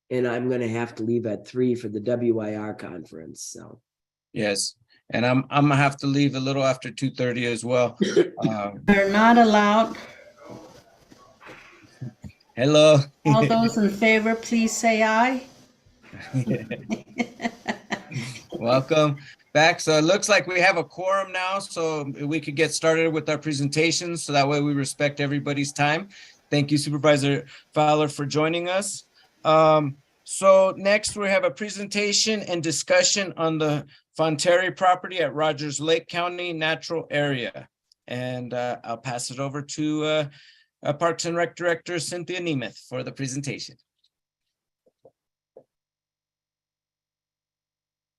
[SPEAKER 3] And I'm gonna have to leave at 3 for the WIR conference, so.
[SPEAKER 6] Yes, and I'm gonna have to leave a little after 2:30 as well.
[SPEAKER 4] Are not allowed.
[SPEAKER 6] Hello.
[SPEAKER 4] All those in favor, please say aye.
[SPEAKER 6] Welcome back. So it looks like we have a quorum now, so we could get started with our presentation. So that way we respect everybody's time. Thank you, Supervisor Fowler, for joining us. So next we have a presentation and discussion on the Fonteri property at Rogers Lake County Natural Area. And I'll pass it over to Parks and Rec Director Cynthia Nemeth for the presentation.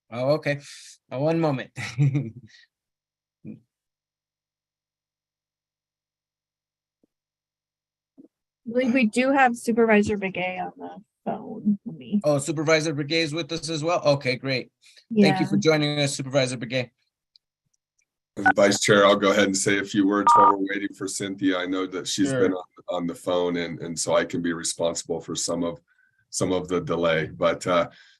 [SPEAKER 6] Oh, okay. One moment.
[SPEAKER 1] I believe we do have Supervisor Begay on the phone.
[SPEAKER 6] Oh, Supervisor Begay is with us as well? Okay, great.
[SPEAKER 1] Yeah.
[SPEAKER 6] Thank you for joining us, Supervisor Begay.
[SPEAKER 14] Vice Chair, I'll go ahead and say a few words while we're waiting for Cynthia. I know that she's been on the phone, and so I can be responsible for some of the delay, but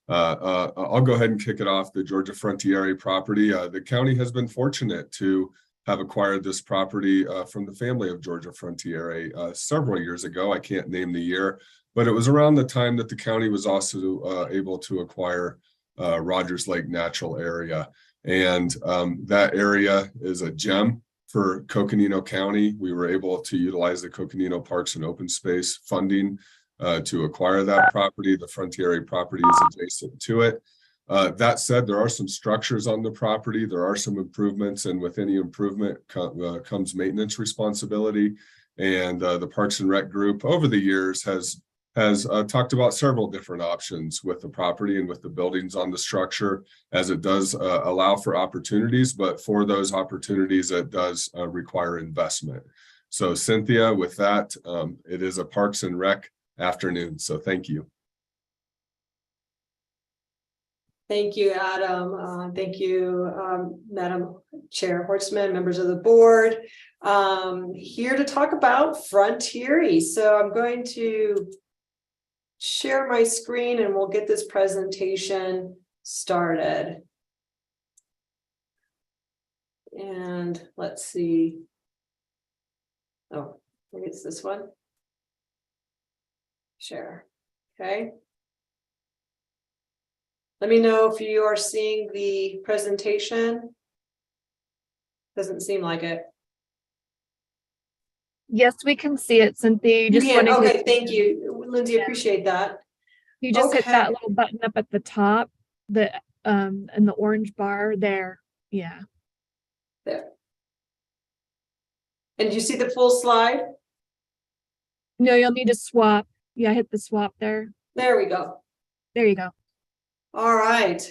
[SPEAKER 14] I'll go ahead and kick it off. The Georgia Frontiere property. The county has been fortunate to have acquired this property from the family of Georgia Frontiere several years ago. I can't name the year, but it was around the time that the county was also able to acquire Rogers Lake Natural Area. And that area is a gem for Coconino County. We were able to utilize the Coconino Parks and Open Space funding to acquire that property. The Frontiere property is adjacent to it. That said, there are some structures on the property. There are some improvements, and with any improvement comes maintenance responsibility. And the Parks and Rec group over the years has talked about several different options with the property and with the buildings on the structure, as it does allow for opportunities, but for those opportunities, it does require investment. So Cynthia, with that, it is a Parks and Rec afternoon, so thank you.
[SPEAKER 15] Thank you, Adam. Thank you, Madam Chair Horstman, members of the board. Here to talk about Frontiere. So I'm going to share my screen and we'll get this presentation started. And let's see. Oh, I think it's this one. Share. Okay. Let me know if you are seeing the presentation. Doesn't seem like it.
[SPEAKER 1] Yes, we can see it, Cynthia. You
[SPEAKER 15] You
[SPEAKER 1] just
[SPEAKER 15] can.
[SPEAKER 1] want to
[SPEAKER 15] Okay, thank you, Lindsay.
[SPEAKER 1] Yeah.
[SPEAKER 15] Appreciate that.
[SPEAKER 1] you just hit
[SPEAKER 15] Okay.
[SPEAKER 1] that little button up at the top, the and the orange bar there. Yeah.
[SPEAKER 15] There. And you see the full slide?
[SPEAKER 1] No, you'll need to swap. Yeah, hit the swap there.
[SPEAKER 15] There we go.
[SPEAKER 1] There you go.
[SPEAKER 15] All right.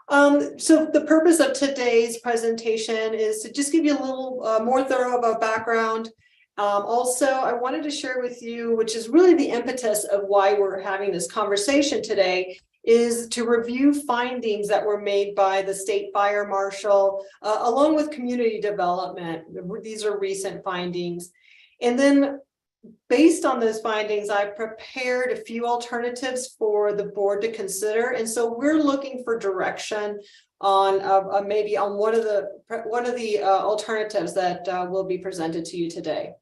[SPEAKER 15] So the purpose of today's presentation is to just give you a little more thorough of a background. Also, I wanted to share with you, which is really the impetus of why we're having this conversation today, is to review findings that were made by the state fire marshal, along with community development. These are recent findings. And then based on those findings, I prepared a few alternatives for the board to consider. And so we're looking for direction on maybe on one of the alternatives that will be presented to you today.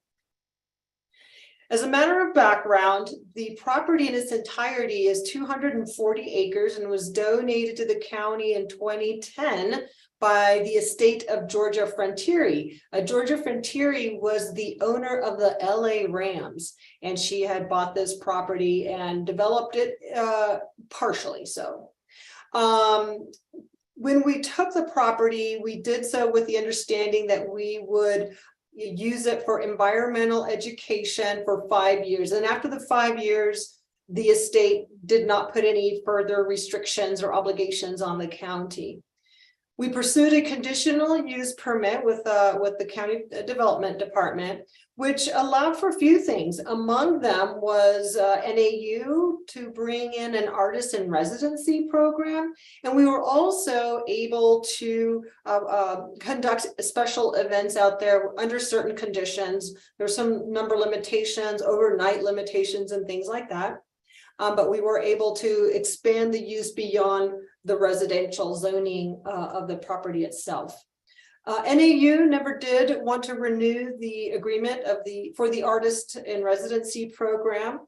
[SPEAKER 15] As a matter of background, the property in its entirety is 240 acres and was donated to the county in 2010 by the estate of Georgia Frontieri. Georgia Frontieri was the owner of the LA Rams, and she had bought this property and developed it partially so. When we took the property, we did so with the understanding that we would use it for environmental education for 5 years. And after the 5 years, the estate did not put any further restrictions or obligations on the county. We pursued a conditional use permit with the county development department, which allowed for a few things. Among them was NAU to bring in an artist in residency program. And we were also able to conduct special events out there under certain conditions. There's some number limitations, overnight limitations, and things like that. But we were able to expand the use beyond the residential zoning of the property itself. NAU never did want to renew the agreement for the artist in residency program.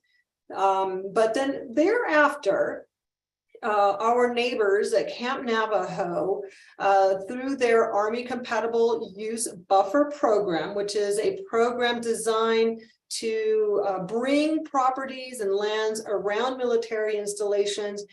[SPEAKER 15] But then thereafter, our neighbors at Camp Navajo, through their Army Compatible Use Buffer Program, which is a program designed to bring properties and lands around military installations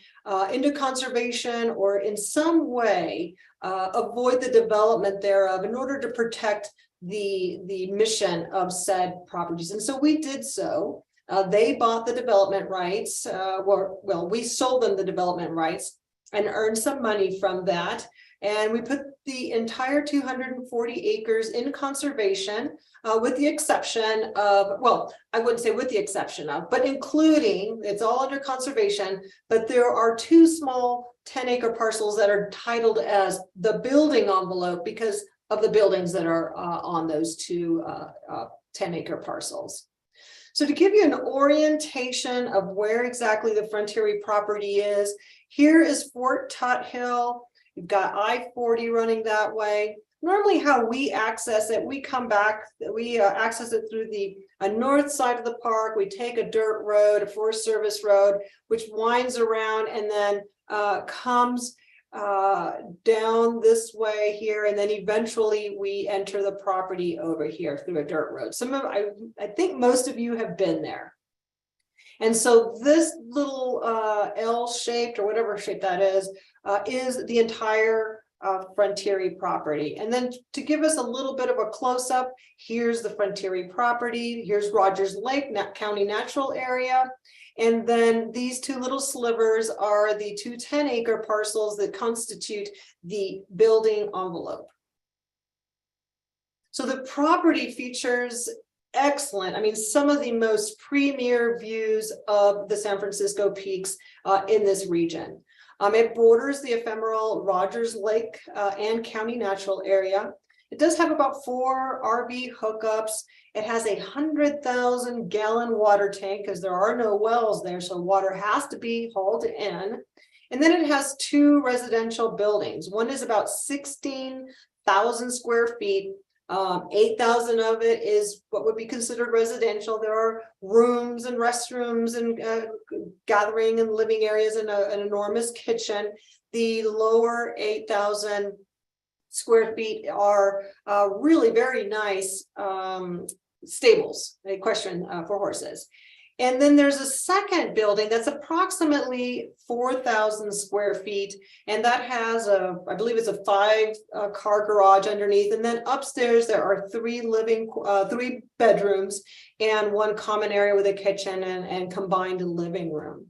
[SPEAKER 15] into conservation, or in some way avoid the development thereof in order to protect the mission of said properties. And so we did so. They bought the development rights, well, we sold them the development rights and earned some money from that. And we put the entire 240 acres in conservation, with the exception of, well, I wouldn't say with the exception of, but including, it's all under conservation, but there are 2 small 10-acre parcels that are titled as the building envelope because of the buildings that are on those 2 10-acre parcels. So to give you an orientation of where exactly the Frontieri property is, here is Fort Tuthill. You've got I-40 running that way. Normally how we access it, we come back, we access it through the north side of the park. We take a dirt road, a Forest Service road, which winds around and then comes down this way here. And then eventually we enter the property over here through a dirt road. I think most of you have been there. And so this little L-shaped or whatever shape that is the entire Frontieri property. And then to give us a little bit of a close-up, here's the Frontieri property, here's Rogers Lake County Natural Area, and then these 2 little slivers are the 2 10-acre parcels that constitute the building envelope. So the property features excellent, I mean, some of the most premier views of the San Francisco peaks in this region. It borders the ephemeral Rogers Lake and County Natural Area. It does have about 4 RV hookups. It has a 100,000 gallon water tank because there are no wells there, so water has to be hauled in. And then it has 2 residential buildings. One is about 1,000 square feet. 8,000 of it is what would be considered residential. There are rooms and restrooms and gathering and living areas and an enormous kitchen. The lower 8,000 square feet are really very nice stables, a equestrian for horses. And then there's a second building that's approximately 4,000 square feet. And that has I believe it's a 5-car garage underneath. And then upstairs, there are 3 bedrooms and 1 common area with a kitchen and combined living room.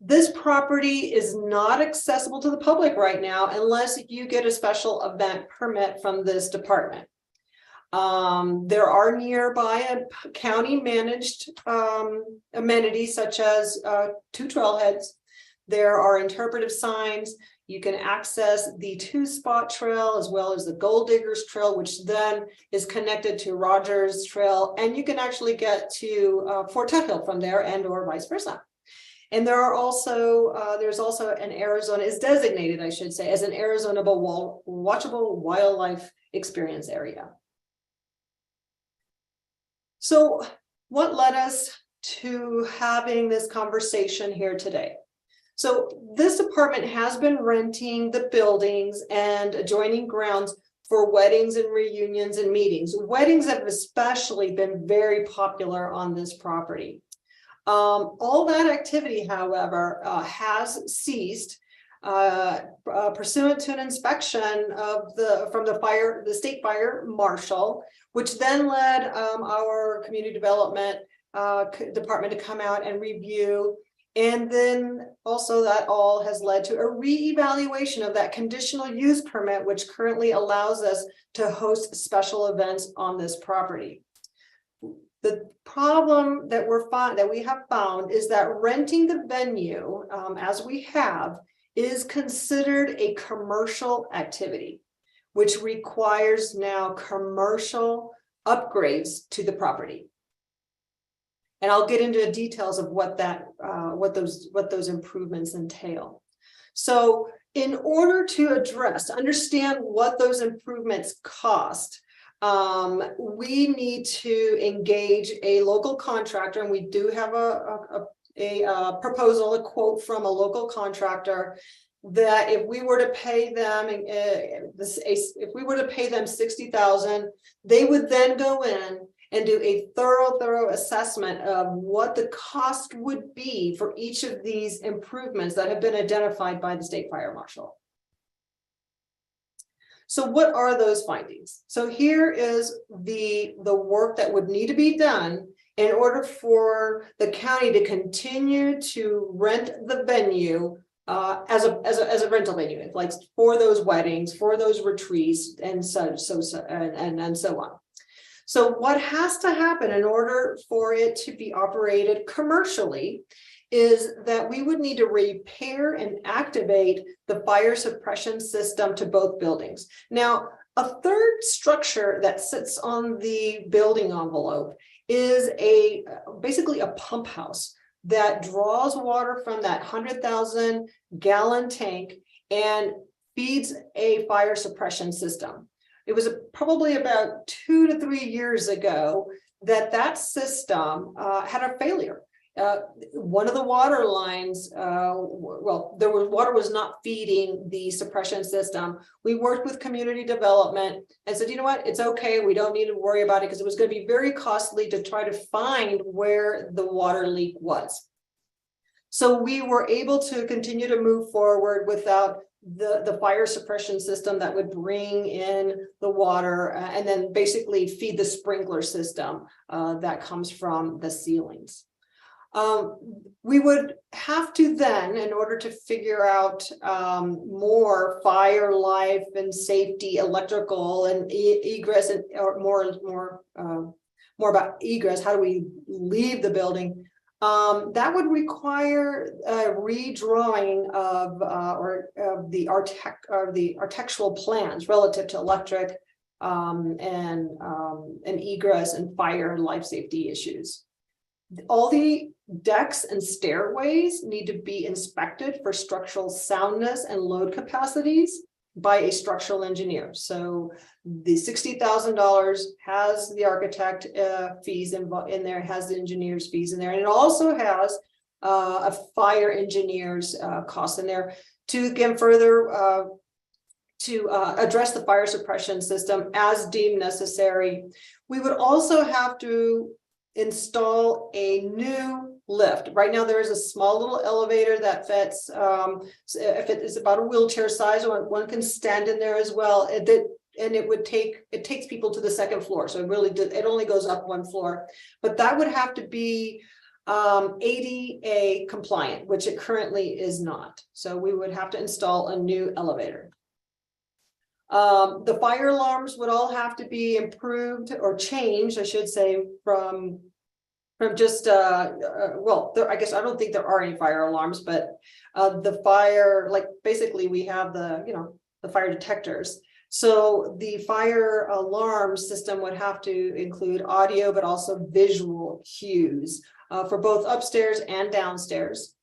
[SPEAKER 15] This property is not accessible to the public right now unless you get a special event permit from this department. There are nearby county managed amenities such as 2 trailheads. There are interpretive signs. You can access the 2-spot trail as well as the Gold Diggers Trail, which then is connected to Rogers Trail. And you can actually get to Fort Tuthill from there and or vice versa. And there are also, there's also an Arizona, is designated, I should say, as an Arizona watchable wildlife experience area. So what led us to having this conversation here today? So this department has been renting the buildings and adjoining grounds for weddings and reunions and meetings. Weddings have especially been very popular on this property. All that activity, however, has ceased pursuant to an inspection of from the state fire marshal, which then led our community development department to come out and review. And then also that all has led to a reevaluation of that conditional use permit, which currently allows us to host special events on this property. The problem that we have found is that renting the venue, as we have, is considered a commercial activity, which requires now commercial upgrades to the property. And I'll get into the details of what those improvements entail. So in order to understand what those improvements cost, we need to engage a local contractor, and we do have a proposal, a quote from a local contractor, that if we were to pay them $60,000, they would then go in and do a thorough assessment of what the cost would be for each of these improvements that have been identified by the state fire marshal. So what are those findings? So here is the work that would need to be done in order for the county to continue to rent the venue as a rental venue, like for those weddings, for those retreats, and so on. So what has to happen in order for it to be operated commercially is that we would need to repair and activate the fire suppression system to both buildings. Now, a third structure that sits on the building envelope is basically a pump house that draws water from that 100,000 gallon tank and feeds a fire suppression system. It was probably about 2 to 3 years ago that system had a failure. One of the water lines, water was not feeding the suppression system. We worked with community development and said, you know what, it's okay. We don't need to worry about it because it was going to be very costly to try to find where the water leak was. So we were able to continue to move forward without the fire suppression system that would bring in the water and then basically feed the sprinkler system that comes from the ceilings. We would have to then, in order to figure out more fire life and safety, electrical and egress, and or more about egress, how do we leave the building? That would require a redrawing of the architectural plans relative to electric and egress and fire and life safety issues. All the decks and stairways need to be inspected for structural soundness and load capacities. by a structural engineer. So the $60,000 has the architect fees in there, has the engineer's fees in there, and it also has a fire engineer's cost in there to again further to address the fire suppression system as deemed necessary. We would also have to install a new lift. Right now, there is a small little elevator that fits, if it is about a wheelchair size, one can stand in there as well. And it takes people to the second floor. So it only goes up one floor, but that would have to be ADA compliant, which it currently is not. So we would have to install a new elevator. The fire alarms would all have to be improved or changed, I should say, from just well, I guess I don't think there are any fire alarms, but the fire, like basically we have the fire detectors. So the fire alarm system would have to include audio, but also visual cues for both upstairs and downstairs.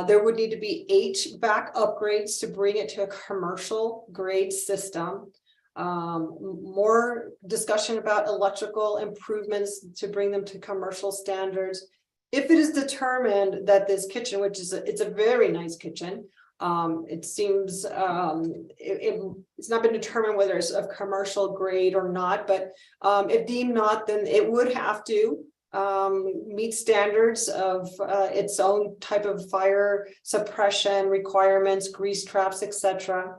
[SPEAKER 15] There would need to be HVAC upgrades to bring it to a commercial grade system. More discussion about electrical improvements to bring them to commercial standards. If it is determined that this kitchen, which is it's a very nice kitchen, it seems it's not been determined whether it's of commercial grade or not, but if deemed not, then it would have to meet standards of its own type of fire suppression requirements, grease traps, etc.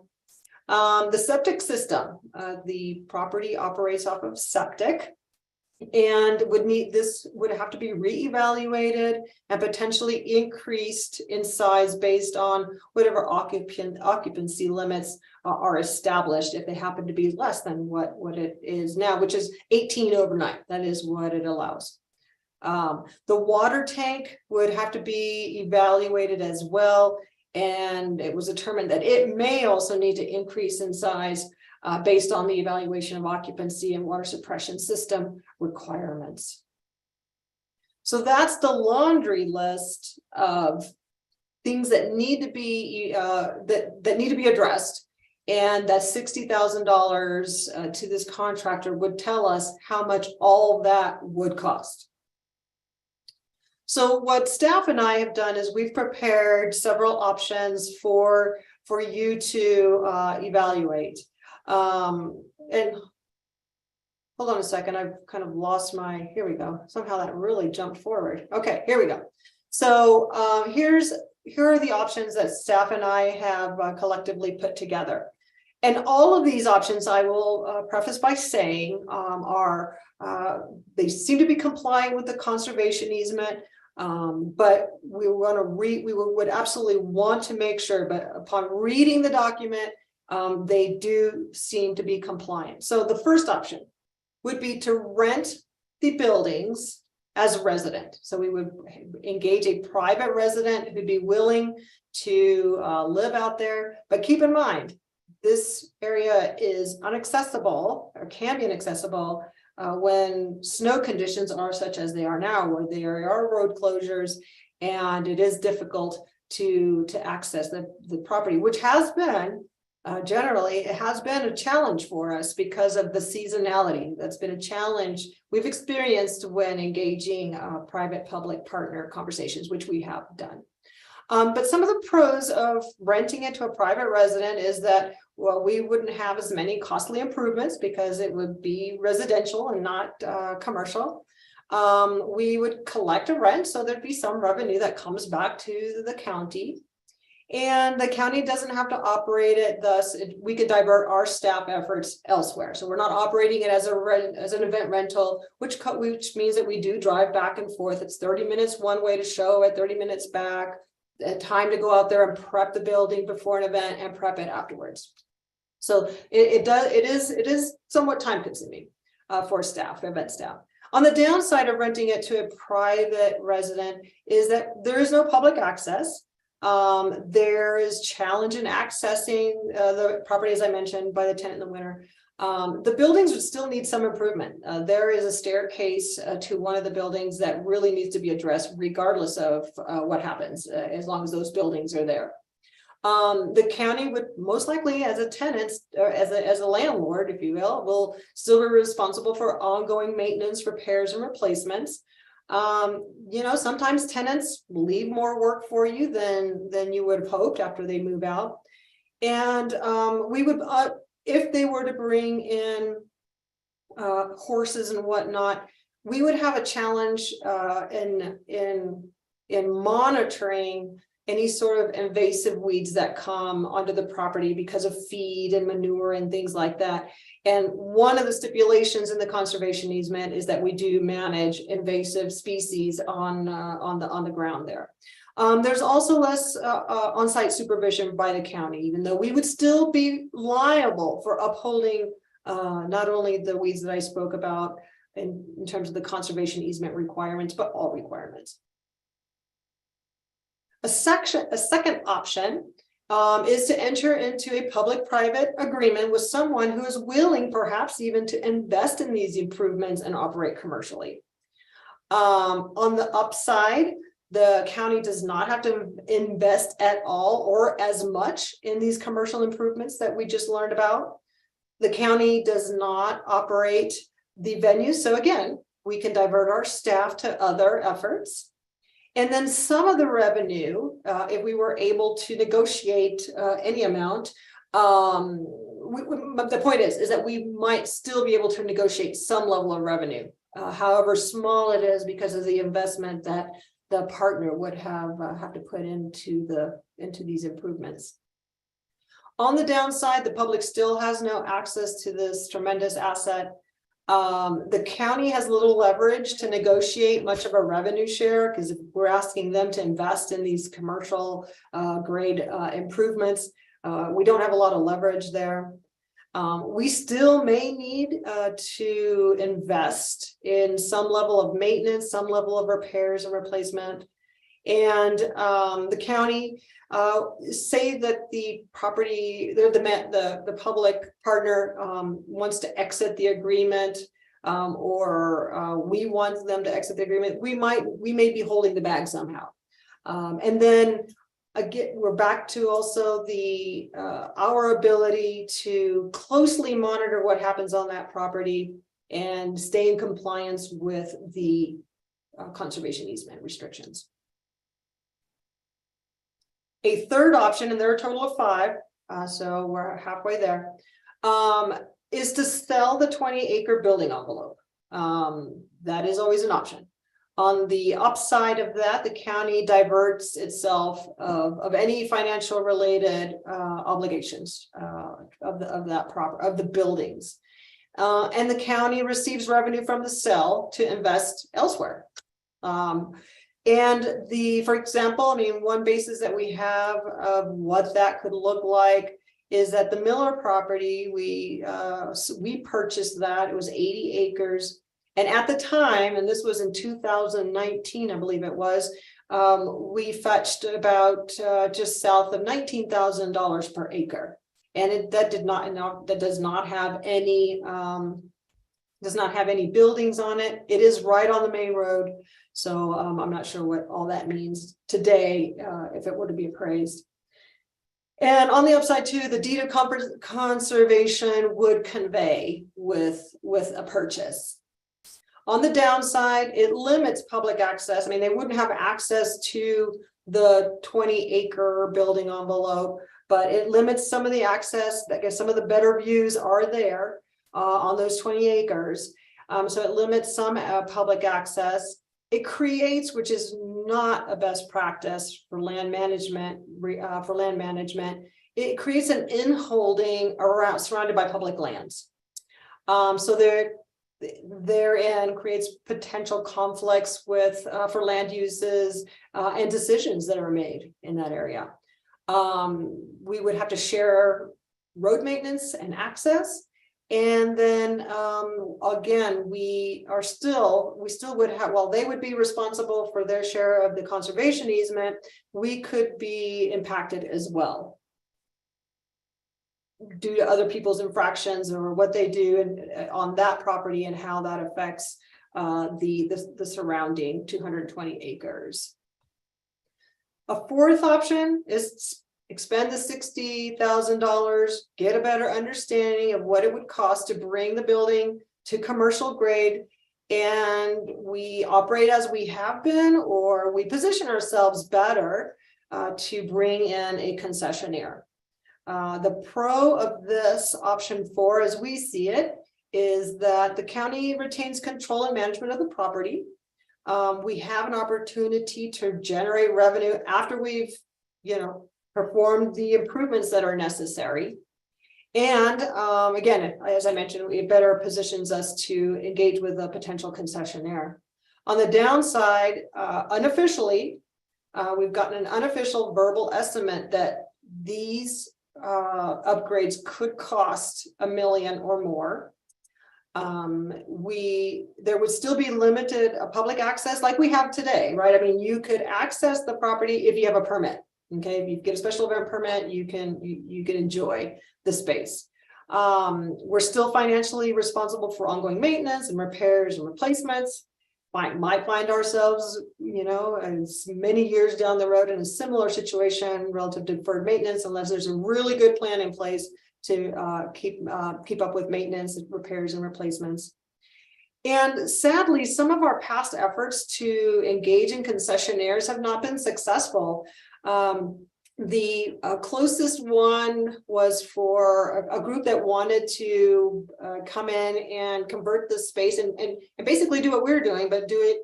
[SPEAKER 15] The septic system, the property operates off of septic and would have to be reevaluated and potentially increased in size based on whatever occupancy limits are established, if they happen to be less than what it is now, which is 18 overnight. That is what it allows. The water tank would have to be evaluated as well, and it was determined that it may also need to increase in size based on the evaluation of occupancy and water suppression system requirements. So that's the laundry list of things that need to be that need to be addressed, and that $60,000 to this contractor would tell us how much all that would cost. So what staff and I have done is we've prepared several options for you to evaluate. And hold on a second, I've kind of lost here we go. Somehow that really jumped forward. Okay, here we go. So here are the options that staff and I have collectively put together. And all of these options, I will preface by saying, they seem to be complying with the conservation easement. But we would absolutely want to make sure, but upon reading the document, they do seem to be compliant. So the first option would be to rent the buildings as a resident. So we would engage a private resident who'd be willing to live out there. But keep in mind, this area is inaccessible or can be inaccessible when snow conditions are such as they are now, where there are road closures and it is difficult to access the property, which has been generally, it has been a challenge for us because of the seasonality. That's been a challenge we've experienced when engaging private-public partner conversations, which we have done. But some of the pros of renting it to a private resident is that, well, we wouldn't have as many costly improvements because it would be residential and not commercial. We would collect a rent, so there'd be some revenue that comes back to the county. And the county doesn't have to operate it, thus we could divert our staff efforts elsewhere. So we're not operating it as an event rental, which means that we do drive back and forth. It's 30 minutes one way to show it, 30 minutes back. Time to go out there and prep the building before an event and prep it afterwards. So it is somewhat time consuming for staff, event staff. On the downside of renting it to a private resident is that there is no public access. There is challenge in accessing the property, as I mentioned, by the tenant in the winter. The buildings would still need some improvement. There is a staircase to one of the buildings that really needs to be addressed regardless of what happens, as long as those buildings are there. The county would most likely, as a tenant, or as a landlord, if you will still be responsible for ongoing maintenance, repairs, and replacements. Sometimes tenants leave more work for you than you would have hoped after they move out. And we would, if they were to bring in horses and whatnot, we would have a challenge in monitoring any sort of invasive weeds that come onto the property because of feed and manure and things like that. And one of the stipulations in the conservation easement is that we do manage invasive species on the ground there. There's also less on-site supervision by the county, even though we would still be liable for upholding not only the weeds that I spoke about in terms of the conservation easement requirements, but all requirements. A second option is to enter into a public-private agreement with someone who is willing, perhaps even to invest in these improvements and operate commercially. On the upside, the county does not have to invest at all or as much in these commercial improvements that we just learned about. The county does not operate the venue, so again, we can divert our staff to other efforts. And then some of the revenue, if we were able to negotiate any amount, the point is that we might still be able to negotiate some level of revenue, however small it is, because of the investment that the partner would have to put into these improvements. On the downside, the public still has no access to this tremendous asset. The county has little leverage to negotiate much of a revenue share, because if we're asking them to invest in these commercial grade improvements, we don't have a lot of leverage there. We still may need to invest in some level of maintenance, some level of repairs and replacement. And the county say that the property, the public partner wants to exit the agreement, or we want them to exit the agreement. We may be holding the bag somehow. And then again, we're back to also the our ability to closely monitor what happens on that property and stay in compliance with the conservation easement restrictions. A third option, and there are a total of 5, so we're halfway there, is to sell the 20-acre building envelope. That is always an option. On the upside of that, the county diverts itself of any financial related obligations of the buildings. And the county receives revenue from the sale to invest elsewhere. And for example, I mean, one basis that we have of what that could look like is that the Miller property, we purchased that. It was 80 acres. And at the time, and this was in 2019, I believe it was, we fetched about just south of $19,000 per acre. And that does not have any buildings on it. It is right on the main road. So I'm not sure what all that means today, if it were to be appraised. And on the upside too, the deed of conservation would convey with a purchase. On the downside, it limits public access. I mean, they wouldn't have access to the 20-acre building envelope, but it limits some of the access. I guess some of the better views are there on those 20 acres. So it limits some public access. It creates, which is not a best practice for land management, it creates an inholding around surrounded by public lands. So therein creates potential conflicts with for land uses and decisions that are made in that area. We would have to share road maintenance and access. And then again, we still would have, while they would be responsible for their share of the conservation easement, we could be impacted as well due to other people's infractions or what they do on that property and how that affects the surrounding 220 acres. A fourth option is expend the $60,000, get a better understanding of what it would cost to bring the building to commercial grade, and we operate as we have been, or we position ourselves better to bring in a concessionaire. The pro of this option 4, as we see it, is that the county retains control and management of the property. We have an opportunity to generate revenue after we've, performed the improvements that are necessary. And again, as I mentioned, it better positions us to engage with a potential concessionaire. On the downside, unofficially, we've gotten an unofficial verbal estimate that these upgrades could cost $1 million or more. There would still be limited public access like we have today, right? I mean, you could access the property if you have a permit. Okay, if you get a special event permit, you can enjoy the space. We're still financially responsible for ongoing maintenance and repairs and replacements. Might find ourselves, as many years down the road in a similar situation relative to deferred maintenance, unless there's a really good plan in place to keep up with maintenance, repairs, and replacements. And sadly, some of our past efforts to engage in concessionaires have not been successful. The closest one was for a group that wanted to come in and convert the space and basically do what we're doing, but do it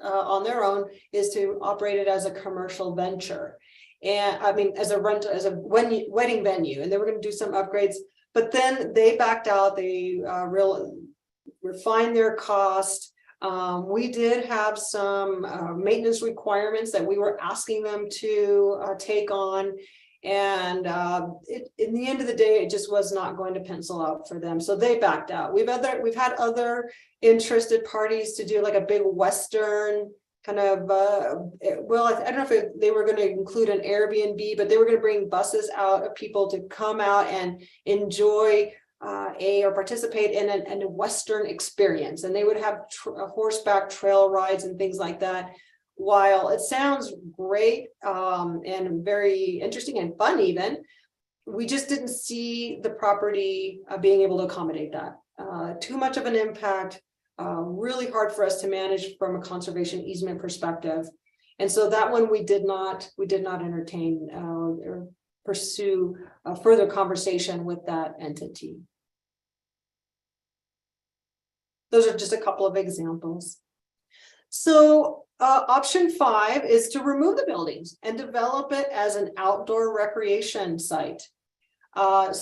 [SPEAKER 15] on their own, is to operate it as a commercial venture. And I mean, as a wedding venue, and they were going to do some upgrades, but then they backed out. They refined their cost. We did have some maintenance requirements that we were asking them to take on. And in the end of the day, it just was not going to pencil out for them. So they backed out. We've had other interested parties to do like a big Western kind of, well, I don't know if they were going to include an Airbnb, but they were going to bring buses out of people to come out and enjoy or participate in a Western experience. And they would have horseback trail rides and things like that. While it sounds great and very interesting and fun even, we just didn't see the property being able to accommodate that. Too much of an impact, really hard for us to manage from a conservation easement perspective. And so that one we did not entertain or pursue a further conversation with that entity. Those are just a couple of examples. So option 5 is to remove the buildings and develop it as an outdoor recreation site. On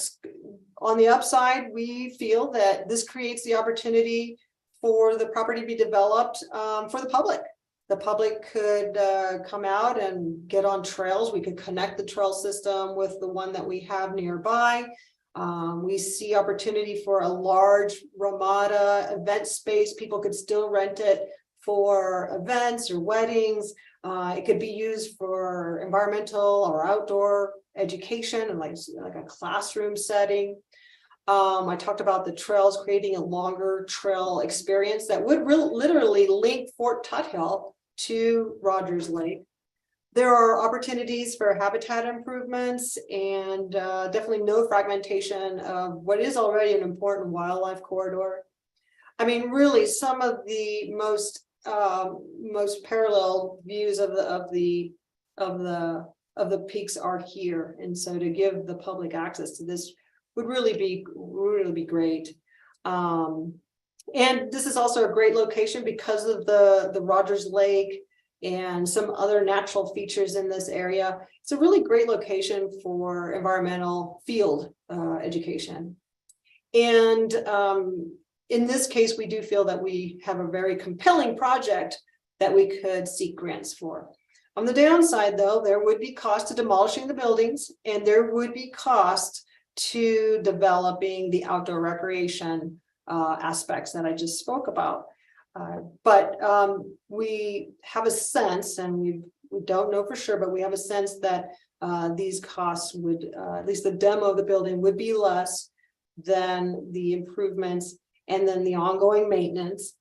[SPEAKER 15] the upside, we feel that this creates the opportunity for the property to be developed for the public. The public could come out and get on trails. We could connect the trail system with the one that we have nearby. We see opportunity for a large Ramada event space. People could still rent it for events or weddings. It could be used for environmental or outdoor education and like a classroom setting. I talked about the trails, creating a longer trail experience that would literally link Fort Tuthill to Rogers Lake. There are opportunities for habitat improvements and definitely no fragmentation of what is already an important wildlife corridor. I mean, really, some of the most parallel views of the peaks are here, and so to give the public access to this would really be great. And this is also a great location because of the Rogers Lake and some other natural features in this area. It's a really great location for environmental field education. And in this case, we do feel that we have a very compelling project that we could seek grants for. On the downside, though, there would be cost to demolishing the buildings, and there would be cost to developing the outdoor recreation aspects that I just spoke about. But we have a sense, and we don't know for sure, but we have a sense that these costs would, at least the demo of the building would be less than the improvements and then the ongoing maintenance.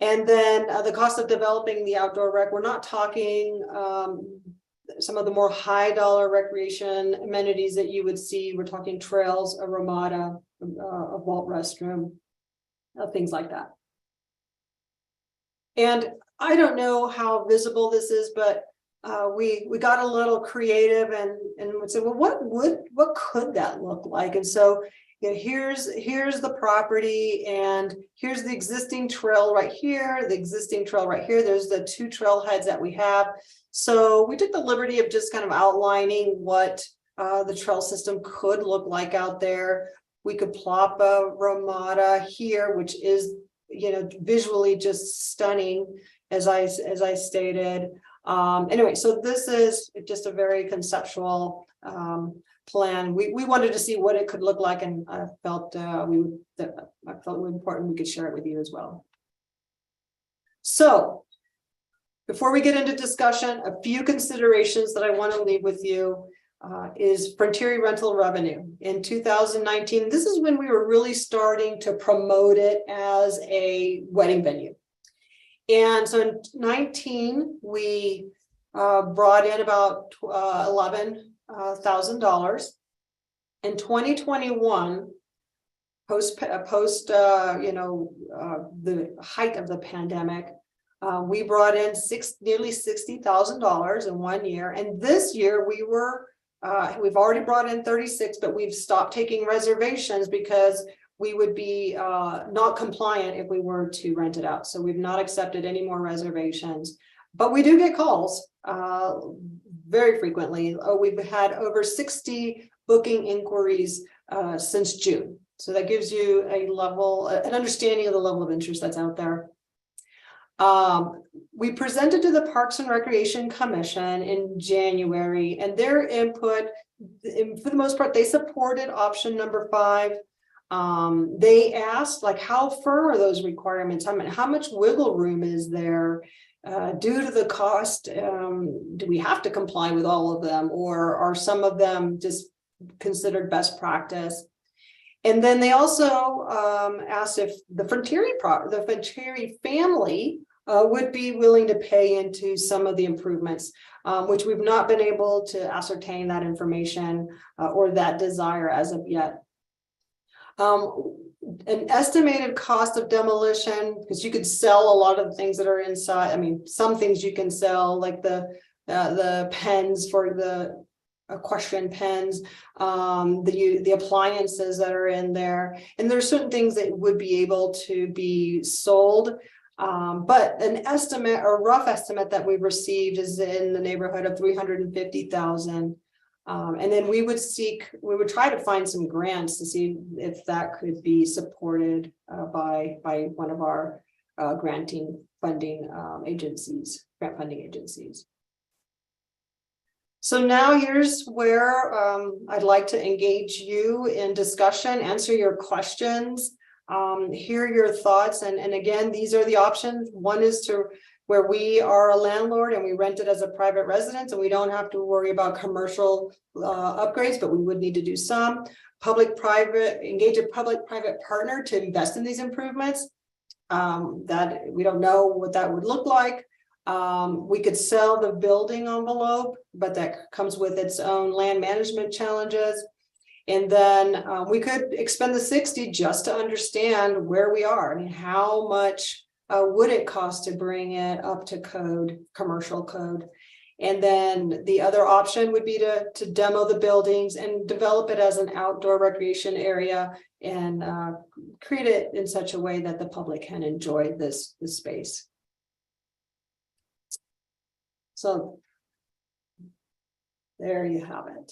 [SPEAKER 15] And then the cost of developing the outdoor rec, we're not talking some of the more high dollar recreation amenities that you would see. We're talking trails, a ramada, a vault restroom, things like that. And I don't know how visible this is, but we got a little creative and would say, well, what could that look like? And so, you know, here's the property, and here's the existing trail right here, the existing trail right here. There's the two trailheads that we have. So we took the liberty of just kind of outlining what the trail system could look like out there. We could plop a ramada here, which is, you know, visually just stunning, as I stated. Anyway, so this is just a very conceptual plan. We wanted to see what it could look like, and I felt it was important we could share it with you as well. So before we get into discussion, a few considerations that I want to leave with you is Frontier rental revenue. In 2019, this is when we were really starting to promote it as a wedding venue. And so in 19, we brought in about $11,000. In 2021, post the height of the pandemic, we brought in nearly $60,000 in 1 year. And this year we've already brought in 36, but we've stopped taking reservations because we would be not compliant if we were to rent it out. So we've not accepted any more reservations, but we do get calls very frequently. We've had over 60 booking inquiries since June. So that gives you an understanding of the level of interest that's out there. We presented to the Parks and Recreation Commission in January, and their input, for the most part, they supported option number 5. They asked, like, how firm are those requirements? How much wiggle room is there due to the cost? Do we have to comply with all of them, or are some of them just considered best practice? And then they also asked if the Frontieri family would be willing to pay into some of the improvements, which we've not been able to ascertain that information or that desire as of yet. An estimated cost of demolition, because you could sell a lot of the things that are inside. I mean, some things you can sell, like the pens for the equestrian pens, the appliances that are in there, and there's certain things that would be able to be sold. But an estimate, or rough estimate, that we've received is in the neighborhood of $350,000. And then we would try to find some grants to see if that could be supported by one of our grant funding agencies. So now here's where I'd like to engage you in discussion, answer your questions, hear your thoughts. And again, these are the options. One is where we are a landlord and we rent it as a private residence, and we don't have to worry about commercial upgrades, but we would need to do some. Engage a public-private partner to invest in these improvements. That we don't know what that would look like. We could sell the building envelope, but that comes with its own land management challenges. And then we could expend the 60 just to understand where we are. I mean, how much would it cost to bring it up to code, commercial code? And then the other option would be to demo the buildings and develop it as an outdoor recreation area and create it in such a way that the public can enjoy this space. So there you have it.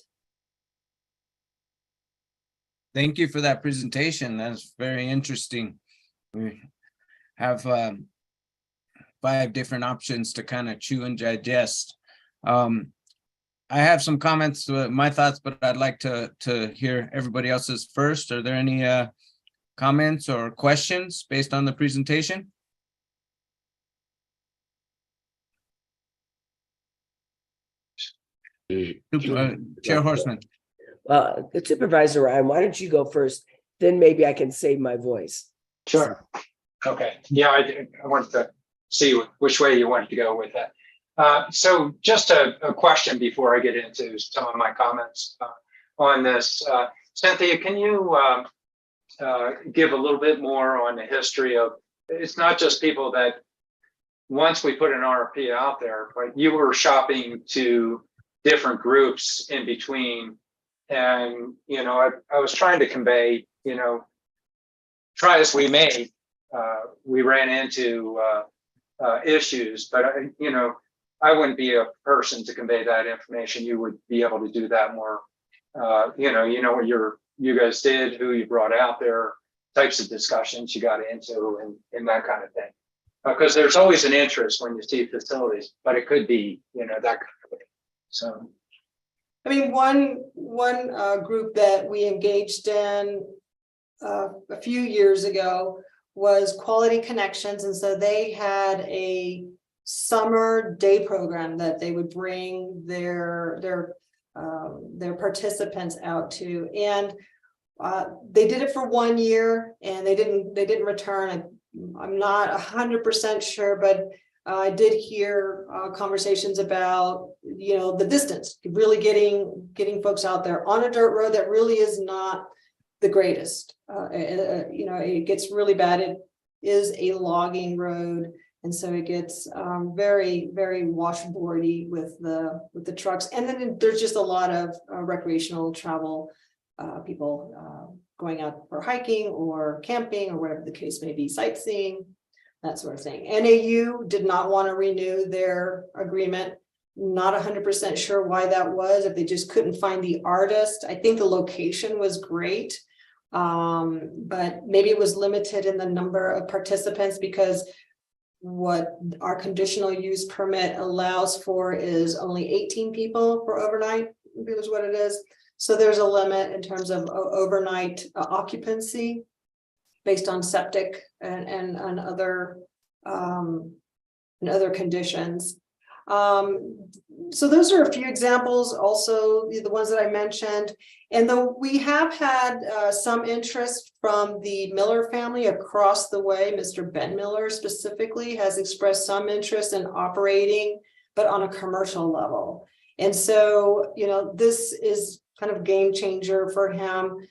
[SPEAKER 6] Thank you for that presentation. That's very interesting. We have 5 different options to kind of chew and digest. I have some comments, my thoughts, but I'd like to hear everybody else's first. Are there any comments or questions based on the presentation? Chair Horseman.
[SPEAKER 3] Supervisor Ryan, why don't you go first? Then maybe I can save my voice.
[SPEAKER 2] Sure. Okay. Yeah, I wanted to see which way you wanted to go with that. So just a question before I get into some of my comments on this. Cynthia, can you give a little bit more on the history of, it's not just people that once we put an RFP out there, but you were shopping to different groups in between. And, I was trying to convey, try as we may, we ran into issues, but, I wouldn't be a person to convey that information. You would be able to do that more. What you guys did, who you brought out there, types of discussions you got into, and that kind of thing. Because there's always an interest when you see facilities, but it could be, that kind of thing. So,
[SPEAKER 15] I mean, one group that we engaged in a few years ago was Quality Connections, and so they had a summer day program that they would bring their participants out to, and they did it for 1 year, and they didn't return. I'm not 100% sure, but I did hear conversations about the distance, really getting folks out there on a dirt road that really is not the greatest. It gets really bad. It is a logging road. And so it gets very, very washboardy with the trucks. And then there's just a lot of recreational travel, people going out for hiking or camping or whatever the case may be, sightseeing, that sort of thing. NAU did not want to renew their agreement. Not 100% sure why that was, if they just couldn't find the artist. I think the location was great, but maybe it was limited in the number of participants, because what our conditional use permit allows for is only 18 people for overnight, is what it is. So there's a limit in terms of overnight occupancy based on septic and other conditions. So those are a few examples, also the ones that I mentioned. And though we have had some interest from the Miller family across the way, Mr. Ben Miller specifically has expressed some interest in operating, but on a commercial level. And so, this is kind of game changer for him.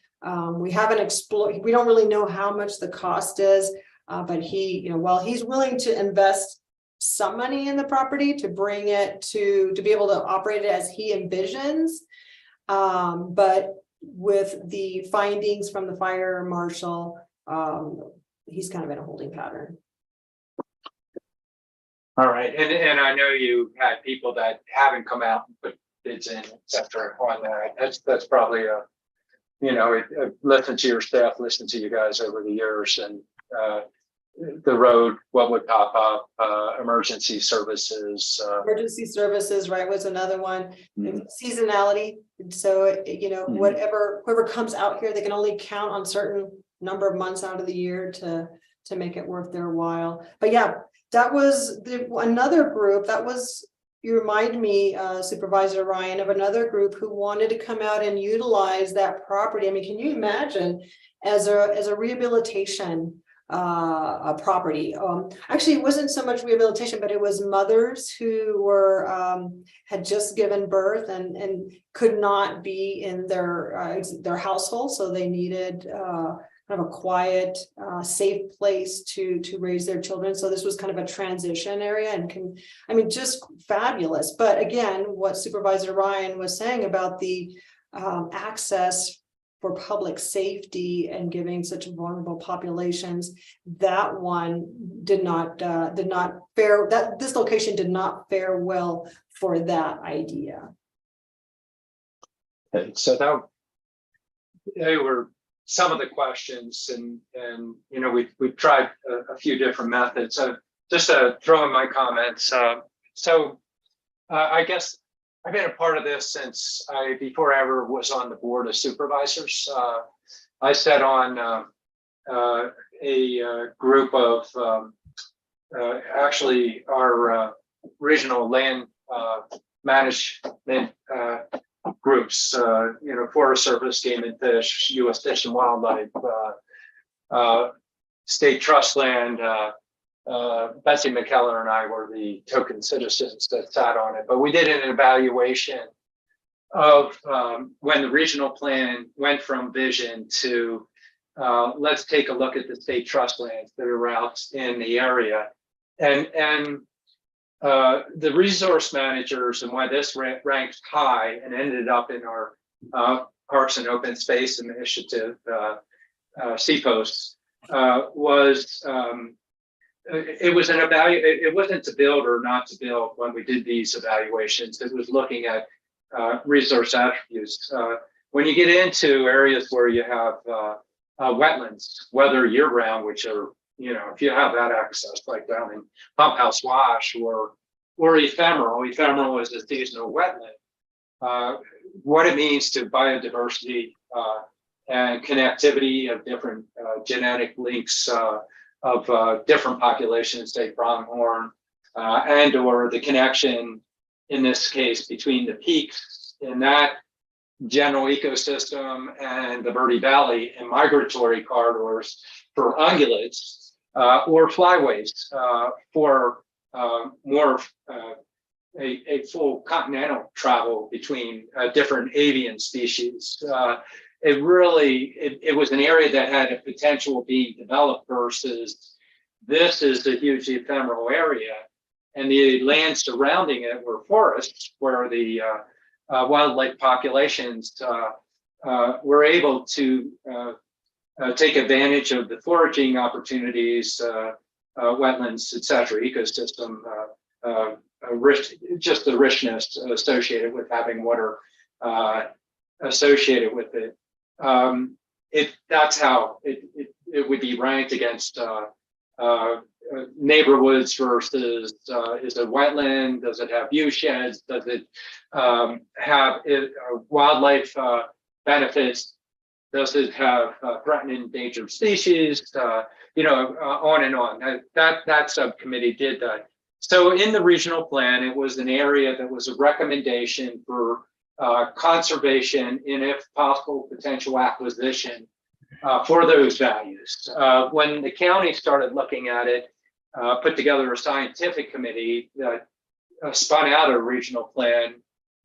[SPEAKER 15] We haven't explored, we don't really know how much the cost is, but he, while he's willing to invest some money in the property to bring it to be able to operate it as he envisions. But with the findings from the fire marshal, he's kind of in a holding pattern.
[SPEAKER 2] all right. And I know you had people that haven't come out and put bids in, et cetera, on that. That's probably listen to your staff, listen to you guys over the years, and the road, what would pop up, emergency services.
[SPEAKER 15] Emergency services, right, was another one. Seasonality. So, whoever comes out here, they can only count on certain number of months out of the year to make it worth their while. But yeah, that was another group. That was, you remind me, Supervisor Ryan, of another group who wanted to come out and utilize that property. I mean, can you imagine as a rehabilitation a property? Actually, it wasn't so much rehabilitation, but it was mothers who were had just given birth and could not be in their household, so they needed kind of a quiet, safe place to raise their children. So this was kind of a transition area, and just fabulous. But again, what Supervisor Ryan was saying about the access for public safety and giving such vulnerable populations, that one did not fare, that this location did not fare well for that idea.
[SPEAKER 2] Okay, so they were some of the questions, and we've tried a few different methods. So just to throw in my comments. I guess I've been a part of this since before I ever was on the board of supervisors. I sat on a group of actually our regional land management groups, Forest Service, Game and Fish, U.S. Fish and Wildlife, State Trust Land, Betsy McKellar and I were the token citizens that sat on it, but we did an evaluation of when the regional plan went from vision to let's take a look at the state trust lands that are out in the area. And the resource managers, and why this ranked high and ended up in our Parks and Open Space Initiative, CPOS, was it was an it wasn't to build or not to build when we did these evaluations. It was looking at resource attributes. When you get into areas where you have wetlands, whether year round, which are, you know, if you have that access, like down in Pump House Wash, or ephemeral is a seasonal wetland. What it means to biodiversity and connectivity of different genetic links of different populations, say pronghorn, and or the connection in this case between the peaks in that general ecosystem and the Verde Valley and migratory corridors for ungulates or flyways for more a full continental travel between different avian species. It was an area that had a potential of being developed versus this is a huge ephemeral area. And the land surrounding it were forests where the wildlife populations were able to take advantage of the foraging opportunities, wetlands, et cetera, ecosystem, just the richness associated with having water associated with it. That's how it would be ranked against neighborhoods versus is it wetland? Does it have view sheds? Does it have wildlife benefits? Does it have threatened endangered species? You know, on and on. That subcommittee did that. So in the regional plan, it was an area that was a recommendation for conservation and, if possible, potential acquisition for those values. When the county started looking at it, put together a scientific committee that spun out a regional plan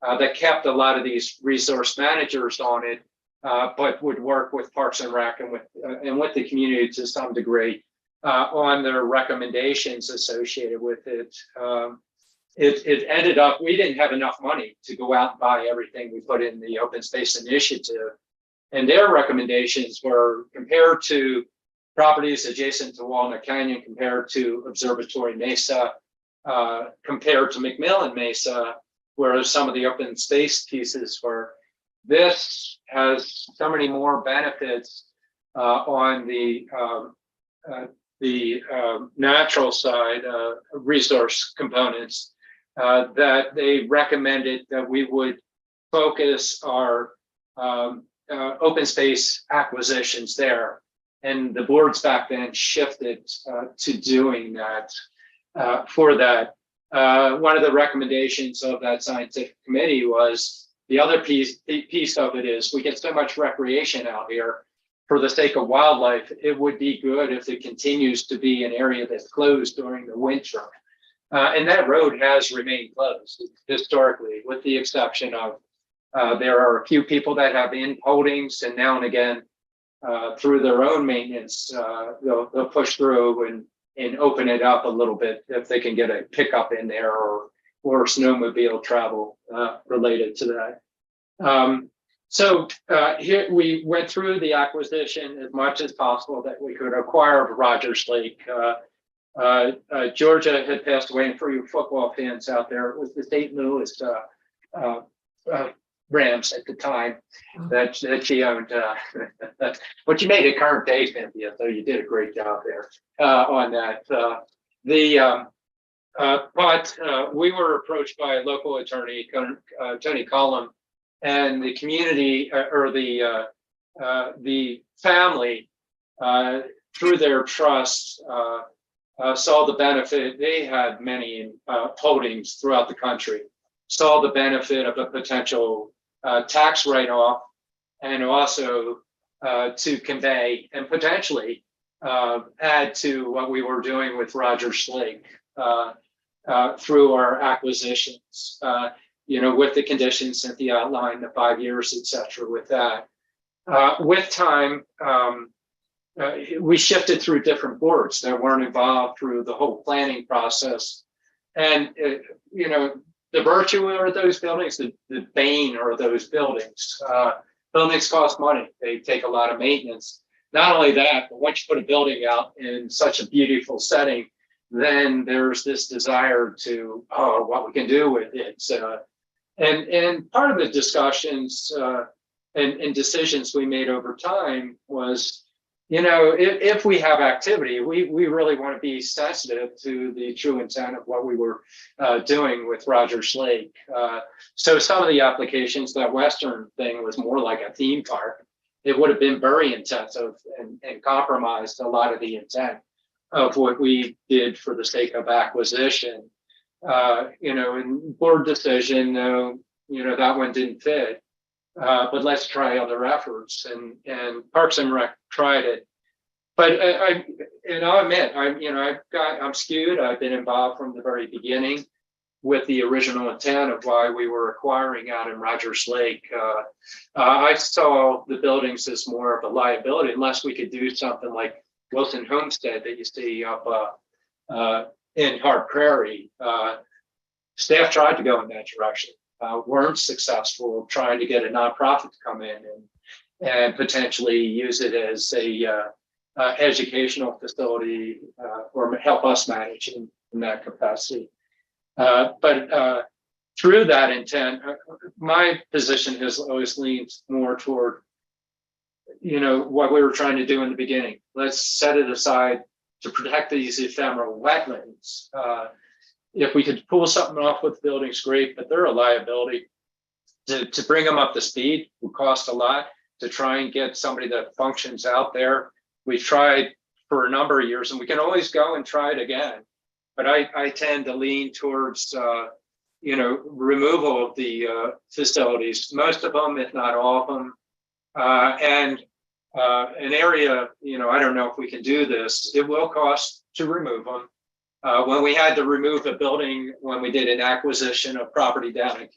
[SPEAKER 2] that kept a lot of these resource managers on it, but would work with Parks and Rec and with the community to some degree on their recommendations associated with it. It ended up, we didn't have enough money to go out and buy everything we put in the Open Space Initiative. And their recommendations were compared to properties adjacent to Walnut Canyon, compared to Observatory Mesa, compared to McMillan Mesa, where some of the open space pieces were. This has so many more benefits on the natural side, resource components, that they recommended that we would focus our open space acquisitions there. And the boards back then shifted to doing that for that. One of the recommendations of that scientific committee was the other piece of it is we get so much recreation out here for the sake of wildlife. It would be good if it continues to be an area that's closed during the winter. And that road has remained closed historically, with the exception of there are a few people that have in holdings, and now and again, through their own maintenance, they'll push through and open it up a little bit if they can get a pickup in there or snowmobile travel related to that. So here we went through the acquisition as much as possible that we could acquire of Rogers Lake. Georgia had passed away, and for you football fans out there, it was the St. Louis Rams at the time that she owned. But you made it current day, Cynthia, so you did a great job there on that. But we were approached by a local attorney, Tony Collum, and the community or the family through their trust saw the benefit. They had many holdings throughout the country, saw the benefit of a potential tax write-off, and also to convey and potentially add to what we were doing with Rogers Lake through our acquisitions. With the conditions Cynthia outlined, the 5 years, et cetera, with that. With time, we shifted through different boards that weren't involved through the whole planning process. And, the virtue are those buildings, the bane are those buildings. Buildings cost money. They take a lot of maintenance. Not only that, but once you put a building out in such a beautiful setting, then there's this desire to, what we can do with it. And part of the discussions and decisions we made over time was, if we have activity, we really want to be sensitive to the true intent of what we were doing with Rogers Lake. So some of the applications, that Western thing was more like a theme park. It would have been very intensive and compromised a lot of the intent of what we did for the sake of acquisition. And board decision, that one didn't fit. But let's try other efforts, and Parks and Rec tried it. But I'll admit, I'm skewed. I've been involved from the very beginning with the original intent of why we were acquiring out in Rogers Lake. I saw the buildings as more of a liability unless we could do something like Wilson Homestead that you see up in Hart Prairie. Staff tried to go in that direction. Weren't successful trying to get a nonprofit to come in and potentially use it as a educational facility or help us manage in that capacity. But through that intent, my position has always leaned more toward, what we were trying to do in the beginning. Let's set it aside to protect these ephemeral wetlands. If we could pull something off with buildings, great, but they're a liability. To bring them up to speed would cost a lot. To try and get somebody that functions out there, we've tried for a number of years, and we can always go and try it again. But I tend to lean towards, removal of the facilities, most of them, if not all of them, and an area. I don't know if we can do this. It will cost to remove them. When we had to remove a building, when we did an acquisition of property down in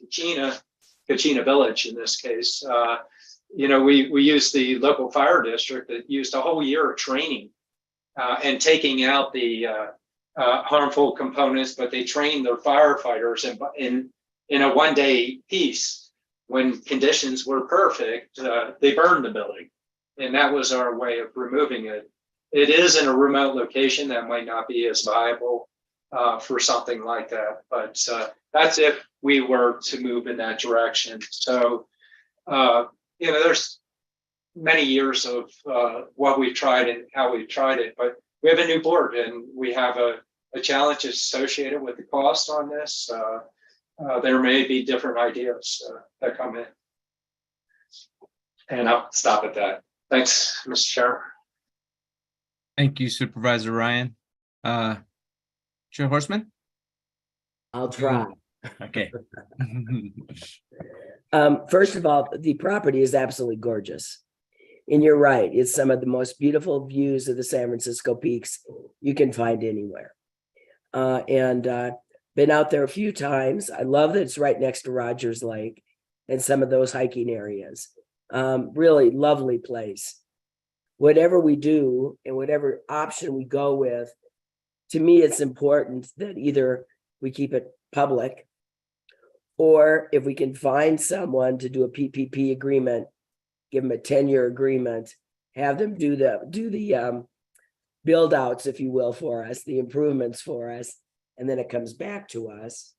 [SPEAKER 2] Kachina Village, in this case, we used the local fire district that used a whole year of training and taking out the harmful components, but they trained their firefighters in a one-day piece. When conditions were perfect, they burned the building, and that was our way of removing it. It is in a remote location that might not be as viable for something like that, but that's if we were to move in that direction. So, there's many years of what we've tried and how we've tried it, but we have a new board and we have a challenge associated with the cost on this. There may be different ideas that come in. And I'll stop at that. Thanks, Mr. Chair.
[SPEAKER 6] Thank you, Supervisor Ryan. Chair Horstman?
[SPEAKER 3] I'll try.
[SPEAKER 6] Okay.
[SPEAKER 3] First of all, the property is absolutely gorgeous. And you're right, it's some of the most beautiful views of the San Francisco peaks you can find anywhere. And been out there a few times. I love that it's right next to Rogers Lake and some of those hiking areas. Really lovely place. Whatever we do and whatever option we go with, to me, it's important that either we keep it public, or if we can find someone to do a PPP agreement, give them a 10-year agreement, have them do the build outs, if you will, for us, the improvements for us, and then it comes back to us.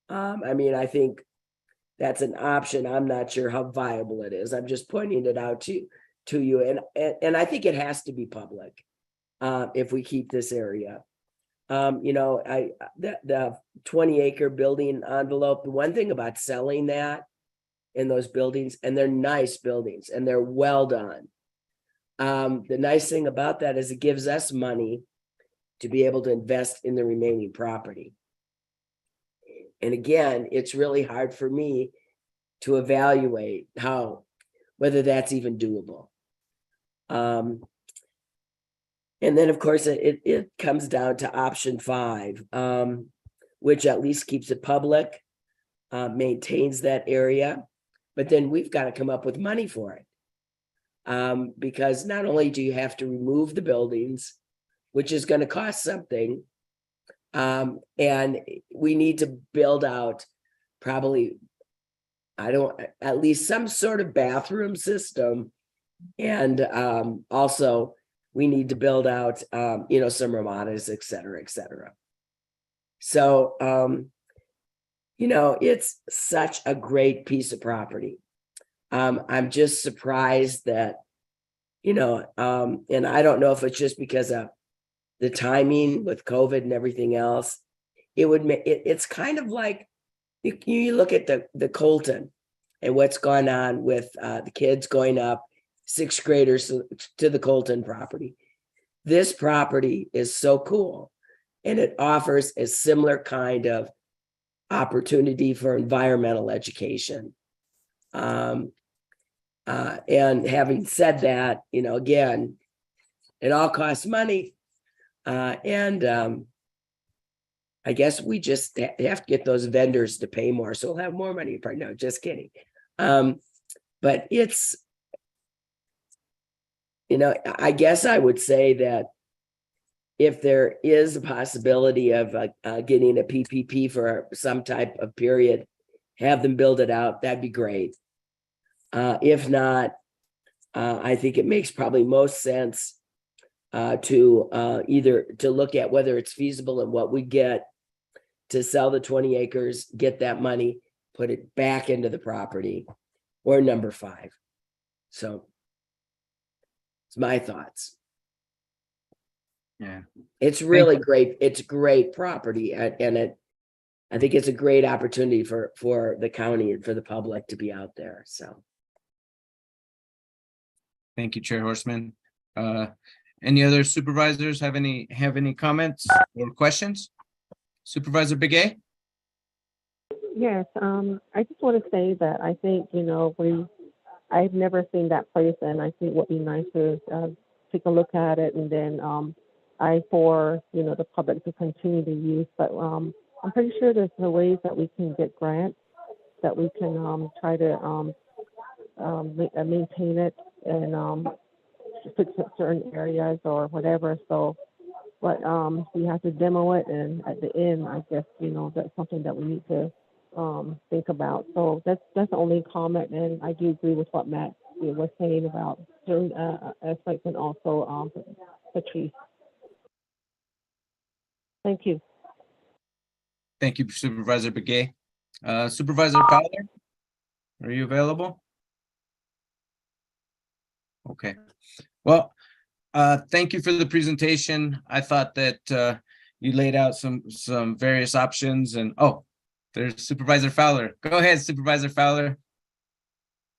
[SPEAKER 3] I think that's an option. I'm not sure how viable it is. I'm just pointing it out to you, and I think it has to be public if we keep this area. The 20-acre building envelope, the one thing about selling that in those buildings, and they're nice buildings and they're well done. The nice thing about that is it gives us money to be able to invest in the remaining property. And again, it's really hard for me to evaluate whether that's even doable. And then, of course, it comes down to option 5, which at least keeps it public, maintains that area. But then we've got to come up with money for it. Because not only do you have to remove the buildings, which is going to cost something, and we need to build out probably, at least some sort of bathroom system. And also we need to build out, some ramadas, et cetera, et cetera. So, it's such a great piece of property. I'm just surprised that, and I don't know if it's just because of the timing with COVID and everything else. It's kind of like you look at the Colton and what's gone on with the kids going up, 6th graders to the Colton property. This property is so cool, and it offers a similar kind of opportunity for environmental education. And having said that, again, it all costs money. And I guess we just have to get those vendors to pay more. So we'll have more money. No, just kidding. But it's, I guess I would say that if there is a possibility of getting a PPP for some type of period, have them build it out, that'd be great. If not, I think it makes probably most sense to either to look at whether it's feasible and what we get to sell the 20 acres, get that money, put it back into the property, or number 5. So it's my thoughts.
[SPEAKER 6] Yeah,
[SPEAKER 3] it's really great. It's great property, and I think it's a great opportunity for the county and for the public to be out there. So.
[SPEAKER 6] Thank you, Chair Horstman. Any other supervisors have any comments or questions? Supervisor Begay?
[SPEAKER 17] Yes, I just want to say that I think, I've never seen that place, and I think what would be nice is take a look at it, and then for the public to continue to use. But I'm pretty sure there's no ways that we can get grants, that we can try to maintain it and fix certain areas or whatever. So, but we have to demo it, and at the end, I guess that's something that we need to think about. So that's the only comment, and I do agree with what Matt was saying about certain aspects, and also Patrice. Thank you.
[SPEAKER 6] Thank you, Supervisor Begay. Supervisor Fowler, are you available? Okay. Well, thank you for the presentation. I thought that you laid out some various options, and there's Supervisor Fowler. Go ahead, Supervisor Fowler.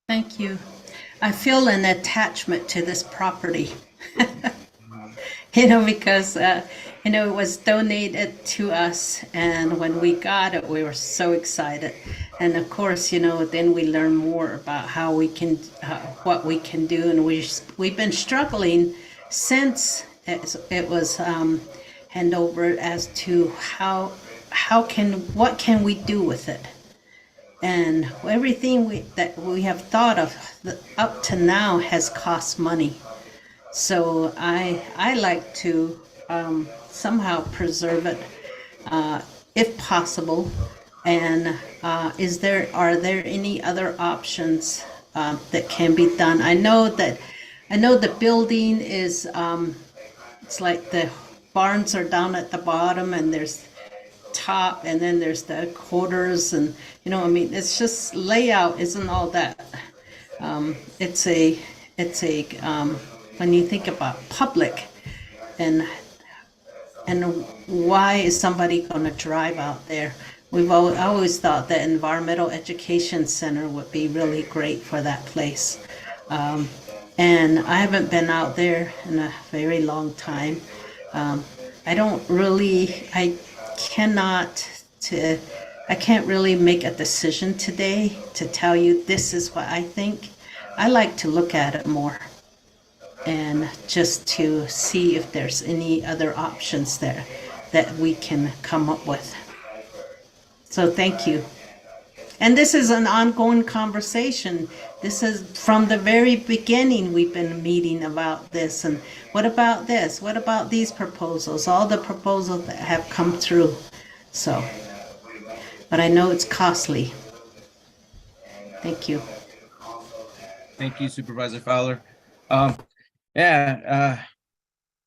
[SPEAKER 4] Thank you. I feel an attachment to this property. Because it was donated to us, and when we got it, we were so excited. And of course, then we learn more about how we can, what we can do, and we've been struggling since it was handed over as to what can we do with it. And everything that we have thought of up to now has cost money. So I like to somehow preserve it, if possible. And are there any other options that can be done? I know the building is it's like the barns are down at the bottom, and there's top, and then there's the quarters, and it's just layout isn't all that. It's a when you think about public, and why is somebody going to drive out there? We've always thought that Environmental Education Center would be really great for that place. And I haven't been out there in a very long time. I can't really make a decision today to tell you this is what I think. I like to look at it more. and just to see if there's any other options there that we can come up with. So thank you. And this is an ongoing conversation. This is from the very beginning, we've been meeting about this. And what about this? What about these proposals? All the proposals that have come through. So, but I know it's costly. Thank you.
[SPEAKER 6] Thank you, Supervisor Fowler.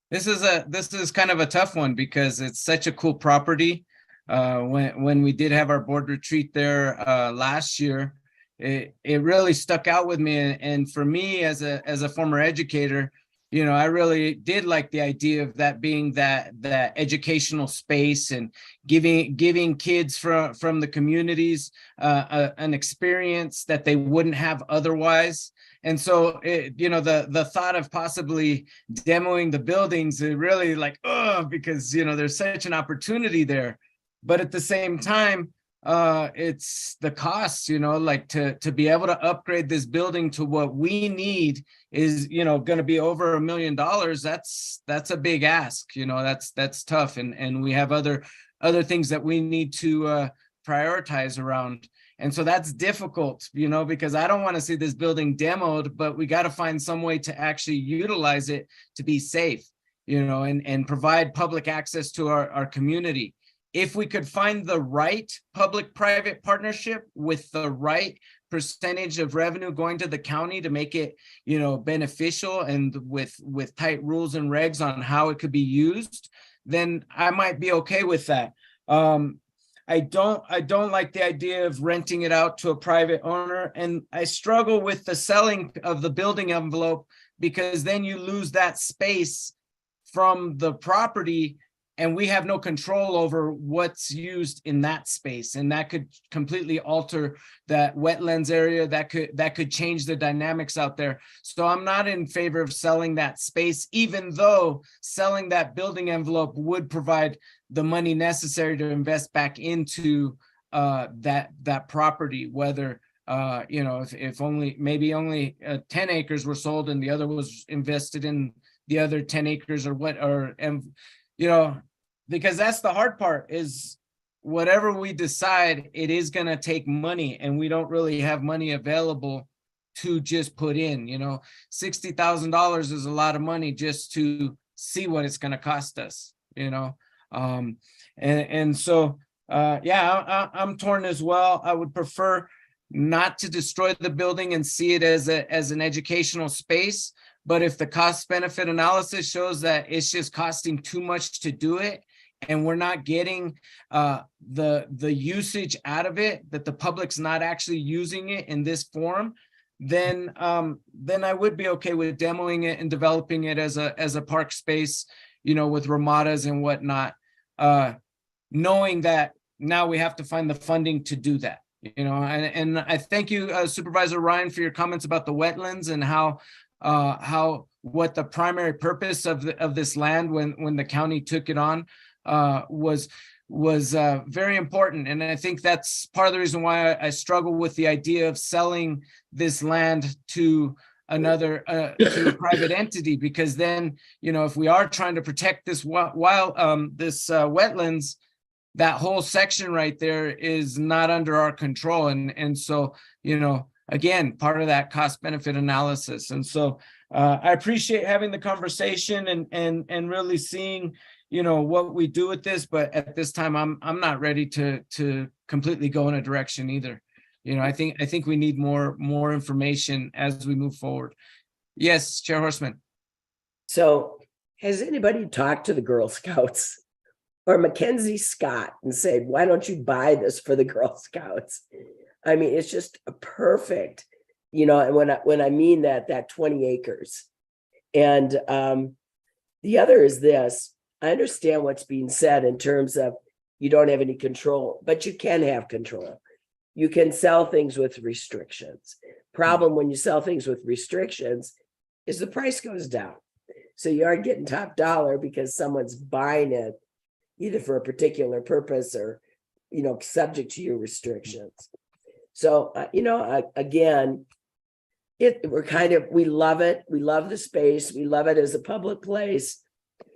[SPEAKER 6] This is kind of a tough one because it's such a cool property. When we did have our board retreat there last year, it really stuck out with me. And for me, as a former educator, you know, I really did like the idea of that being that educational space and giving kids from the communities an experience that they wouldn't have otherwise. And so, you know, the thought of possibly demoing the buildings, it really like, because, you know, there's such an opportunity there. But at the same time, it's the cost, you know, like to be able to upgrade this building to what we need is, you know, going to be over $1 million. That's a big ask, you know, that's tough. And we have other things that we need to prioritize around. And so that's difficult, you know, because I don't want to see this building demoed, but we got to find some way to actually utilize it to be safe, you know, and provide public access to our community. If we could find the right public-private partnership with the right percentage of revenue going to the county to make it, you know, beneficial and with tight rules and regs on how it could be used, then I might be okay with that. I don't like the idea of renting it out to a private owner, and I struggle with the selling of the building envelope because then you lose that space from the property and we have no control over what's used in that space. And that could completely alter that wetlands area, that could change the dynamics out there. So I'm not in favor of selling that space, even though selling that building envelope would provide the money necessary to invest back into that property, whether you know, if only 10 acres were sold and the other was invested in the other 10 acres you know, because that's the hard part is whatever we decide, it is going to take money, and we don't really have money available to just put in, you know. $60,000 is a lot of money just to see what it's going to cost us, you know. So I'm torn as well. I would prefer not to destroy the building and see it as an educational space. But if the cost benefit analysis shows that it's just costing too much to do it, and we're not getting the usage out of it, that the public's not actually using it in this form, then I would be okay with demoing it and developing it as a park space, you know, with ramadas and whatnot, knowing that now we have to find the funding to do that. You know, and I thank you, Supervisor Ryan, for your comments about the wetlands and what the primary purpose of this land when the county took it on was very important. And I think that's part of the reason why I struggle with the idea of selling this land to another to a private entity, because then, you know, if we are trying to protect this wetlands, that whole section right there is not under our control. And so, you know, again, part of that cost benefit analysis. And so I appreciate having the conversation and really seeing, you know, what we do with this. But at this time, I'm not ready to completely go in a direction either. You know, I think we need more information as we move forward. Yes, Chair Horstman.
[SPEAKER 3] So has anybody talked to the Girl Scouts or Mackenzie Scott and said, why don't you buy this for the Girl Scouts? I mean, it's just a perfect, you know, and when I mean that 20 acres. And the other is this: I understand what's being said in terms of you don't have any control, but you can have control. You can sell things with restrictions. Problem when you sell things with restrictions is the price goes down. So you aren't getting top dollar because someone's buying it either for a particular purpose or, you know, subject to your restrictions. So, you know, again, we love it. We love the space. We love it as a public place.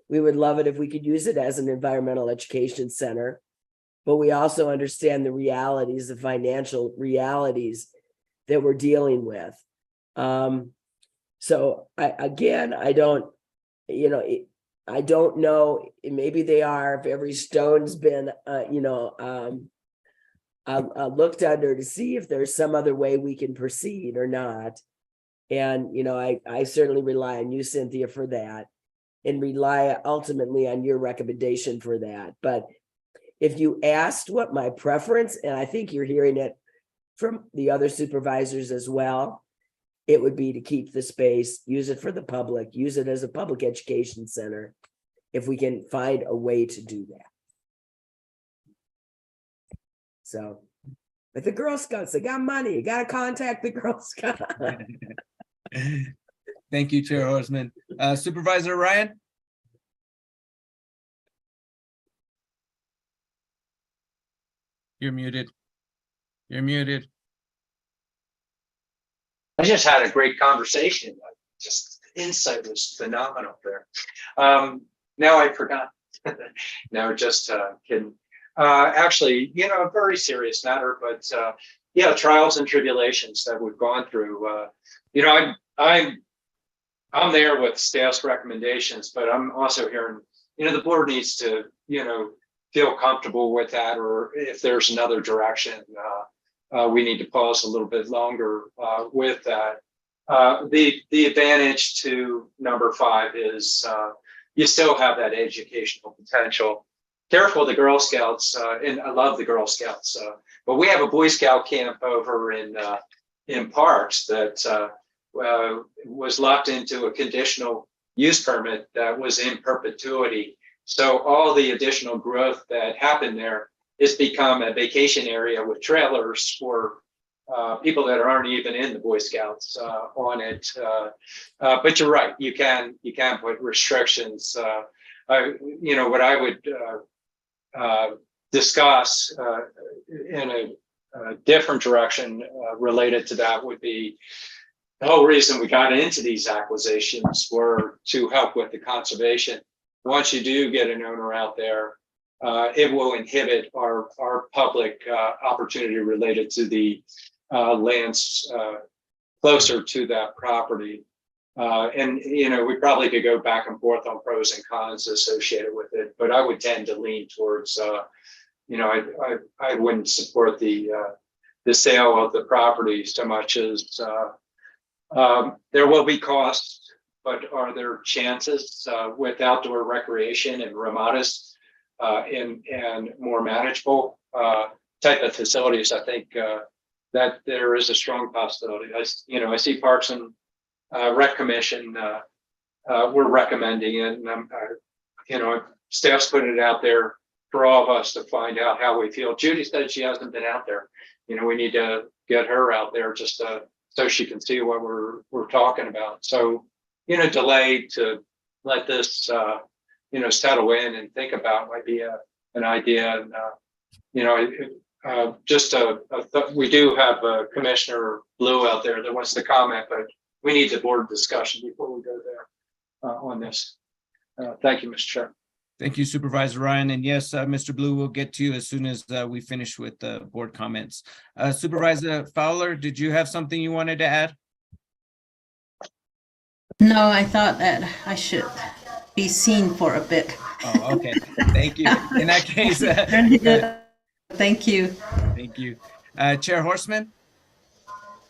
[SPEAKER 3] We would love it if we could use it as an environmental education center. But we also understand the realities, the financial realities that we're dealing with. So I don't know, maybe they are, if every stone's been, looked under to see if there's some other way we can proceed or not. And, I certainly rely on you, Cynthia, for that, and rely ultimately on your recommendation for that. But if you asked what my preference, and I think you're hearing it from the other supervisors as well, it would be to keep the space, use it for the public, use it as a public education center, if we can find a way to do that. So, but the Girl Scouts, they got money. You got to contact the Girl Scouts.
[SPEAKER 6] Thank you, Chair Horstman. Supervisor Ryan? You're muted. You're muted.
[SPEAKER 2] I just had a great conversation. Just the insight was phenomenal there. Now I forgot. No, just kidding. Actually, a very serious matter, but trials and tribulations that we've gone through. I'm there with staff's recommendations, but I'm also hearing, the board needs to, feel comfortable with that, or if there's another direction, we need to pause a little bit longer with that. The advantage to number 5 is you still have that educational potential. Careful, the Girl Scouts, and I love the Girl Scouts, but we have a Boy Scout camp over in Parks that was locked into a conditional use permit that was in perpetuity. So all the additional growth that happened there has become a vacation area with trailers for people that aren't even in the Boy Scouts on it. But you're right, you can put restrictions. What I would discuss in a different direction related to that would be the whole reason we got into these acquisitions were to help with the conservation. Once you do get an owner out there, it will inhibit our public opportunity related to the lands closer to that property. And we probably could go back and forth on pros and cons associated with it, but I would tend to lean towards, I wouldn't support the sale of the property so much as there will be costs, but are there chances with outdoor recreation and ramadas and more manageable type of facilities? I think that there is a strong possibility. I see Parks and Rec Commission, we're recommending it, and staff's putting it out there for all of us to find out how we feel. Judy said she hasn't been out there. We need to get her out there just so she can see what we're talking about. So, delay to let this, settle in and think about might be an idea. And, we do have Commissioner Blue out there that wants to comment, but we need the board discussion before we go there on this. Thank you, Mr. Chair.
[SPEAKER 6] Thank you, Supervisor Ryan. And yes, Mr. Blue will get to you as soon as we finish with the board comments. Supervisor Fowler, did you have something you wanted to add?
[SPEAKER 4] No, I thought that I should be seen for a bit.
[SPEAKER 6] Oh, okay. Thank you. In that case,
[SPEAKER 4] thank you.
[SPEAKER 6] Thank you. Chair Horstman?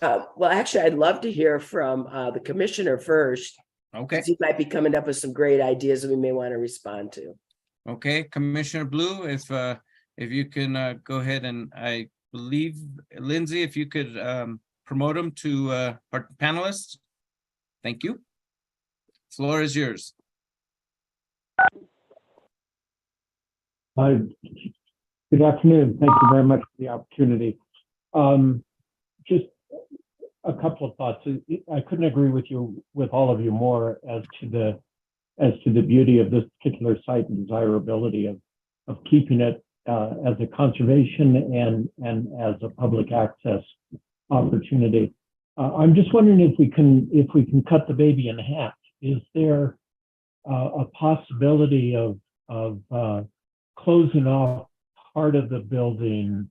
[SPEAKER 3] Well, actually, I'd love to hear from the commissioner first.
[SPEAKER 6] Okay.
[SPEAKER 3] He might be coming up with some great ideas that we may want to respond to.
[SPEAKER 6] Okay, Commissioner Blue, if you can go ahead, and I believe Lindsay, if you could promote them to our panelists. Thank you. Floor is yours.
[SPEAKER 18] Hi. Good afternoon. Thank you very much for the opportunity. Just a couple of thoughts. I couldn't agree with all of you more as to the beauty of this particular site and desirability of keeping it as a conservation and as a public access opportunity. I'm just wondering if we can cut the baby in half. Is there a possibility of closing off part of the building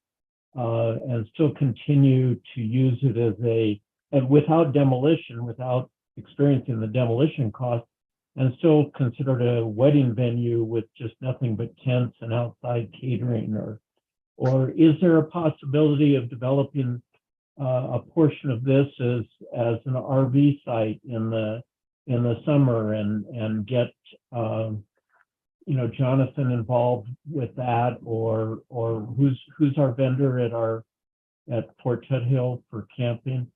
[SPEAKER 18] and still continue to use it and without demolition, without experiencing the demolition cost, and still considered a wedding venue with just nothing but tents and outside catering, or is there a possibility of developing a portion of this as an RV site in the summer and get Jonathan involved with that, or who's our vendor at Fort Tuthill for camping?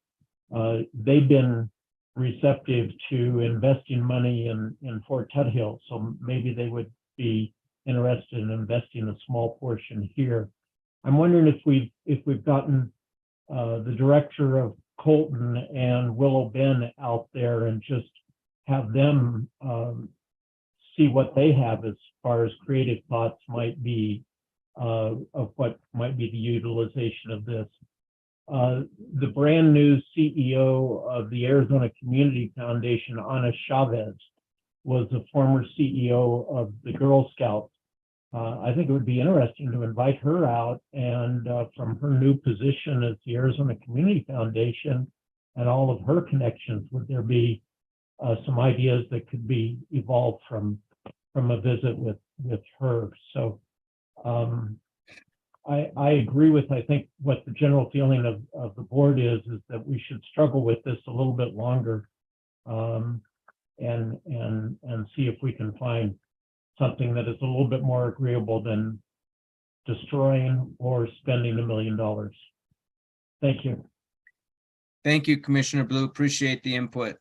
[SPEAKER 18] They've been receptive to investing money in Fort Tuthill, so maybe they would be interested in investing a small portion here. I'm wondering if we've gotten the director of Colton and Willow Bend out there and just have them see what they have as far as creative thoughts might be of what might be the utilization of this. The brand new CEO of the Arizona Community Foundation, Ana Chavez, was a former CEO of the Girl Scouts. I think it would be interesting to invite her out and from her new position as the Arizona Community Foundation and all of her connections, would there be some ideas that could be evolved from a visit with her? So I agree with, I think, what the general feeling of the board is that we should struggle with this a little bit longer and see if we can find something that is a little bit more agreeable than destroying or spending $1 million. Thank you.
[SPEAKER 6] Thank you, Commissioner Blue. Appreciate the input.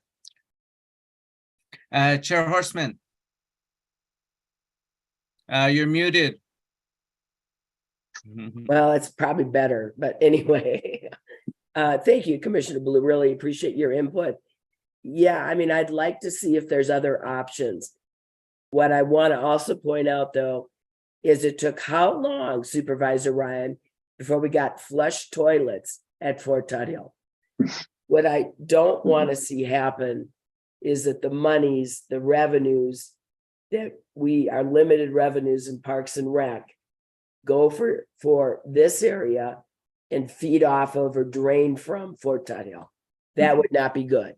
[SPEAKER 6] Chair Horstman. You're muted.
[SPEAKER 3] Well, it's probably better, but anyway, thank you, Commissioner Blue. Really appreciate your input. Yeah, I mean, I'd like to see if there's other options. What I want to also point out, though, is it took how long, Supervisor Ryan, before we got flush toilets at Fort Tuthill? What I don't want to see happen is that the monies, the revenues that our limited revenues in Parks and Rec go for this area and feed off of or drain from Fort Tuthill. That would not be good.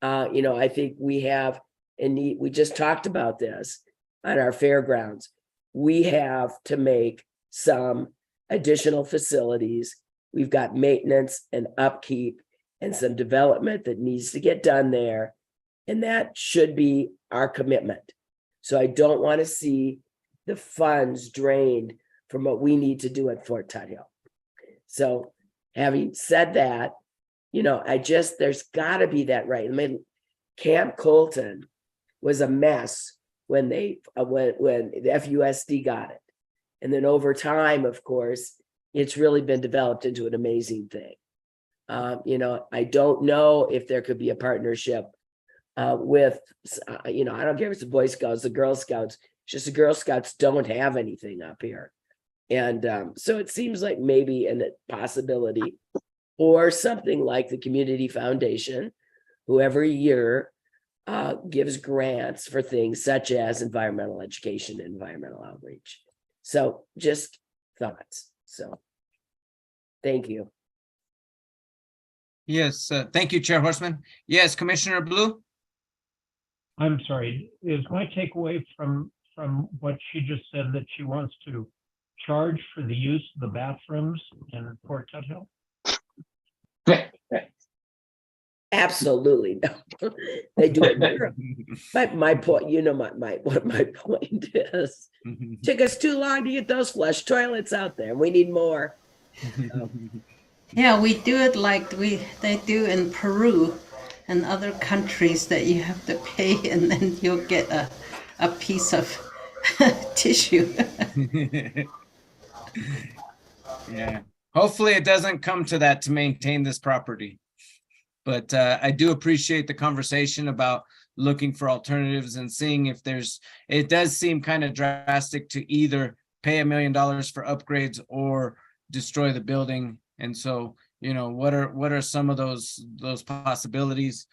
[SPEAKER 3] I think we have a need. We just talked about this on our fairgrounds. We have to make some additional facilities. We've got maintenance and upkeep and some development that needs to get done there. And that should be our commitment. So I don't want to see the funds drained from what we need to do at Fort Tuthill. So having said that, there's got to be that right. I mean, Camp Colton was a mess when the FUSD got it. And then over time, of course, it's really been developed into an amazing thing. I don't know if there could be a partnership with, I don't care if it's the Boy Scouts, the Girl Scouts, it's just the Girl Scouts don't have anything up here. And so it seems like maybe a possibility, or something like the Community Foundation, who every year gives grants for things such as environmental education and environmental outreach. So just thoughts. So thank you.
[SPEAKER 6] Yes, thank you, Chair Horstman. Yes, Commissioner Blue.
[SPEAKER 18] I'm sorry, is my takeaway from what she just said that she wants to charge for the use of the bathrooms in Fort Tuthill?
[SPEAKER 3] Absolutely no. They do it. My point, what my point is. Took us too long to get those flush toilets out there. We need more.
[SPEAKER 4] Yeah, we do it like they do in Peru and other countries, that you have to pay and then you'll get a piece of tissue.
[SPEAKER 6] Yeah, hopefully it doesn't come to that to maintain this property. But I do appreciate the conversation about looking for alternatives and seeing if it does seem kind of drastic to either pay $1 million for upgrades or destroy the building. And so, what are some of those possibilities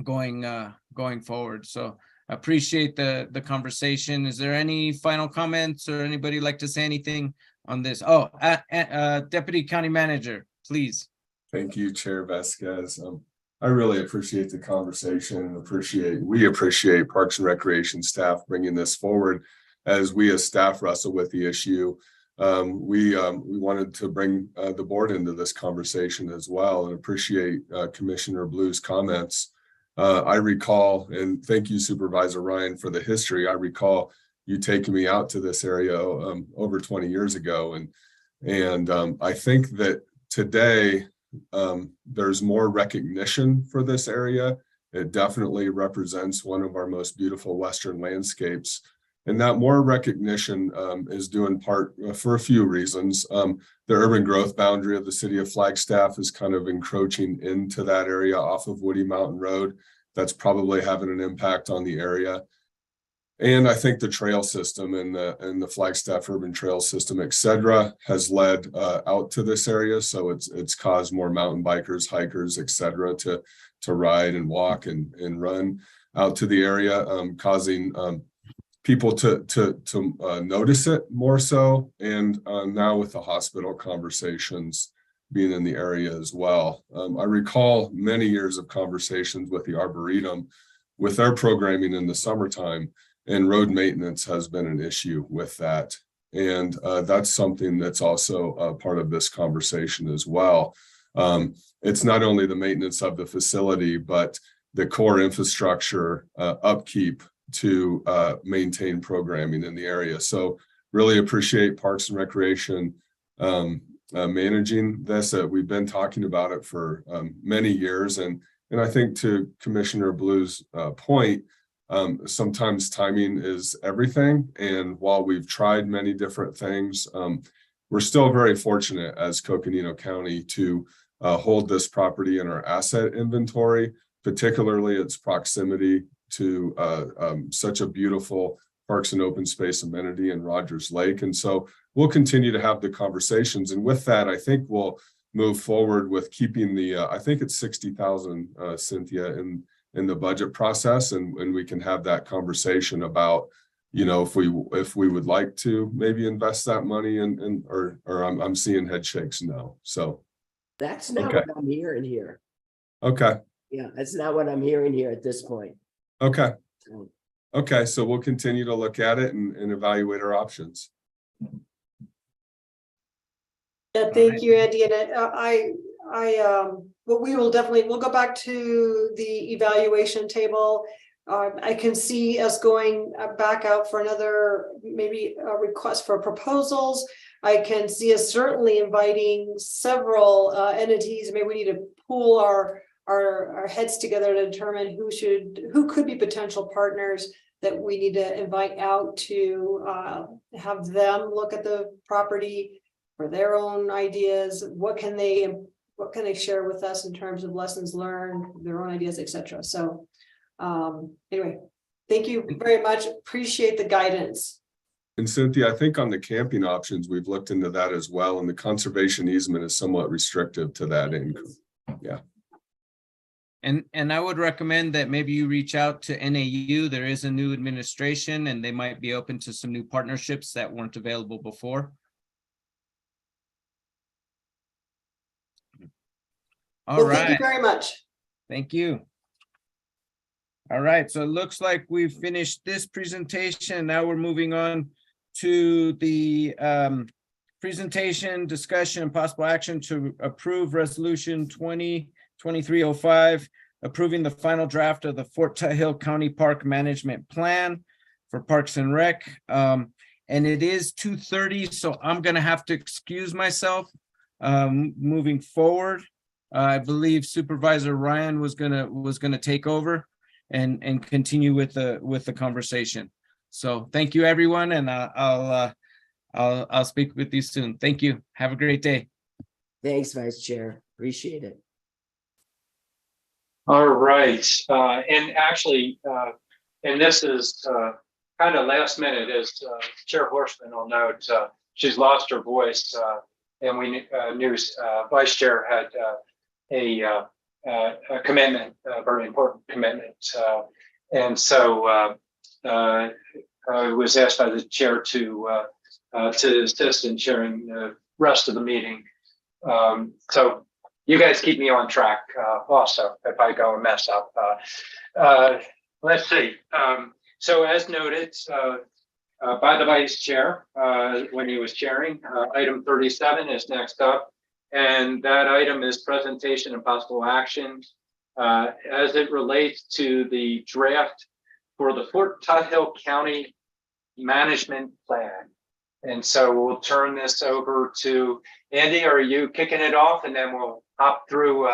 [SPEAKER 6] going forward. So appreciate the conversation. Is there any final comments or anybody like to say anything on this? Oh, Deputy County Manager, please.
[SPEAKER 14] Thank you, Chair Vasquez. I really appreciate the conversation and we appreciate Parks and Recreation staff bringing this forward as we as staff wrestle with the issue. We wanted to bring the board into this conversation as well and appreciate Commissioner Blue's comments. I recall, and thank you, Supervisor Ryan, for the history. I recall you taking me out to this area over 20 years ago. And I think that today there's more recognition for this area. It definitely represents one of our most beautiful Western landscapes. And that more recognition is due in part for a few reasons. The urban growth boundary of the city of Flagstaff is kind of encroaching into that area off of Woody Mountain Road. That's probably having an impact on the area. And I think the trail system and the Flagstaff urban trail system, et cetera, has led out to this area. So it's caused more mountain bikers, hikers, et cetera, to ride and walk and run out to the area, causing people to notice it more so. And now with the hospital conversations being in the area as well. I recall many years of conversations with the Arboretum with their programming in the summertime, and road maintenance has been an issue with that. And that's something that's also a part of this conversation as well. It's not only the maintenance of the facility, but the core infrastructure upkeep to maintain programming in the area. So really appreciate Parks and Recreation managing this. We've been talking about it for many years. And I think to Commissioner Blue's point, sometimes timing is everything. And while we've tried many different things, we're still very fortunate as Coconino County to hold this property in our asset inventory, particularly its proximity to such a beautiful parks and open space amenity in Rogers Lake. And so we'll continue to have the conversations. And with that, I think we'll move forward with keeping the, I think it's 60,000, Cynthia, in the budget process. And we can have that conversation about, if we would like to maybe invest that money or I'm seeing head shakes no. So
[SPEAKER 3] That's not
[SPEAKER 14] okay.
[SPEAKER 3] what I'm hearing here.
[SPEAKER 14] Okay.
[SPEAKER 3] Yeah, that's not what I'm hearing here at this point.
[SPEAKER 14] Okay. Okay, so we'll continue to look at it and evaluate our options.
[SPEAKER 15] Yeah, thank you, Andy. And but we'll go back to the evaluation table. I can see us going back out for another, maybe a request for proposals. I can see us certainly inviting several entities. Maybe we need to pool our heads together to determine who could be potential partners that we need to invite out to have them look at the property for their own ideas. What can they share with us in terms of lessons learned, their own ideas, etc. So anyway, thank you very much. Appreciate the guidance.
[SPEAKER 14] And Cynthia, I think on the camping options, we've looked into that as well. And the conservation easement is somewhat restrictive to that income. Yeah.
[SPEAKER 6] And I would recommend that maybe you reach out to NAU. There is a new administration and they might be open to some new partnerships that weren't available before. All right.
[SPEAKER 15] Thank you very much.
[SPEAKER 6] Thank you. All right, so it looks like we've finished this presentation. Now we're moving on to the presentation, discussion, and possible action to approve resolution 2023-05, approving the final draft of the Fort Hill County Park Management Plan for Parks and Rec. And it is 2:30, so I'm gonna have to excuse myself moving forward. I believe Supervisor Ryan was gonna take over and continue with the conversation. So thank you, everyone, and I'll speak with you soon. Thank you. Have a great day.
[SPEAKER 3] Thanks, Vice Chair. Appreciate it.
[SPEAKER 2] All right, and actually, and this is kind of last minute, as Chair Horstman will note, she's lost her voice and we knew Vice Chair had a commitment, a very important commitment. And so I was asked by the chair to assist in chairing the rest of the meeting. So you guys keep me on track also if I go and mess up. Let's see. So as noted by the vice chair when he was chairing, item 37 is next up. And that item is presentation and possible action as it relates to the draft for the Fort Tuthill County Management Plan. And so we'll turn this over to Andy. Are you kicking it off? And then we'll hop through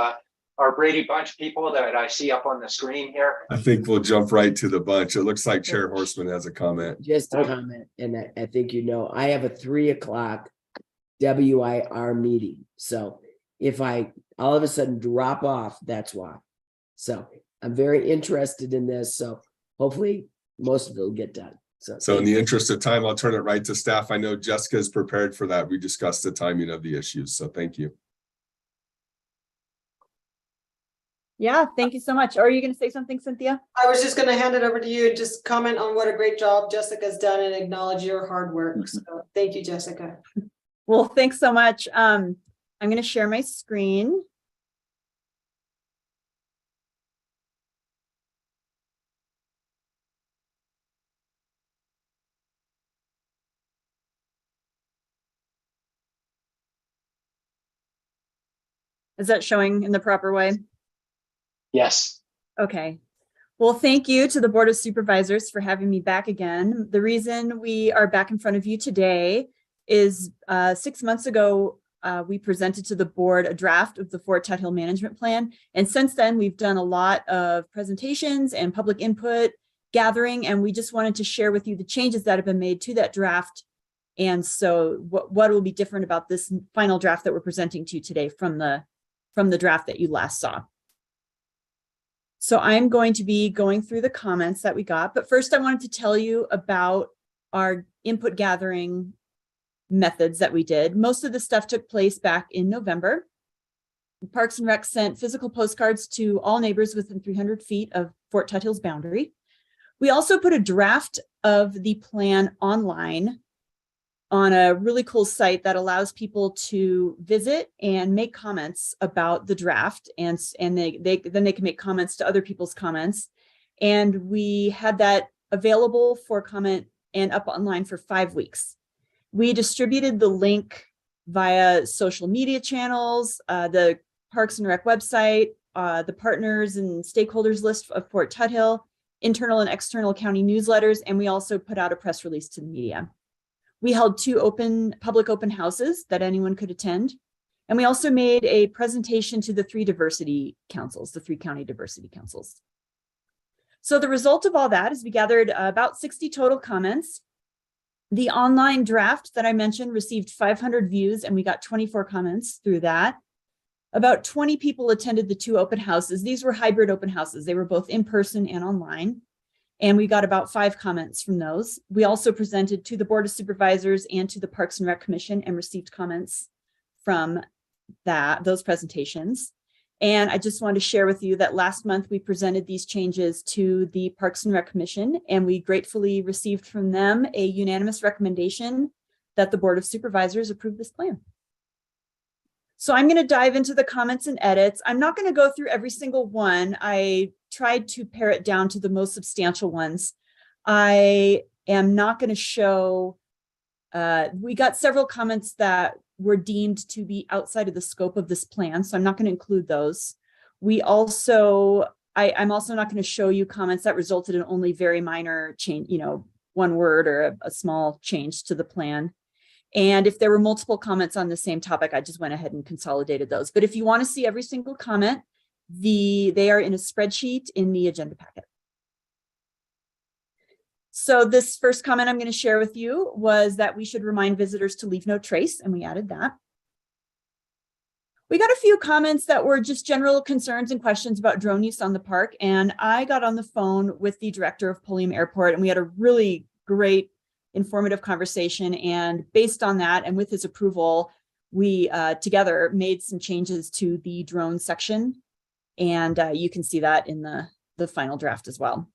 [SPEAKER 2] our Brady Bunch people that I see up on the screen here.
[SPEAKER 14] I think we'll jump right to the bunch. It looks like Chair Horstman has a comment.
[SPEAKER 3] Just a comment, and I think I have a 3 o'clock WIR meeting. So if I all of a sudden drop off, that's why. So I'm very interested in this. So hopefully most of it will get done.
[SPEAKER 14] So in the interest of time, I'll turn it right to staff. I know Jessica is prepared for that. We discussed the timing of the issues. So thank you.
[SPEAKER 19] Yeah, thank you so much. Are you going to say something, Cynthia?
[SPEAKER 15] I was just going to hand it over to you and just comment on what a great job Jessica's done and acknowledge your hard work. So thank you, Jessica.
[SPEAKER 19] Well, thanks so much. I'm going to share my screen. Is that showing in the proper way?
[SPEAKER 2] Yes.
[SPEAKER 19] Okay. Well, thank you to the Board of Supervisors for having me back again. The reason we are back in front of you today is 6 months ago, we presented to the board a draft of the Fort Tuthill Management Plan. And since then, we've done a lot of presentations and public input gathering, and we just wanted to share with you the changes that have been made to that draft. And so what will be different about this final draft that we're presenting to you today from the draft that you last saw. So I'm going to be going through the comments that we got, but first I wanted to tell you about our input gathering methods that we did. Most of the stuff took place back in November. Parks and Rec sent physical postcards to all neighbors within 300 feet of Fort Tuthill's boundary. We also put a draft of the plan online on a really cool site that allows people to visit and make comments about the draft, and then they can make comments to other people's comments. And we had that available for comment and up online for 5 weeks. We distributed the link via social media channels, the Parks and Rec website, the partners and stakeholders list of Fort Tuthill, internal and external county newsletters, and we also put out a press release to the media. We held 2 public open houses that anyone could attend. And we also made a presentation to the 3 diversity councils, the 3 county diversity councils. So the result of all that is we gathered about 60 total comments. The online draft that I mentioned received 500 views, and we got 24 comments through that. About 20 people attended the 2 open houses. These were hybrid open houses. They were both in person and online. And we got about 5 comments from those. We also presented to the Board of Supervisors and to the Parks and Rec Commission and received comments from those presentations. And I just wanted to share with you that last month we presented these changes to the Parks and Rec Commission, and we gratefully received from them a unanimous recommendation that the Board of Supervisors approve this plan. So I'm going to dive into the comments and edits. I'm not going to go through every single one. I tried to pare it down to the most substantial ones. I am not going to show, we got several comments that were deemed to be outside of the scope of this plan, so I'm not going to include those. We also, I'm also not going to show you comments that resulted in only very minor change, 1 word or a small change to the plan. And if there were multiple comments on the same topic, I just went ahead and consolidated those. But if you want to see every single comment, they are in a spreadsheet in the agenda packet. So this first comment I'm going to share with you was that we should remind visitors to leave no trace, and we added that. We got a few comments that were just general concerns and questions about drone use on the park, and I got on the phone with the director of Pulliam Airport, and we had a really great informative conversation, and based on that and with his approval, we together made some changes to the drone section, and you can see that in the final draft as well.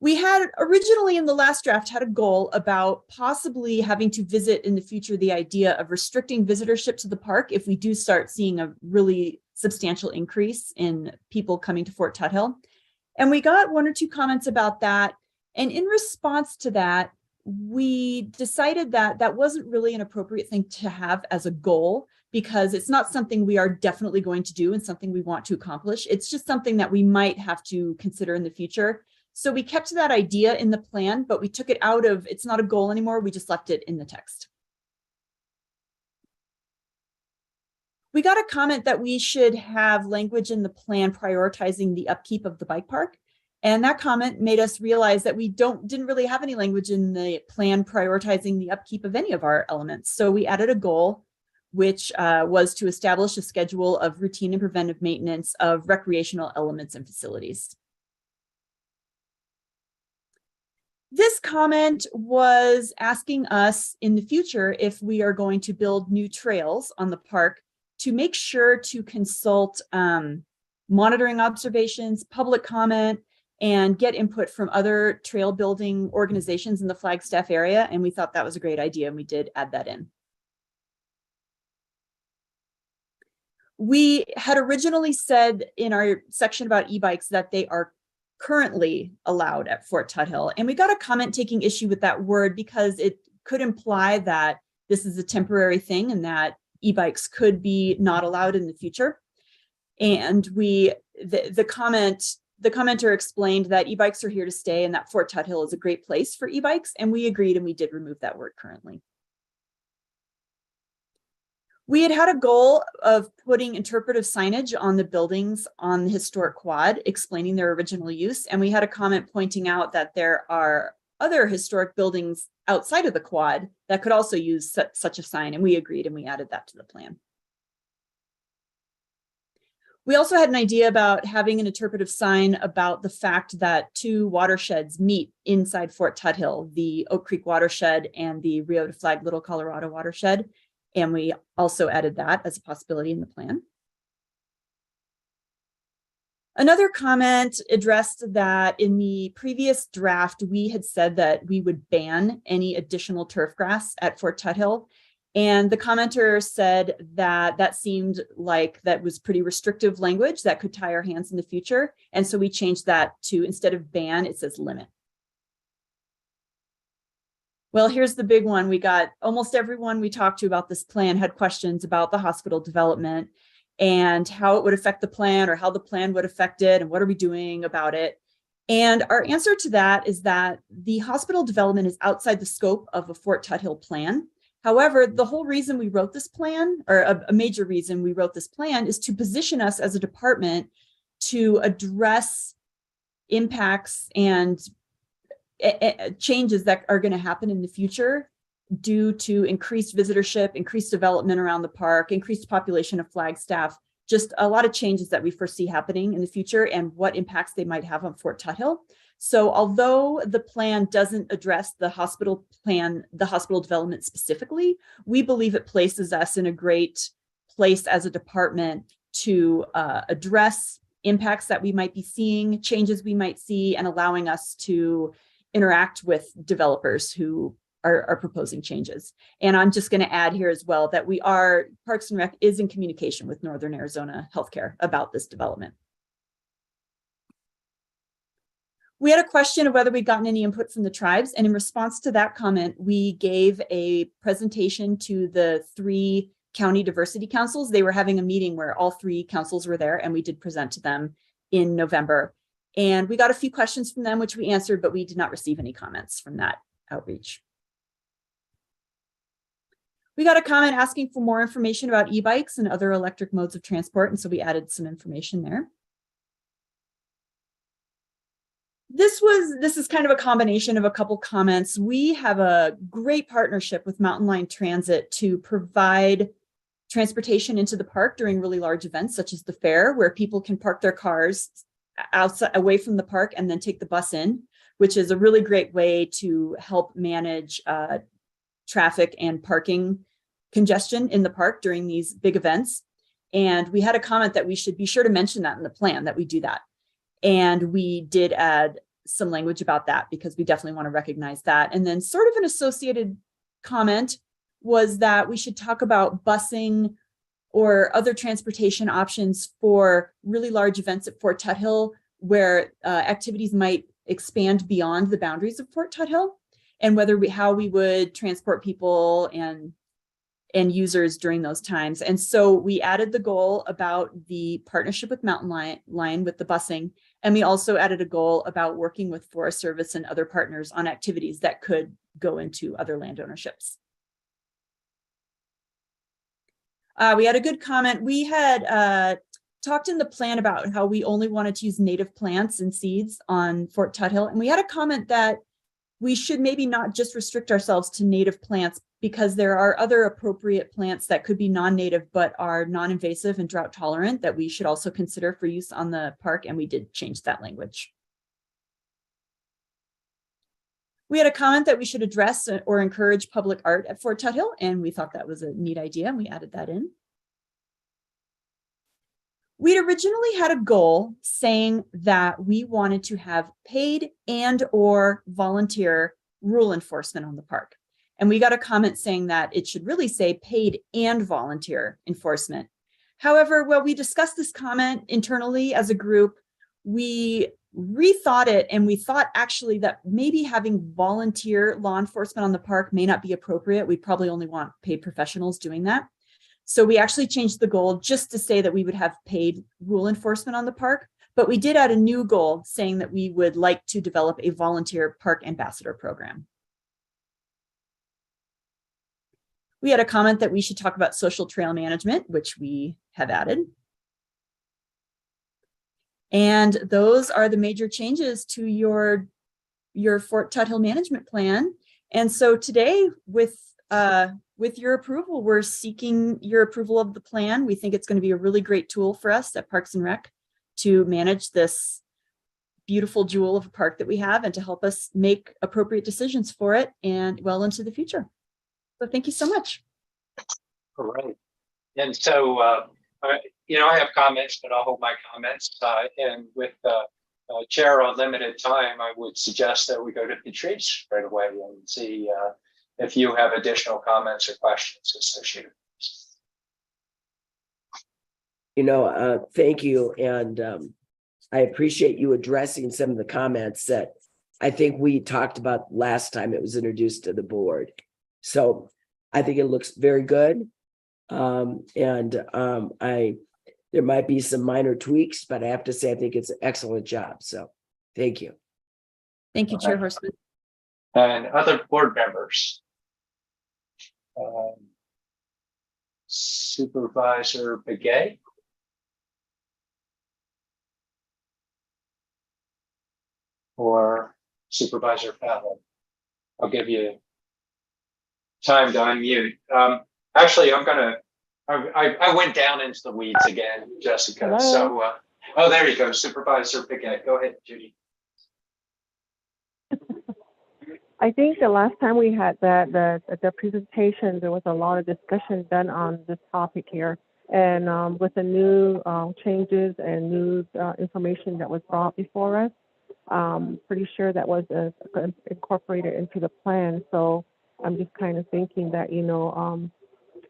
[SPEAKER 19] We had originally in the last draft had a goal about possibly having to visit in the future the idea of restricting visitorship to the park if we do start seeing a really substantial increase in people coming to Fort Tuthill. And we got 1 or 2 comments about that. And in response to that, we decided that that wasn't really an appropriate thing to have as a goal, because it's not something we are definitely going to do and something we want to accomplish. It's just something that we might have to consider in the future. So we kept that idea in the plan, but we took it out of, it's not a goal anymore. We just left it in the text. We got a comment that we should have language in the plan prioritizing the upkeep of the bike park. And that comment made us realize that we didn't really have any language in the plan prioritizing the upkeep of any of our elements. So we added a goal, which was to establish a schedule of routine and preventive maintenance of recreational elements and facilities. This comment was asking us in the future if we are going to build new trails on the park to make sure to consult monitoring observations, public comment, and get input from other trail building organizations in the Flagstaff area. And we thought that was a great idea, and we did add that in. We had originally said in our section about e-bikes that they are currently allowed at Fort Tuthill. And we got a comment taking issue with that word because it could imply that this is a temporary thing and that e-bikes could be not allowed in the future. And the commenter explained that e-bikes are here to stay and that Fort Tuthill is a great place for e-bikes. And we agreed, and we did remove that word currently. We had a goal of putting interpretive signage on the buildings on the historic quad, explaining their original use. And we had a comment pointing out that there are other historic buildings outside of the quad that could also use such a sign. And we agreed, and we added that to the plan. We also had an idea about having an interpretive sign about the fact that 2 watersheds meet inside Fort Tuthill, the Oak Creek watershed and the Rio de Flag Little Colorado watershed. And we also added that as a possibility in the plan. Another comment addressed that in the previous draft, we had said that we would ban any additional turf grass at Fort Tuthill. And the commenter said that that seemed like that was pretty restrictive language that could tie our hands in the future. And so we changed that to, instead of ban, it says limit. Well, here's the big one. We got almost everyone we talked to about this plan had questions about the hospital development and how it would affect the plan, or how the plan would affect it, and what are we doing about it. And our answer to that is that the hospital development is outside the scope of a Fort Tuthill plan. However, the whole reason we wrote this plan, or a major reason we wrote this plan, is to position us as a department to address impacts and changes that are going to happen in the future due to increased visitorship, increased development around the park, increased population of Flagstaff, just a lot of changes that we foresee happening in the future and what impacts they might have on Fort Tuthill. So although the plan doesn't address the hospital plan, the hospital development specifically, we believe it places us in a great place as a department to address impacts that we might be seeing, changes we might see, and allowing us to interact with developers who are proposing changes. And I'm just going to add here as well that Parks and Rec is in communication with Northern Arizona Healthcare about this development. We had a question of whether we'd gotten any input from the tribes, and in response to that comment, we gave a presentation to the 3 county diversity councils. They were having a meeting where all 3 councils were there, and we did present to them in November. And we got a few questions from them, which we answered, but we did not receive any comments from that outreach. We got a comment asking for more information about e-bikes and other electric modes of transport, and so we added some information there. This is kind of a combination of a couple comments. We have a great partnership with Mountain Line Transit to provide transportation into the park during really large events, such as the fair, where people can park their cars outside, away from the park, and then take the bus in, which is a really great way to help manage traffic and parking congestion in the park during these big events. And we had a comment that we should be sure to mention that in the plan, that we do that. And we did add some language about that because we definitely want to recognize that. And then sort of an associated comment was that we should talk about busing or other transportation options for really large events at Fort Tuthill, where activities might expand beyond the boundaries of Fort Tuthill, and how we would transport people and users during those times. And so we added the goal about the partnership with Mountain Lion with the busing. And we also added a goal about working with Forest Service and other partners on activities that could go into other land ownerships. We had a good comment. We had talked in the plan about how we only wanted to use native plants and seeds on Fort Tuthill. And we had a comment that we should maybe not just restrict ourselves to native plants, because there are other appropriate plants that could be non-native but are non-invasive and drought tolerant that we should also consider for use on the park, and we did change that language. We had a comment that we should address or encourage public art at Fort Tuthill, and we thought that was a neat idea, and we added that in. We'd originally had a goal saying that we wanted to have paid and or volunteer rule enforcement on the park. And we got a comment saying that it should really say paid and volunteer enforcement. However, while we discussed this comment internally as a group, we rethought it, and we thought actually that maybe having volunteer law enforcement on the park may not be appropriate. We probably only want paid professionals doing that. So we actually changed the goal just to say that we would have paid rule enforcement on the park, but we did add a new goal saying that we would like to develop a volunteer park ambassador program. We had a comment that we should talk about social trail management, which we have added. And those are the major changes to your Fort Tuthill management plan. And so today, with your approval, we're seeking your approval of the plan. We think it's going to be a really great tool for us at Parks and Rec to manage this beautiful jewel of a park that we have, and to help us make appropriate decisions for it and well into the future. So thank you so much.
[SPEAKER 2] All right. And so, I have comments, but I'll hold my comments. And with Chair on limited time, I would suggest that we go to Patrice right away and see if you have additional comments or questions associated with this.
[SPEAKER 3] Thank you. And I appreciate you addressing some of the comments that I think we talked about last time it was introduced to the board. So I think it looks very good. There might be some minor tweaks, but I have to say, I think it's an excellent job. So thank you.
[SPEAKER 19] Thank you, Chair Horstman.
[SPEAKER 2] And other board members. Supervisor Begay. Or Supervisor Fowler. I'll give you time to unmute. Actually, I went down into the weeds again, Jessica.
[SPEAKER 17] Hello?
[SPEAKER 2] So, oh, there you go, Supervisor Piquet. Go ahead, Judy.
[SPEAKER 17] I think the last time we had the presentation, there was a lot of discussion done on this topic here. And with the new changes and new information that was brought before us, pretty sure that was incorporated into the plan. So I'm just kind of thinking that,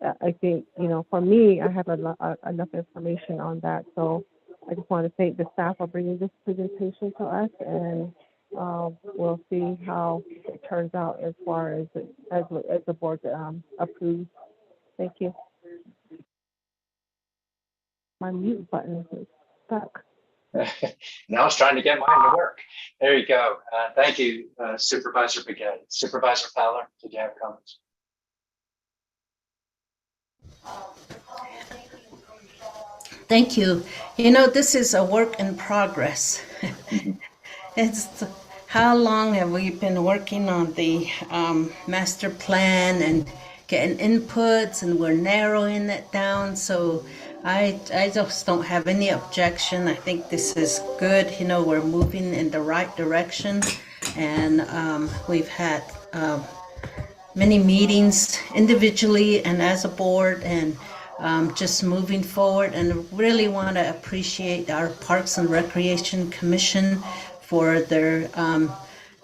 [SPEAKER 17] I think, for me, I have enough information on that. So I just want to thank the staff for bringing this presentation to us, and we'll see how it turns out as far as the board approves. Thank you. My mute button is stuck.
[SPEAKER 2] Now it's trying to get mine to work. There you go. Thank you, Supervisor Begay. Supervisor Fowler, did you have comments?
[SPEAKER 4] Thank you. This is a work in progress. It's how long have we been working on the master plan and getting inputs, and we're narrowing it down. So I just don't have any objection. I think this is good. We're moving in the right direction, and we've had many meetings individually and as a board, and just moving forward. And really want to appreciate our Parks and Recreation Commission for their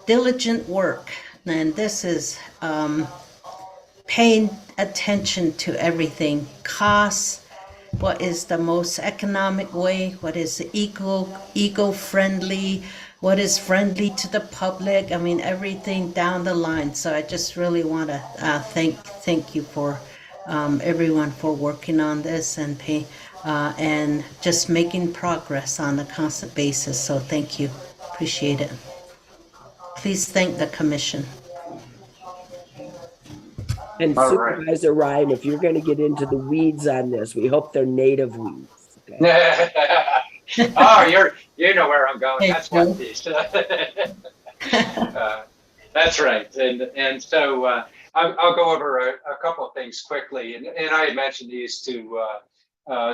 [SPEAKER 4] diligent work. And this is paying attention to everything: costs, what is the most economic way, what is eco-friendly, what is friendly to the public. I mean, everything down the line. So I just really want to thank you for everyone for working on this and just making progress on a constant basis. So thank you. Appreciate it. Please thank the commission.
[SPEAKER 3] And
[SPEAKER 2] All right.
[SPEAKER 3] Supervisor Ryan, if you're going to get into the weeds on this, we hope they're native weeds. Okay?
[SPEAKER 2] Oh, you know where I'm going.
[SPEAKER 4] Hey,
[SPEAKER 2] That's
[SPEAKER 4] Joe.
[SPEAKER 2] one piece. That's right. And so I'll go over a couple of things quickly. And I had mentioned these to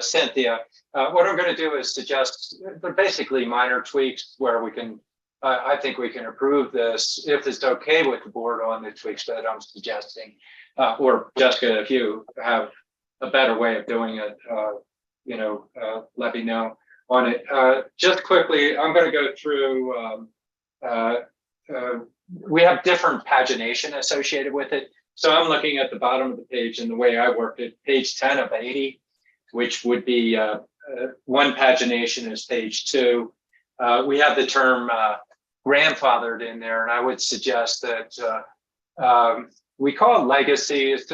[SPEAKER 2] Cynthia. What I'm going to do is suggest they're basically minor tweaks where we can, I think we can approve this if it's okay with the board on the tweaks that I'm suggesting. Or Jessica, if you have a better way of doing it, let me know on it. Just quickly, I'm going to go through, we have different pagination associated with it. So I'm looking at the bottom of the page, and the way I worked it, page 10 of 80, which would be one pagination is page 2. We have the term grandfathered in there, and I would suggest that we call it legacy. It's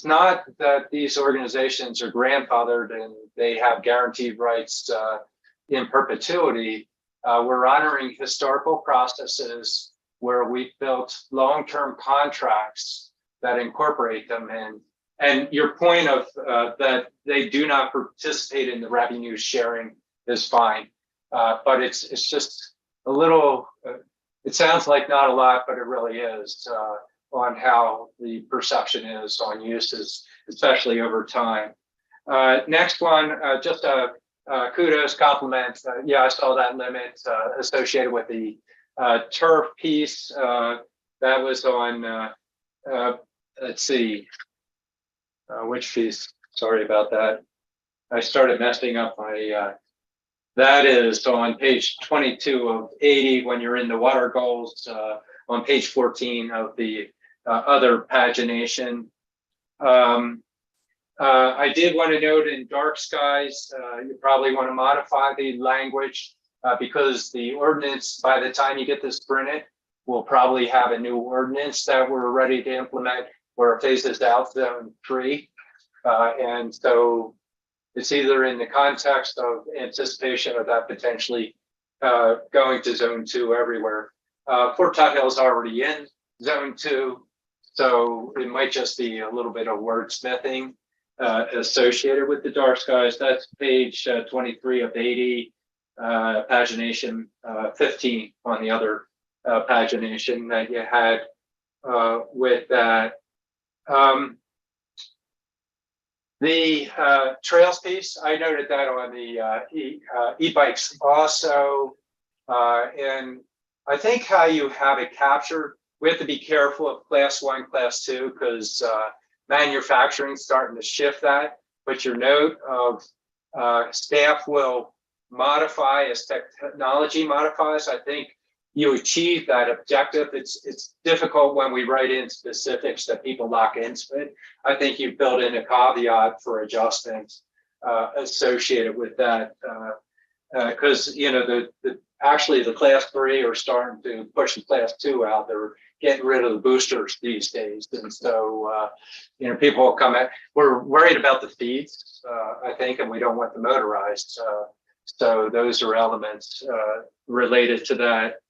[SPEAKER 2] not that these organizations are grandfathered and they have guaranteed rights in perpetuity. We're honoring historical processes where we've built long-term contracts that incorporate them in. And your point of that they do not participate in the revenue sharing is fine, but it's just a little. It sounds like not a lot, but it really is on how the perception is on uses, especially over time. Next one, just a kudos, compliment. Yeah, I saw that limit associated with the turf piece. That was on, let's see, which piece? Sorry about that. I started messing up my, that is on page 22 of 80 when you're in the water goals, on page 14 of the other pagination. I did want to note in dark skies, you probably want to modify the language because the ordinance, by the time you get this printed, we'll probably have a new ordinance that we're ready to implement where it phases out zone 3. And so it's either in the context of anticipation of that potentially going to zone 2 everywhere. Fort Tot Hill is already in zone 2, so it might just be a little bit of wordsmithing associated with the dark skies. That's page 23 of 80, pagination 15 on the other pagination that you had with that. The trails piece, I noted that on the e-bikes also. And I think how you have it captured, we have to be careful of class 1, class 2, because manufacturing's starting to shift that. But your note of staff will modify as technology modifies. I think you achieve that objective. It's difficult when we write in specifics that people lock into it. I think you build in a caveat for adjustments associated with that, because actually the class 3 are starting to push the class 2 out. They're getting rid of the boosters these days, and so people will come at. We're worried about the feeds, I think, and we don't want the motorized. So those are elements related to that.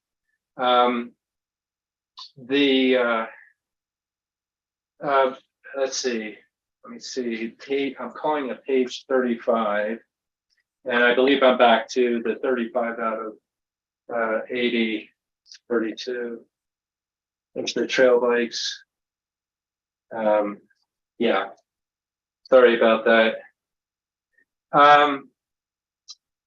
[SPEAKER 2] Let's see. Let me see. I'm calling it page 35, and I believe I'm back to the 35 out of 80, 32. There's the trail bikes. Yeah. Sorry about that.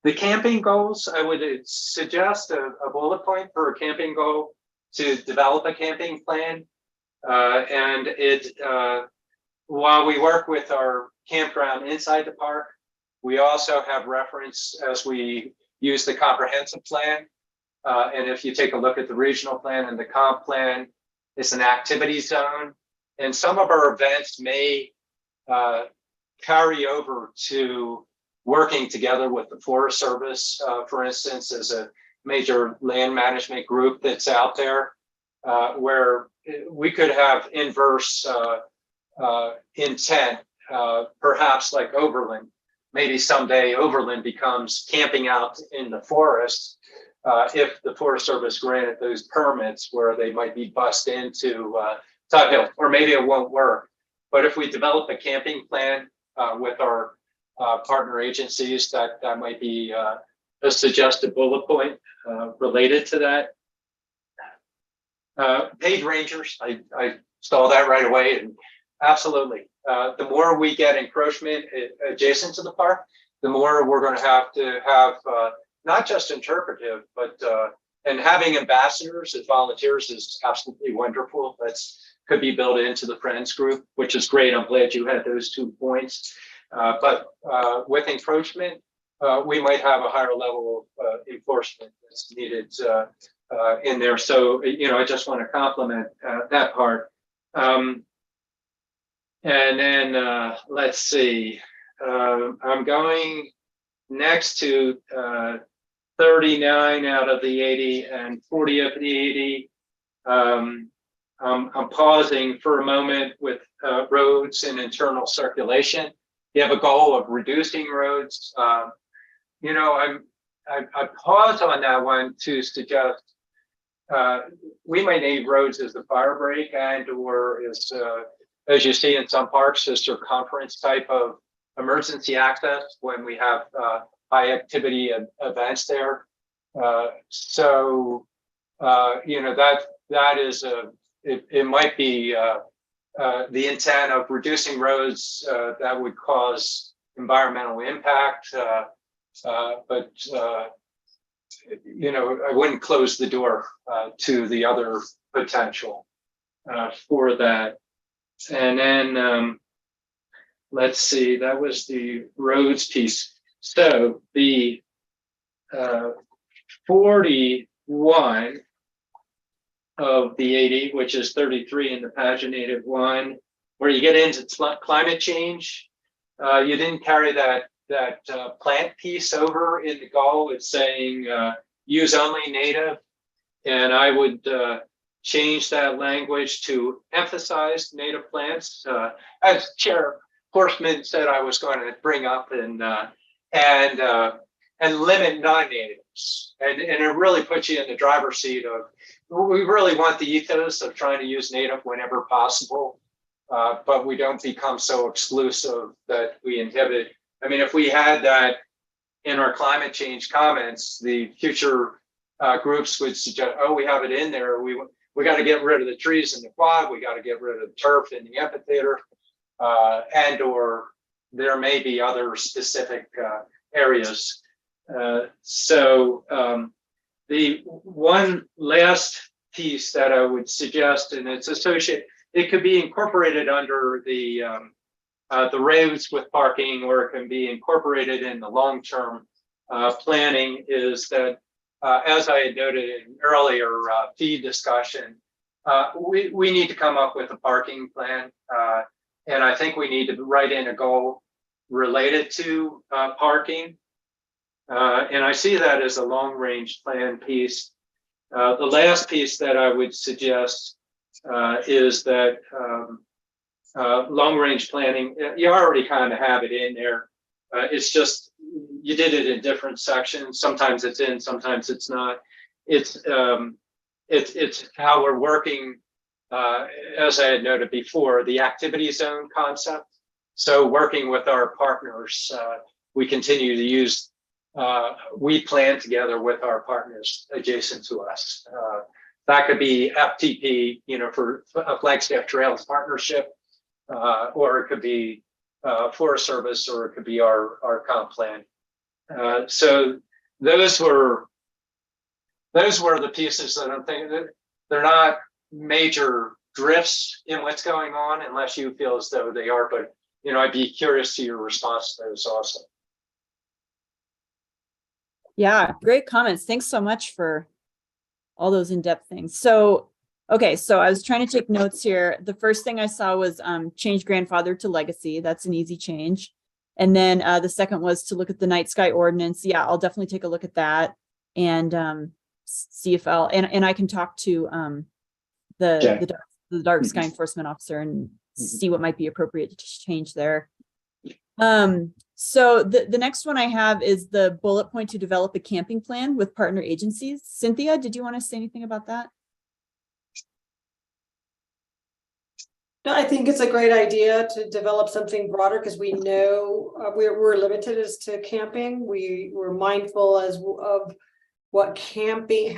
[SPEAKER 2] The camping goals, I would suggest a bullet point for a camping goal to develop a camping plan. And while we work with our campground inside the park, we also have reference as we use the comprehensive plan. And if you take a look at the regional plan and the comp plan, it's an activity zone. And some of our events may carry over to working together with the Forest Service, for instance, as a major land management group that's out there, where we could have inverse intent, perhaps like Overland. Maybe someday Overland becomes camping out in the forest if the Forest Service granted those permits where they might be bussed into Tug Hill, or maybe it won't work. But if we develop a camping plan with our partner agencies, that might be a suggested bullet point related to that. Paid rangers, I saw that right away, and absolutely. The more we get encroachment adjacent to the park, the more we're going to have not just interpretive, but and having ambassadors as volunteers is absolutely wonderful. That's could be built into the Friends group, which is great. I'm glad you had those 2 points. But with encroachment, we might have a higher level of enforcement that's needed in there. So, I just want to compliment that part. And then let's see, I'm going next to 39 out of the 80 and 40 of the 80. I'm pausing for a moment with roads and internal circulation. You have a goal of reducing roads. I pause on that one to suggest we might need roads as the fire break and or as you see in some parks, a circumference type of emergency access when we have high activity events there. That is it might be the intent of reducing roads that would cause environmental impact, but I wouldn't close the door to the other potential for that. And then let's see, that was the roads piece. So the 41 of the 80, which is 33 in the paginated one, where you get into climate change, you didn't carry that plant piece over in the goal. It's saying use only native, and I would change that language to emphasize native plants, as Chair Horstman said I was going to bring up, and limit non-natives, and it really puts you in the driver's seat of, we really want the ethos of trying to use native whenever possible, but we don't become so exclusive that we inhibit. I mean, if we had that in our climate change comments, the future groups would suggest, oh, we have it in there. We got to get rid of the trees in the quad. We got to get rid of the turf in the amphitheater, and or there may be other specific areas. The one last piece that I would suggest, and it's associated, it could be incorporated under the roads with parking, or it can be incorporated in the long-term planning, is that as I had noted in earlier fee discussion, we need to come up with a parking plan, and I think we need to write in a goal related to parking. And I see that as a long-range plan piece. The last piece that I would suggest is that long-range planning, you already kind of have it in there. It's just, you did it in different sections. Sometimes it's in, sometimes it's not. It's how we're working, as I had noted before, the activity zone concept. So working with our partners, we continue to use, we plan together with our partners adjacent to us. That could be FTP, for a Flagstaff Trails partnership, or it could be Forest Service, or it could be our comp plan. So those were the pieces that I'm thinking that they're not major drifts in what's going on unless you feel as though they are, but I'd be curious to your response to those also.
[SPEAKER 19] Yeah, great comments. Thanks so much for all those in-depth things. So, okay, so I was trying to take notes here. The first thing I saw was change grandfather to legacy. That's an easy change. And then the second was to look at the night sky ordinance. Yeah, I'll definitely take a look at that and see if and I can talk to the dark sky enforcement officer and see what might be appropriate to change there. So the next one I have is the bullet point to develop a camping plan with partner agencies. Cynthia, did you want to say anything about that?
[SPEAKER 15] No, I think it's a great idea to develop something broader because we know we're limited as to camping. We're mindful of what camping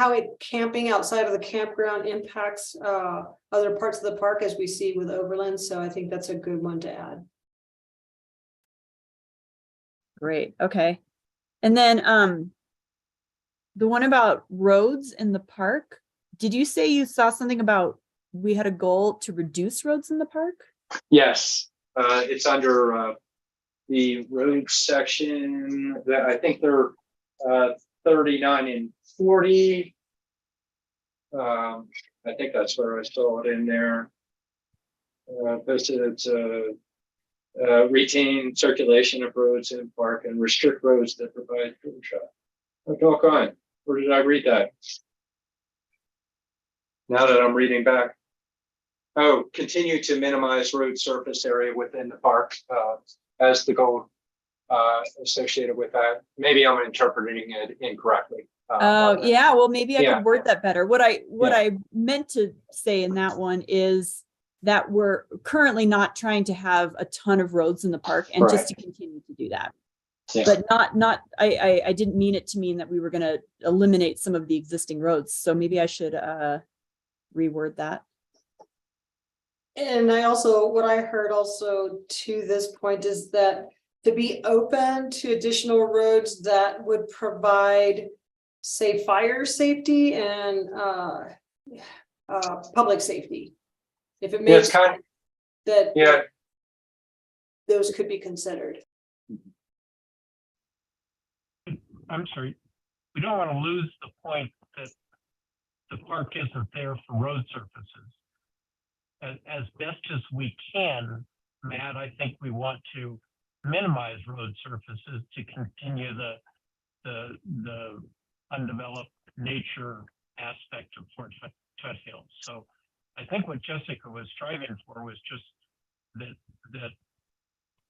[SPEAKER 15] outside of the campground impacts other parts of the park, as we see with Overland. So I think that's a good one to add.
[SPEAKER 19] Great. Okay. And then the one about roads in the park, did you say you saw something about we had a goal to reduce roads in the park?
[SPEAKER 2] Yes, it's under the road section that I think they're 39 and 40. I think that's where I saw it in there. It's retain circulation of roads in park and restrict roads that provide food traffic. Talk on. Where did I read that? Now that I'm reading back. Oh, continue to minimize road surface area within the park as the goal associated with that. Maybe I'm interpreting it incorrectly.
[SPEAKER 19] Yeah, well, maybe I
[SPEAKER 2] Yeah.
[SPEAKER 19] could word that better. What I meant to say in that one is that we're currently not trying to have a ton of roads in the park and just to continue to do that.
[SPEAKER 2] Yeah.
[SPEAKER 19] But I didn't mean it to mean that we were going to eliminate some of the existing roads. So maybe I should reword that.
[SPEAKER 15] And what I heard also to this point is that to be open to additional roads that would provide, say, fire safety and public safety. If it makes that those could be considered.
[SPEAKER 18] I'm sorry, we don't want to lose the point that the park isn't there for road surfaces. As best as we can, Matt, I think we want to minimize road surfaces to continue the undeveloped nature aspect of Fort Tuthill. So I think what Jessica was striving for was just that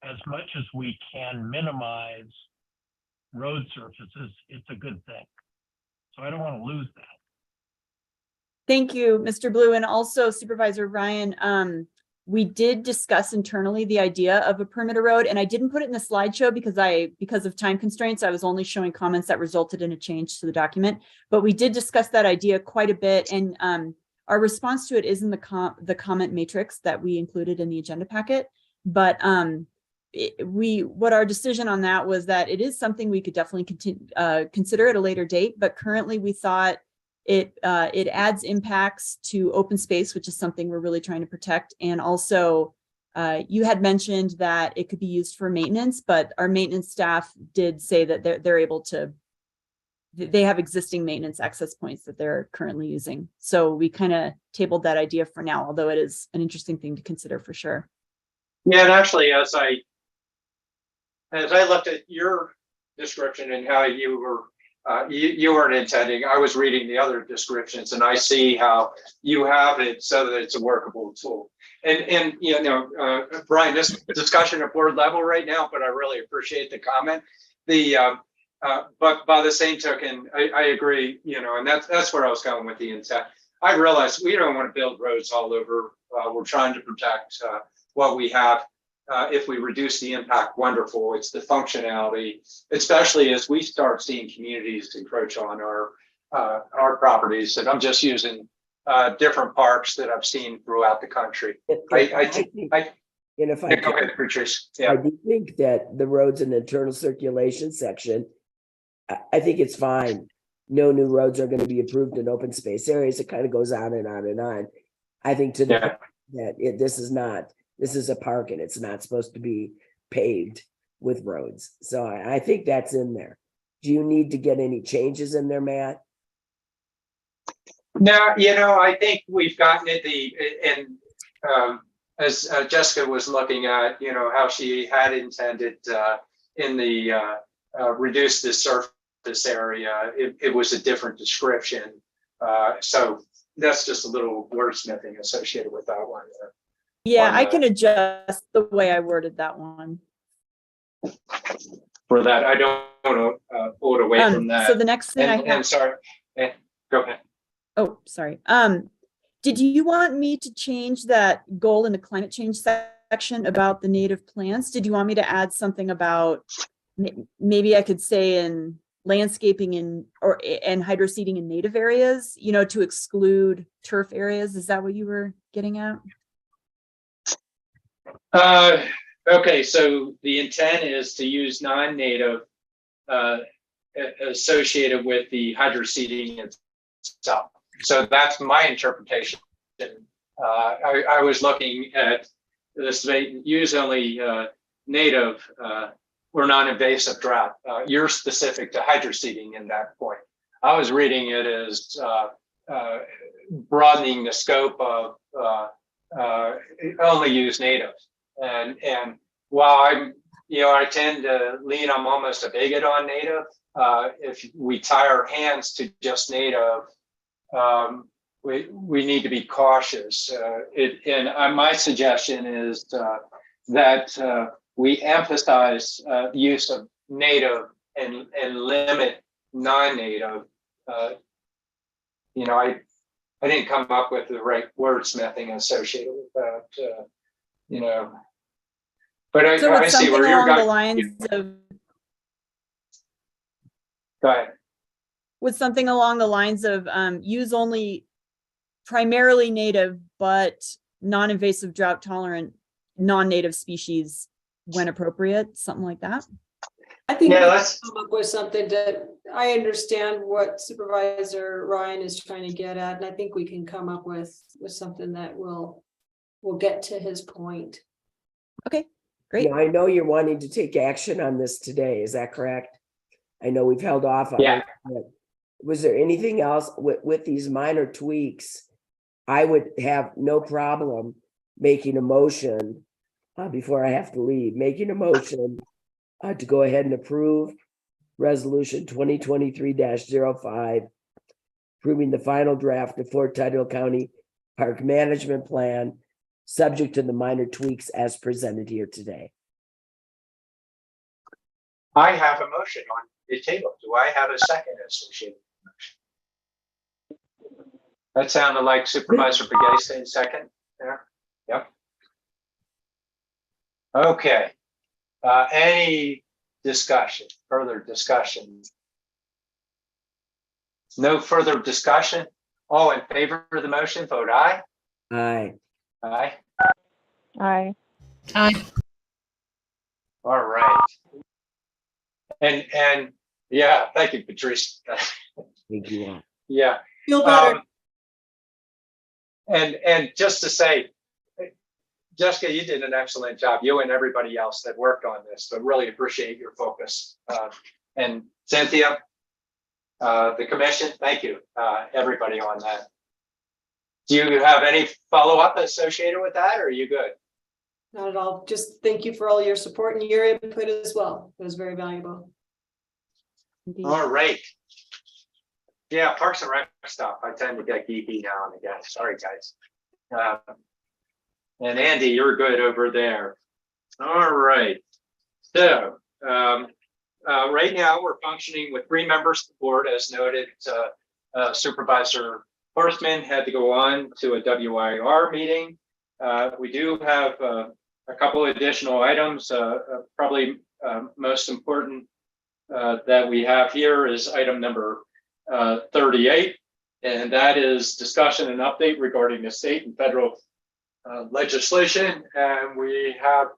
[SPEAKER 18] as much as we can minimize road surfaces, it's a good thing. So I don't want to lose that.
[SPEAKER 19] Thank you, Mr. Blue, and also Supervisor Ryan. We did discuss internally the idea of a perimeter road, and I didn't put it in the slideshow because of time constraints. I was only showing comments that resulted in a change to the document, but we did discuss that idea quite a bit, and our response to it is in the comment matrix that we included in the agenda packet. But what our decision on that was that it is something we could definitely consider at a later date, but currently we thought it adds impacts to open space, which is something we're really trying to protect. And also, you had mentioned that it could be used for maintenance, but our maintenance staff did say that they're able to, they have existing maintenance access points that they're currently using. So we kind of tabled that idea for now, although it is an interesting thing to consider for sure.
[SPEAKER 2] Yeah, and actually, as I looked at your description and how you were you weren't intending, I was reading the other descriptions, and I see how you have it so that it's a workable tool. And Brian, this discussion at board level right now, but I really appreciate the comment. But by the same token, I agree, and that's where I was going with the intent. I realize we don't want to build roads all over. We're trying to protect what we have. If we reduce the impact, wonderful. It's the functionality, especially as we start seeing communities encroach on our properties. And I'm just using different parks that I've seen throughout the country. I think
[SPEAKER 3] if I
[SPEAKER 2] go ahead, Patrice. Yeah.
[SPEAKER 3] I do think that the roads and internal circulation section, I think it's fine. no new roads are going to be approved in open space areas. It kind of goes on and on and on. I think to the
[SPEAKER 2] Yeah.
[SPEAKER 3] point that this is a park and it's not supposed to be paved with roads. So I think that's in there. Do you need to get any changes in there, Matt?
[SPEAKER 2] No, I think we've gotten it as Jessica was looking at, how she had intended in the reduce the surface area, it was a different description. So that's just a little wordsmithing associated with that one.
[SPEAKER 19] Yeah, I can adjust the way I worded that one.
[SPEAKER 2] For that, I don't want to pull it away from that.
[SPEAKER 19] So the next thing I have.
[SPEAKER 2] And sorry, go ahead.
[SPEAKER 19] Oh, sorry. Did you want me to change that goal in the climate change section about the native plants? Did you want me to add something about maybe I could say in landscaping and hydroseeding in native areas, to exclude turf areas? Is that what you were getting at?
[SPEAKER 2] Okay, so the intent is to use non-native associated with the hydroseeding itself. So that's my interpretation. I was looking at this, use only native or non-invasive drought. You're specific to hydroseeding in that point. I was reading it as broadening the scope of only use native. And while I tend to lean, I'm almost a bigot on native. If we tie our hands to just native, we need to be cautious. My suggestion is that we emphasize the use of native and limit non-native. I didn't come up with the right wordsmithing associated with that. But I see where you're going. Go ahead.
[SPEAKER 19] With something along the lines of use only primarily native, but non-invasive, drought tolerant, non-native species when appropriate, something like that.
[SPEAKER 15] I think we can come up with something that I understand what Supervisor Ryan is trying to get at, and I think we can come up with something that will get to his point.
[SPEAKER 19] Okay, great.
[SPEAKER 3] Now, I know you're wanting to take action on this today. Is that correct? I know we've held off on it. Was there anything else with these minor tweaks? I would have no problem making a motion before I have to leave, making a motion to go ahead and approve resolution 2023-05, approving the final draft of Fort Tidal County Park Management Plan, subject to the minor tweaks as presented here today.
[SPEAKER 2] I have a motion on the table. Do I have a second associated motion? That sounded like Supervisor Begay saying second there. Yep. Okay. Any discussion, further discussion? No further discussion. All in favor of the motion, vote aye.
[SPEAKER 3] Aye.
[SPEAKER 2] Aye.
[SPEAKER 17] Aye.
[SPEAKER 4] Aye.
[SPEAKER 2] All right. And yeah, thank you, Patrice.
[SPEAKER 3] Thank you.
[SPEAKER 2] Yeah.
[SPEAKER 15] Feel better.
[SPEAKER 2] And just to say, Jessica, you did an excellent job. You and everybody else that worked on this, but really appreciate your focus. And Cynthia, the commission, thank you, everybody on that. Do you have any follow-up associated with that, or are you good?
[SPEAKER 15] Not at all. Just thank you for all your support and your input as well. It was very valuable.
[SPEAKER 19] Indeed.
[SPEAKER 2] All right. Yeah, Parks and Rec stuff. I tend to get geeky now and again. Sorry, guys. And Andy, you're good over there. All right. So right now we're functioning with 3 members of the board, as noted. Supervisor Horstman had to go on to a WIR meeting. We do have a couple of additional items. Probably most important that we have here is item number 38, and that is discussion and update regarding the state and federal legislation. And we have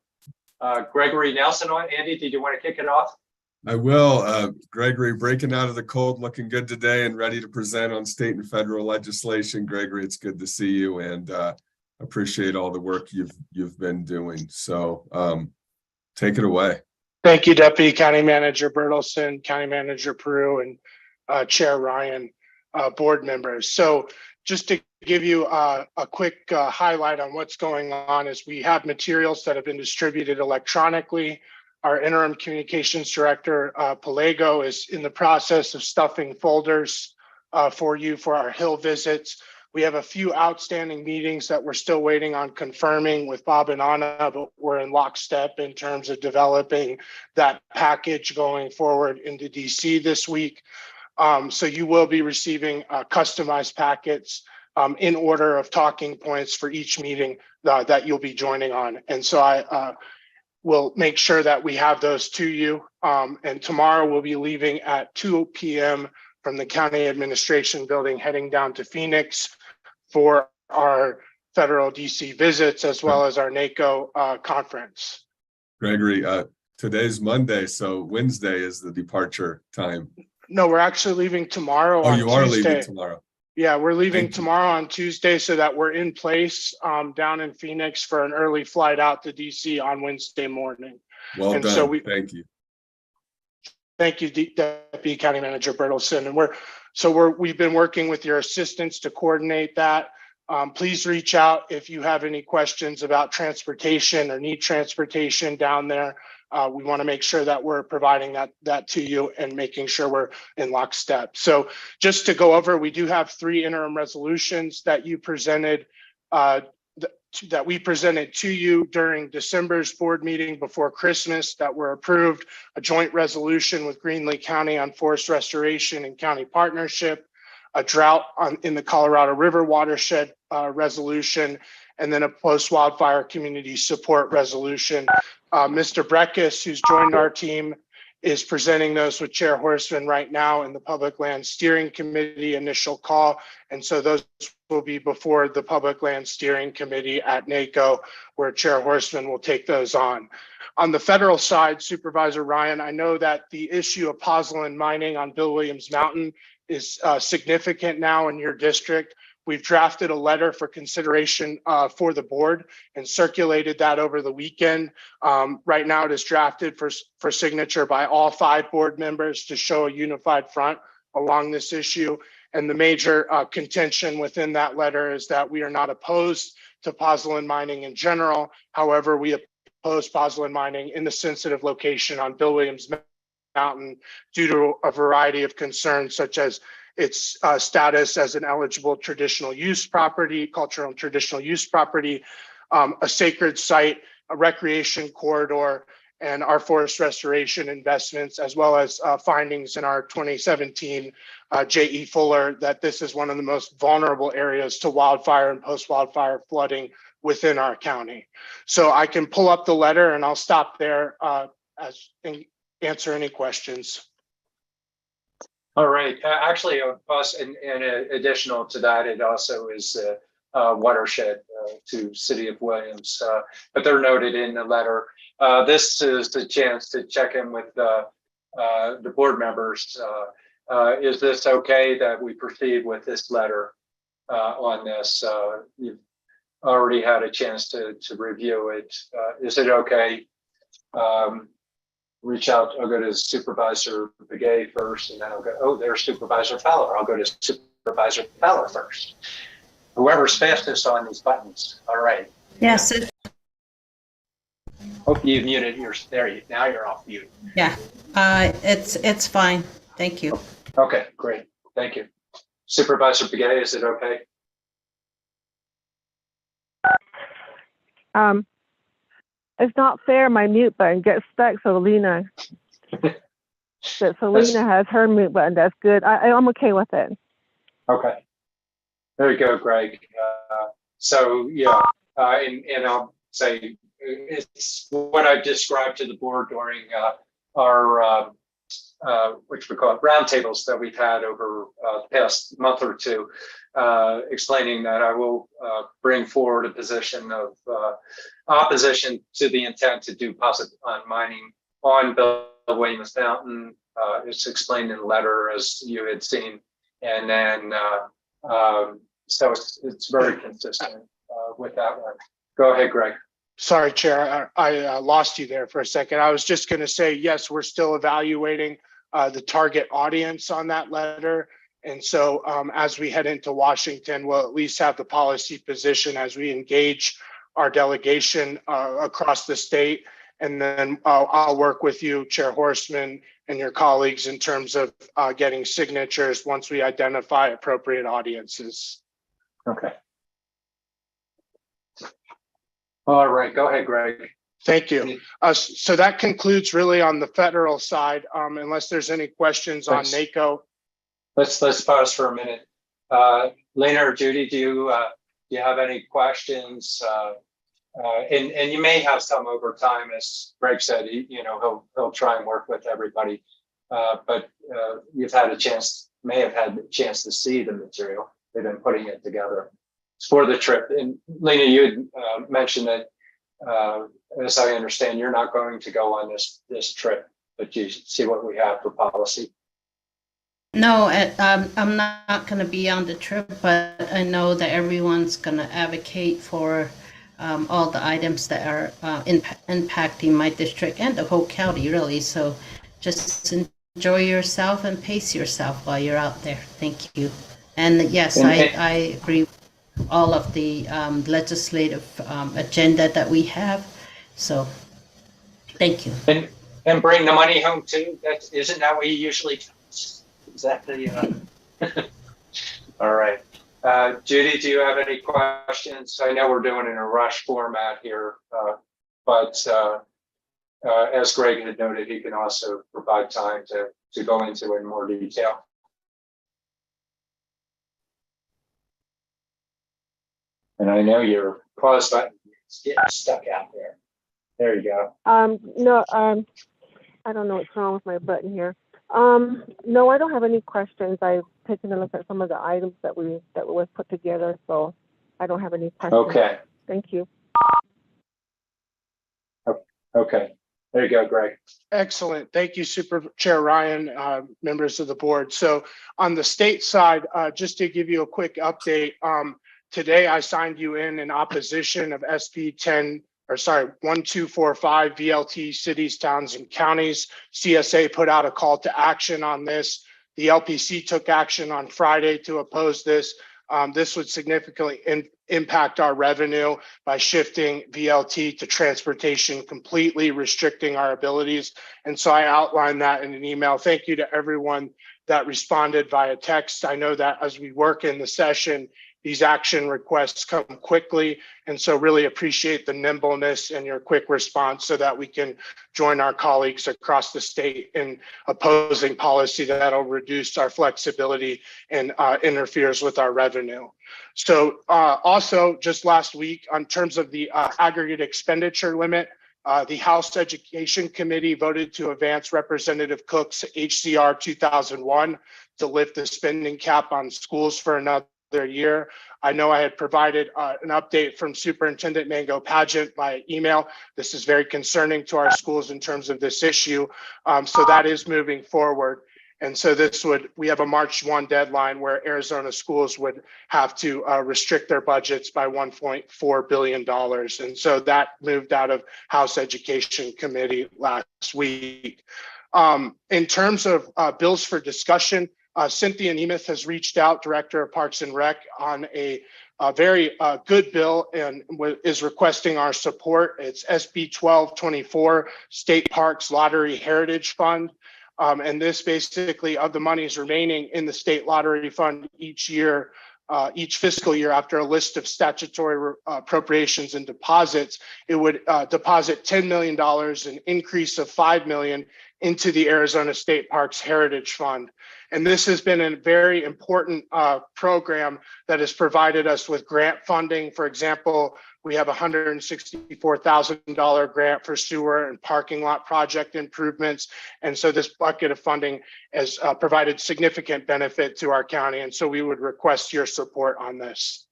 [SPEAKER 2] Gregory Nelson on. Andy, did you want to kick it off?
[SPEAKER 14] I will. Gregory, breaking out of the cold, looking good today and ready to present on state and federal legislation. Gregory, it's good to see you and appreciate all the work you've been doing. So take it away.
[SPEAKER 20] Thank you, Deputy County Manager Bertelson, County Manager Peru, and Chair Ryan, board members. So just to give you a quick highlight on what's going on is we have materials that have been distributed electronically. Our interim communications director, Pelego, is in the process of stuffing folders for you for our Hill visits. We have a few outstanding meetings that we're still waiting on confirming with Bob and Anna, but we're in lockstep in terms of developing that package going forward into DC this week. So you will be receiving customized packets in order of talking points for each meeting that you'll be joining on. And so I will make sure that we have those to you. And tomorrow we'll be leaving at 2 p.m. from the County Administration Building, heading down to Phoenix for our federal DC visits, as well as our NACO conference.
[SPEAKER 14] Gregory, today's Monday, so Wednesday is the departure time.
[SPEAKER 20] No, we're actually leaving tomorrow.
[SPEAKER 14] Oh, you are
[SPEAKER 20] Tuesday.
[SPEAKER 14] leaving tomorrow.
[SPEAKER 20] Yeah, we're leaving tomorrow on Tuesday so that we're in place down in Phoenix for an early flight out to DC on Wednesday morning.
[SPEAKER 14] Well
[SPEAKER 20] and
[SPEAKER 14] done.
[SPEAKER 20] So
[SPEAKER 14] thank you.
[SPEAKER 20] Thank you, Deputy County Manager Bertelson. And we've been working with your assistants to coordinate that. Please reach out if you have any questions about transportation or need transportation down there. We want to make sure that we're providing that to you and making sure we're in lockstep. So just to go over, we do have 3 interim resolutions that you presented, that we presented to you during December's board meeting before Christmas that were approved, a joint resolution with Greenlee County on forest restoration and county partnership, a drought in the Colorado River watershed resolution, and then a post-wildfire community support resolution. Mr. Breckus, who's joined our team, is presenting those with Chair Horstman right now in the Public Land Steering Committee initial call. And so those will be before the Public Land Steering Committee at NACO, where Chair Horstman will take those on. On the federal side, Supervisor Ryan, I know that the issue of pozzolan mining on Bill Williams Mountain is significant now in your district. We've drafted a letter for consideration for the board and circulated that over the weekend. Right now it is drafted for signature by all 5 board members to show a unified front along this issue. And the major contention within that letter is that we are not opposed to pozzolan mining in general. However, we oppose pozzolan mining in the sensitive location on Bill Williams Mountain due to a variety of concerns, such as its status as an eligible traditional use property, cultural and traditional use property, a sacred site, a recreation corridor, and our forest restoration investments, as well as findings in our 2017 J.E. Fuller that this is one of the most vulnerable areas to wildfire and post-wildfire flooding within our county. So I can pull up the letter and I'll stop there and answer any questions.
[SPEAKER 2] All right. Actually, us and additional to that, it also is a watershed to City of Williams, but they're noted in the letter. This is the chance to check in with the board members. Is this okay that we proceed with this letter on this? You've already had a chance to review it. Is it okay? Reach out. I'll go to Supervisor Begay first, and then I'll go, oh, there's Supervisor Fowler. I'll go to Supervisor Fowler first. Whoever's fastest on these buttons. All right.
[SPEAKER 4] Yes.
[SPEAKER 2] Hope you muted yours. Now you're off mute.
[SPEAKER 4] Yeah, it's fine. Thank you.
[SPEAKER 2] Okay, great. Thank you. Supervisor Begay, is it okay?
[SPEAKER 17] It's not fair. My mute button gets stuck. So Lena has her mute button. That's good. I'm okay with it.
[SPEAKER 2] Okay. There you go, Greg. So yeah, and I'll say it's what I described to the board during our which we call it roundtables that we've had over the past month or two, explaining that I will bring forward a position of opposition to the intent to do pozzolan mining on Bill Weymouth Mountain. It's explained in the letter as you had seen. And then, so it's very consistent with that one. Go ahead, Greg.
[SPEAKER 20] Sorry, Chair, I lost you there for a second. I was just going to say, yes, we're still evaluating the target audience on that letter. And so as we head into Washington, we'll at least have the policy position as we engage our delegation across the state. And then I'll work with you, Chair Horstman, and your colleagues in terms of getting signatures once we identify appropriate audiences.
[SPEAKER 2] Okay. All right, go ahead, Greg.
[SPEAKER 20] Thank you. So that concludes really on the federal side, unless there's any questions on NACO.
[SPEAKER 2] Let's pause for a minute. Lena or Judy, do you have any questions? And you may have some over time, as Greg said. He'll try and work with everybody. But you've had a chance, may have had a chance to see the material. They've been putting it together. It's for the trip. And Lena, you had mentioned that, as I understand, you're not going to go on this trip, but you see what we have for policy.
[SPEAKER 4] No, I'm not going to be on the trip, but I know that everyone's going to advocate for all the items that are impacting my district and the whole county, really. So just enjoy yourself and pace yourself while you're out there. Thank you. And yes, I agree with all of the legislative agenda that we have. So thank you.
[SPEAKER 2] And bring the money home too. Isn't that what you usually do? Exactly. All right. Judy, do you have any questions? I know we're doing it in a rush format here, but as Greg had noted, he can also provide time to go into it in more detail. And I know your pause button is getting stuck out there. There you go.
[SPEAKER 17] No, I don't know what's wrong with my button here. No, I don't have any questions. I've taken a look at some of the items that was put together, so I don't have any questions.
[SPEAKER 2] Okay.
[SPEAKER 17] Thank you.
[SPEAKER 2] Okay. There you go, Greg.
[SPEAKER 20] Excellent. Thank you, Super Chair Ryan, members of the board. So on the state side, just to give you a quick update, today I signed you in opposition of SB 1245 VLT cities, towns, and counties. CSA put out a call to action on this. The LPC took action on Friday to oppose this. This would significantly impact our revenue by shifting VLT to transportation, completely restricting our abilities. And so I outlined that in an email. Thank you to everyone that responded via text. I know that as we work in the session, these action requests come quickly. And so really appreciate the nimbleness and your quick response so that we can join our colleagues across the state in opposing policy that'll reduce our flexibility and interferes with our revenue. So also just last week, in terms of the aggregate expenditure limit, the House Education Committee voted to advance Representative Cook's HCR 2001 to lift the spending cap on schools for another year. I know I had provided an update from Superintendent Mango Pageant by email. This is very concerning to our schools in terms of this issue. So that is moving forward. And so we have a March 1 deadline where Arizona schools would have to restrict their budgets by $1.4 billion. And so that moved out of House Education Committee last week. In terms of bills for discussion, Cynthia Nemeth has reached out, Director of Parks and Rec, on a very good bill and is requesting our support. It's SB 1224, State Parks Lottery Heritage Fund. And this basically, of the monies remaining in the state lottery fund each year, each fiscal year, after a list of statutory appropriations and deposits, it would deposit $10 million, an increase of $5 million into the Arizona State Parks Heritage Fund. And this has been a very important program that has provided us with grant funding. For example, we have a $164,000 grant for sewer and parking lot project improvements. And so this bucket of funding has provided significant benefit to our county. And so we would request your support on this.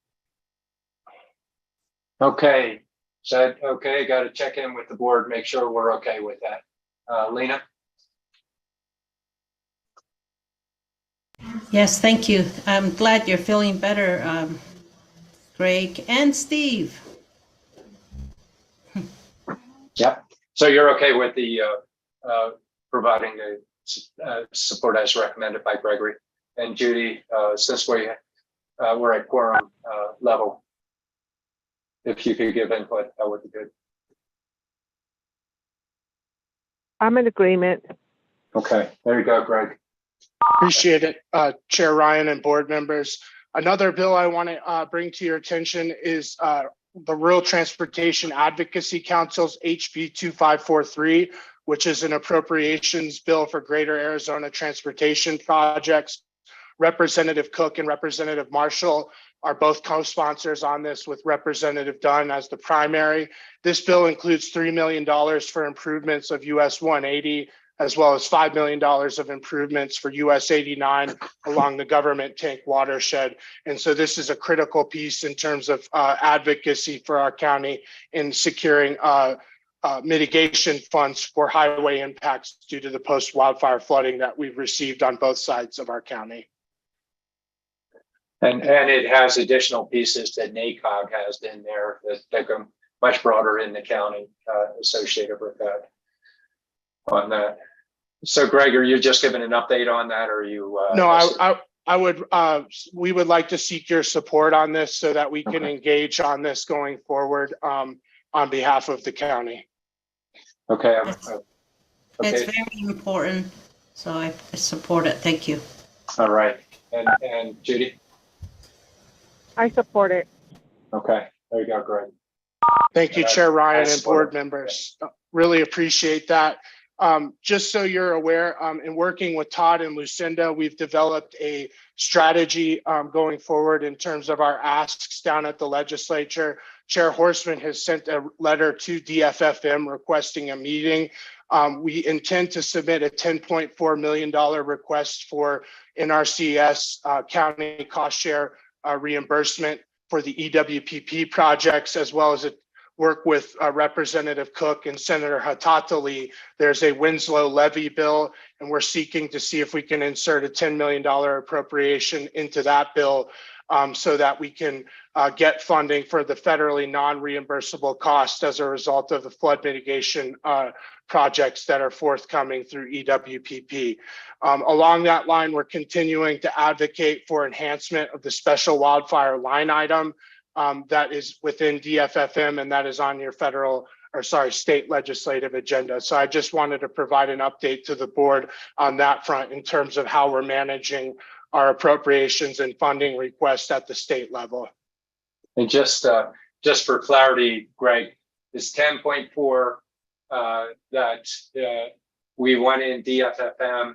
[SPEAKER 2] Okay. So, okay, got to check in with the board, make sure we're okay with that. Lena?
[SPEAKER 4] Yes, thank you. I'm glad you're feeling better, Greg and Steve.
[SPEAKER 2] Yep. So you're okay with the providing the support as recommended by Gregory and Judy, since we're at quorum level. If you could give input, that would be good.
[SPEAKER 17] I'm in agreement.
[SPEAKER 2] Okay, there you go, Greg.
[SPEAKER 20] Appreciate it, Chair Ryan and board members. Another bill I want to bring to your attention is the Rural Transportation Advocacy Council's HB 2543, which is an appropriations bill for Greater Arizona transportation projects. Representative Cook and Representative Marshall are both co-sponsors on this, with Representative Dunn as the primary. This bill includes $3 million for improvements of US 180, as well as $5 million of improvements for US 89 along the government tank watershed. And so this is a critical piece in terms of advocacy for our county in securing mitigation funds for highway impacts due to the post-wildfire flooding that we've received on both sides of our county.
[SPEAKER 2] And it has additional pieces that NACOG has in there that go much broader in the county associated with that. On that. So Greg, are you just giving an update on that, or are you?
[SPEAKER 20] No, I would, we would like to seek your support on this so that we can engage on this going forward on behalf of the county.
[SPEAKER 2] Okay.
[SPEAKER 4] It's very important, so I support it. Thank you.
[SPEAKER 2] All right. And Judy?
[SPEAKER 17] I support it.
[SPEAKER 2] Okay, there you go, Greg.
[SPEAKER 20] Thank you, Chair Ryan and board members. Really appreciate that. Just so you're aware, in working with Todd and Lucinda, we've developed a strategy going forward in terms of our asks down at the legislature. Chair Horstman has sent a letter to DFFM requesting a meeting. We intend to submit a $10.4 million request for NRCS county cost share reimbursement for the EWPP projects, as well as work with Representative Cook and Senator Hatatali. There's a Winslow levy bill, and we're seeking to see if we can insert a $10 million appropriation into that bill so that we can get funding for the federally non-reimbursable costs as a result of the flood mitigation projects that are forthcoming through EWPP. Along that line, we're continuing to advocate for enhancement of the special wildfire line item that is within DFFM, and that is on your state legislative agenda. So I just wanted to provide an update to the board on that front in terms of how we're managing our appropriations and funding requests at the state level.
[SPEAKER 2] And just for clarity, Greg, is 10.4 that we went in DFFM,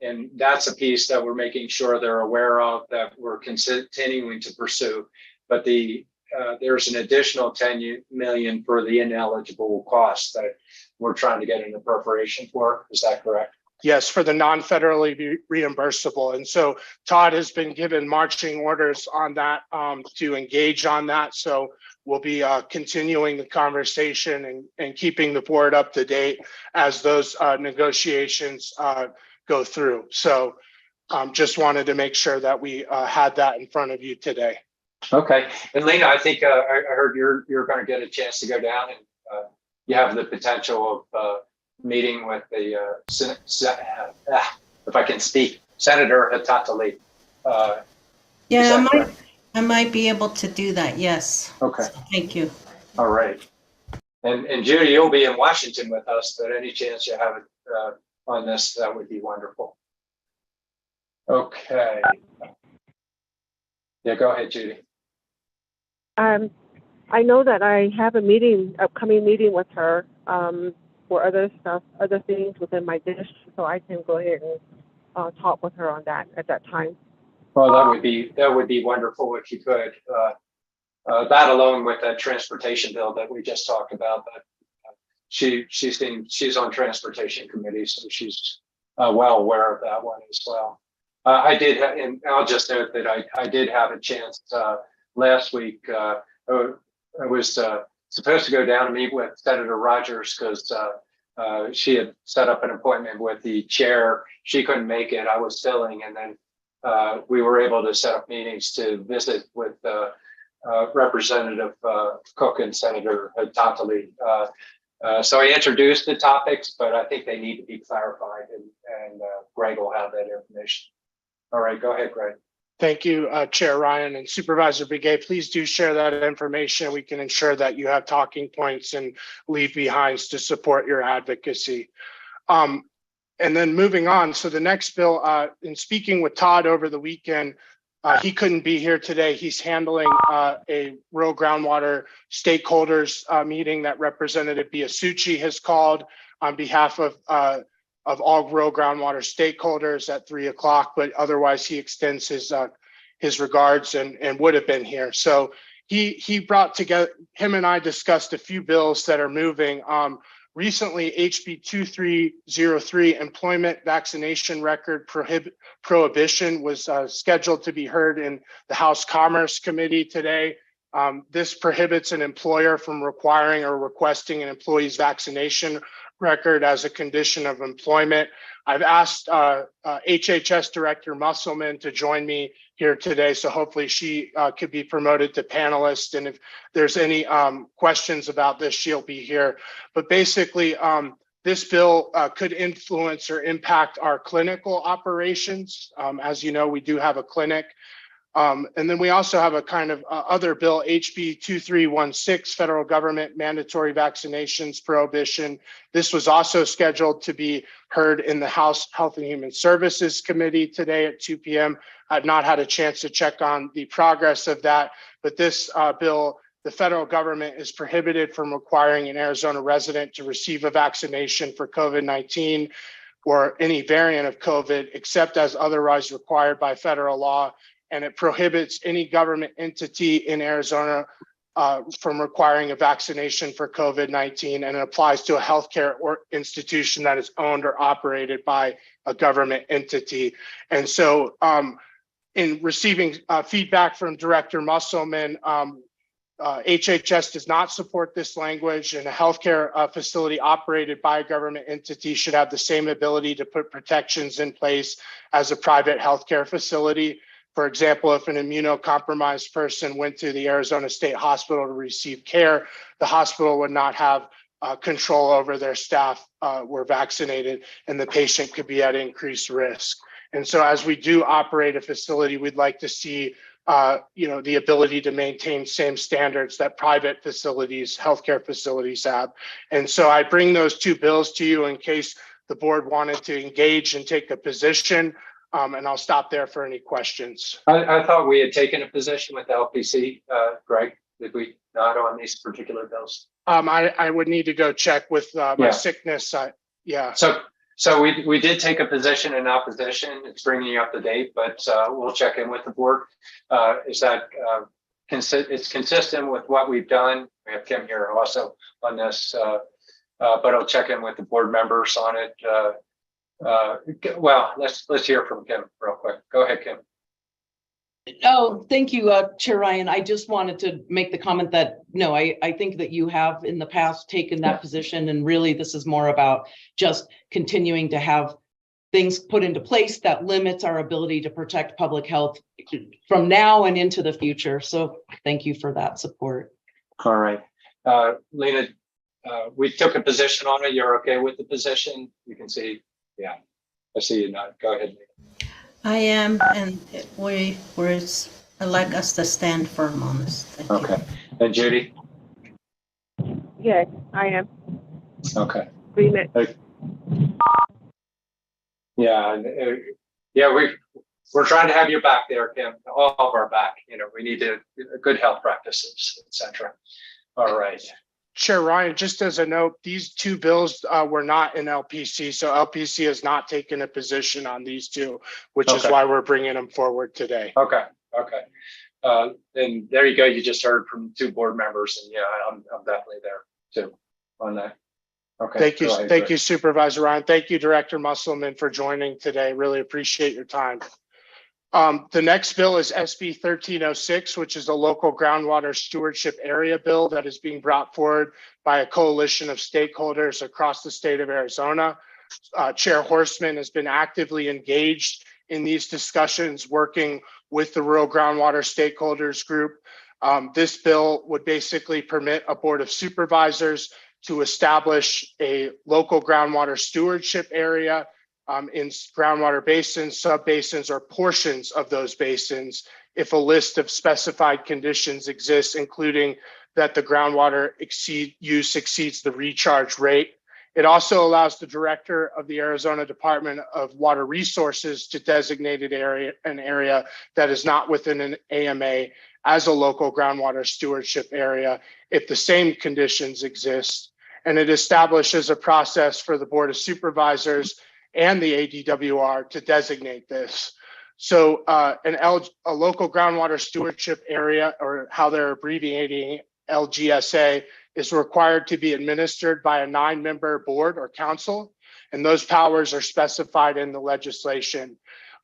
[SPEAKER 2] and that's a piece that we're making sure they're aware of, that we're continuing to pursue. But there's an additional 10 million for the ineligible costs that we're trying to get an appropriation for. Is that correct?
[SPEAKER 20] Yes, for the non-federally reimbursable. And so Todd has been given marching orders on that to engage on that. So we'll be continuing the conversation and keeping the board up to date as those negotiations go through. So just wanted to make sure that we had that in front of you today.
[SPEAKER 2] Okay. And Lena, I think I heard you're going to get a chance to go down, and you have the potential of meeting with the if I can speak, Senator Hatatali.
[SPEAKER 4] Yeah, I might be able to do that. Yes.
[SPEAKER 2] Okay.
[SPEAKER 4] So thank you.
[SPEAKER 2] All right. And Judy, you'll be in Washington with us, but any chance you have it on this, that would be wonderful. Okay. Yeah, go ahead, Judy.
[SPEAKER 17] I know that I have a upcoming meeting with her for other things within my district, so I can go ahead and talk with her on that at that time.
[SPEAKER 2] Well, that would be wonderful if you could. That alone with that transportation bill that we just talked about, but she's on transportation committee, so she's well aware of that one as well. I did, and I'll just note that I did have a chance last week. I was supposed to go down and meet with Senator Rogers because she had set up an appointment with the chair. She couldn't make it. I was filling, and then we were able to set up meetings to visit with Representative Cook and Senator Tontali. So I introduced the topics, but I think they need to be clarified, and Greg will have that information. All right, go ahead, Greg.
[SPEAKER 20] Thank you, Chair Ryan and Supervisor Begay. Please do share that information. We can ensure that you have talking points and leave behinds to support your advocacy. And then moving on, so the next bill, in speaking with Todd over the weekend, he couldn't be here today. He's handling a rural groundwater stakeholders meeting that Representative Biasucci has called on behalf of all rural groundwater stakeholders at 3 o'clock, but otherwise he extends his regards and would have been here. So he brought together, him and I discussed a few bills that are moving. Recently, HB 2303, employment vaccination record prohibition, was scheduled to be heard in the House Commerce Committee today. This prohibits an employer from requiring or requesting an employee's vaccination record as a condition of employment. I've asked HHS Director Musselman to join me here today, so hopefully she could be promoted to panelist. And if there's any questions about this, she'll be here. But basically, this bill could influence or impact our clinical operations. As you know, we do have a clinic. And then we also have a kind of other bill, HB 2316, federal government mandatory vaccinations prohibition. This was also scheduled to be heard in the House Health and Human Services Committee today at 2 p.m. I've not had a chance to check on the progress of that, but this bill, the federal government is prohibited from requiring an Arizona resident to receive a vaccination for COVID-19 or any variant of COVID, except as otherwise required by federal law. And it prohibits any government entity in Arizona from requiring a vaccination for COVID-19, and it applies to a healthcare institution that is owned or operated by a government entity. And so in receiving feedback from Director Musselman, HHS does not support this language, and a healthcare facility operated by a government entity should have the same ability to put protections in place as a private healthcare facility. For example, if an immunocompromised person went to the Arizona State Hospital to receive care, the hospital would not have control over their staff were vaccinated, and the patient could be at increased risk. And so as we do operate a facility, we'd like to see the ability to maintain same standards that private facilities, healthcare facilities have. And so I bring those two bills to you in case the board wanted to engage and take a position. And I'll stop there for any questions.
[SPEAKER 2] I thought we had taken a position with the LPC, Greg. Did we not on these particular bills?
[SPEAKER 20] I would need to go check with my sickness. Yeah.
[SPEAKER 2] So we did take a position in opposition. It's bringing you up to date, but we'll check in with the board. Is that it's consistent with what we've done? We have Kim here also on this, but I'll check in with the board members on it. Well, let's hear from Kim real quick. Go ahead, Kim.
[SPEAKER 21] Oh, thank you, Chair Ryan. I just wanted to make the comment that, no, I think that you have in the past taken that position, and really this is more about just continuing to have things put into place that limits our ability to protect public health from now and into the future. So thank you for that support.
[SPEAKER 2] All right. Lena, we took a position on it. You're okay with the position? You can see. Yeah, I see you now. Go ahead.
[SPEAKER 4] I am, and I'd like us to stand firm on this. Thank
[SPEAKER 2] okay. You. And Judy?
[SPEAKER 17] Yes, I am.
[SPEAKER 2] Okay.
[SPEAKER 17] Agreement.
[SPEAKER 2] Yeah, we're trying to have your back there, Kim. All of our back. We need good health practices, etc. All right.
[SPEAKER 20] Chair Ryan, just as a note, these two bills were not in LPC, so LPC has not taken a position on these two, which is why we're bringing them forward today.
[SPEAKER 2] Okay. And there you go. You just heard from two board members, and yeah, I'm definitely there too on that. Okay.
[SPEAKER 20] Thank you, Supervisor Ryan. Thank you, Director Musselman, for joining today. Really appreciate your time. The next bill is SB 1306, which is a local groundwater stewardship area bill that is being brought forward by a coalition of stakeholders across the state of Arizona. Chair Horstman has been actively engaged in these discussions working with the rural groundwater stakeholders group. This bill would basically permit a board of supervisors to establish a local groundwater stewardship area in groundwater basins, subbasins, or portions of those basins if a list of specified conditions exists, including that the groundwater use exceeds the recharge rate. It also allows the director of the Arizona Department of Water Resources to designate an area that is not within an AMA as a local groundwater stewardship area if the same conditions exist. And it establishes a process for the Board of Supervisors and the ADWR to designate this. So a local groundwater stewardship area, or how they're abbreviating LGSA, is required to be administered by a 9-member board or council, and those powers are specified in the legislation.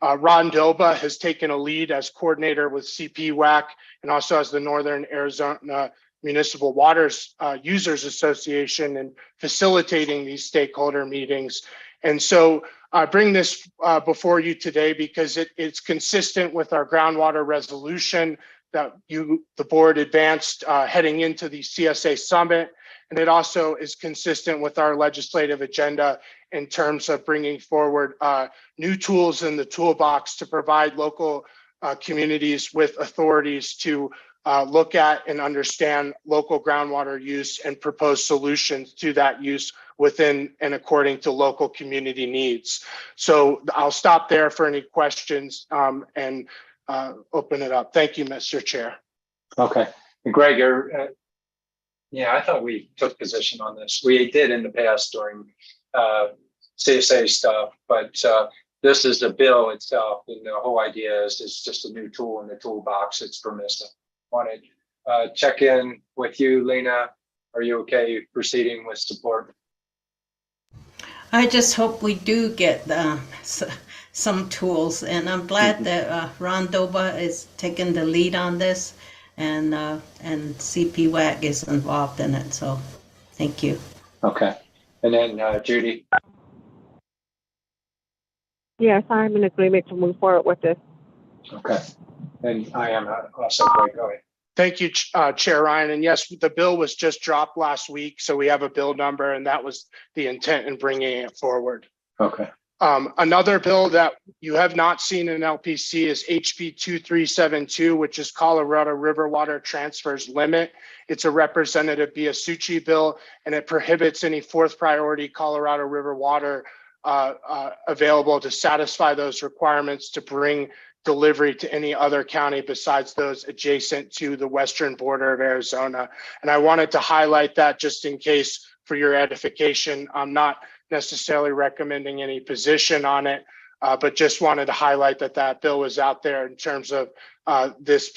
[SPEAKER 20] Ron Doba has taken a lead as coordinator with CPWAC and also as the Northern Arizona Municipal Waters Users Association in facilitating these stakeholder meetings. And so I bring this before you today because it's consistent with our groundwater resolution that the board advanced heading into the CSA summit. And it also is consistent with our legislative agenda in terms of bringing forward new tools in the toolbox to provide local communities with authorities to look at and understand local groundwater use and propose solutions to that use within and according to local community needs. So I'll stop there for any questions and open it up. Thank you, Mr. Chair.
[SPEAKER 2] Okay. And Greg, yeah, I thought we took position on this. We did in the past during CSA stuff, but this is the bill itself, and the whole idea is it's just a new tool in the toolbox. It's permissive. Want to check in with you, Lena. Are you okay proceeding with support?
[SPEAKER 4] I just hope we do get some tools, and I'm glad that Ron Doba is taking the lead on this, and CPWAC is involved in it. So, thank you.
[SPEAKER 2] Okay, and then Judy.
[SPEAKER 17] Yes, I'm in agreement to move forward with this.
[SPEAKER 2] Okay, and I am also Greg. Go ahead.
[SPEAKER 20] Thank you, Chair Ryan. And yes, the bill was just dropped last week, so we have a bill number, and that was the intent in bringing it forward.
[SPEAKER 2] Okay.
[SPEAKER 20] Another bill that you have not seen in LPC is HB 2372, which is Colorado River Water Transfers Limit. It's a Representative Biasucci bill, and it prohibits any fourth priority Colorado River water available to satisfy those requirements to bring delivery to any other county besides those adjacent to the western border of Arizona. And I wanted to highlight that just in case for your edification. I'm not necessarily recommending any position on it, but just wanted to highlight that bill was out there in terms of this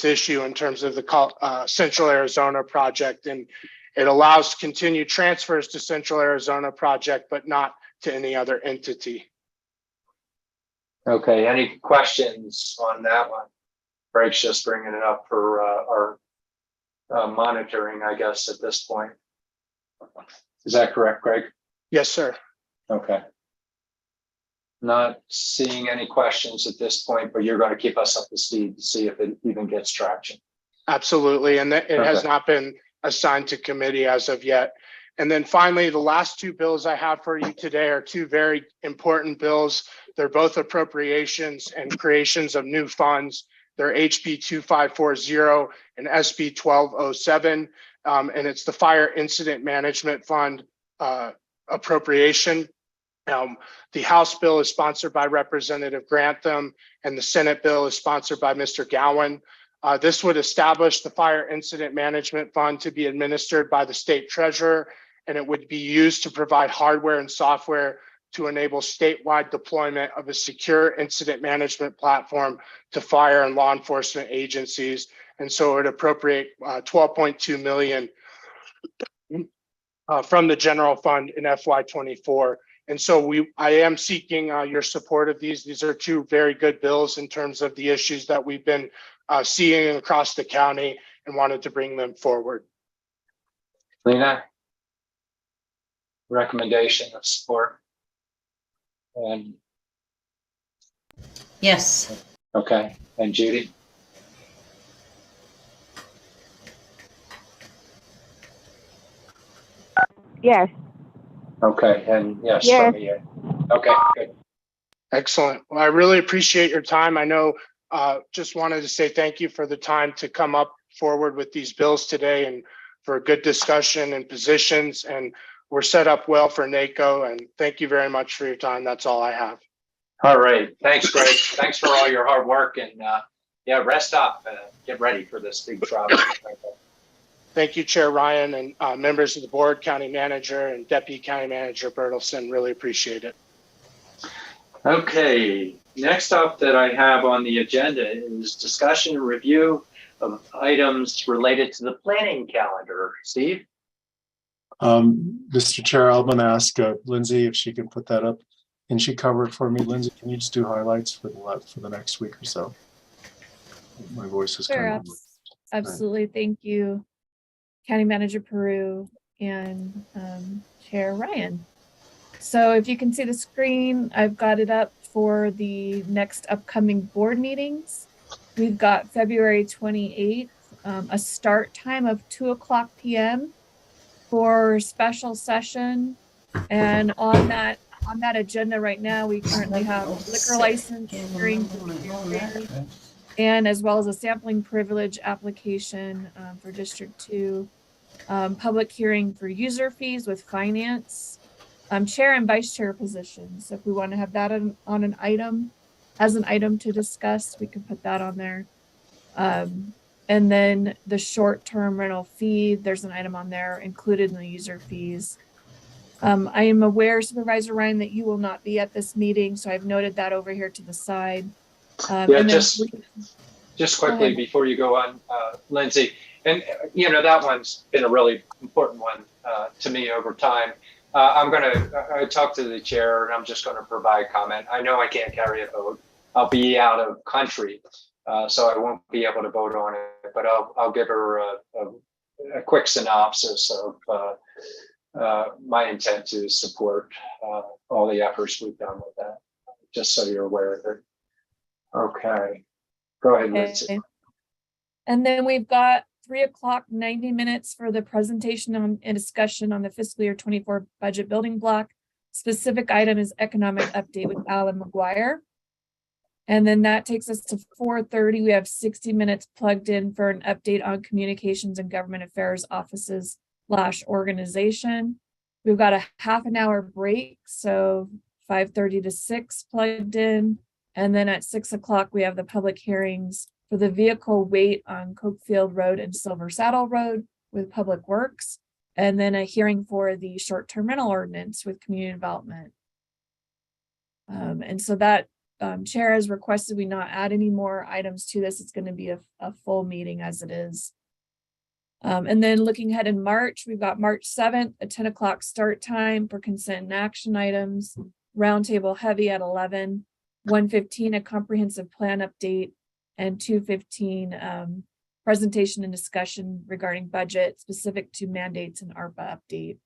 [SPEAKER 20] issue in terms of the Central Arizona project. And it allows continued transfers to Central Arizona project, but not to any other entity.
[SPEAKER 2] Okay, any questions on that one? Greg's just bringing it up for our monitoring, I guess, at this point. Is that correct, Greg?
[SPEAKER 20] Yes, sir.
[SPEAKER 2] Okay. Not seeing any questions at this point, but you're going to keep us up to speed to see if it even gets traction.
[SPEAKER 20] Absolutely, and it has not been assigned to committee as of yet. And then finally, the last two bills I have for you today are two very important bills. They're both appropriations and creations of new funds. They're HB 2540 and SB 1207. And it's the Fire Incident Management Fund appropriation. The House bill is sponsored by Representative Grantham, and the Senate bill is sponsored by Mr. Gowan. This would establish the Fire Incident Management Fund to be administered by the state treasurer, and it would be used to provide hardware and software to enable statewide deployment of a secure incident management platform to fire and law enforcement agencies. And so it would appropriate $12.2 million from the general fund in FY24. And so I am seeking your support of these. These are two very good bills in terms of the issues that we've been seeing across the county, and wanted to bring them forward.
[SPEAKER 2] Lena, recommendation of support. And
[SPEAKER 4] Yes.
[SPEAKER 2] Okay, and Judy?
[SPEAKER 17] Yes.
[SPEAKER 2] Okay, and yes,
[SPEAKER 17] Yes.
[SPEAKER 2] from me. Okay, good.
[SPEAKER 20] Excellent. Well, I really appreciate your time. I know, just wanted to say thank you for the time to come up forward with these bills today and for a good discussion and positions. And we're set up well for NACO. And thank you very much for your time. That's all I have.
[SPEAKER 2] All right, thanks, Greg. Thanks for all your hard work, and yeah, rest up, get ready for this big travel.
[SPEAKER 20] Thank you, Chair Ryan, and members of the board, County Manager and Deputy County Manager Bertelson. Really appreciate it.
[SPEAKER 2] Okay, next up that I have on the agenda is discussion and review of items related to the planning calendar. Steve?
[SPEAKER 5] Mr. Chair, I'm going to ask Lindsay if she can put that up. Can she cover it for me? Lindsay, can you just do highlights for the next week or so? My voice is
[SPEAKER 1] Sure,
[SPEAKER 5] kind of...
[SPEAKER 1] absolutely. Thank you, County Manager Peru and Chair Ryan. So if you can see the screen, I've got it up for the next upcoming board meetings. We've got February 28th, a start time of 2:00 p.m. for special session. And on that agenda right now, we currently have liquor license hearing and as well as a sampling privilege application for District 2, public hearing for user fees with finance, chair and vice chair positions. So if we want to have that on an item, as an item to discuss, we can put that on there. And then the short-term rental fee, there's an item on there included in the user fees. I am aware, Supervisor Ryan, that you will not be at this meeting, so I've noted that over here to the side.
[SPEAKER 2] Yeah, just quickly before you go on, Lindsay, and you know, that one's been a really important one to me over time. I'm going to talk to the chair and I'm just going to provide comment. I know I can't carry a vote. I'll be out of country, so I won't be able to vote on it, but I'll give her a quick synopsis of my intent to support all the efforts we've done with that, just so you're aware of it. Okay, go ahead, Lindsay.
[SPEAKER 1] Okay. And then we've got 3:00, 90 minutes for the presentation and discussion on the fiscal year 24 budget building block. Specific item is economic update with Alan McGuire. And then that takes us to 4:30. We have 60 minutes plugged in for an update on communications and government affairs offices / organization. We've got a half an hour break. So 5:30 to 6 plugged in. And then at 6:00, we have the public hearings for the vehicle weight on Cokefield Road and Silver Saddle Road with Public Works, and then a hearing for the short-term rental ordinance with community development. And so that chair has requested we not add any more items to this. It's going to be a full meeting as it is. And then looking ahead in March, we've got March 7th, a 10:00 start time for consent and action items, roundtable heavy at 11, 1:15, a comprehensive plan update, and 2:15, presentation and discussion regarding budget specific to mandates and ARPA update.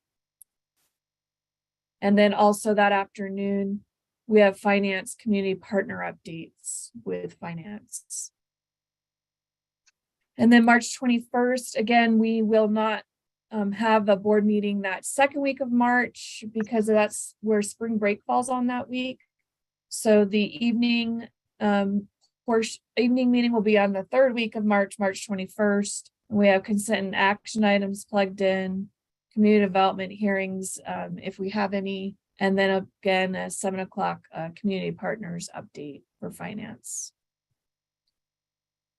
[SPEAKER 1] And then also that afternoon, we have finance community partner updates with finance. And then March 21st, again, we will not have a board meeting that second week of March because that's where spring break falls on that week. So the evening meeting will be on the third week of March, March 21st. And we have consent and action items plugged in, community development hearings, if we have any, and then again, a 7:00 community partners update for finance.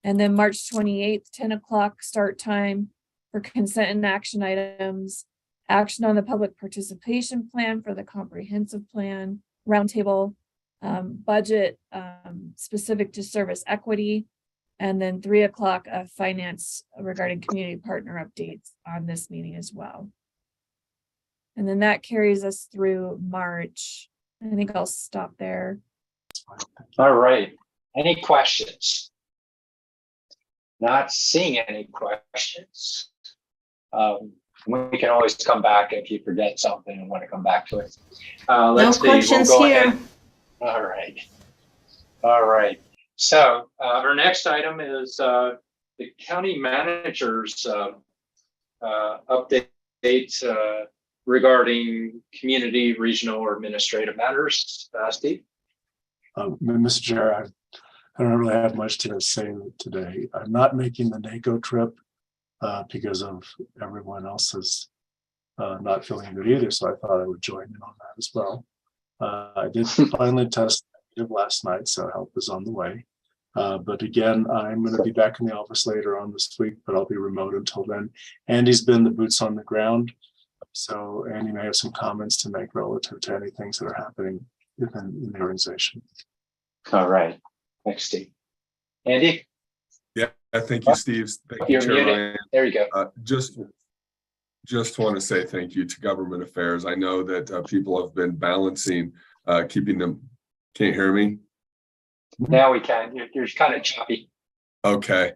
[SPEAKER 1] And then March 28th, 10:00 start time for consent and action items, action on the public participation plan for the comprehensive plan, roundtable, budget specific to service equity, and then 3:00 finance regarding community partner updates on this meeting as well. And then that carries us through March. I think I'll stop there.
[SPEAKER 2] All right. Any questions? Not seeing any questions. We can always come back if you forget something and want to come back to it. Let's
[SPEAKER 4] No
[SPEAKER 2] see.
[SPEAKER 4] questions
[SPEAKER 2] We'll go
[SPEAKER 4] here.
[SPEAKER 2] ahead. All right. All right. So our next item is the county manager's update regarding community, regional, or administrative matters. Steve?
[SPEAKER 5] Mr. Chair, I don't really have much to say today. I'm not making the NACO trip because of everyone else's not feeling good either, so I thought I would join in on that as well. I did finally test negative last night, so help is on the way. But again, I'm going to be back in the office later on this week, but I'll be remote until then. Andy's been the boots on the ground, so Andy may have some comments to make relative to any things that are happening in the organization.
[SPEAKER 2] All right. Thanks, Steve. Andy?
[SPEAKER 14] Yeah, thank you, Steve. Thank you,
[SPEAKER 2] You're
[SPEAKER 14] Chair
[SPEAKER 2] muted.
[SPEAKER 14] Ryan.
[SPEAKER 2] There you go.
[SPEAKER 14] Just want to say thank you to Government Affairs. I know that people have been balancing, keeping them. Can't hear me?
[SPEAKER 2] Now we can. You're kind of choppy.
[SPEAKER 14] Okay.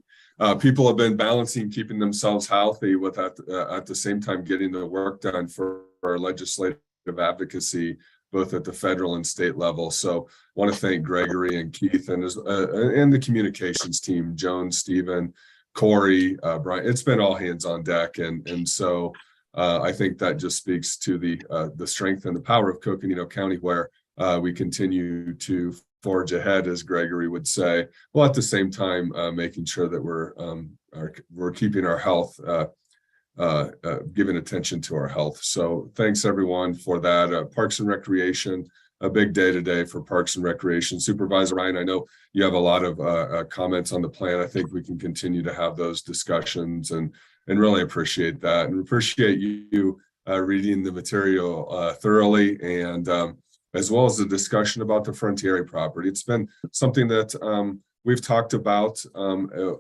[SPEAKER 14] People have been balancing keeping themselves healthy with at the same time getting the work done for our legislative advocacy, both at the federal and state level. So I want to thank Gregory and Keith and the communications team, Joan, Stephen, Corey, Brian. It's been all hands on deck. And so I think that just speaks to the strength and the power of Coconino County, where we continue to forge ahead, as Gregory would say, while at the same time making sure that we're keeping our health, giving attention to our health. So thanks everyone for that. Parks and Recreation, a big day today for Parks and Recreation. Supervisor Ryan, I know you have a lot of comments on the plan. I think we can continue to have those discussions and really appreciate that, and appreciate you reading the material thoroughly, and as well as the discussion about the Frontiere property. It's been something that we've talked about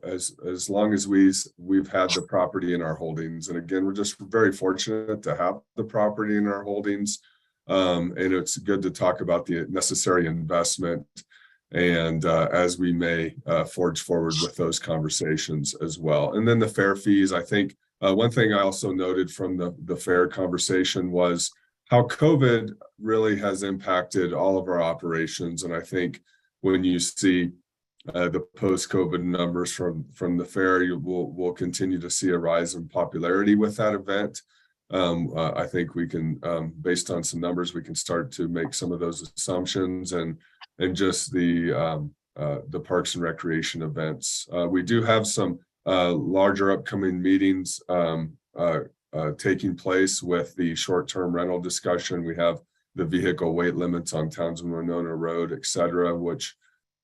[SPEAKER 14] as long as we've had the property in our holdings. And again, we're just very fortunate to have the property in our holdings. And it's good to talk about the necessary investment, and as we may forge forward with those conversations as well. And then the fair fees, I think one thing I also noted from the fair conversation was how COVID really has impacted all of our operations. And I think when you see the post-COVID numbers from the fair, we'll continue to see a rise in popularity with that event. I think we can, based on some numbers, we can start to make some of those assumptions, and just the Parks and Recreation events. We do have some larger upcoming meetings taking place with the short-term rental discussion. We have the vehicle weight limits on Townsend Winona Road, et cetera, which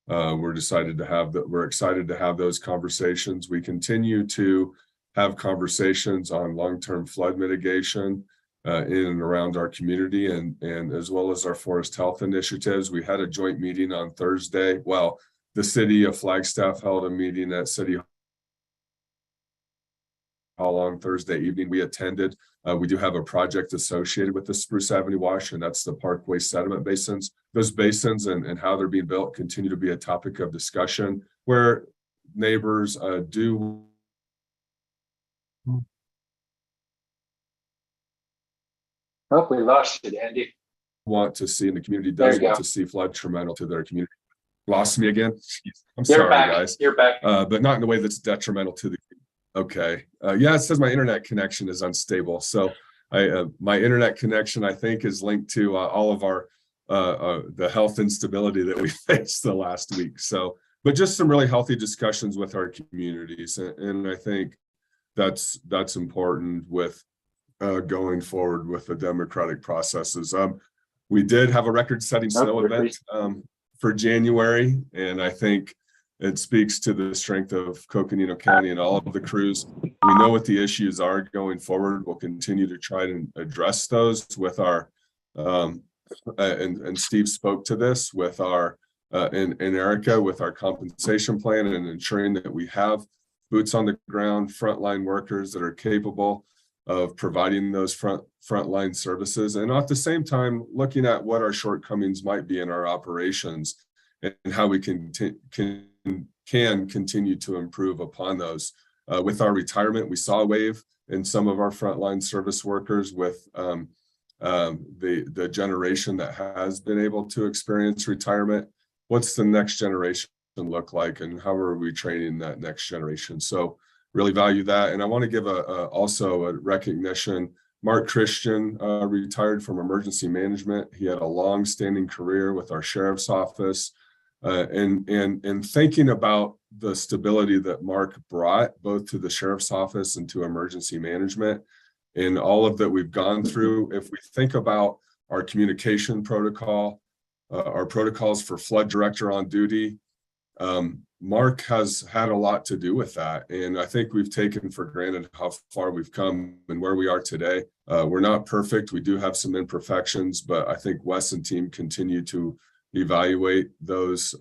[SPEAKER 14] we're excited to have those conversations. We continue to have conversations on long-term flood mitigation in and around our community, and as well as our forest health initiatives. We had a joint meeting on Thursday. Well, the city of Flagstaff held a meeting at City Hall on Thursday evening. We attended. We do have a project associated with the Spruce Avenue Wash, and that's the Parkway sediment basins. Those basins and how they're being built continue to be a topic of discussion, where neighbors do
[SPEAKER 2] Oh, we lost it, Andy.
[SPEAKER 14] want to see, and the community does want to see flood detrimental to their community. Lost me again? I'm
[SPEAKER 2] You're
[SPEAKER 14] sorry,
[SPEAKER 2] back.
[SPEAKER 14] guys.
[SPEAKER 2] You're back.
[SPEAKER 14] But not in a way that's detrimental to the. Okay. Yeah, it says my internet connection is unstable. So my internet connection, I think, is linked to all of our the health instability that we faced the last week. So, but just some really healthy discussions with our communities, and I think that's important with going forward with the democratic processes. We did have a record-setting snow event for January, and I think it speaks to the strength of Coconino County and all of the crews. We know what the issues are going forward. We'll continue to try to address those with our, and Steve spoke to this, with our, and Erica, with our compensation plan, and ensuring that we have boots on the ground, frontline workers that are capable of providing those frontline services. And at the same time, looking at what our shortcomings might be in our operations and how we can continue to improve upon those. With our retirement, we saw a wave in some of our frontline service workers with the generation that has been able to experience retirement. what's the next generation look like, and how are we training that next generation? So really value that. And I want to give also a recognition. Mark Christian retired from emergency management. He had a long-standing career with our sheriff's office. And thinking about the stability that Mark brought both to the sheriff's office and to emergency management and all of that we've gone through, if we think about our communication protocol, our protocols for flood director on duty, Mark has had a lot to do with that. And I think we've taken for granted how far we've come and where we are today. We're not perfect. We do have some imperfections, but I think Wes and team continue to evaluate those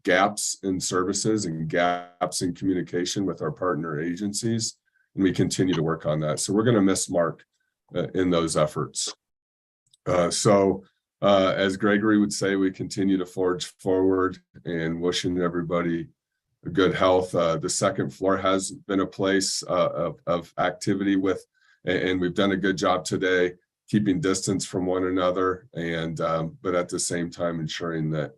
[SPEAKER 14] gaps in services and gaps in communication with our partner agencies. And we continue to work on that. So we're going to miss Mark in those efforts. As Gregory would say, we continue to forge forward and wishing everybody good health. The second floor has been a place of activity with, and we've done a good job today keeping distance from one another, and but at the same time ensuring that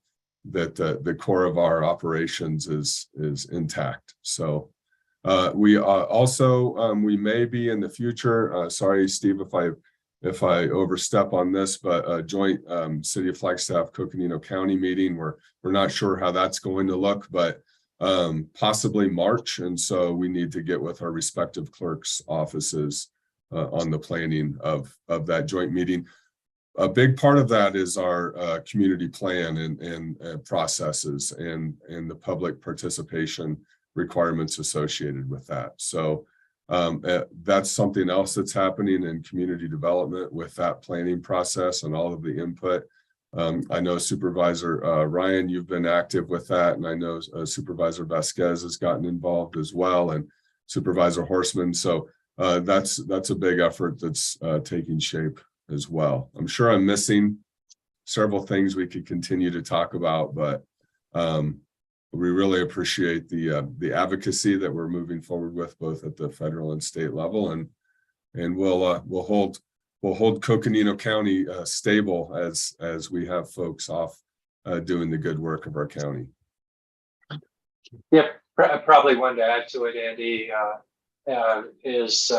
[SPEAKER 14] the core of our operations is intact. So we also we may be in the future. Sorry, Steve, if I overstep on this, but a joint City of Flagstaff Coconino County meeting. We're not sure how that's going to look, but possibly March. And so we need to get with our respective clerks' offices on the planning of that joint meeting. A big part of that is our community plan and processes and the public participation requirements associated with that. So that's something else that's happening in community development with that planning process and all of the input. I know Supervisor Ryan, you've been active with that, and I know Supervisor Vasquez has gotten involved as well, and Supervisor Horseman. So that's a big effort that's taking shape as well. I'm sure I'm missing several things we could continue to talk about, but we really appreciate the advocacy that we're moving forward with both at the federal and state level, and we'll hold Coconino County stable as we have folks off doing the good work of our county.
[SPEAKER 2] Yeah, probably one to add to it, Andy, is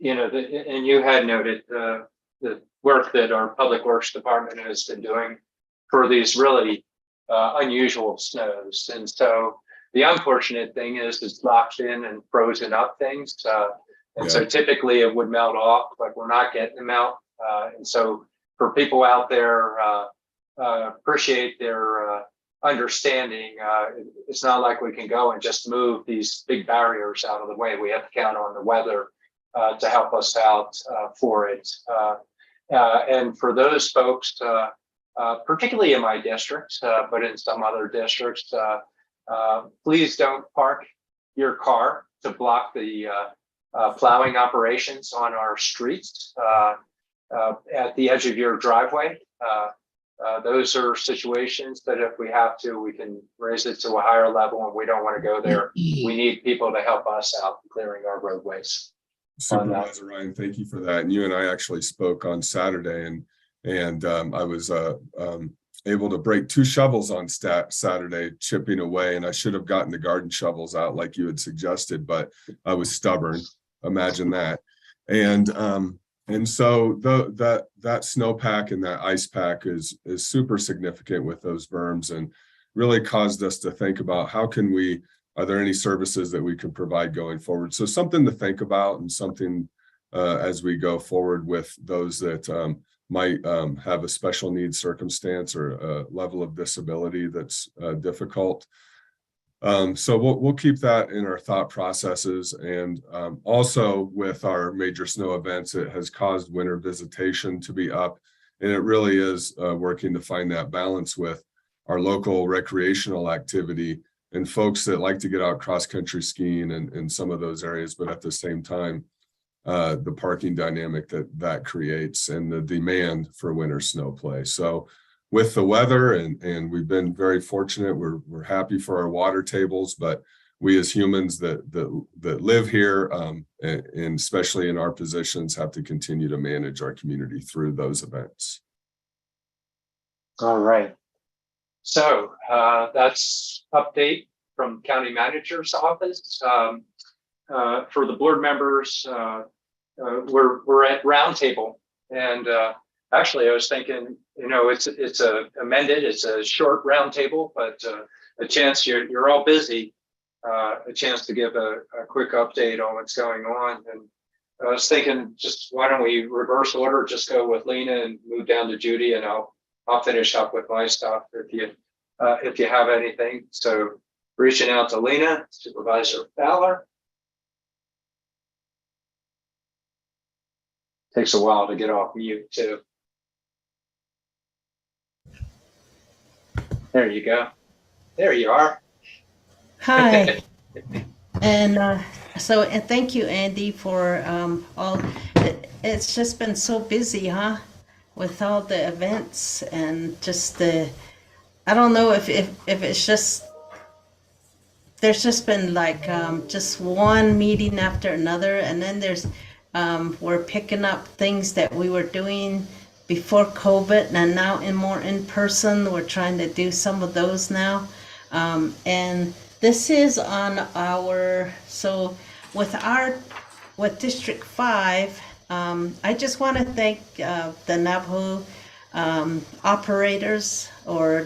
[SPEAKER 2] and you had noted the work that our Public Works Department has been doing for these really unusual snows. And so the unfortunate thing is it's locked in and frozen up things. So typically it would melt off, but we're not getting them out. And so for people out there, appreciate their understanding. It's not like we can go and just move these big barriers out of the way. We have to count on the weather to help us out for it. And for those folks, particularly in my district, but in some other districts, please don't park your car to block the plowing operations on our streets at the edge of your driveway. Those are situations that if we have to, we can raise it to a higher level, and we don't want to go there. We need people to help us out clearing our roadways.
[SPEAKER 14] Supervisor Ryan, thank you for that. And you and I actually spoke on Saturday, and I was able to break 2 shovels on Saturday, chipping away, and I should have gotten the garden shovels out like you had suggested, but I was stubborn. Imagine that. And so that snowpack and that ice pack is super significant with those berms, and really caused us to think about are there any services that we can provide going forward? So something to think about, and something as we go forward with those that might have a special needs circumstance or a level of disability that's difficult. So we'll keep that in our thought processes. And also with our major snow events, it has caused winter visitation to be up. And it really is working to find that balance with our local recreational activity and folks that like to get out cross-country skiing in some of those areas, but at the same time, the parking dynamic that creates and the demand for winter snow play. So with the weather, and we've been very fortunate, we're happy for our water tables, but we as humans that live here, and especially in our positions, have to continue to manage our community through those events.
[SPEAKER 2] All right. That's update from county manager's office. For the board members, we're at roundtable, and actually I was thinking, it's a amended, it's a short roundtable, but a chance you're all busy, a chance to give a quick update on what's going on. And I was thinking, just why don't we reverse order, just go with Lena and move down to Judy, and I'll finish up with my stuff if you have anything. So reaching out to Lena, Supervisor Fowler. Takes a while to get off mute too. There you go. There you are.
[SPEAKER 4] Hi. And thank you, Andy, for it's just been so busy, huh? With all the events and just I don't know if it's just, there's just been like just one meeting after another, and then there's we're picking up things that we were doing before COVID, and now more in person. We're trying to do some of those now, and this is on our, so with District 5, I just want to thank the Navajo operators, or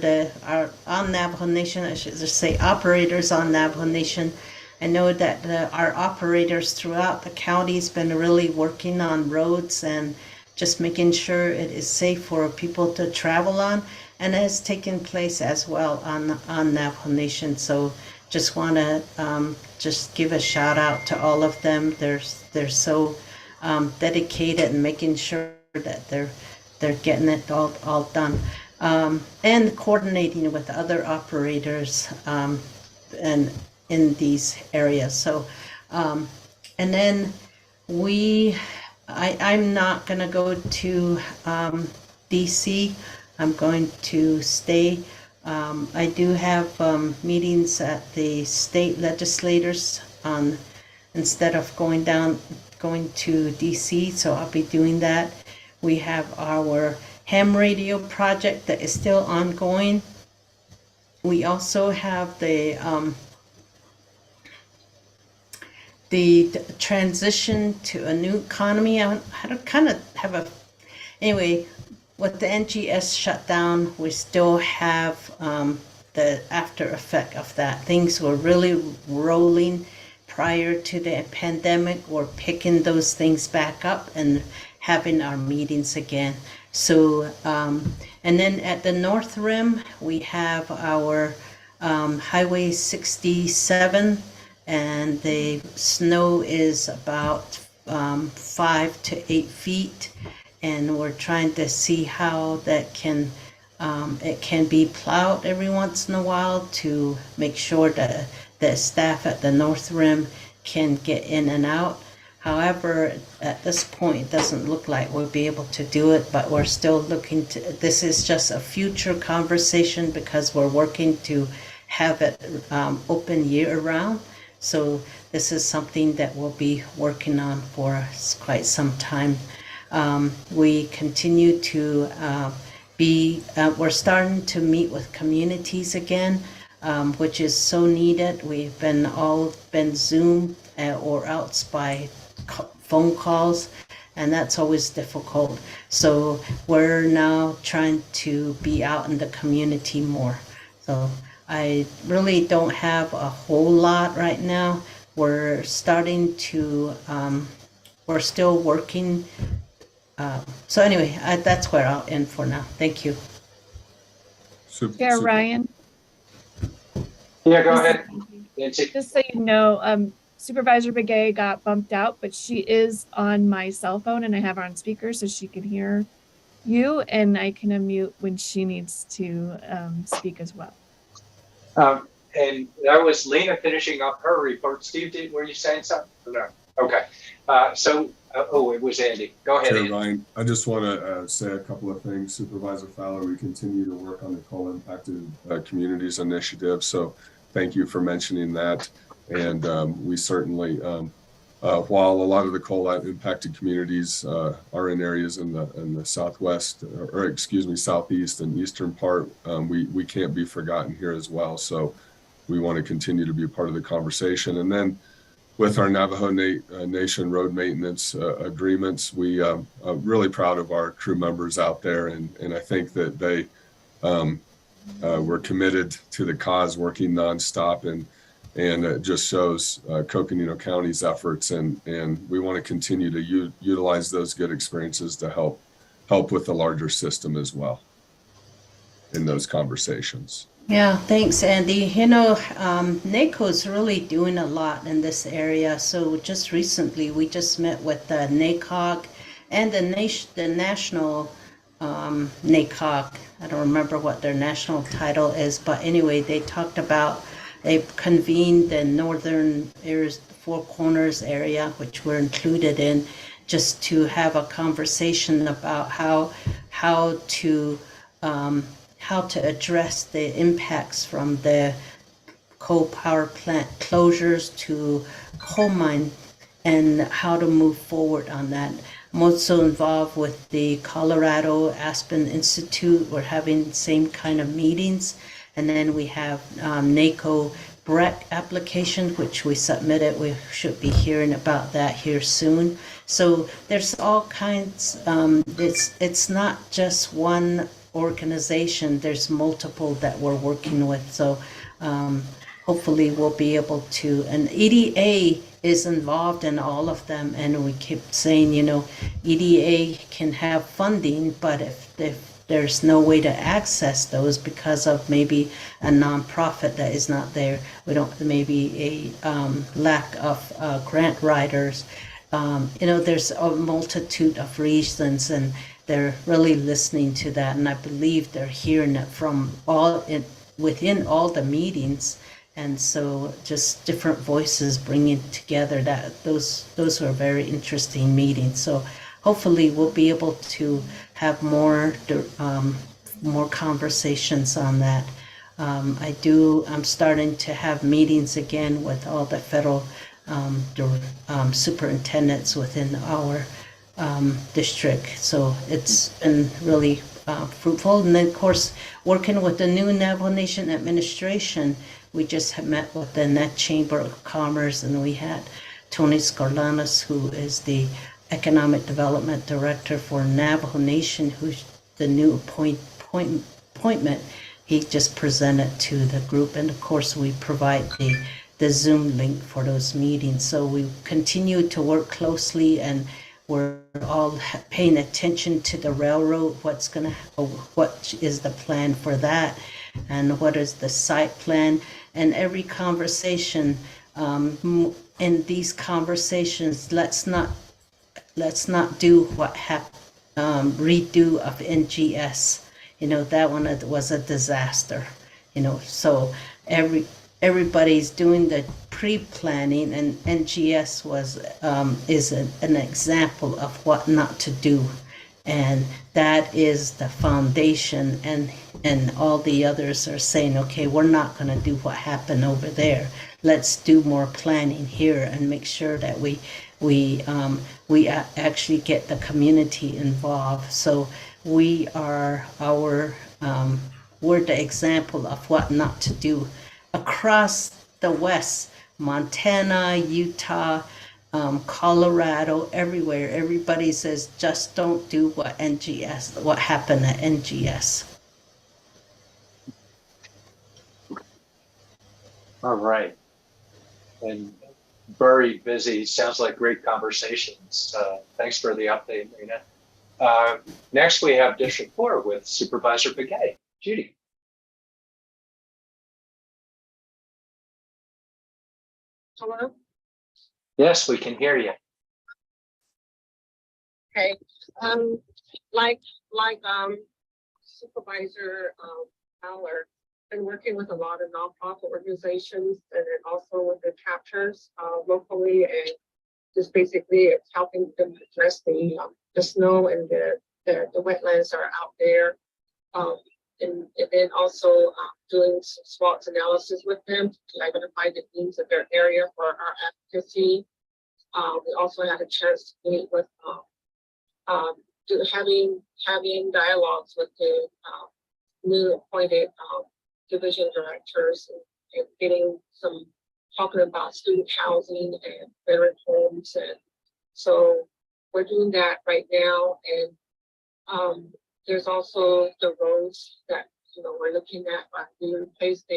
[SPEAKER 4] on Navajo Nation, I should just say operators on Navajo Nation. I know that our operators throughout the county has been really working on roads and just making sure it is safe for people to travel on, and it has taken place as well on Navajo Nation. So just want to just give a shout out to all of them. They're so dedicated and making sure that they're getting it all done, and coordinating with other operators and in these areas. So and then I'm not going to go to DC. I'm going to stay. I do have meetings at the state legislators instead of going to DC, so I'll be doing that. We have our ham radio project that is still ongoing. We also have the transition to a new economy. I kind of have anyway, with the NGS shutdown, we still have the after effect of that. Things were really rolling prior to the pandemic. We're picking those things back up and having our meetings again. So, and then at the North Rim, we have our Highway 67, and the snow is about 5 to 8 feet, and we're trying to see how that can it can be plowed every once in a while to make sure that the staff at the North Rim can get in and out. However, at this point, it doesn't look like we'll be able to do it, but we're still looking to, this is just a future conversation because we're working to have it open year round. So this is something that we'll be working on for quite some time. We continue to we're starting to meet with communities again, which is so needed. We've been Zoom or else by phone calls, and that's always difficult. So we're now trying to be out in the community more. So I really don't have a whole lot right now. We're starting to, we're still working. So anyway, that's where I'll end for now. Thank you.
[SPEAKER 1] Chair Ryan.
[SPEAKER 2] Yeah, go ahead.
[SPEAKER 1] Just so you know, Supervisor Begay got bumped out, but she is on my cell phone and I have her on speaker so she can hear you, and I can unmute when she needs to speak as well.
[SPEAKER 2] And that was Lena finishing up her report. Steve, were you saying something? No. Okay. It was Andy. Go ahead,
[SPEAKER 14] Chair
[SPEAKER 2] Andy.
[SPEAKER 14] Ryan, I just want to say a couple of things. Supervisor Fowler, we continue to work on the coal impacted communities initiative. So thank you for mentioning that. And we certainly while a lot of the coal impacted communities are in areas in the southwest, or excuse me, southeast and eastern part, we can't be forgotten here as well. So we want to continue to be a part of the conversation. And then with our Navajo Nation road maintenance agreements, we are really proud of our crew members out there, and I think that they were committed to the cause, working nonstop, and it just shows Coconino County's efforts, and we want to continue to utilize those good experiences to help with the larger system as well in those conversations.
[SPEAKER 4] Yeah, thanks, Andy. NACO is really doing a lot in this area. So just recently, we just met with the NACOG and the national NACOG. I don't remember what their national title is, but anyway, they talked about, they convened the northern areas, Four Corners area, which we're included in, just to have a conversation about how to address the impacts from the coal power plant closures to coal mine and how to move forward on that. I'm also involved with the Colorado Aspen Institute. We're having the same kind of meetings. And then we have NACO BREC application, which we submitted. We should be hearing about that here soon. So there's all kinds, it's not just one organization, there's multiple that we're working with. So hopefully we'll be able to, and EDA is involved in all of them, and we keep saying, EDA can have funding, but if there's no way to access those because of maybe a nonprofit that is not there, maybe a lack of grant writers, there's a multitude of reasons, and they're really listening to that, and I believe they're hearing it from within all the meetings. And so just different voices bringing together those are very interesting meetings. So hopefully we'll be able to have more conversations on that. I'm starting to have meetings again with all the federal superintendents within our district. So it's been really fruitful. And then of course, working with the new Navajo Nation administration, we just have met with the Net Chamber of Commerce, and we had Tony Scarlanos, who is the Economic Development Director for Navajo Nation, who's the new appointment. He just presented to the group, and of course we provide the Zoom link for those meetings. So we continue to work closely, and we're all paying attention to the railroad, what is the plan for that, and what is the site plan. And every conversation, in these conversations, let's not do what redo of NGS. That one was a disaster. So everybody's doing the pre-planning, and NGS is an example of what not to do. And that is the foundation, and all the others are saying, okay, we're not going to do what happened over there. Let's do more planning here and make sure that we actually get the community involved. So we're the example of what not to do across the West, Montana, Utah, Colorado, everywhere. Everybody says, just don't do what happened at NGS.
[SPEAKER 2] All right. And very busy. Sounds like great conversations. Thanks for the update, Rena. Next, we have District 4 with Supervisor Begay. Judy.
[SPEAKER 8] Hello?
[SPEAKER 2] Yes, we can hear you.
[SPEAKER 8] Okay. Like Supervisor Fowler, been working with a lot of nonprofit organizations and then also with the chapters locally, and just basically it's helping them address the snow and the wetlands that are out there. And then also doing some SWOT analysis with them to identify the needs of their area for our advocacy. We also had a chance to meet with having dialogues with the new appointed division directors and getting some talking about student housing and veteran homes, and so we're doing that right now. And there's also the roads that we're looking at. We replaced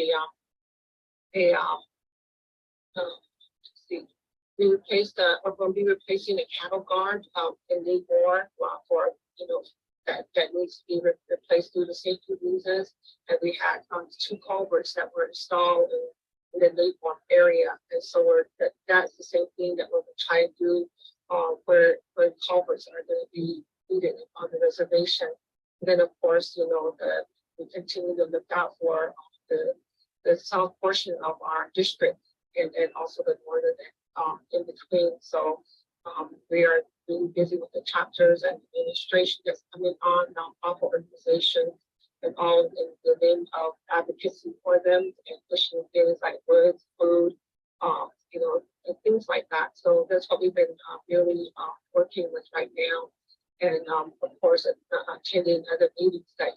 [SPEAKER 8] we're going to be replacing a cattle guard in Lee Moore for that needs to be replaced due to safety reasons. And we had 2 culverts that were installed in the Lee Moore area, and so that's the same thing that we're going to try and do where culverts are going to be needed on the reservation. And then of course we continue to look out for the south portion of our district and also the northern in between. So we are really busy with the chapters and administration that's coming on, nonprofit organizations, and all in the name of advocacy for them and pushing things like woods, food, and things like that. So that's what we've been really working with right now. And of course, attending other meetings that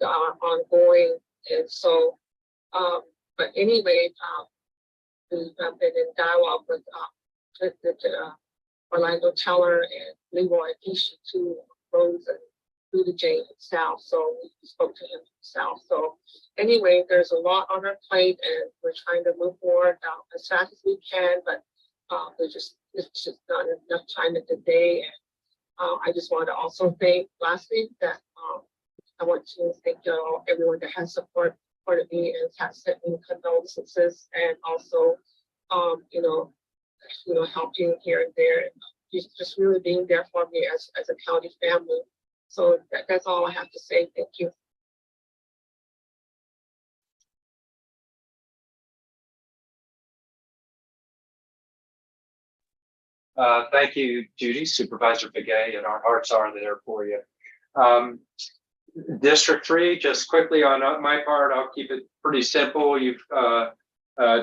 [SPEAKER 8] are ongoing. And so, but anyway, we've been in dialogue with Orlando Teller and Leroy Isha, 2 roads and through the J South. So we spoke to him South. So anyway, there's a lot on our plate, and we're trying to move forward as fast as we can. But it's just not enough time in the day. And I just want to also thank, lastly, that I want to thank everyone that has supported me and has sent me condolences, and also helping here and there, and just really being there for me as a county family. So that's all I have to say. Thank you.
[SPEAKER 2] Thank you, Judy, Supervisor Begay, and our hearts are there for you. District 3, just quickly on my part, I'll keep it pretty simple. You've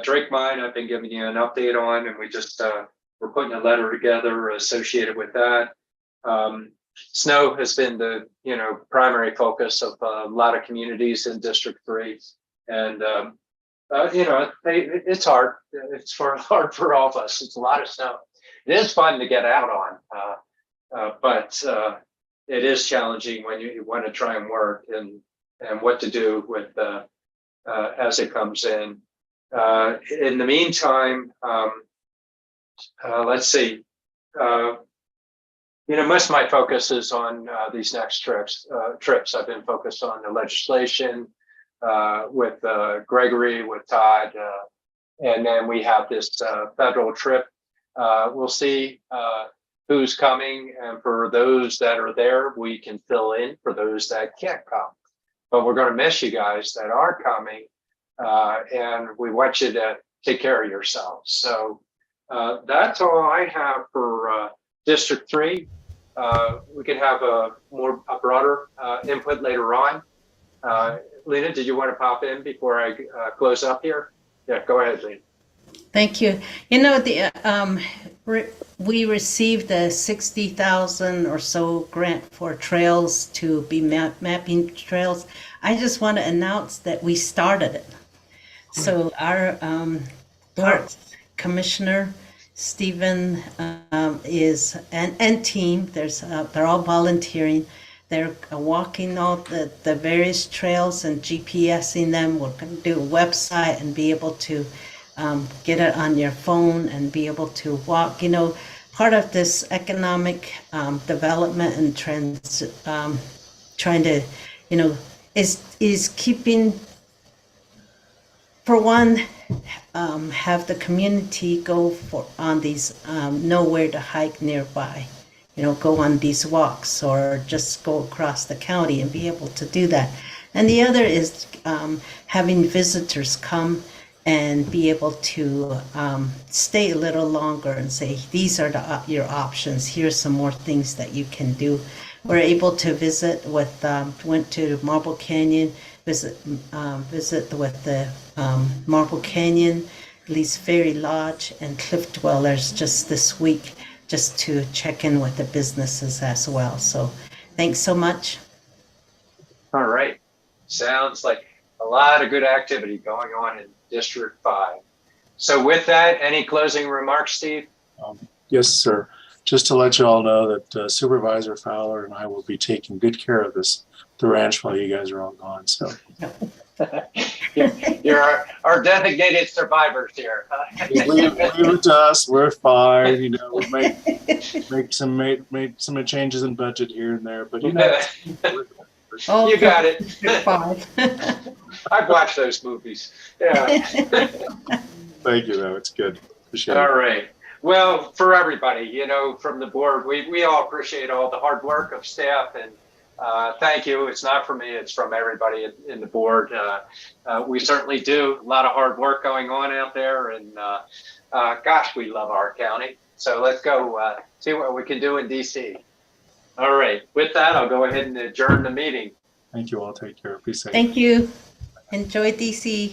[SPEAKER 2] Drake Mine, I've been giving you an update on, and we're putting a letter together associated with that. Snow has been the primary focus of a lot of communities in District 3, and it's hard. It's hard for all of us. It's a lot of snow. It is fun to get out on, but it is challenging when you want to try and work and what to do with as it comes in. In the meantime, let's see. Most of my focus is on these next trips. I've been focused on the legislation with Gregory, with Todd, and then we have this federal trip. We'll see who's coming, and for those that are there, we can fill in for those that can't come. But we're going to miss you guys that are coming, and we want you to take care of yourselves. So that's all I have for District 3. We can have a broader input later on. Lena, did you want to pop in before I close up here? Yeah, go ahead, Lena.
[SPEAKER 4] Thank you. We received a 60,000 or so grant for trails to be mapping trails. I just want to announce that we started it. So our parks commissioner, Stephen, is and team. They're all volunteering. They're walking all the various trails and GPSing them. We're going to do a website and be able to get it on your phone and be able to walk. Part of this economic development and trends, trying to, is keeping, for one, have the community go on these nowhere to hike nearby. Go on these walks or just go across the county and be able to do that. And the other is having visitors come and be able to stay a little longer and say, these are your options. Here's some more things that you can do. We're able to visit with, went to Marble Canyon, visit with the Marble Canyon Lee's Ferry Lodge and Cliff Dwellers just this week, just to check in with the businesses as well. So thanks so much.
[SPEAKER 2] All right. Sounds like a lot of good activity going on in District 5. So with that, any closing remarks, Steve?
[SPEAKER 5] Yes, sir. Just to let you all know that Supervisor Fowler and I will be taking good care of the ranch while you guys are all gone. So
[SPEAKER 2] You're our designated survivors here.
[SPEAKER 5] leave it to us. We're fine. You know, we make some changes in budget here and there, but you know,
[SPEAKER 4] Oh,
[SPEAKER 2] you got it.
[SPEAKER 4] 5.
[SPEAKER 2] I've watched those movies. Yeah.
[SPEAKER 5] Thank you, though. It's good. Appreciate it.
[SPEAKER 2] All right. Well, for everybody, you know, from the board, we all appreciate all the hard work of staff, and thank you. It's not for me, it's from everybody in the board. We certainly do a lot of hard work going on out there, and gosh, we love our county. So let's go see what we can do in DC. All right. With that, I'll go ahead and adjourn the meeting.
[SPEAKER 5] Thank you all. Take care. Be safe.
[SPEAKER 4] Thank you. Enjoy DC.